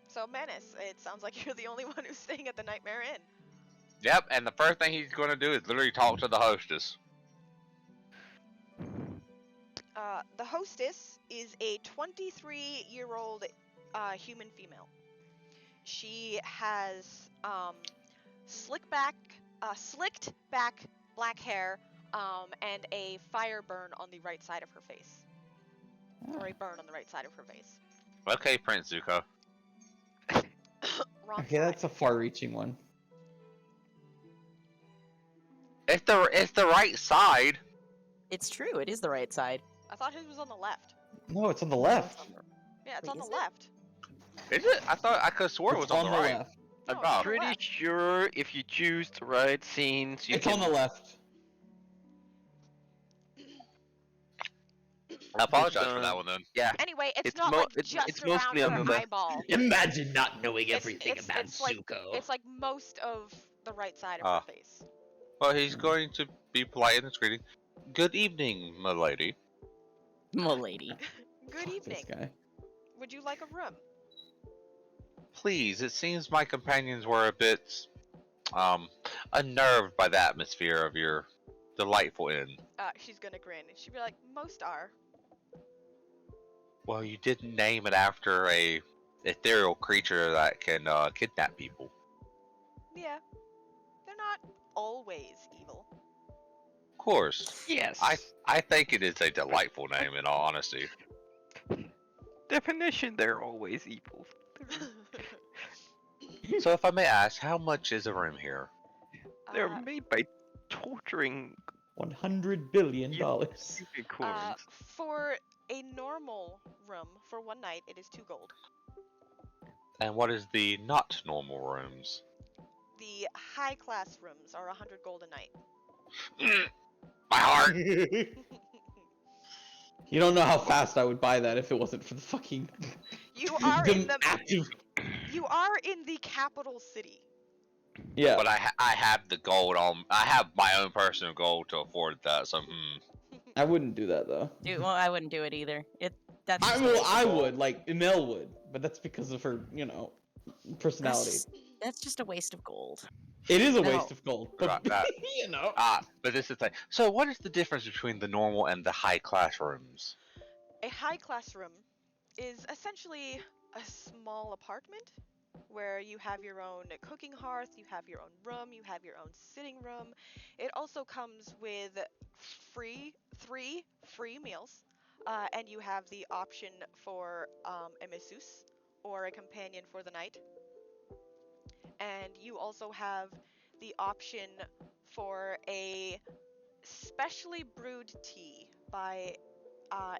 So, Manus, it sounds like you're the only one who's staying at the Nightmare Inn. Yep, and the first thing he's going to do is literally talk to the hostess. The hostess is a 23-year-old human female. She has slicked back black hair and a fire burn on the right side of her face. Or a burn on the right side of her face. Okay, Prince Zuko. Wrong Okay, side. that's a far-reaching one. It's the right side. It's true, it is the right side. I thought his was on the left. No, it's on the left. Yeah, it's Wait, on the is it? left. Is it? I could have swore it was It's on the right. left. No, it's Oh. on the Pretty left. sure if you choose the right scenes, you It's can... on the left. I apologize for done. that one then. Yeah, Anyway, it's It's not mo- like it's- just it's around mostly on her the left. eyeball. Imagine not knowing It's- everything it's- about it's like- Zuko. It's like most of the right side of Ah. her face. Well, he's going to be polite in his greeting. Good evening, my lady. Milady. Good Fuck evening. This guy. Would you like a room? Please, it seems my companions were a bit, unnerved by the atmosphere of your delightful inn. She's gonna grin and she'd be like, most are. Well, you didn't name it after a ethereal creature that can kidnap people. Yeah. They're not always evil. Of course. yes. I think it is a delightful name, in all honesty. Definition, they're always evil. So, if I may ask, how much is a room here? They're Uh, made by torturing $100 billion. unicorns. For a normal room for one night, it is 2 gold. And what is the not normal rooms? The high class rooms are 100 gold a night. My heart! You don't know how fast I would buy that if it wasn't for the fucking You are in the active. You are in the capital city. Yeah. But I have the gold on. I have my own personal gold to afford that. So, I wouldn't do that though. Dude, well, I wouldn't do it either. That's I just a will. waste of I gold. would. Like Iimeyl would, but that's because of her, personality. That's just a waste of gold. It is a No. waste of gold, but Right, that- you know. but this is the thing. So, what is the difference between the normal and the high class rooms? A high class room is essentially a small apartment where you have your own cooking hearth, you have your own room, you have your own sitting room. It also comes with three free meals, and you have the option for a masseuse or a companion for the night. And you also have the option for a specially brewed tea by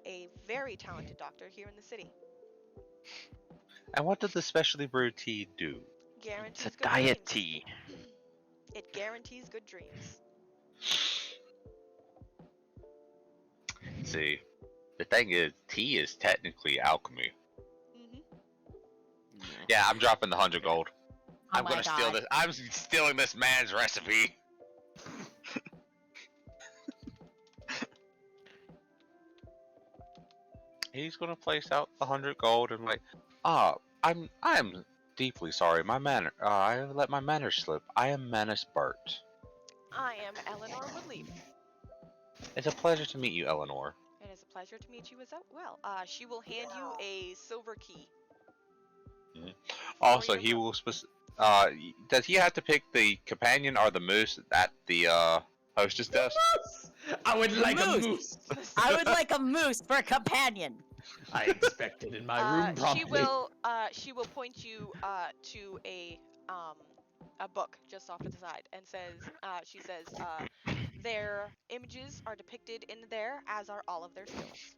a very talented doctor here in the city. And what does the specially brewed tea do? Guarantees It's a good diet dreams. tea. It guarantees good dreams. See, the thing is, tea is technically alchemy. Hmm. Yeah, I'm dropping the 100 gold. Oh I'm my gonna steal God. this. I'm stealing this man's recipe. He's gonna place out the 100 gold and like, I'm deeply sorry. I let my manners slip. I am Manus Burt. I am Eleanor Woodleaf. It's a pleasure to meet you, Eleanor. It is a pleasure to meet you as well. She will hand you a silver key. Also, your he room. will does he have to pick the companion or the moose at the hostess desk? I would like a Moose. moose. I would like a moose for a companion. I expect it in my room promptly. She will point you to a a book just off to the side and says, she says, their images are depicted in there, as are all of their skills.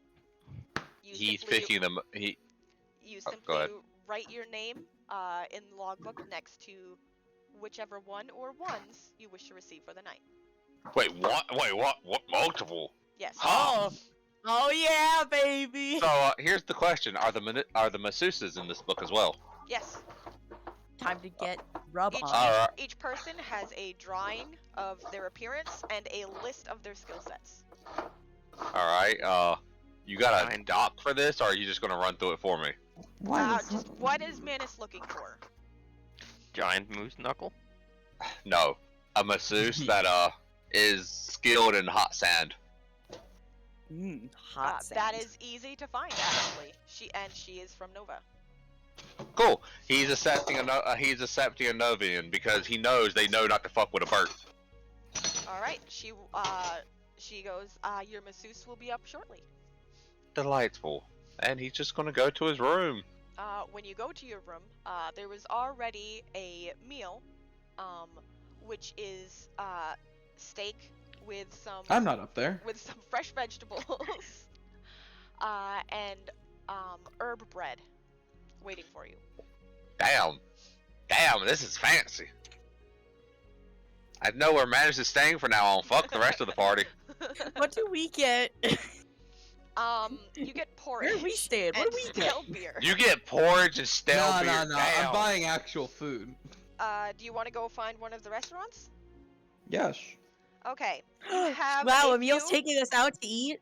He's picking them. You go simply ahead. write your name in the logbook next to whichever one or ones you wish to receive for the night. Wait, what? Wait, what? What? Multiple? Yes. Huh. Oh yeah, baby. So here's the question: are the masseuses in this book as well? Yes. Time to get rub on. Alright. Each person has a drawing of their appearance and a list of their skill sets. All right. You got a doc for this, or are you just gonna run through it for me? Just what is Manus looking for? Giant moose knuckle. No, a masseuse that is skilled in hot sand. Hot sand. That is easy to find, actually. She is from Nova. Cool. He's accepting a Novian because he knows they know not to fuck with a bird. All right. She goes. Your masseuse will be up shortly. Delightful. And he's just gonna go to his room. When you go to your room, there was already a meal, which is steak with some. I'm not up there. With some fresh vegetables, and herb bread, waiting for you. Damn, this is fancy. I know where Manus is staying for now on. Fuck the rest of the party. What do we get? You get porridge. Where are we staying? What and do we get? stale beer. You get porridge and stale No, beer. no, no. Damn. I'm buying actual food. Do you want to go find one of the restaurants? Yes. Okay. You have Wow, a Emil's few- taking us out to eat.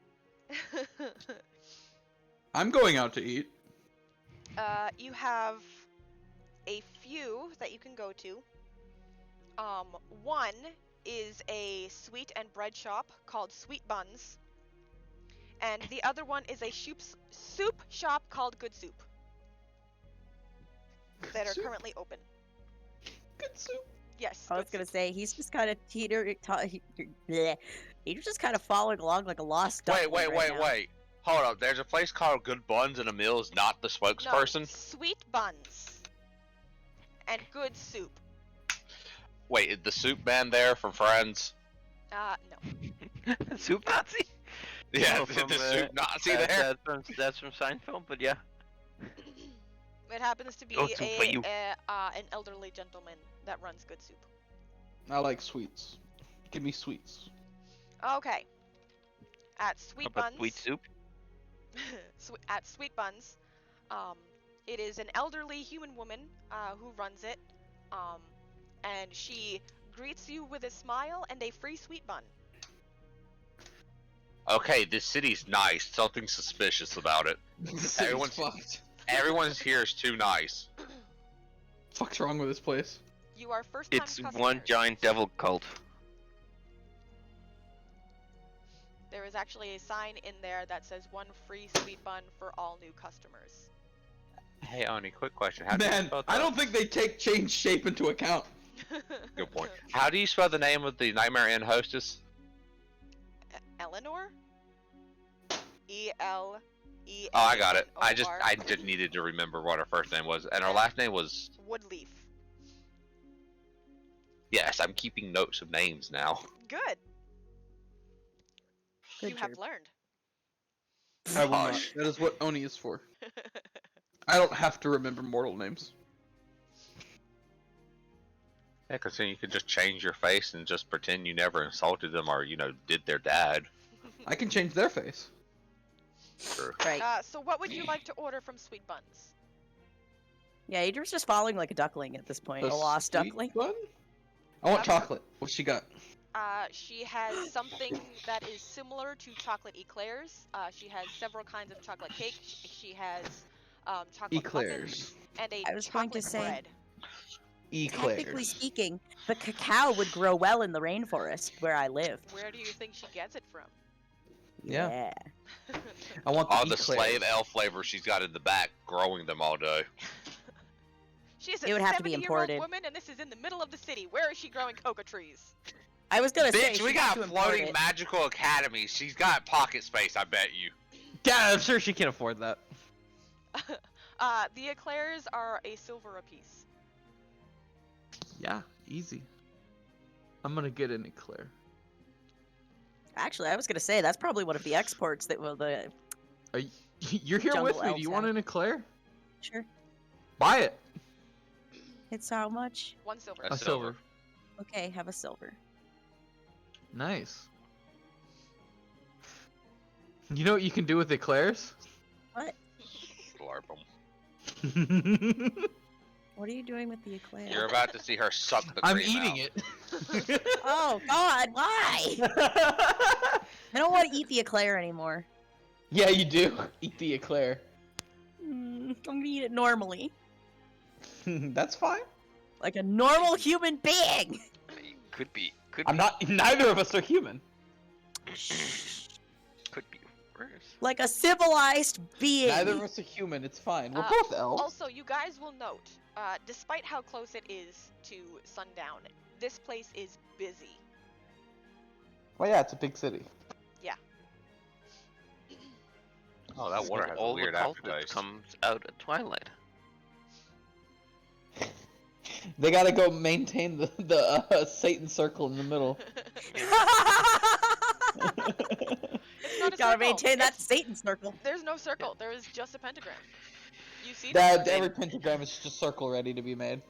I'm going out to eat. You have a few that you can go to. One is a sweet and bread shop called Sweet Buns. And the other one is a soup shop called Good Soup. That are currently open. Good soup. Yes. I was gonna say he's just kind of he's just kind of following along like a lost duck. Wait. Hold up. There's a place called Good Buns and Emil's not the spokesperson? No, Sweet Buns. And Good Soup. Wait, is the soup man there from Friends? No. Soup Nazi. Yeah, No, the from, soup Nazi there? That's from Seinfeld, but yeah. It happens to be Good soup for you. an elderly gentleman that runs Good Soup. I like sweets. Give me sweets. Okay. At Sweet How about Buns. sweet soup? At Sweet Buns, it is an elderly human woman who runs it, and she greets you with a smile and a free sweet bun. Okay, this city's nice. Something suspicious about it. Everyone's fucked. Everyone's here is too nice. Fuck's wrong with this place? You are first-time It's customers. one giant devil cult. There is actually a sign in there that says one free sweet bun for all new customers. Hey, Oni, quick question. How do you Man, spell I don't think they change shape into account. Good point. How do you spell the name of the Nightmare Inn hostess? Eleanor? E-L-E-N-O-R. Oh, I got it. I just needed to remember what her first name was, and her last name was. Woodleaf. Yes, I'm keeping notes of names now. Good. Good You have job. learned. I will not. Hush. That is what Oni is for. I don't have to remember mortal names. Yeah, because then you could just change your face and just pretend you never insulted them or, did their dad. I can change their face. Sure. Right. So what would you like to order from Sweet Buns? Yeah, Adrian's just following like a duckling at this point. A lost sweet duckling. bun? I want chocolate. What's she got? She has something that is similar to chocolate eclairs. She has several kinds of chocolate cake. She has chocolate Eclairs. muffins and a I was going to chocolate say- bread. Technically Eclairs. speaking, the cacao would grow well in the rainforest where I live. Where do you think she gets it from? Yeah. I want the All the eclairs. slave elf flavors she's got in the back, growing them all day. She's a It would have to be 70-year-old imported. woman, and this is in the middle of the city. Where is she growing coca trees? I was gonna say Bitch, she we got got to import floating it. magical academies. She's got pocket space, I bet you. Yeah, I'm sure she can afford that. The eclairs are a silver apiece. Yeah, Easy. I'm gonna get an eclair. Actually, I was gonna say that's probably one of the exports that will the Are you, you're here Jungle with me. Do you elves want have. an eclair? Sure. Buy it. It's how much? 1 silver. A A silver. Okay, have a silver. Nice. You know what you can do with eclairs? What? Larp 'em. What are you doing with the eclair? You're about to see her suck the I'm cream eating out. it. Oh God, why? I don't want to eat the eclair anymore. Yeah, you do. Eat the eclair. I'm gonna eat it normally, That's fine. like a normal human being. Could be. I'm not. Neither of us are human. Could be worse. Like a civilized being. Neither of us are human. It's fine. We're Uh, both elves. Also, you guys will note, despite how close it is to sundown, this place is busy. Well, yeah, it's a big city. Yeah. Oh, that water has a all weird the cultists aftertaste. comes out at twilight. They gotta go maintain the Satan circle in the middle. It's not a Gotta circle. maintain that It's- Satan circle. There's no circle. There is just a pentagram. You see That every pentagram is just a circle ready to be made.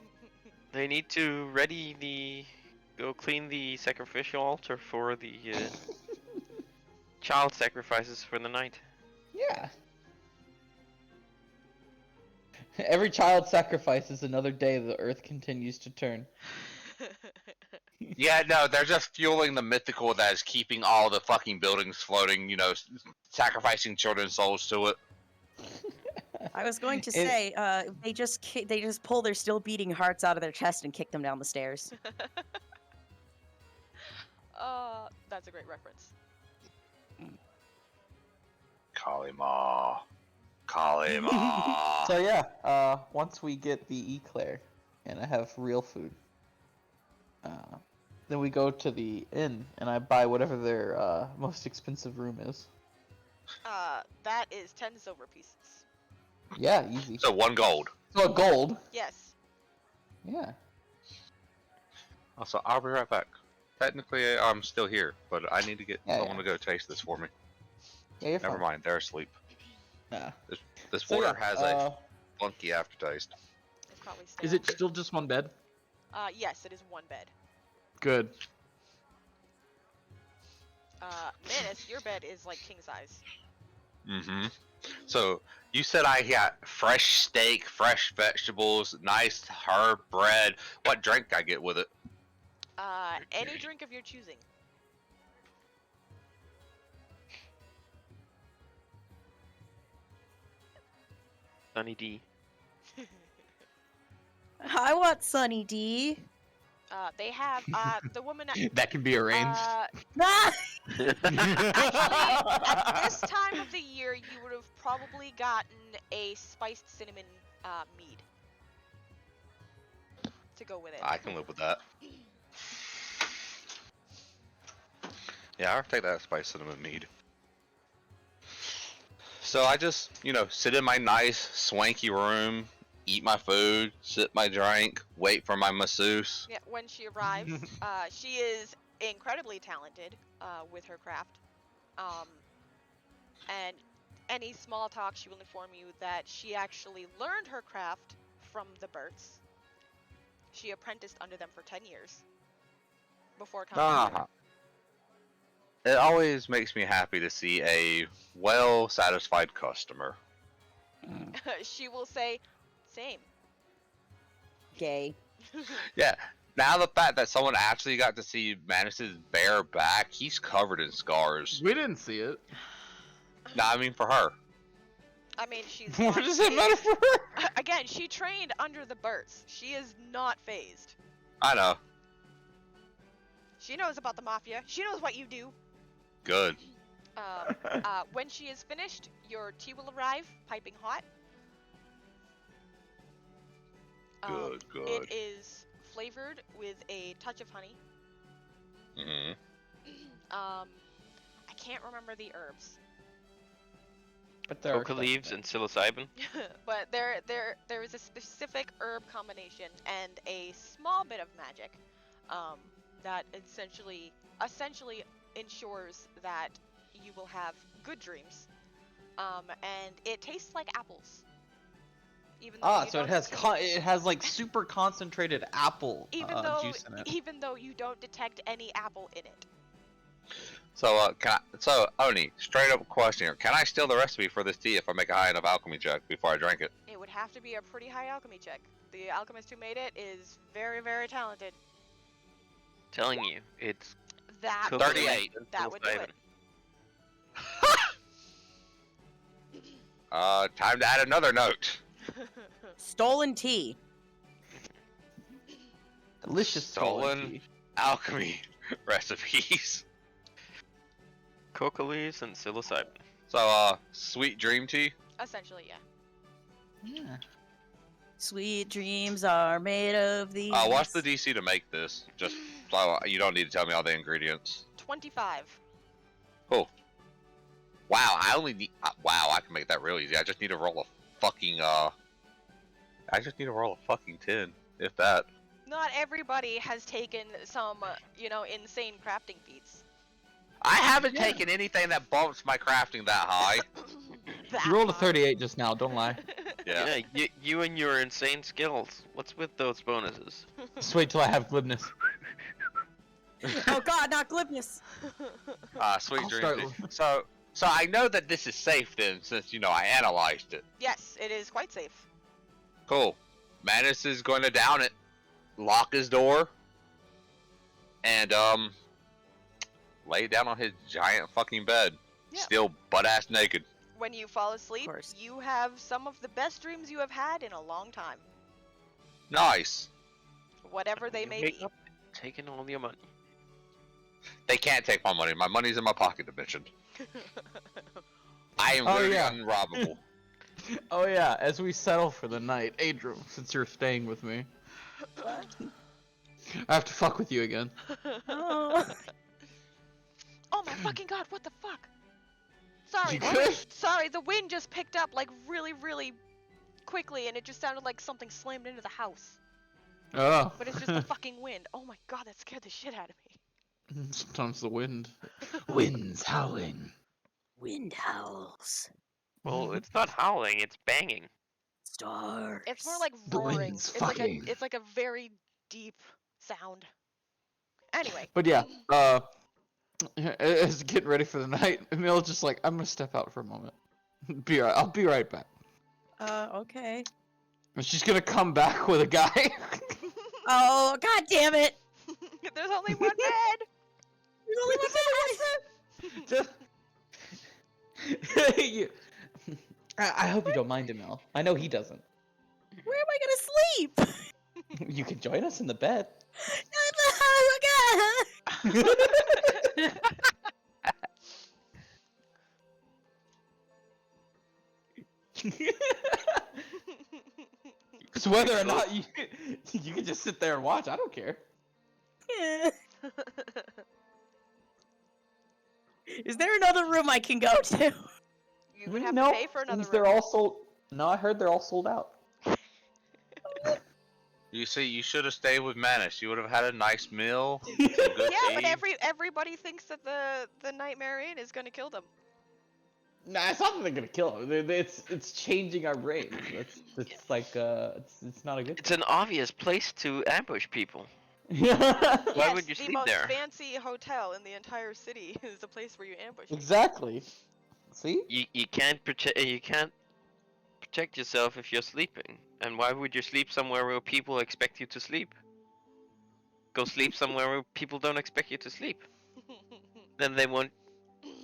They need to go clean the sacrificial altar for the child sacrifices for the night. Yeah. Every child sacrifice is another day the earth continues to turn. Yeah, no, they're just fueling the mythical that is keeping all the fucking buildings floating, you know, sacrificing children's souls to it. I was going to It- say, they just pull their still beating hearts out of their chest and kick them down the stairs. That's a great reference. Kalima. Kalima. So yeah, once we get the eclair, and I have real food, then we go to the inn, and I buy whatever their most expensive room is. That is 10 silver pieces. Yeah, easy. So 1 gold. So a gold. Yes. Yeah. Also, I'll be right back. Technically, I'm still here, but I need to get Yeah, someone yeah. to go taste this for me. Yeah, you're Never fine. mind, they're asleep. Nah. This So, water yeah, has a funky aftertaste. It's probably Is stale. it still just one bed? Yes, it is 1 bed. Good. Manus, your bed is like king size. Mm-hmm. So, you said I got fresh steak, fresh vegetables, nice herb bread. What drink I get with it? Any drink of your choosing. Sunny D. I want Sunny D. They have, the woman at, That can be arranged. Ah! actually, at this time of the year, you would have probably gotten a spiced cinnamon, mead. To go with it. I can live with that. Yeah, I'll take that spice cinnamon mead. So I just, you know, sit in my nice, swanky room, eat my food, sip my drink, wait for my masseuse. Yeah, when she arrives, she is incredibly talented with her craft. And any small talk, she will inform you that she actually learned her craft from the Burts. She apprenticed under them for 10 years before coming here. It always makes me happy to see a well-satisfied customer. She will say, same. Gay. Yeah, now the fact that someone actually got to see Manus's bare back, he's covered in scars. We didn't see it. No, I mean for her. I mean, she's What not does that matter phased. for her? Again, she trained under the Burts. She is not phased. I know. She knows about the Mafia. She knows what you do. Good. When she is finished, your tea will arrive, piping hot. Good, good. It is flavored with a touch of honey. Hmm. I can't remember the herbs. But there are Coca stuff leaves there. and psilocybin. But there is a specific herb combination and a small bit of magic that essentially ensures that you will have good dreams. And it tastes like apples. Even though you So it don't has detect- it has like super concentrated apple juice in it. even though you don't detect any apple in it. So, Oni, straight up question here. Can I steal the recipe for this tea if I make a high enough alchemy check before I drink it? It would have to be a pretty high alchemy check. The alchemist who made it is very, very talented. Telling you, it's That Coca would do it. 38. That would do it. Time to add another note. Stolen tea. Delicious Stolen tea. alchemy recipes. coca leaves and psilocybin. So, sweet dream tea. Essentially, yeah. Yeah. Sweet dreams are made of these. What's the DC to make this? Just so you don't need to tell me all the ingredients. 25. Cool. Wow, I only need. Wow, I can make that real easy. I just need to roll a fucking. I just need to roll a fucking 10, if that. Not everybody has taken some, insane crafting feats. I haven't taken anything that bumps my crafting that high. That You rolled a high. 38 just now. Don't lie. Yeah. You and your insane skills. What's with those bonuses? Just wait till I have glibness. Oh god, not glibness. Sweet I'll dream start tea. So I know that this is safe then, since I analyzed it. Yes, it is quite safe. Cool. Manus is going to down it, lock his door, and lay down on his giant fucking bed, Yeah. still butt ass naked. When you fall asleep, course. you have some of the best dreams you have had in a long time. Nice. Whatever they You may wake be. up taking all your money. They can't take my money. My money's in my pocket, bitchin'. I am literally unrobbable. Oh yeah, as we settle for the night, Adryem, since you're staying with me, I have to fuck with you again. Oh. Oh my fucking god, what the fuck? Sorry, You good? sorry, the wind just picked up like really, really quickly and it just sounded like something slammed into the house. Oh. But it's just the fucking wind. Oh my god, that scared the shit out of me. Sometimes the wind. Wind's howling. Wind howls. Well, it's not howling, it's banging. Stars. It's more like The roaring. wind's It's fucking. like a very deep sound. Anyway. But yeah, as getting ready for the night, Iimeyl just like, I'm gonna step out for a moment. I'll be right back. Okay. And she's gonna come back with a guy. Oh, god damn it! There's only one bed. There's only one bed. You- I hope you don't mind, Iimeyl. I know he doesn't. Where am I gonna sleep? You can join us in the bed. Oh god! Because whether or not you can just sit there and watch, I don't care. Is there another room I can go to? You would have No, to pay for another since they're room. all sold. No, I heard they're all sold out. You see, you should have stayed with Manus. You would have had a nice meal. Some good Yeah, but tea. everybody thinks that the Nightmare Inn is gonna kill them. Nah, it's not that they're gonna kill him. It's changing our brains. It's like it's not a good. It's an obvious place to ambush people. thing. Why Yes, would you the sleep most there? fancy hotel in the entire city is the place where you ambush. people. Exactly. See? You can't protect yourself if you're sleeping. And why would you sleep somewhere where people expect you to sleep? Go sleep somewhere where people don't expect you to sleep. Then they won't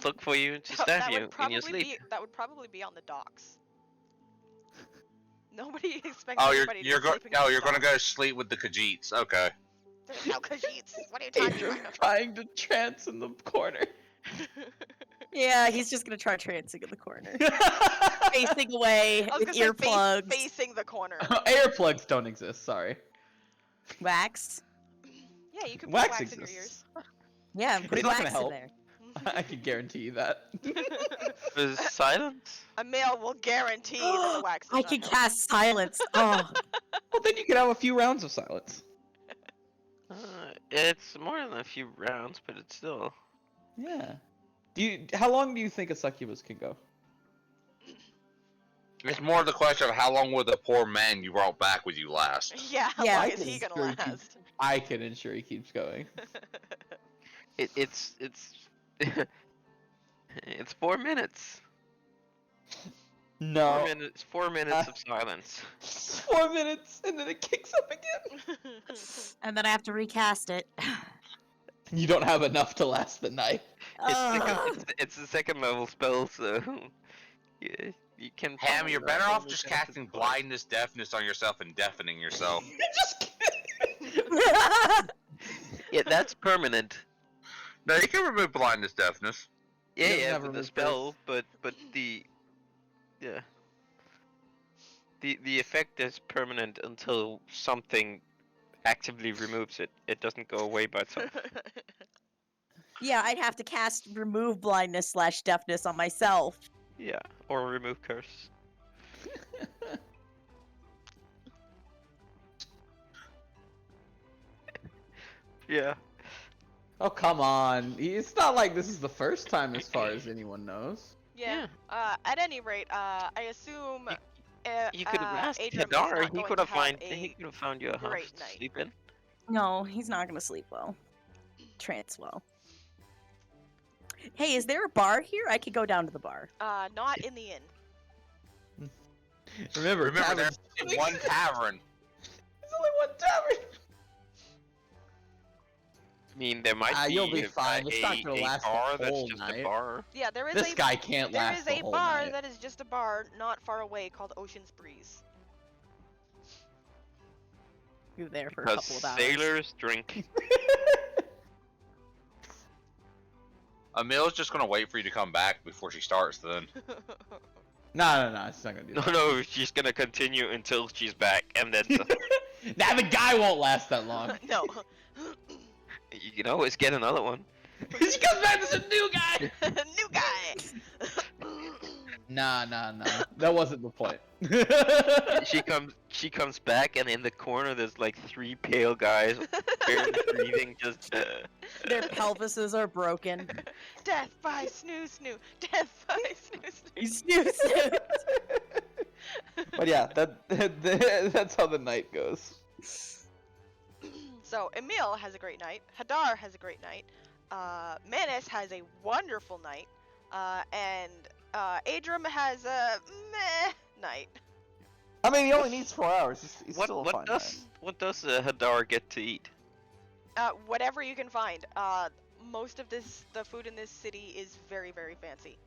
look for you to stab you in your sleep. That would probably be on the docks. Nobody expects Oh, anybody you're to be sleeping on the gonna go docks. sleep with the Khajiits. Okay. There's no Khajiits. What are you talking Adrian about? trying to trance in the corner. Yeah, he's just gonna try trancing in the corner, facing away I was with gonna say earplugs, facing the corner. Earplugs don't exist. Sorry. wax. Yeah, you can put Wax wax in your exists. ears. Yeah, put It's not gonna wax in help. there. I can guarantee you that. Is silence? Iimeyl will guarantee that the wax does I not can help. cast silence. Oh, Well, then you could have a few rounds of silence. It's more than a few rounds, but it's still. Yeah. How long do you think a succubus can go? It's more the question of how long will the poor man you brought back with you last? Yeah, how Yeah, long I is can he gonna ensure he keeps- last? I can ensure he keeps going. It's it's 4 minutes. No. 4 minutes of silence. 4 minutes, and then it kicks up again. and then I have to recast it. You don't have enough to last the night. It's a second level spell, so yeah, you can. Ham, you're better off just cast it casting twice. blindness, deafness on yourself and deafening yourself. Just kidding. Yeah, that's permanent. No, you can remove blindness, deafness. Yeah, doesn't yeah, have with the remove spell, but the the effect is permanent until something actively removes it. It doesn't go away by itself. yeah, I'd have to cast remove blindness / deafness on myself. Yeah, or remove curse. Yeah. Oh, come on. It's not like this is the first time as far as anyone knows. Yeah. At any rate, I assume You could have asked Adryem is Hadar. not He going could to have have he a could have found you a house great to night. sleep in. No, he's not gonna sleep well. Trance well. Hey, is there a bar here? I could go down to the bar. Not in the inn. Remember Remember, taverns- there's one tavern. There's only one tavern. I mean, there might be You'll be fine. It's not gonna a last the bar that's whole just night. a bar. Yeah, there is This a guy can't there last is the a whole bar night. that is just a bar not far away called Ocean's Breeze. You're there for a Because couple of hours. sailors drink. Emil's just gonna wait for you to come back before she starts then. No, it's not gonna do No, that. no, she's gonna continue until she's back, and then Now the guy won't last that long. No. you can always get another one. She comes back as a new guy. New guy. Nah. That wasn't the point. She comes back, and in the corner there's like 3 pale guys, barely breathing, just. Their pelvises are broken. Death by snoo. Death by snoo. Snooze. But yeah, that's how the night goes. So Iimeyl has a great night. Hadar has a great night. Manus has a wonderful night. And Adryem has a meh night. I mean, he only needs 4 hours. He's What still a what fine does what does Hadar get to eat? Whatever you can find. Most of the food in this city is very, very fancy.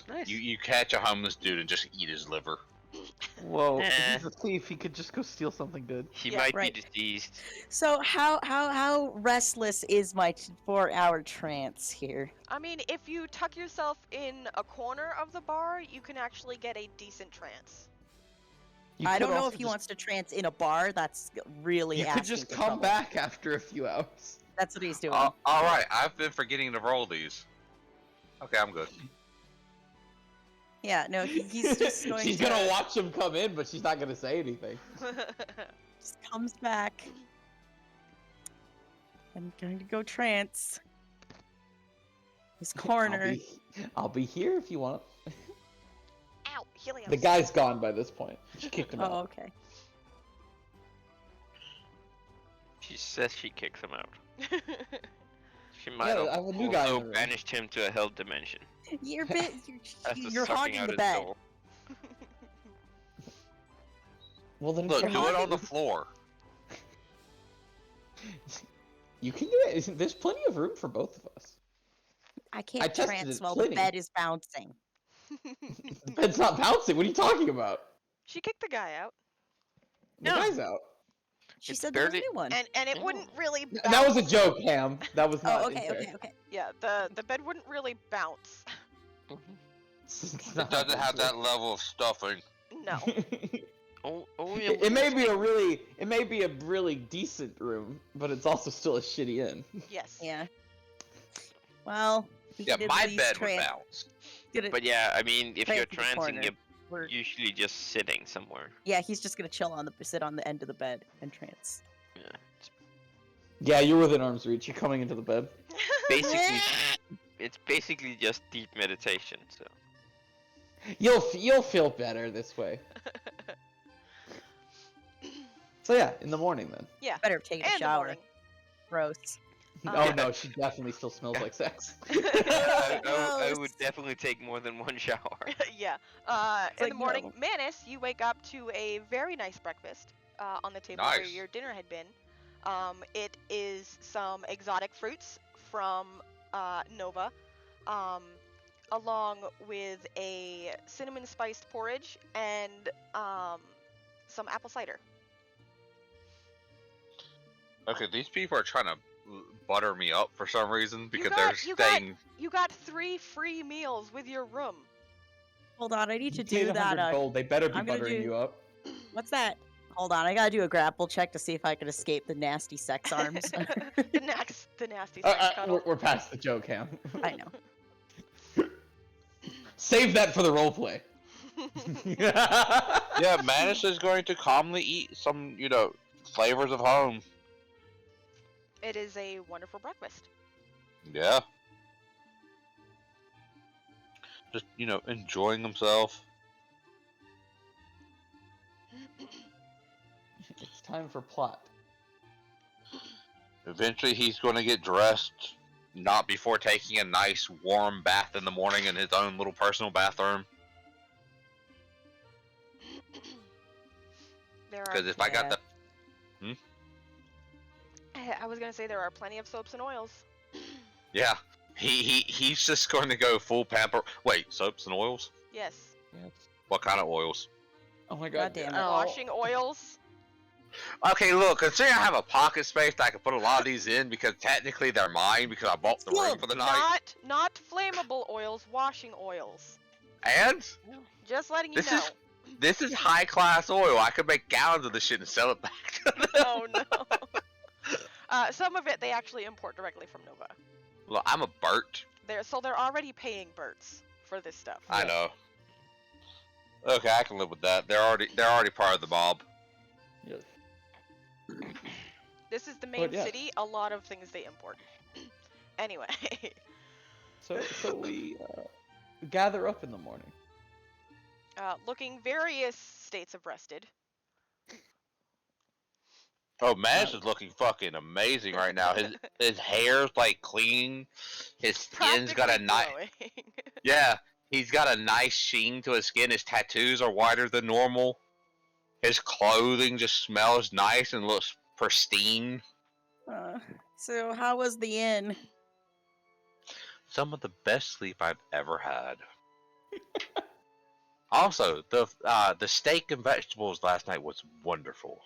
Nice. You catch a homeless dude and just eat his liver. man. Whoa, Eh. if he's a thief, he could just go steal something good. He Yeah, might right. be deceased. So how restless is my 4-hour trance here? I mean, if you tuck yourself in a corner of the bar, you can actually get a decent trance. You I could don't know also if he just- wants to trance in a bar. That's really You asking could just for come trouble. back after a few hours. That's what he's doing. Alright, I've been forgetting to roll these. Okay, I'm good. Yeah, no, he's just going She's to gonna watch him come in, but she's not gonna say anything. just comes back. I'm going to go trance. His corner. I'll be here if you want. Ow, Helios. The guy's gone by this point. She kicked him Oh, out. okay. She says she kicks him out. She might Yeah, have I have a new guy in also the room. banished him to a hell dimension. You're After you're sucking hogging out the his bed. soul. Well then, Look, it's do your it on the hobby. floor. You can do it. There's plenty of room for both of us. I can't tested trance it while plenty. the bed is bouncing. The bed's not bouncing. What are you talking about? She kicked the guy out, The No. guy's out. She It's said there was a barely- new one. and it wouldn't really. Bounce. That was a joke, Ham. That was not. Oh, okay, in okay, okay. Yeah, the bed wouldn't really bounce. It's It not doesn't have true. that level of stuffing. No. Only It may be a really decent room, but it's also still a shitty inn. Yes. Yeah. Well, we Yeah, could at my least bed would bounce. But yeah, I mean, if you're trance in the trancing, corner. you're usually just sitting somewhere. Yeah, he's just gonna sit on the end of the bed and trance. Yeah. Yeah, you're within arm's reach. You're coming into the bed. Basically, it's basically just deep meditation. So. You'll feel better this way. So yeah, in the morning then. Yeah. Better take a And the shower. morning. Gross. Oh no, she definitely still smells like sex. I would definitely take more than one shower. Yeah. In the morning, Manus, you wake up to a very nice breakfast on the table where Nice. your dinner had been. It is some exotic fruits from Nova, along with a cinnamon spiced porridge and some apple cider. Okay, these people are trying to butter me up for some reason because they're staying. You got 3 free meals with your room. Hold on, I need to You paid do that. 100 gold. They better be I'm gonna buttering you up. What's that? Hold on, I gotta do a grapple check to see if I can escape the nasty sex arms. the nasty sex cuddle. We're past the joke, Ham. I know. Save that for the roleplay. Yeah, Manus is going to calmly eat some, flavors of home. It is a wonderful breakfast. Yeah. Just, enjoying himself. It's time for plot. Eventually he's going to get dressed, not before taking a nice warm bath in the morning in his own little personal bathroom. Because if I got the... I was gonna say there are plenty of soaps and oils. Yeah. He's just going to go full pamper... Wait, soaps and oils? Yes. What kind of oils? Oh my god. Goddamn Washing oils. Okay, look, considering I have a pocket space that I can put a lot of these in, because technically they're mine because I bought the room for the night. Not flammable oils, washing oils. And? Just letting you know. This is high class oil. I could make gallons of this shit and sell it back to them. Oh no. Some of it they actually import directly from Nova. Look, I'm a Bert. They're already paying Berts for this stuff. I know. Okay, I can live with that. They're already part of the mob. Yes. This is the main yeah. city. A lot of things they import. Anyway. So we gather up in the morning. Looking various states of rested. Oh, Manus is looking fucking amazing right now. His hair's like clean. His skin's got a nice. Yeah, he's got a nice sheen to his skin. His tattoos are whiter than normal. His clothing just smells nice and looks pristine. So how was the inn? Some of the best sleep I've ever had. Also, the steak and vegetables last night was wonderful.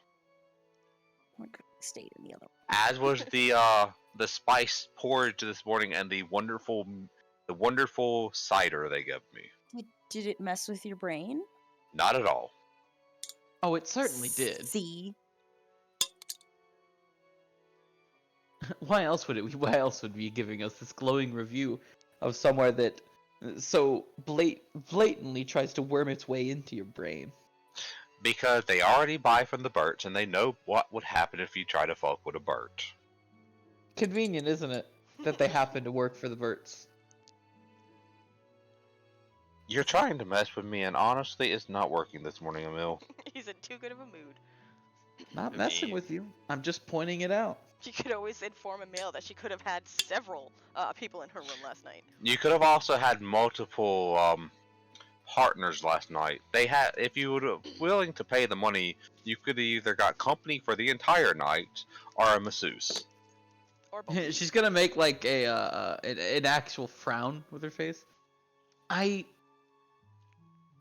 I could have stayed in the other one. As was the spice porridge this morning and the wonderful cider they gave me. Did it mess with your brain? Not at all. Oh, it certainly did. See? Why else would it be giving us this glowing review of somewhere that so blatantly tries to worm its way into your brain? Because they already buy from the Berts and they know what would happen if you try to fuck with a Bert. Convenient, isn't it? That they happen to work for the Berts. You're trying to mess with me, and honestly, it's not working this morning, Iimeyl. He's in too good of a mood. Not messing with you. I'm just pointing it out. She could always inform Iimeyl that she could have had several people in her room last night. You could have also had multiple partners last night. They had, if you were willing to pay the money, you could have either got company for the entire night or a masseuse. Or both. She's gonna make like an actual frown with her face.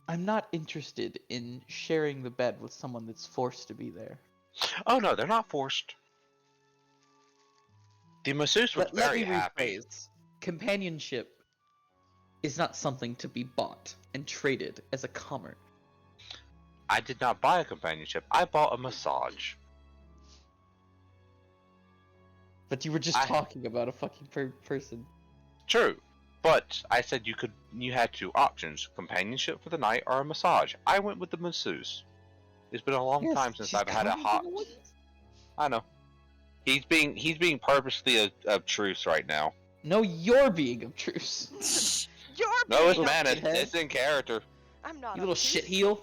I'm not interested in sharing the bed with someone that's forced to be there. Oh no, they're not forced. The masseuse was very happy. Rephrase. Companionship is not something to be bought and traded as a comer. I did not buy a companionship. I bought a massage. But you were just talking about a fucking person. True. But I said you had two options: companionship for the night or a massage. I went with the masseuse. It's been a long time since I've had a hot. I know. He's being purposely obtruse right now. No, you're being obtruse. You're No, it's being man. Manus. shithead. It's in character. I'm not You little obtuse. shitheel.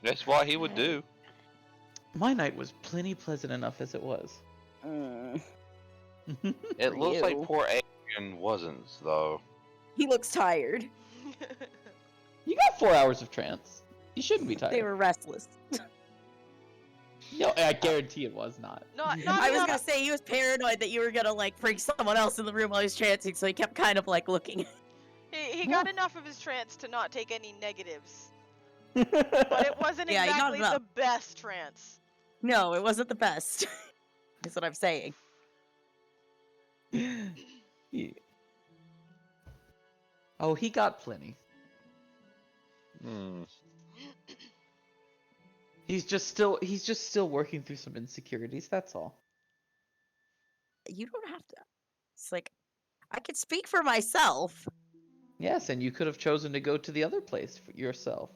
That's what he would do. My night was plenty pleasant enough as it was. It For looks like you. poor Adrian wasn't, though. He looks tired. You got 4 hours of trance. You shouldn't be tired. They were restless. No, I guarantee it was not. not I was not- gonna say he was paranoid that you were gonna like bring someone else in the room while he was trancing, so he kept kind of like looking. He got enough of his trance to not take any negatives, but it wasn't Yeah, he got exactly enough. the best trance. No, it wasn't the best. That's what I'm saying. Yeah. Oh, he got plenty. Hmm. He's just still working through some insecurities, that's all. You don't have to. It's like I could speak for myself. Yes, and you could have chosen to go to the other place for yourself.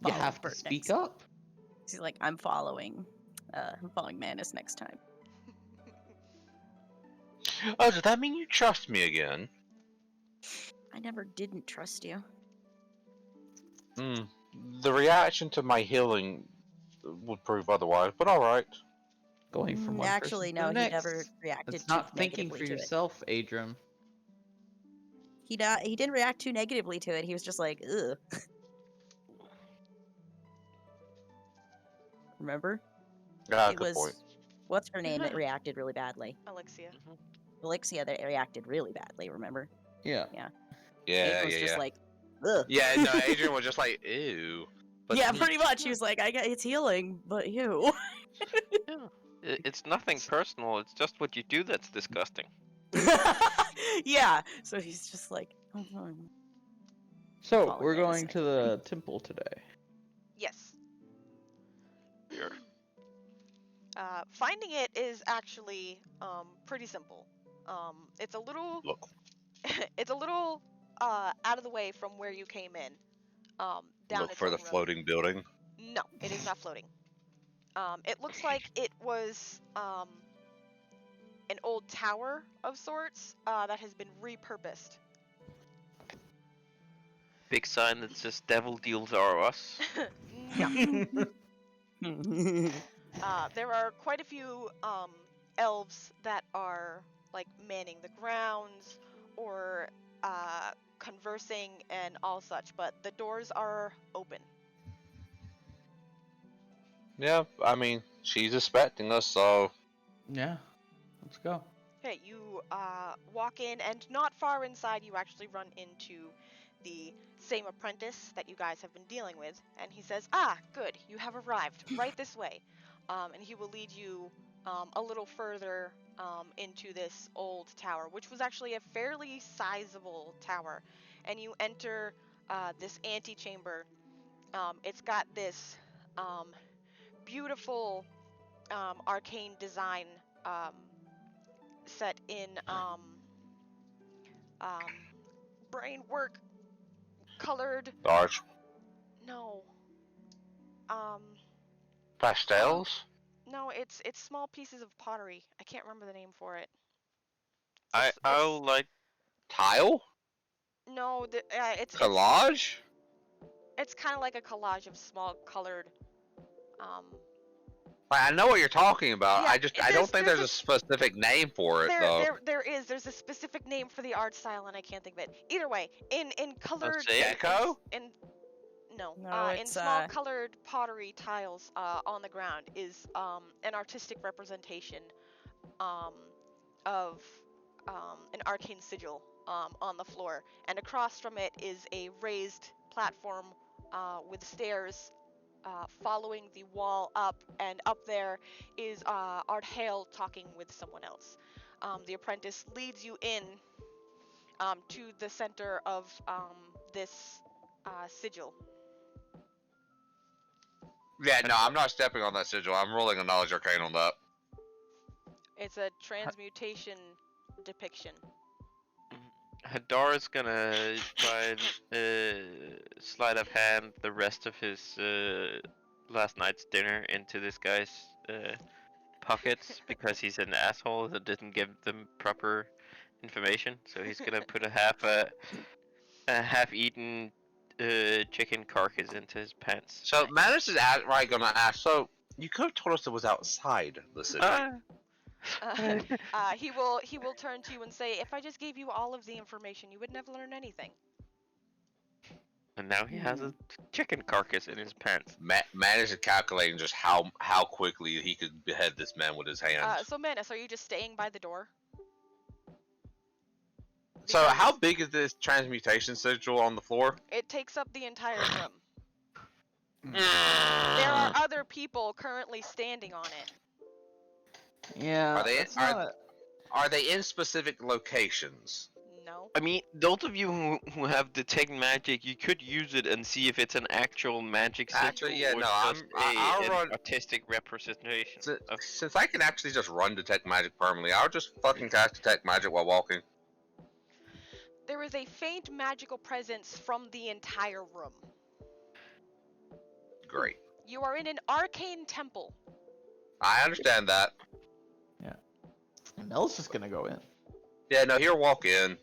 You Follow have to Bert speak next. up. He's like, I'm following Manus next time. Oh, does that mean you trust me again? I never didn't trust you. Hmm. The reaction to my healing would prove otherwise, but alright. Going from one Actually, person no, to he the next. never reacted That's too not thinking negatively for to it. yourself, Adryem. He didn't react too negatively to it. He was just like, ugh. Remember? Ah, It good was point. what's her name that reacted really badly. Ahlyxia. Ahlyxia that reacted really badly. Remember? Yeah. Yeah, Aiden was yeah, just yeah. like, ugh. Yeah, no, Adrian was just like, ew. But yeah, he- pretty much. He was like, it's healing, but you. Yeah. It's nothing personal. It's just what you do that's disgusting. yeah. So he's just like, So, Falling we're Manus going next to the temple today. Yes. Here. Finding it is actually pretty simple. It's a little Look. it's a little out of the way from where you came in. Down Look its for own the road. floating building. No, it is not floating. It looks like it was an old tower of sorts that has been repurposed. Big sign that says devil deals are us. No. There are quite a few elves that are like manning the grounds or conversing and all such, but the doors are open. Yeah, I mean, she's expecting us, so Yeah. Let's go. Okay, you walk in, and not far inside, you actually run into the same apprentice that you guys have been dealing with, and he says, "Ah, good, you have arrived. Right this way." And he will lead you a little further into this old tower, which was actually a fairly sizable tower. And you enter this antechamber. It's got this beautiful arcane design set in brain work colored. the arch No. pastels. No, it's small pieces of pottery. I can't remember the name for it. I'll like Tile? No, Collage? it's kind of like a collage of small colored. I know what you're talking about. Yeah, I don't think there's there's a specific name for it though. There's a specific name for the art style, and I can't think of it. Either way, in colored. Gecko? No, No, in it's, small colored pottery tiles on the ground is an artistic representation of an arcane sigil on the floor, and across from it is a raised platform with stairs following the wall up, and up there is Art Hale talking with someone else. The apprentice leads you in to the center of this sigil. Yeah, no, I'm not stepping on that sigil. I'm rolling a knowledge arcane on that. It's a transmutation depiction. Hadar is gonna try and sleight of hand the rest of his last night's dinner into this guy's pockets because he's an asshole that didn't give them proper information. So he's gonna put a half-eaten chicken carcass into his pants. So Manus is right gonna ask. So you could have told us it was outside the city. He will turn to you and say, "If I just gave you all of the information, you would never learn anything." And now he has a chicken carcass in his pants. Manus is calculating just how quickly he could behead this man with his hands. So Manus, are you just staying by the door? So how big is this transmutation sigil on the floor? It takes up the entire room. There are other people currently standing on it. Yeah. Are they in specific locations? No. I mean, those of you who have detect magic, you could use it and see if it's an actual magic sigil Actually, yeah, or no, just I'll an run artistic representation. Since I can actually just run detect magic permanently, I'll just fucking cast detect magic while walking. There is a faint magical presence from the entire room. Great. You are in an arcane temple. I understand that. Yeah. And Mel's just gonna go in. Yeah, no, he'll walk in.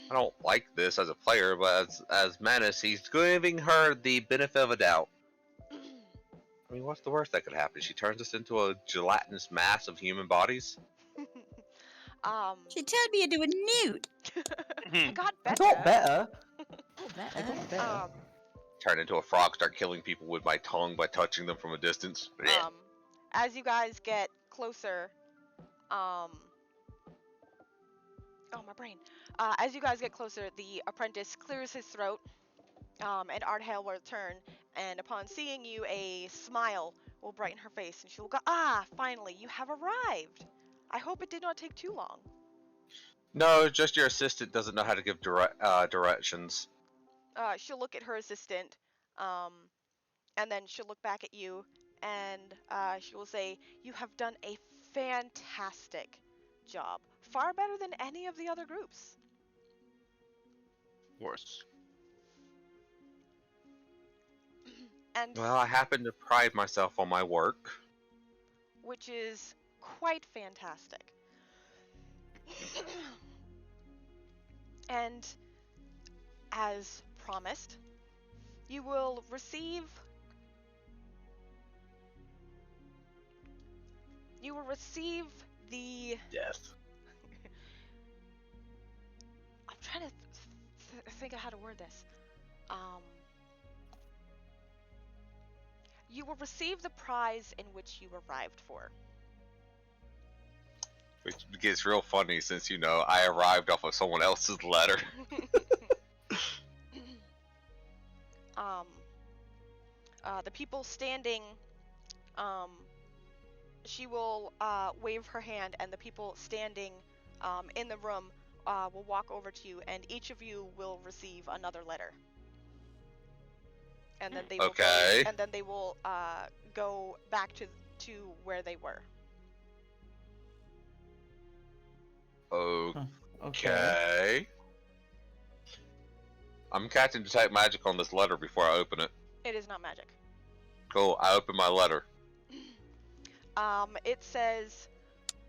I don't like this as a player, but as Manus, he's giving her the benefit of a doubt. I mean, what's the worst that could happen? She turns us into a gelatinous mass of human bodies? She turned me into a newt. I got I better. got better. I got better. Turn into a frog, start killing people with my tongue by touching them from a distance. As you guys get closer, oh my brain. As you guys get closer, the apprentice clears his throat, and Ardhale will return, and upon seeing you, a smile will brighten her face, and she will go, "Ah, finally, you have arrived. I hope it did not take too long." No, just your assistant doesn't know how to give directions. She'll look at her assistant, and then she'll look back at you, and she will say, "You have done a fantastic job. Far better than any of the other groups." Of course. And well, I happen to pride myself on my work. Which is quite fantastic. And as promised, you will receive the death. I'm trying to think of how to word this. You will receive the prize in which you arrived for. Which gets real funny since, I arrived off of someone else's letter. The people standing, she will wave her hand, and the people standing in the room will walk over to you, and each of you will receive another letter. And then they will go back to where they were. Okay. I'm casting detect magic on this letter before I open it. It is not magic. Cool. I open my letter. It says,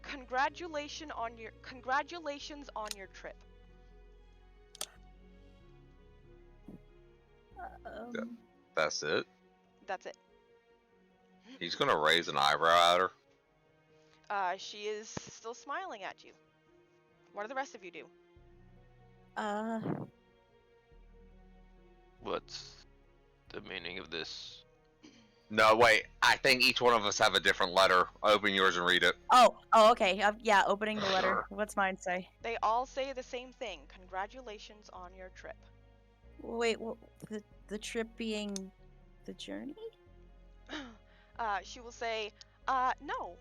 Congratulations on your trip." That's it? That's it. He's gonna raise an eyebrow at her. She is still smiling at you. What do the rest of you do? What's the meaning of this? No, wait. I think each one of us have a different letter. Open yours and read it. Oh, okay. Yeah, opening the letter. What's mine say? They all say the same thing. Congratulations on your trip. Wait, the trip being the journey? She will say, no.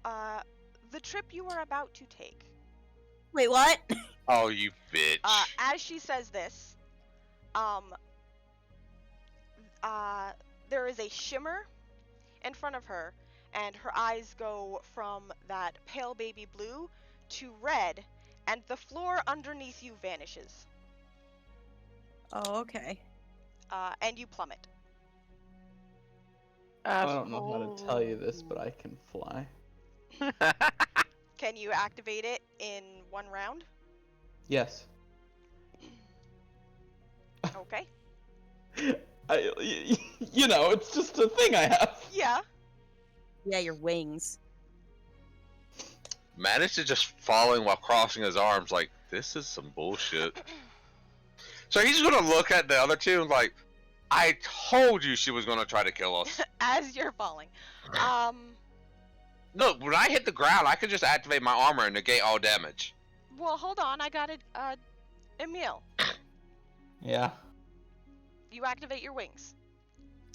The trip you are about to take. Wait, what? Oh, you bitch. As she says this, there is a shimmer in front of her, and her eyes go from that pale baby blue to red, and the floor underneath you vanishes. Oh, okay. And you plummet. I don't know how to tell you this, but I can fly. Can you activate it in 1 round? Yes. Okay. You know, it's just a thing I have. Yeah. Yeah, your wings. Manus is just following while crossing his arms like, this is some bullshit. So he's gonna look at the other two and like, I told you she was gonna try to kill us. As you're falling. Look, when I hit the ground, I could just activate my armor and negate all damage. Well, hold on. I got it. Iimeyl, Yeah. you activate your wings.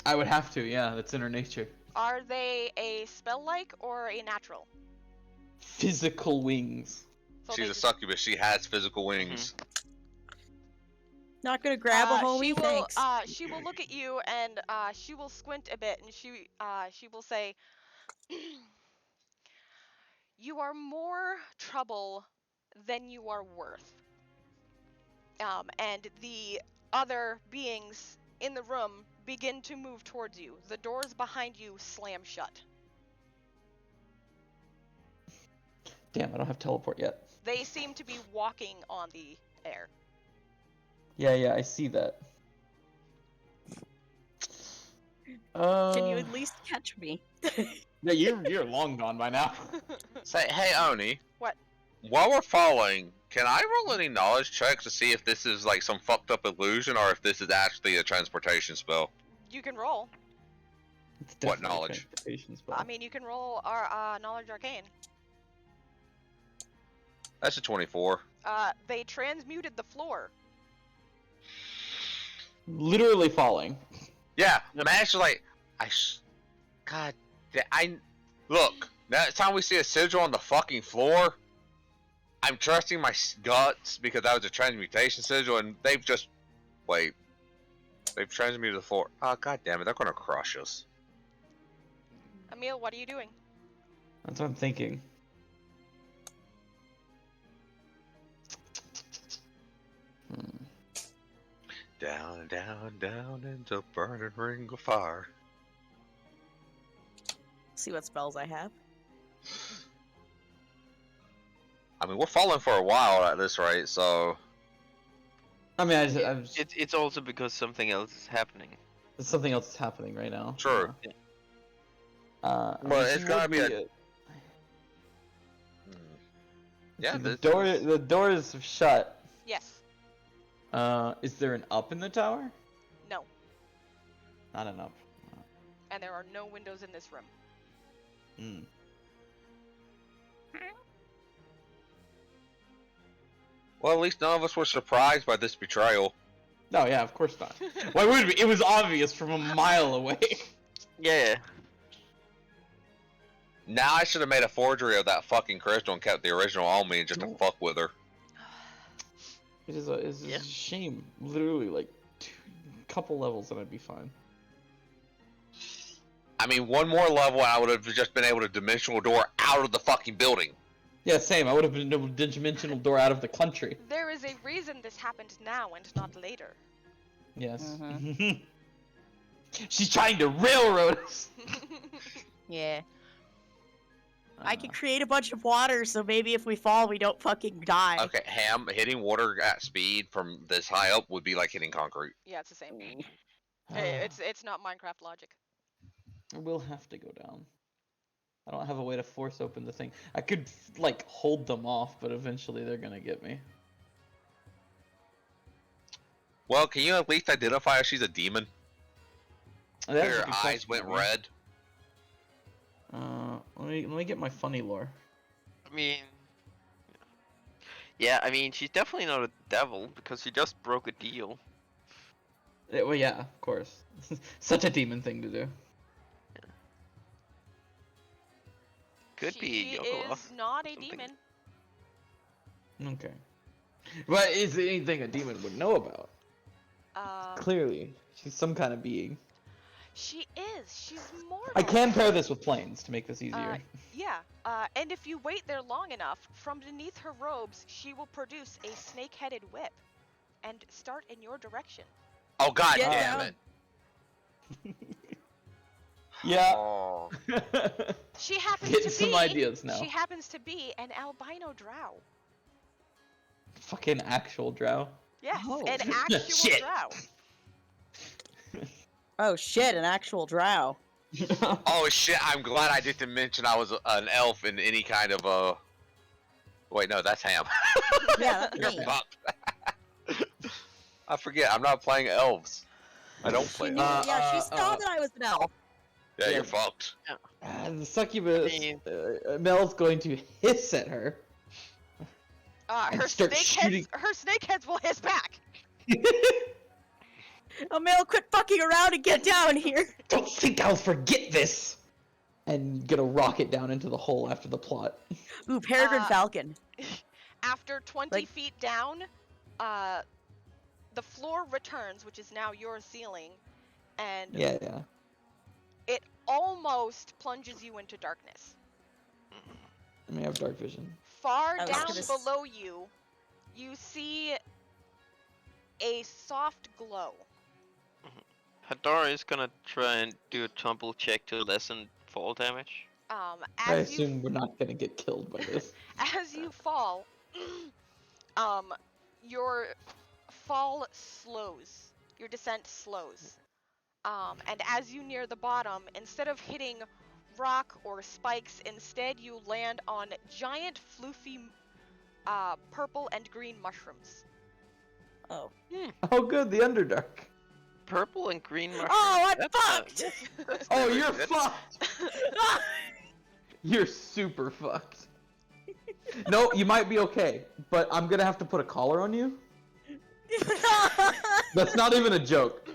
I would have to, yeah, that's in her nature. Are they a spell-like or a natural? Physical wings. So She's they a just- succubus. She has physical wings. Not gonna grab a homie, she will, thanks. she will look at you and she will squint a bit and she will say, "You are more trouble than you are worth." And the other beings in the room begin to move towards you. The doors behind you slam shut. Damn, I don't have teleport yet. They seem to be walking on the air. Yeah, I see that. Can you at least catch me? Yeah, you're long gone by now. Say, hey Oni. What? While we're falling, can I roll any knowledge checks to see if this is like some fucked up illusion or if this is actually a transportation spell? You can roll. It's What definitely a knowledge? transportation spell. I mean, you can roll our knowledge arcane. That's a 24. They transmuted the floor. Literally falling. Yeah, Manus is like, God, look. Next time we see a sigil on the fucking floor, I'm trusting my guts because that was a transmutation sigil, and they've transmuted the floor. Oh, god damn it, they're gonna crush us. Iimeyl, what are you doing? That's what I'm thinking. Down, down, down into a burning ring of fire. See what spells I have. I mean, we're falling for a while at this rate, so... I mean, I was It's also because something else is happening. there's something else that's happening right now. True. Well, Well, it's gotta be Yeah, the door is shut. Yes. Is there an up in the tower? No. Not an up. And there are no windows in this room. Hmm. Well, at least none of us were surprised by this betrayal. No, yeah, of course not. Why would we? It was obvious from a mile away. Yeah. Now I should have made a forgery of that fucking crystal and kept the original on me just to fuck with her. It's a shame. Literally, like, couple levels and I'd be fine. I mean, one more level and I would have just been able to dimensional door out of the fucking building. Yeah, same. I would have been able to dimensional door out of the country. There is a reason this happened now and not later. Yes. She's trying to railroad us. Yeah. I can create a bunch of water, so maybe if we fall, we don't fucking die. Okay, Ham, hitting water at speed from this high up would be like hitting concrete. Yeah, it's the same. It's not Minecraft logic. I will have to go down. I don't have a way to force open the thing. I could, like, hold them off, but eventually they're gonna get me. Well, can you at least identify if she's a demon? That's a Her good eyes question, went man. red. Let me get my funny lore. I mean, yeah, I mean, she's definitely not a devil because she just broke a deal. Well, yeah, of course. Such a demon thing to do. Could be She Yogoloth. is not a Something. demon. Okay. But is it anything a demon would know about? Um, Clearly, she's some kind of being. She is. She's mortal. I can pair this with planes to make this easier. Yeah. And if you wait there long enough, from beneath her robes, she will produce a snake-headed whip and start in your direction. Oh god Get damn down. it! Yeah. Oh. She happens Getting to some be. ideas now. She happens to be an albino drow. Fucking actual drow. Yes, Oh. an actual Shit. drow. Oh shit, an actual drow. Oh shit! I'm glad I didn't mention I was an elf in any kind of Wait, no, that's Ham. Yeah, that's You're me. fucked. I forget. I'm not playing elves. I don't She play. knew, elves. yeah, she saw that I was an elf. Yeah, yeah. you're fucked. The succubus, mean- Mel's going to hiss at her. And Her start shooting- snakeheads will hiss back. Iimeyl, quit fucking around and get down here. Don't think I'll forget this! And get a rocket down into the hole after the plot. Ooh, Peregrine Falcon. After 20 Like- feet down, the floor returns, which is now your ceiling, and Yeah. it almost plunges you into darkness. I may have dark vision. Far I was down gonna s- below you, you see a soft glow. Hadar is gonna try and do a tumble check to lessen fall damage. I As you assume we're not gonna get killed by this. as you fall, your fall slows. Your descent slows. And as you near the bottom, instead of hitting rock or spikes, instead you land on giant, floofy, purple and green mushrooms. Oh. Oh good, the Underdark. Purple and green mushrooms. Oh, I'm that's fucked! that's Oh, very you're good. fucked! You're super fucked. No, you might be okay, but I'm gonna have to put a collar on you. That's not even a joke.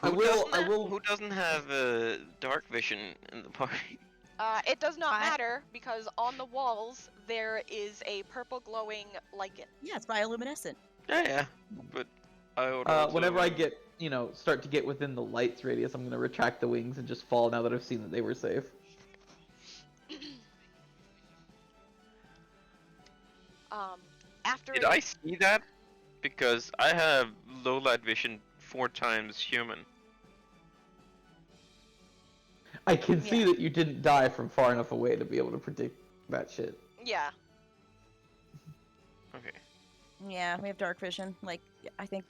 I will. Who doesn't have dark vision in the party? It does not I- matter, because on the walls there is a purple glowing lichen. Yeah, it's bioluminescent. Yeah, but I would Whenever I get, start to get within the light's radius, I'm gonna retract the wings and just fall now that I've seen that they were safe. After Did I see that? Because I have low light vision 4 times human. I can see that you didn't die from far enough away to be able to predict that shit. Yeah. Okay. Yeah, we have dark vision. Like, I think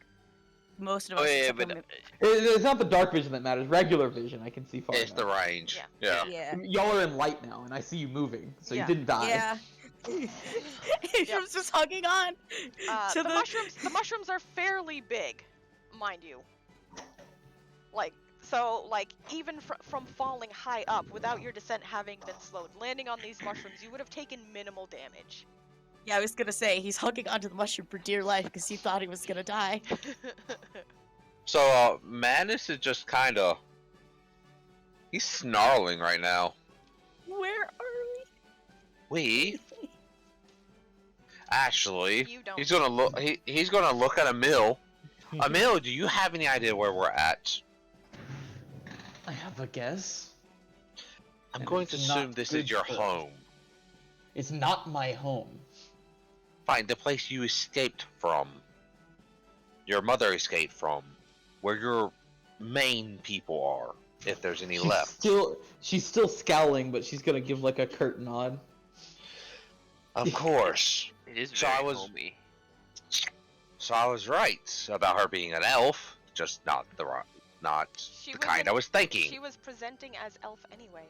most of Oh us. yeah, except but for It's not the dark vision that matters. Regular vision, I can see far It's the enough. range. Yeah. Yeah. yeah. Y'all are in light now, and I see you moving, so Yeah. you didn't die. Yeah. Adrian's just hugging on. to The mushrooms are fairly big, mind you. Even from falling high up, without your descent having been slowed, landing on these mushrooms, you would have taken minimal damage. Yeah, I was gonna say he's hugging onto the mushroom for dear life because he thought he was gonna die. So, Manus is just kind of. He's snarling right now. Where are We. Actually, You don't. he's gonna look. He's gonna look at Iimeyl. Iimeyl, do you have any idea where we're at? I have a guess. I'm And going to it's not assume this good is your for us. home. It's not my home. Fine, the place you escaped from. Your mother escaped from. Where your main people are, if there's any left. She's still scowling, but she's gonna give like a curt nod. Of course. It is So very I was- homey. So I was right about her being an elf, just not the She was kind I was thinking. She was presenting as elf anyway.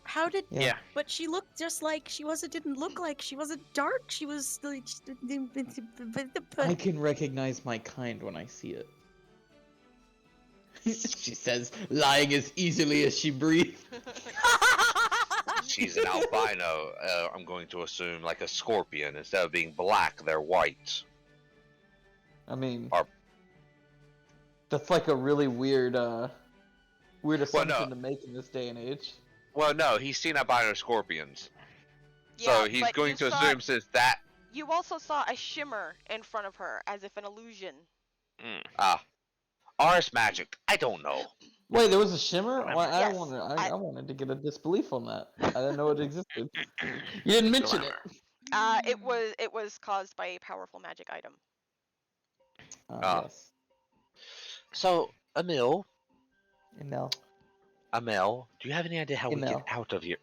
How did? Yeah. Yeah. But she looked just like she wasn't. Didn't look like she wasn't dark. She was like. I can recognize my kind when I see it. She says, lying as easily as she breathes. She's an albino, I'm going to assume, like a scorpion. Instead of being black, they're white. I mean, Are- that's like a really weird assumption no. to make in this day and age. Well, no, he's seen albino scorpions. Yeah, So he's but going you to saw- assume since that. You also saw a shimmer in front of her, as if an illusion. Ours magic. I don't know. Wait, there was a shimmer? Well, Yes, I wanted to get a disbelief on that. I didn't know it existed. You didn't mention it. It was caused by a powerful magic item. Yes. So, Emil, Emel. do you have any idea how we get Iimeyl. out of here?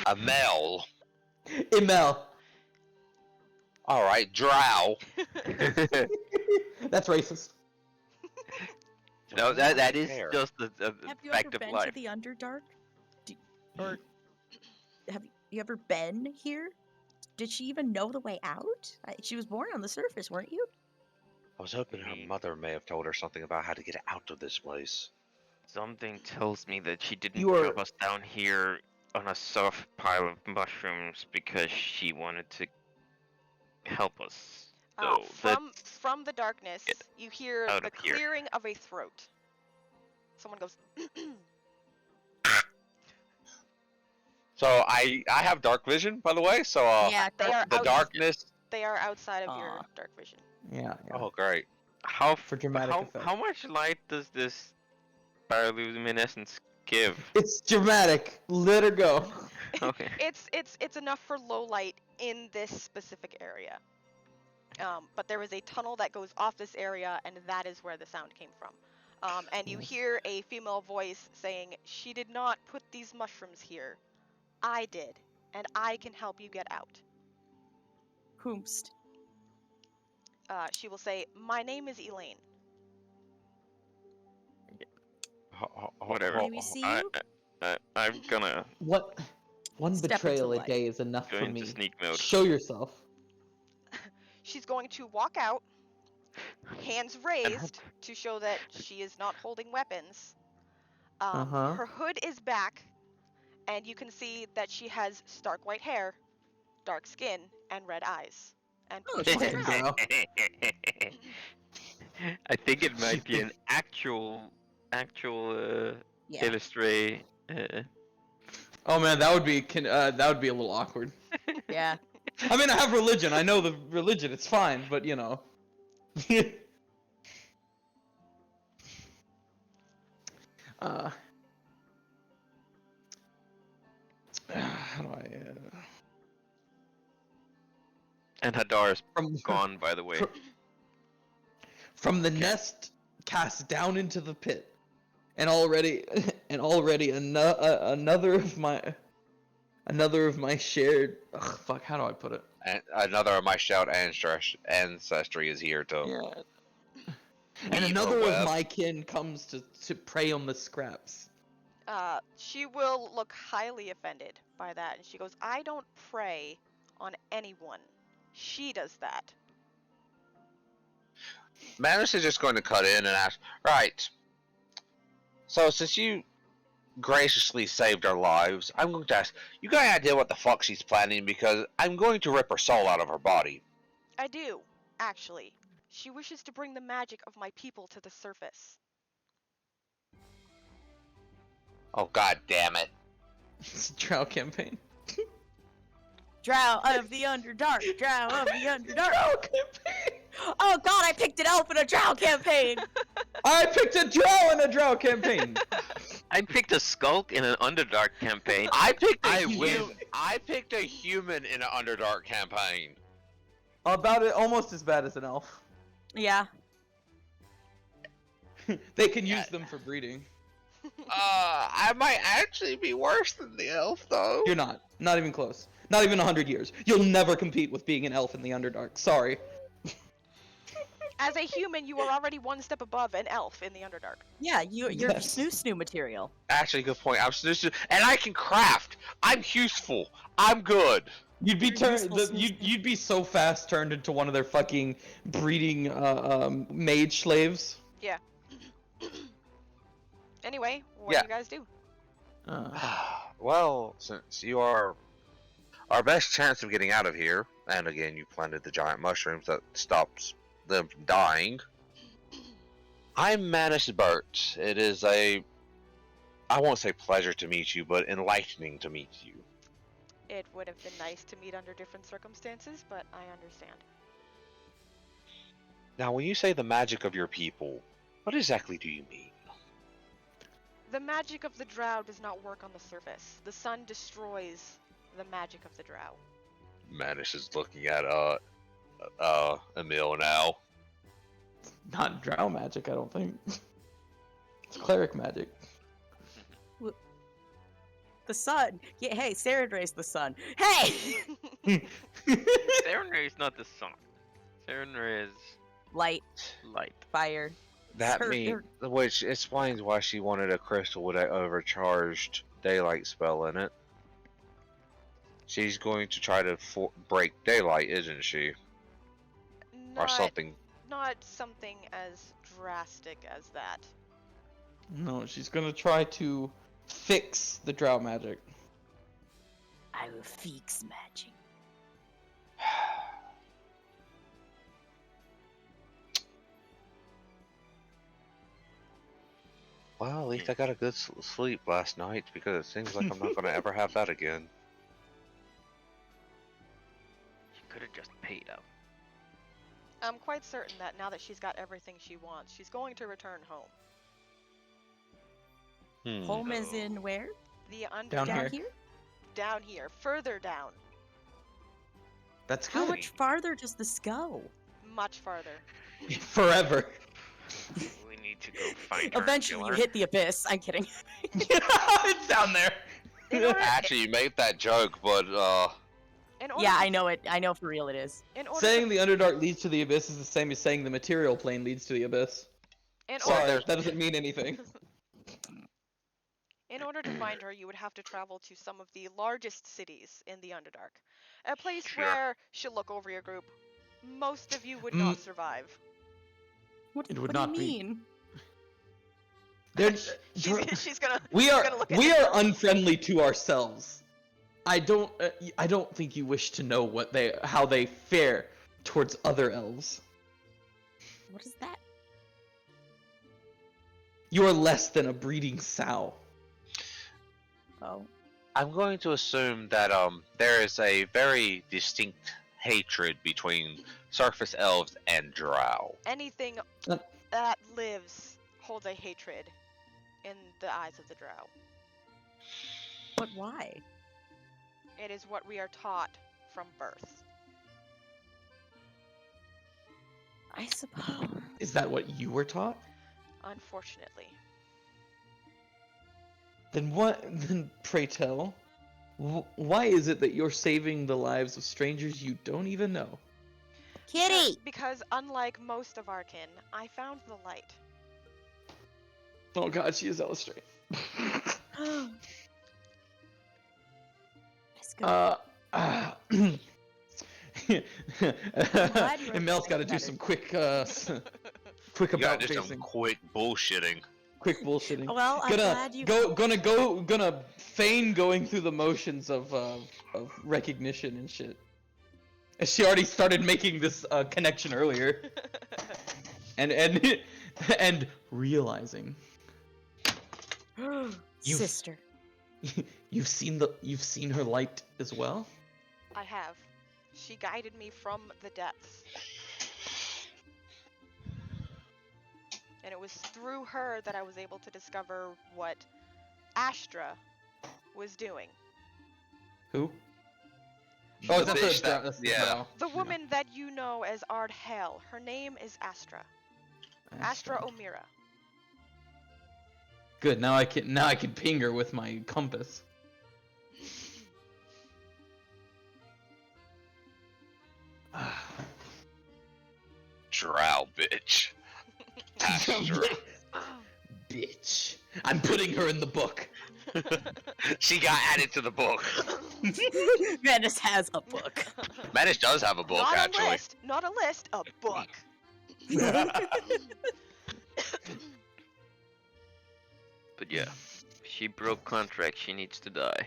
Emil. Iimeyl. All right, Drow. That's racist. No, that is Fair. just the Have you fact ever of been life. to the Underdark? Or have you ever been here? Did she even know the way out? She was born on the surface, weren't you? I was hoping her mother may have told her something about how to get out of this place. Something tells me that she didn't You are- drop us down here on a soft pile of mushrooms because she wanted to help us. So From the darkness, Get you hear out the of here. clearing of a throat. Someone goes. So I have dark vision, by the way. So Yeah, They are the darkness. They are outside of your Aw. dark vision. Yeah. Oh, great. how For dramatic effect. how much light does this bioluminescence give? It's dramatic. Let her go. Okay. It's enough for low light in this specific area. But there is a tunnel that goes off this area, and that is where the sound came from. And you hear a female voice saying, "She did not put these mushrooms here. I did, and I can help you get out." Whomst. She will say, "My name is Elaine." Whatever. May we see you? I'm gonna What? One Step into betrayal a light. day is enough go for into me. sneak mode. Show yourself. She's going to walk out, hands raised to show that she is not holding weapons. Uh-huh. Her hood is back, and you can see that she has stark white hair, dark skin, and red eyes. And Oh, short she's Fucking hair. drow. I think it might be an actual Yeah. illustrate. Oh man, that would be a little awkward. Yeah. I mean, I have religion. I know the religion. It's fine, but you know. How do I? And Hadar's From gone, by the way. From the nest cast down into the pit, and already another of my shared. Ugh, fuck. How do I put it? And another of my shout ancestry is here too. Yeah. And Weave another her of web. my kin comes to prey on the scraps. She will look highly offended by that, and she goes, "I don't prey on anyone. She does that." Manus is just going to cut in and ask, right, so since you graciously saved our lives, I'm going to ask, you got any idea what the fuck she's planning? Because I'm going to rip her soul out of her body. I do, actually. She wishes to bring the magic of my people to the surface. Oh, god damn it. It's a drow campaign. Drow of the Underdark. Drow of the Underdark. Drow campaign! Oh god, I picked an elf in a drow campaign! I picked a drow in a drow campaign! I picked a skulk in an Underdark campaign. I picked I a win. I picked a human in an Underdark campaign. About it, almost as bad as an elf. Yeah. They can use them for breeding. I might actually be worse than the elf, though. You're not. Not even close. Not even 100 years. You'll never compete with being an elf in the Underdark. Sorry. As a human, you are already one step above an elf in the Underdark. Yeah, you're Yes. snoo material. Actually, good point. I'm snooze, and I can craft. I'm useful. I'm good. You'd be You're useful you'd be so fast turned into one of their fucking breeding mage slaves. Yeah. Anyway, what Yeah. do you guys do? Well, since you are our best chance of getting out of here, and again, you planted the giant mushrooms that stops them from dying. I'm Manus Burt. It is I won't say pleasure to meet you, but enlightening to meet you. It would have been nice to meet under different circumstances, but I understand. Now, when you say the magic of your people, what exactly do you mean? The magic of the drow does not work on the surface. The sun destroys the magic of the drow. Manus is looking at Emil now. Not drow magic, I don't think. It's cleric magic. The sun. Yeah, hey, Sarenrae's the sun. Hey! Sarenrae is not the sun. Sarenrae is Light, light. fire. That Her- means, which explains why she wanted a crystal with an overcharged daylight spell in it. She's going to try to break daylight, isn't she? Or Not, something. not something as drastic as that. No, she's gonna try to fix the drow magic. I will fix magic. Well, at least I got a good sleep last night because it seems like I'm not going to ever have that again. She could have just paid up. I'm quite certain that now that she's got everything she wants, she's going to return home. Home is in where? The Down underdark. here. Down here. Further down. That's How good. much farther does this go? Much farther. Forever. We need to go find her. Eventually, you killer. hit the abyss. I'm kidding. It's down there. In order, Actually, you made that joke, but in order Yeah, to, I know it. I know for real it is. In order Saying the Underdark leads to the abyss is the same as saying the material plane leads to the abyss. in Sorry, order, that doesn't mean anything. in order to find her, you would have to travel to some of the largest cities in the Underdark. A place Sure. where she'll look over your group. Most of you would not survive. What, It would what not do you be. mean? She's gonna. We she's are gonna look at we you. are unfriendly to ourselves. I don't think you wish to know how they fare towards other elves. What is that? You are less than a breeding sow. Oh. I'm going to assume that there is a very distinct hatred between surface elves and drow. Anything Uh. that lives holds a hatred in the eyes of the drow. But why? It is what we are taught from birth. I suppose. Is that what you were taught? Unfortunately. Then what? Then pray tell, why is it that you're saving the lives of strangers you don't even know? Kitty! Because unlike most of our kin, I found the light. Oh God, she is illustrated. That's good. glad you Imel's got to understand do better. some quick You about got just some facing, quick bullshitting. quick bullshitting. Well, I'm glad you. Gonna feign going through the motions of recognition and shit. And she already started making this connection earlier, and realizing you've- Sister. you've seen her light as well. I have. She guided me from the depths. And it was through her that I was able to discover what Astra was doing. Who? Oh, that's bitch the, that- that's the yeah. drow. The woman that you know as Ard Hale. Her name is Astra. Astra O'Meara. Good. Now I can ping her with my compass. Drow, bitch. Astra. Bitch. I'm putting her in the book. She got added to the book. Manus has a book. Manus does have a book, Not actually. a list, not a list, a book. But yeah, she broke contract. She needs to die.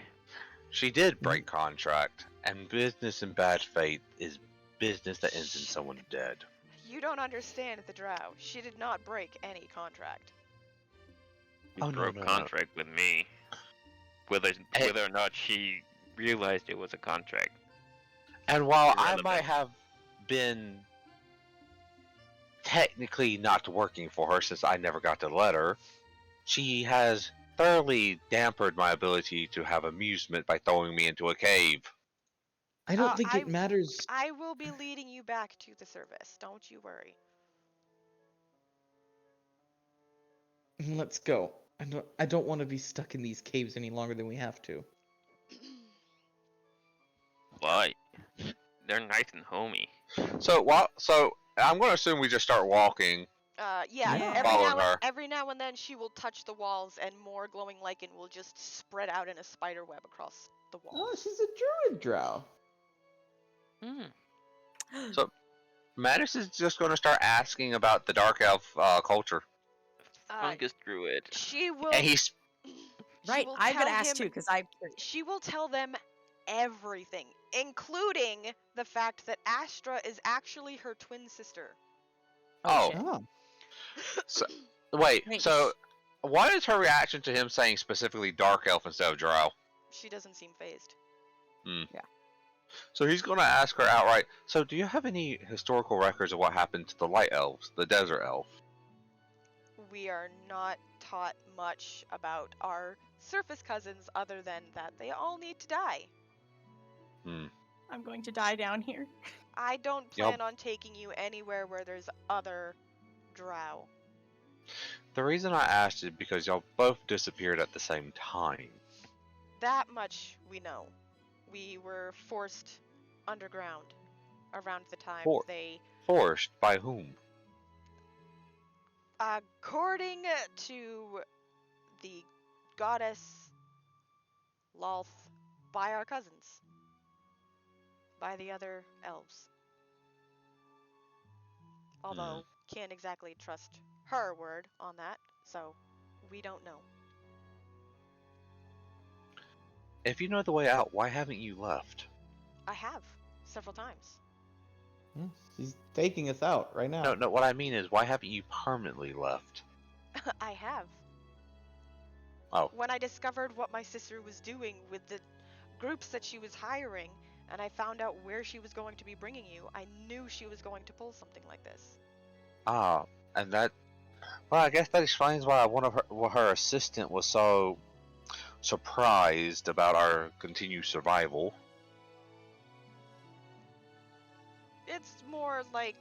She did break contract, and business in bad faith is business that ends in someone dead. You don't understand the drow. She did not break any contract. She Oh, no, broke no, no. contract with me. Whether or not she realized it was a contract. And while I Irrelevant. might have been technically not working for her since I never got the letter, she has thoroughly dampened my ability to have amusement by throwing me into a cave. I don't think it matters. I will be leading you back to the service. Don't you worry. Let's go. I don't want to be stuck in these caves any longer than we have to. Why? They're nice and homey. So I'm going to assume we just start walking. Yeah. Yeah. Following her. Every now and then she will touch the walls, and more glowing lichen will just spread out in a spider web across the Oh, walls. she's a druid drow. So Manus is just going to start asking about the dark elf culture. Fungus druid. She will. And he's Right, will I'm gonna tell ask him- too because I'm curious. She will tell them everything, including the fact that Astra is actually her twin sister. Oh. Shit. Oh. So, wait, Thanks. so what is her reaction to him saying specifically dark elf instead of drow? She doesn't seem phased. So he's going to ask her outright, so do you have any historical records of what happened to the light elves, the desert elf? We are not taught much about our surface cousins other than that they all need to die. I'm going to die down here. I don't plan on taking you anywhere where there's other drow. The reason I asked is because y'all both disappeared at the same time. That much we know. We were forced underground around the time they... Forced by whom? According to the goddess Lolth, by our cousins. By the other elves. Although, can't exactly trust her word on that, so we don't know. If you know the way out, why haven't you left? I have, several times. She's taking us out right now. No, what I mean is, why haven't you permanently left? I have. Oh. When I discovered what my sister was doing with the groups that she was hiring, and I found out where she was going to be bringing you, I knew she was going to pull something like this. Ah, and that... Well, I guess that explains why her assistant was so surprised about our continued survival. It's more like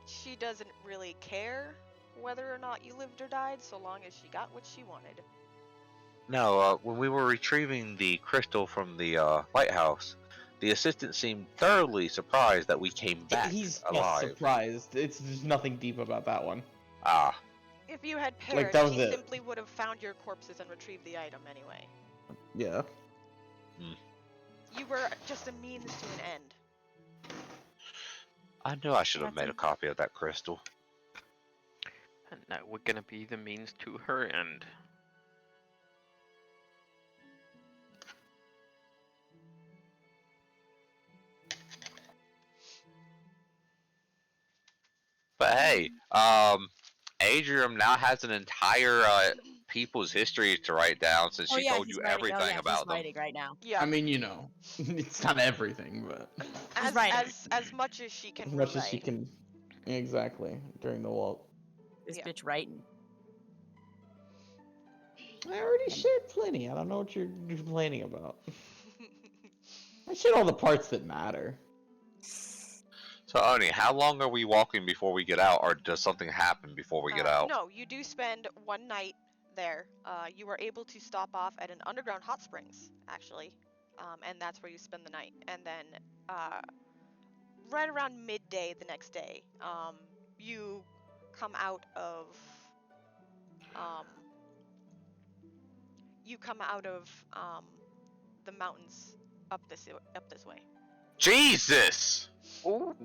she doesn't really care whether or not you lived or died, so long as she got what she wanted. No, when we were retrieving the crystal from the lighthouse, the assistant seemed thoroughly surprised that we came back He's alive. just surprised. There's nothing deep about that one. Ah. If you had Like, perished, that was she it. simply would have found your corpses and retrieved the item anyway. Yeah. You were just a means to an end. I knew I should have made a copy of that crystal. And now we're gonna be the means to her end. But hey, Adryem now has an entire people's history to write down since she told you everything about them. Writing right now. Yeah. I mean, you know, it's not everything, but as much as she can as much as relay. she can. Exactly. During the walk. This bitch writing. I already shared plenty. I don't know what you're complaining about. I shared all the parts that matter. So, Oni, how long are we walking before we get out, or does something happen before we get out? No, you do spend one night there. You are able to stop off at an underground hot springs, actually, and that's where you spend the night. And then, right around midday the next day, you come out of the mountains up this way. Jesus! Ooh.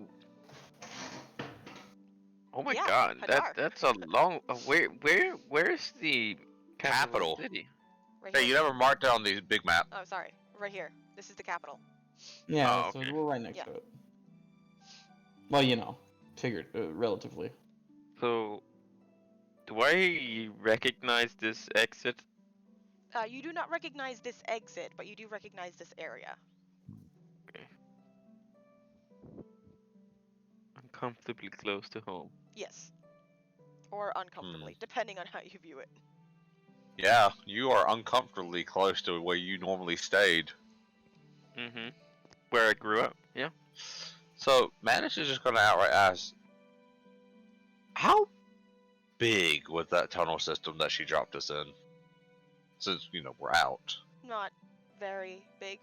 Oh my Yeah, god, Hadar. that's a long. Where's the Capital. city? Right Hey, here. you never marked it on the big map. Oh, sorry. Right here. This is the capital. Yeah, Oh, so okay. we're right next Yeah. to it. Well, you know, figured relatively. So, do I recognize this exit? You do not recognize this exit, but you do recognize this area. Okay. I'm uncomfortably close to home. Yes. Or uncomfortably, depending on how you view it. Yeah, you are uncomfortably close to where you normally stayed. Mm-hmm. Where I grew up, yeah. So, Manus is just gonna outright ask, how big was that tunnel system that she dropped us in? Since, we're out. Not very big.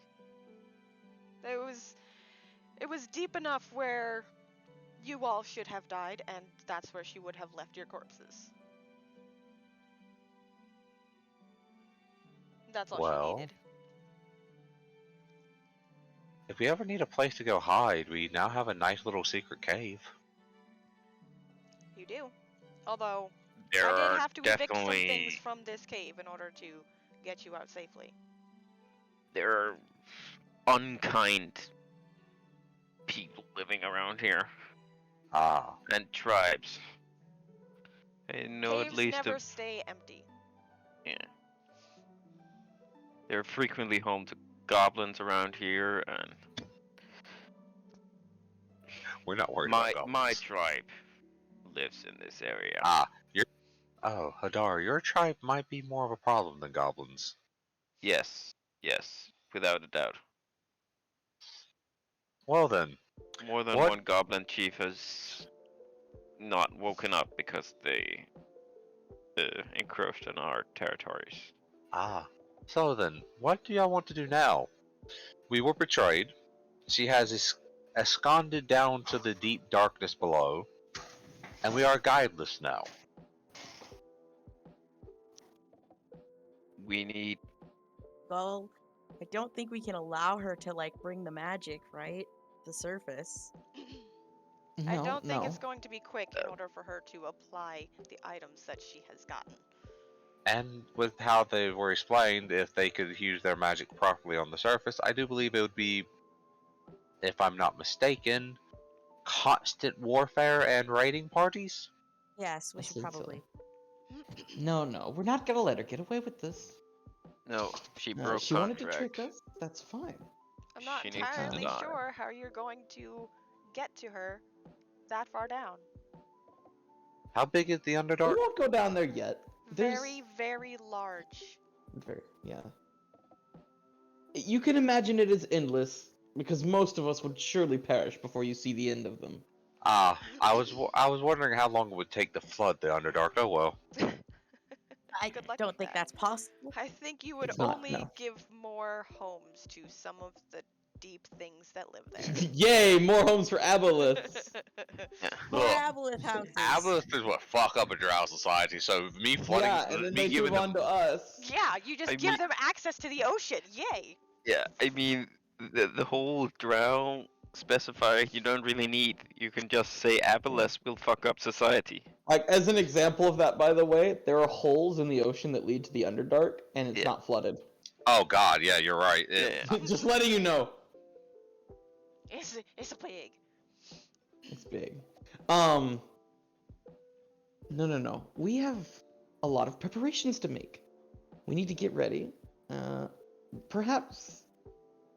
It was deep enough where you all should have died, and that's where she would have left your corpses. That's all she Well, needed. if we ever need a place to go hide, we now have a nice little secret cave. You do. Although, There I did are have to evict some things definitely from this cave in order to get you out safely. there are unkind people living around here Ah, and tribes. I know at Caves least never stay empty. yeah. They're frequently home to goblins around here, and we're not worried about goblins. my tribe lives in this area. Hadar, your tribe might be more of a problem than goblins. Yes, without a doubt. Well then, More than what? one goblin chief has not woken up because they encroached on our territories. So then, what do y'all want to do now? We were betrayed. She has esconded down to the deep darkness below, and we are guideless now. We need. Well, I don't think we can allow her to like bring the magic, right? The surface. I No, don't think no. it's going to be quick in order for her to apply the items that she has gotten. And with how they were explained, if they could use their magic properly on the surface, I do believe it would be, if I'm not mistaken, constant warfare and raiding parties? Yes, we I should think so. probably. No, we're not gonna let her get away with this. No, she broke She wanted to contract. trick us. That's fine. I'm not She needs to entirely die. sure how you're going to get to her that far down. How big is the We Underdark? won't go down there yet. Very, very large. Yeah. You can imagine it as endless, because most of us would surely perish before you see the end of them. I was wondering how long it would take to flood the Underdark. Oh well. I Good luck don't with think that. that's possible. I think you would It's not, only no. give more homes to some of the deep things that live there. Yay! More homes for aboleths. More Look, aboleth houses. Aboleth is what fuck up a drow society. So me flooding, Yeah, and then me they giving move on them. to us. Yeah, you just I give mean- them access to the ocean. Yay! Yeah, I mean, the whole drow specifier you don't really need. You can just say Aboleth will fuck up society. Like, as an example of that, by the way, there are holes in the ocean that lead to the Underdark, and it's Yeah. not flooded. Oh God, yeah, you're right. Yeah. Just letting you know. It's a pig. It's big. No. We have a lot of preparations to make. We need to get ready. Perhaps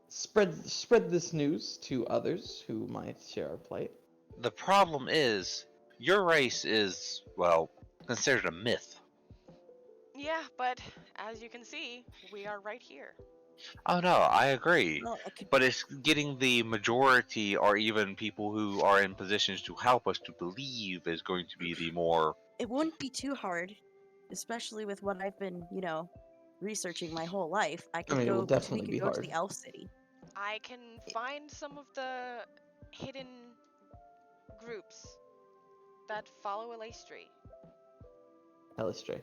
spread this news to others who might share our plight. The problem is, your race is, well, considered a myth. Yeah, but as you can see, we are right here. Oh no, I agree. Well, it could But it's getting the majority, or even people who are in positions to help us, to believe is going to be the more. It wouldn't be too hard, especially with what I've been, researching my whole life. I could mean, it will we definitely could be go to hard. the Elf City. I can find some of the hidden groups that follow Elastri. Elistray.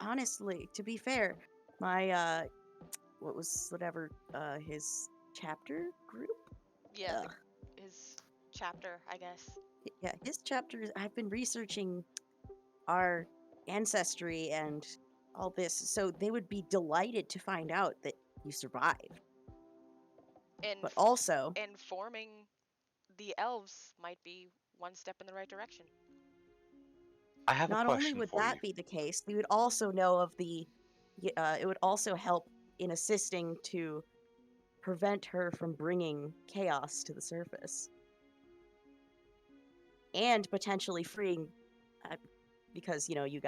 Honestly, to be fair, my his chapter group? Yeah, his chapter, I guess. Yeah, his chapters. I've been researching our ancestry and all this, so they would be delighted to find out that you survived. But also, informing the elves might be one step in the right direction. I have not a only question would for that you. be the case, you would also know of the. It would also help in assisting to prevent her from bringing chaos to the surface. And potentially freeing, because, you know, you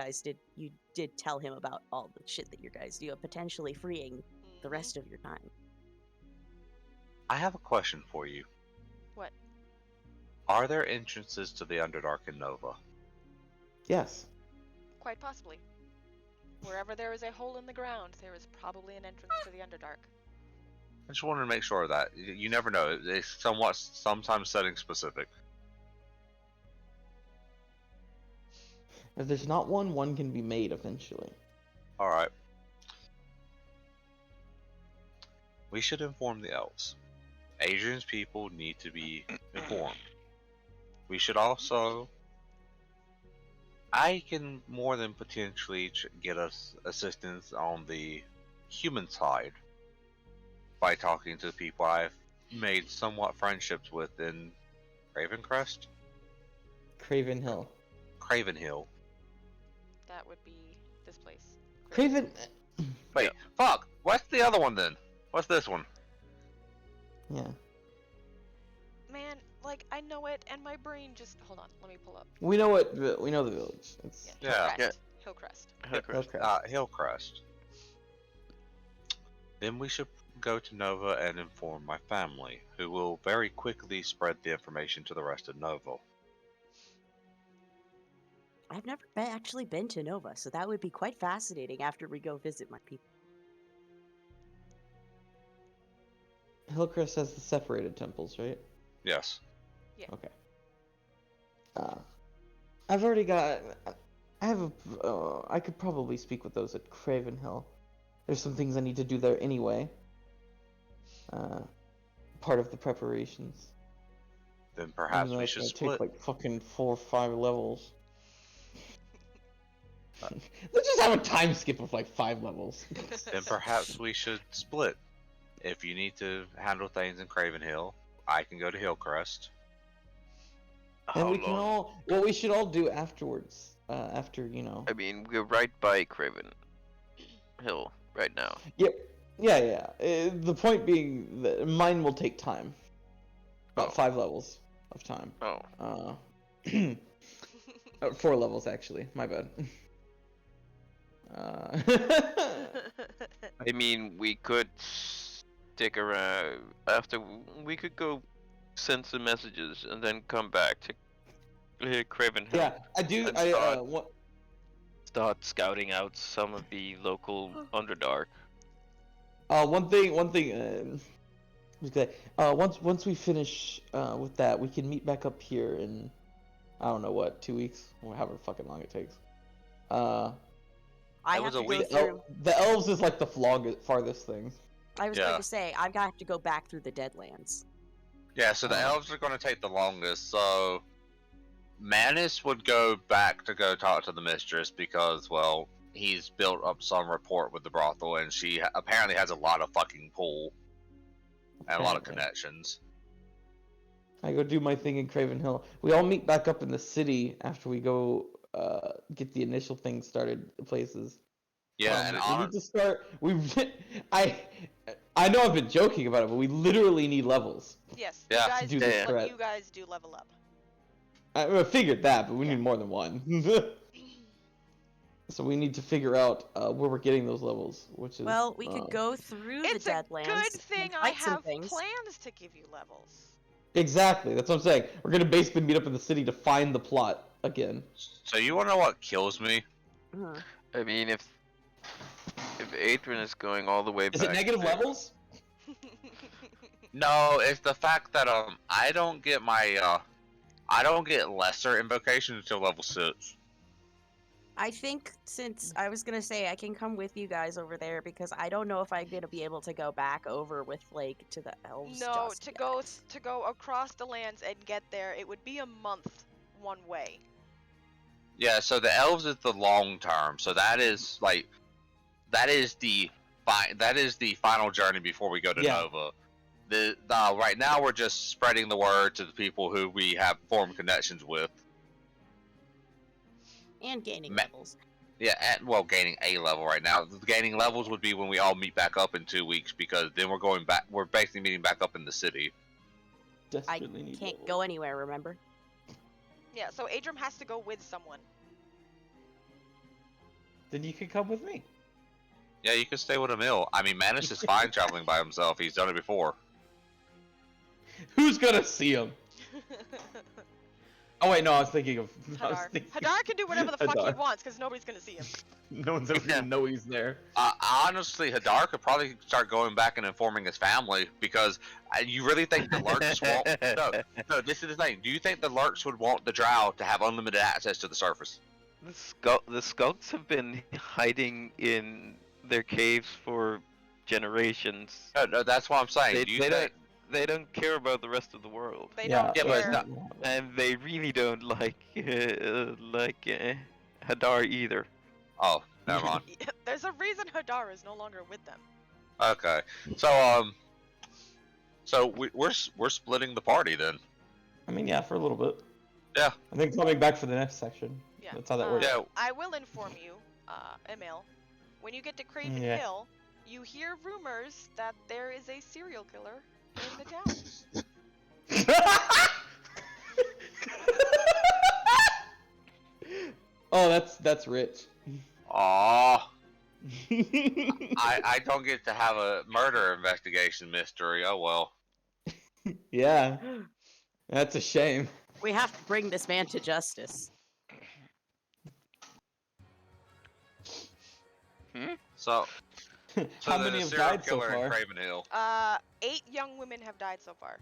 did tell him about all the shit that you guys do, potentially freeing the rest of your time. I have a question for you. What? Are there entrances to the Underdark in Nova? Yes. Quite possibly. Wherever there is a hole in the ground, there is probably an entrance to the Underdark. I just wanted to make sure of that. You never know. It's sometimes setting specific. If there's not one can be made eventually. Alright. We should inform the elves. Adrian's people need to be informed. We should also... I can more than potentially get us assistance on the human side by talking to people I've made somewhat friendships with in Ravencrest? Craven Hill. Craven Hill. That would be this place. Craven... Wait, fuck! What's the other one then? What's this one? Yeah. Man, like, I know it, and my brain just... Hold on, let me pull up. We know the village. It's Hillcrest. Hillcrest. Then we should go to Nova and inform my family, who will very quickly spread the information to the rest of Nova. I've never actually been to Nova, so that would be quite fascinating after we go visit my people. Hillcrest has the separated temples, right? Yes. Yeah. Okay. I've already got... I could probably speak with those at Craven Hill. There's some things I need to do there anyway. Part of the preparations. Then perhaps we should split. Take like fucking 4 or 5 levels. Let's just have a time skip of like 5 levels. Then perhaps we should split. If you need to handle things in Craven Hill, I can go to Hillcrest. And we can all... What we should all do afterwards. After, you know... I mean, we're right by Craven Hill right now. Yep. Yeah. The point being that mine will take time. About 5 levels of time. 4 levels, actually. My bad. I mean, we could stick around after. We could go send some messages and then come back to Craven Hill. Yeah, I do. Start scouting out some of the local Underdark. One thing. Once we finish with that, we can meet back up here in, I don't know what, 2 weeks, or however fucking long it takes. I have to go through. The elves is like the farthest thing. I was going to say, I've got to have to go back through the Deadlands. Yeah, so the elves are going to take the longest, so Manus would go back to go talk to the mistress because, well, he's built up some rapport with the brothel, and she apparently has a lot of fucking pull and a lot of connections. I go do my thing in Craven Hill. We all meet back up in the city after we go get the initial thing started places. Yeah, and we need to start. I know I've been joking about it, but we literally need levels. Yes. Yeah. You guys do level up. I figured that, but we need more than one. So we need to figure out where we're getting those levels, which is... Well, we could go through the Deadlands. It's a good thing I have plans to give you levels. Exactly, that's what I'm saying. We're gonna basically meet up in the city to find the plot again. So you wanna know what kills me? I mean, if Adryem is going all the way back... Is it negative levels? No, it's the fact that I don't get my I don't get lesser invocations until level 6. I think since I was gonna say I can come with you guys over there because I don't know if I'm gonna be able to go back over with like to the elves. No, to go across the lands and get there, it would be a month one way. Yeah, so the elves is the long term. So that is like that is the final journey before we go to Nova. Right now we're just spreading the word to the people who we have formed connections with. And gaining levels. Yeah, well, gaining a level right now. The gaining levels would be when we all meet back up in 2 weeks, because then we're going back. We're basically meeting back up in the city. I Desperately need can't levels. go anywhere, remember? Yeah, so Adryem has to go with someone. Then you can come with me. Yeah, you can stay with Iimeyl. I mean, Manus is fine traveling by himself. He's done it before. Who's gonna see him? Oh wait, no, I was thinking of. Hadar can do whatever the fuck he Hadar. wants because nobody's gonna see him. No one's ever gonna know he's there. Honestly, Hadar could probably start going back and informing his family, because you really think the Lurks won't? No, this is the thing. Do you think the Lurks would want the Drow to have unlimited access to the surface? The skunks have been hiding in their caves for generations. No, that's what I'm saying. Do you think? They don't care about the rest of the world. They Yeah, don't but care. no. And they really don't like Hadar either. Oh, never mind. There's a reason Hadar is no longer with them. Okay, so we're splitting the party then. I mean, yeah, for a little bit. Yeah. I think coming back for the next section. Yeah. That's how that works. Yeah. I will inform you, Iimeyl. When you get to Craven Yeah. Hill, you hear rumors that there is a serial killer in the town. Oh, that's rich. Aw, I don't get to have a murder investigation mystery. Oh well. Yeah, that's a shame. We have to bring this man to justice. So How there's many a have serial died so killer in far? Craven Hill. 8 young women have died so far.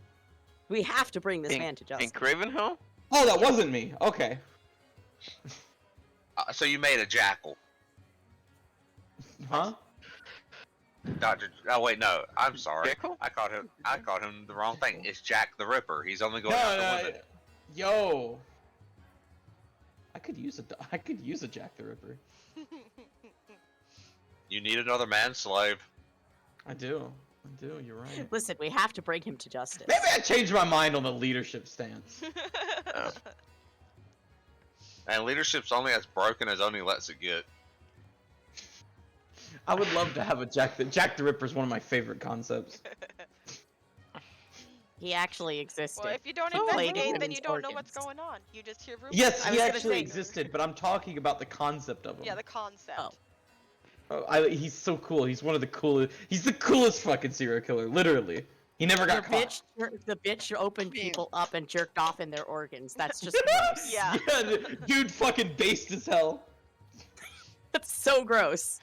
We have to bring this In- man to In justice. Cravenhill? Oh, that wasn't me. Okay. So you made a jackal, Huh? Doctor. Oh wait, no. I'm sorry. Jackal? I caught him the wrong thing. It's Jack the Ripper. He's only going No, after no, women. yo. I could use a Jack the Ripper. You need another manslave. I do. You're right. Listen, we have to bring him to justice. Maybe I changed my mind on the leadership stance. And leadership's only as broken as only lets it get. I would love to have a Jack the Ripper is one of my favorite concepts. He actually existed. Well, if you don't He played investigate, then women's you don't know what's organs. going on. You just hear rumors. Yes, I he was gonna actually say- existed, but I'm talking about the concept of him. Yeah, the concept. Oh. He's so cool. He's one of the coolest. He's the coolest fucking serial killer, literally. He never got caught. The bitch opened people up and jerked off in their organs. That's just gross. Yeah. Yeah, dude, fucking based as hell. That's so gross.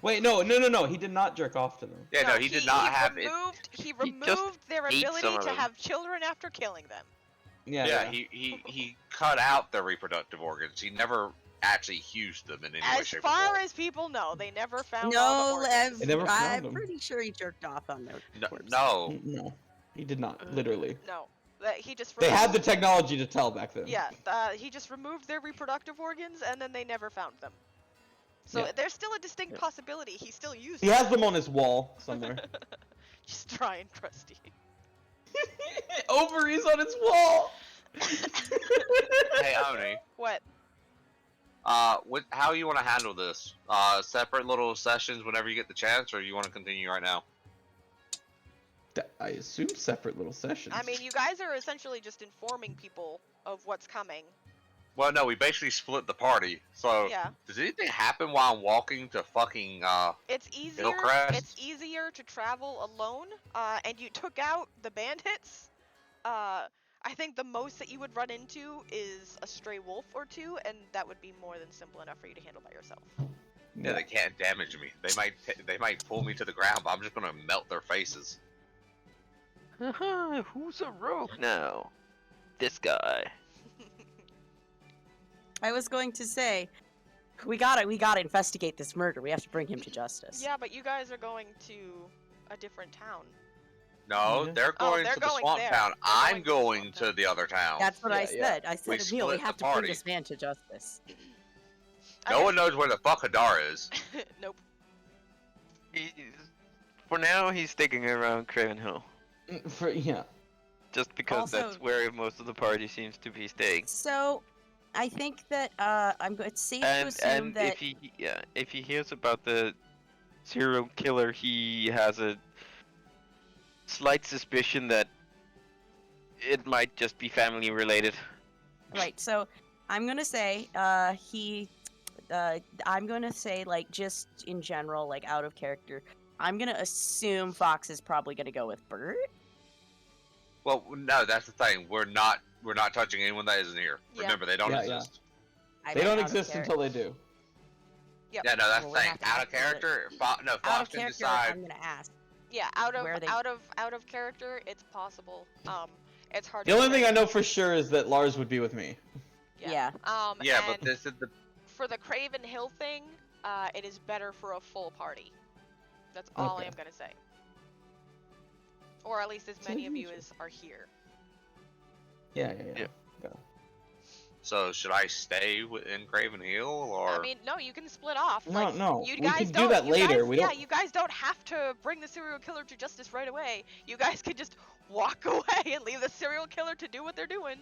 Wait, no. He did not jerk off to them. Yeah, no, he did not have it. He He just removed their ate ability some of to them. have children after killing them. Yeah. He cut out their reproductive organs. He never actually used them in any way, As shape, or far form. as people know, they never found No, all the organs. They never found I'm him. pretty sure he jerked off on their corpse. No, No, he did not. Literally. No, he just. They had the removed- technology to tell back then. Yeah, he just removed their reproductive organs and then they never found them. So Yeah. there's still a distinct possibility he still used He them. has them on his wall somewhere. Just dry and crusty. Ovaries on his wall. hey Oni, What? how you want to handle this? Separate little sessions whenever you get the chance, or you want to continue right now? I assume separate little sessions. I mean, you guys are essentially just informing people of what's coming. Well, no, we basically split the party. So, Yeah. does anything happen while I'm walking to fucking It's easier. Hillcrest? It's easier to travel alone. And you took out the bandits. I think the most that you would run into is a stray wolf or two, and that would be more than simple enough for you to handle by yourself. Yeah, they can't damage me. They might pull me to the ground, but I'm just gonna melt their faces. Who's a rogue now? This guy. I was going to say, we gotta investigate this murder. We have to bring him to justice. Yeah, but you guys are going to a different town. No, Mhm. they're Oh, going they're to the going swamp there. town. They're I'm going to the going swamp to town. the other town. That's what I Yeah, yeah. said. I said, We Emil, we split have the to bring party. this man to justice. No Okay. one knows where the fuck Hadar is. Nope. For now, he's sticking around Cravenhill. Yeah. Just because Also- that's where most of the party seems to be staying. So, I think that it's safe to And assume that if he hears about the serial killer, he has a slight suspicion that it might just be family related. right. So I'm gonna say I'm gonna say like just in general, like out of character. I'm gonna assume Fox is probably gonna go with Bert. Well, no, that's the thing. We're not touching anyone that isn't here. Yeah. Remember, they don't Yeah, yeah. exist. I They meant don't out of exist until they do. Yep. Yeah, no, that's Well, the we thing. have to Out ask of them, but- character, no, Out Fox of can character, decide. I'm gonna ask. Yeah, Where they- out of character, it's possible. It's hard. The to only thing say. I know for sure is that Lars would be with me. Yeah. Yeah, and but this is the. for the Craven Hill thing, it is better for a full party. That's all I Okay. am gonna say. Or at least as So many of you usual. as are here. Yeah. Yep. So should I stay in Craven Hill or? I mean, no, you can split off. No, like, no, You we guys can do don't, that you later, Guys, we yeah, don't- you guys don't have to bring the serial killer to justice right away. You guys can just walk away and leave the serial killer to do what they're doing.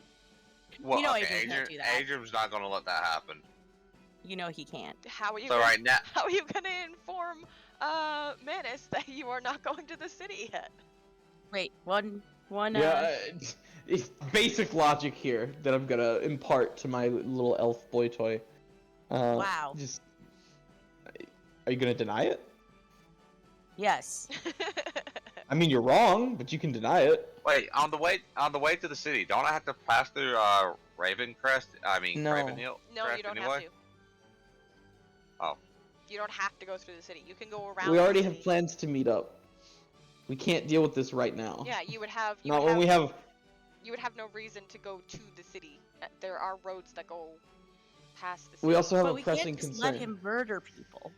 Well, You know okay, Adrian can't do that. Adrian's not gonna let that happen. You know he can't. How are you? So gonna, right now, How are you gonna inform Manus that you are not going to the city yet? Wait, one. Yeah, it's basic logic here that I'm gonna impart to my little elf boy toy. Wow. Just, are you gonna deny it? Yes. I mean, you're wrong, but you can deny it. wait, on the way to the city, don't I have to pass through Raven Crest? I mean, No. Raven Hill. No, Crest you don't anyway? have to. Oh. You don't have to go through the city. You can go around. We already the have city. plans to meet up. We can't deal with this right now. Yeah, you would have. You Not would when have, we have. You would have no reason to go to the city. There are roads that go past the city. We also have But a we pressing can't just concern. let him murder people.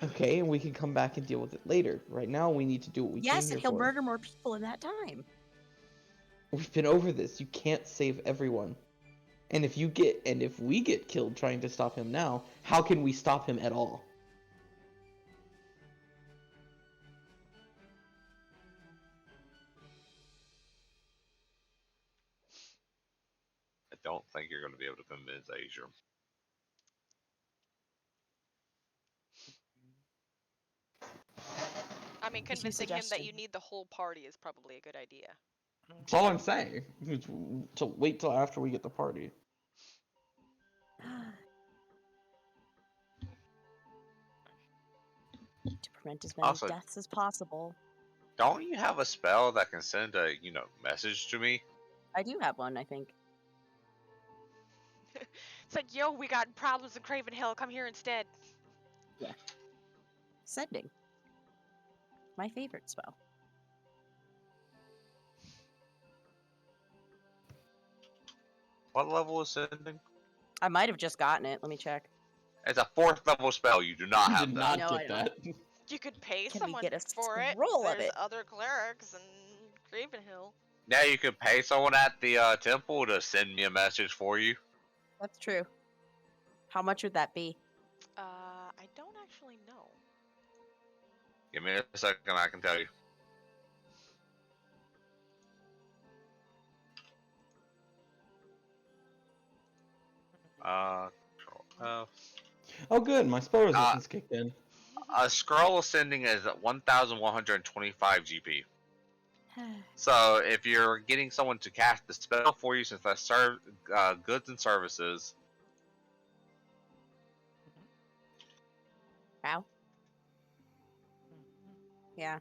Okay, and we can come back and deal with it later. Right now, we need to do what we Yes, came and here he'll for. murder more people in that time. We've been over this. You can't save everyone. And if we get killed trying to stop him now, how can we stop him at all? I don't think you're going to be able to convince Asia. I mean, Just a convincing him that suggestion. you need the whole party is probably a good idea. That's all I'm saying. To wait till after we get the party. To prevent as many Also- deaths as possible. Don't you have a spell that can send a message to me? I do have one, I think. It's like, yo, we got problems in Craven Hill. Come here instead. Sending. My favorite spell. What level is sending? I might have just gotten it. Let me check. It's a 4th level spell. You do not You have did that. not No, I get don't. that. You could pay Can we someone get a for it. scroll of There's it? other clerics in Craven Hill. Yeah, you could pay someone at the temple to send me a message for you. That's true. How much would that be? I don't actually know. Give me a second, I can tell you. Control F. Oh, good. My spell resistance kicked in. A scroll of sending is at 1,125 GP. So if you're getting someone to cast the spell for you, since that's goods and services, Wow. Yeah.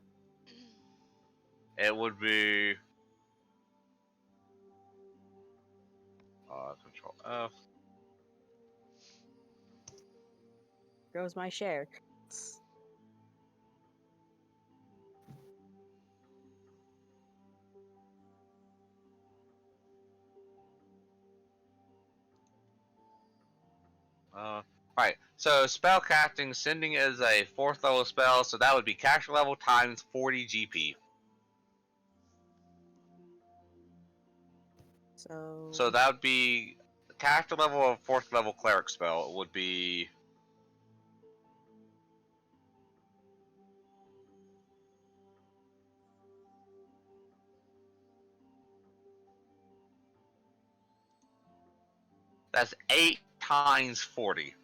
it would be Control F. Goes my share. Right. So spell casting, sending is a 4th level spell, so that would be caster level times 40 GP. So that would be caster level of 4th level cleric spell would be. That's 8 times 40.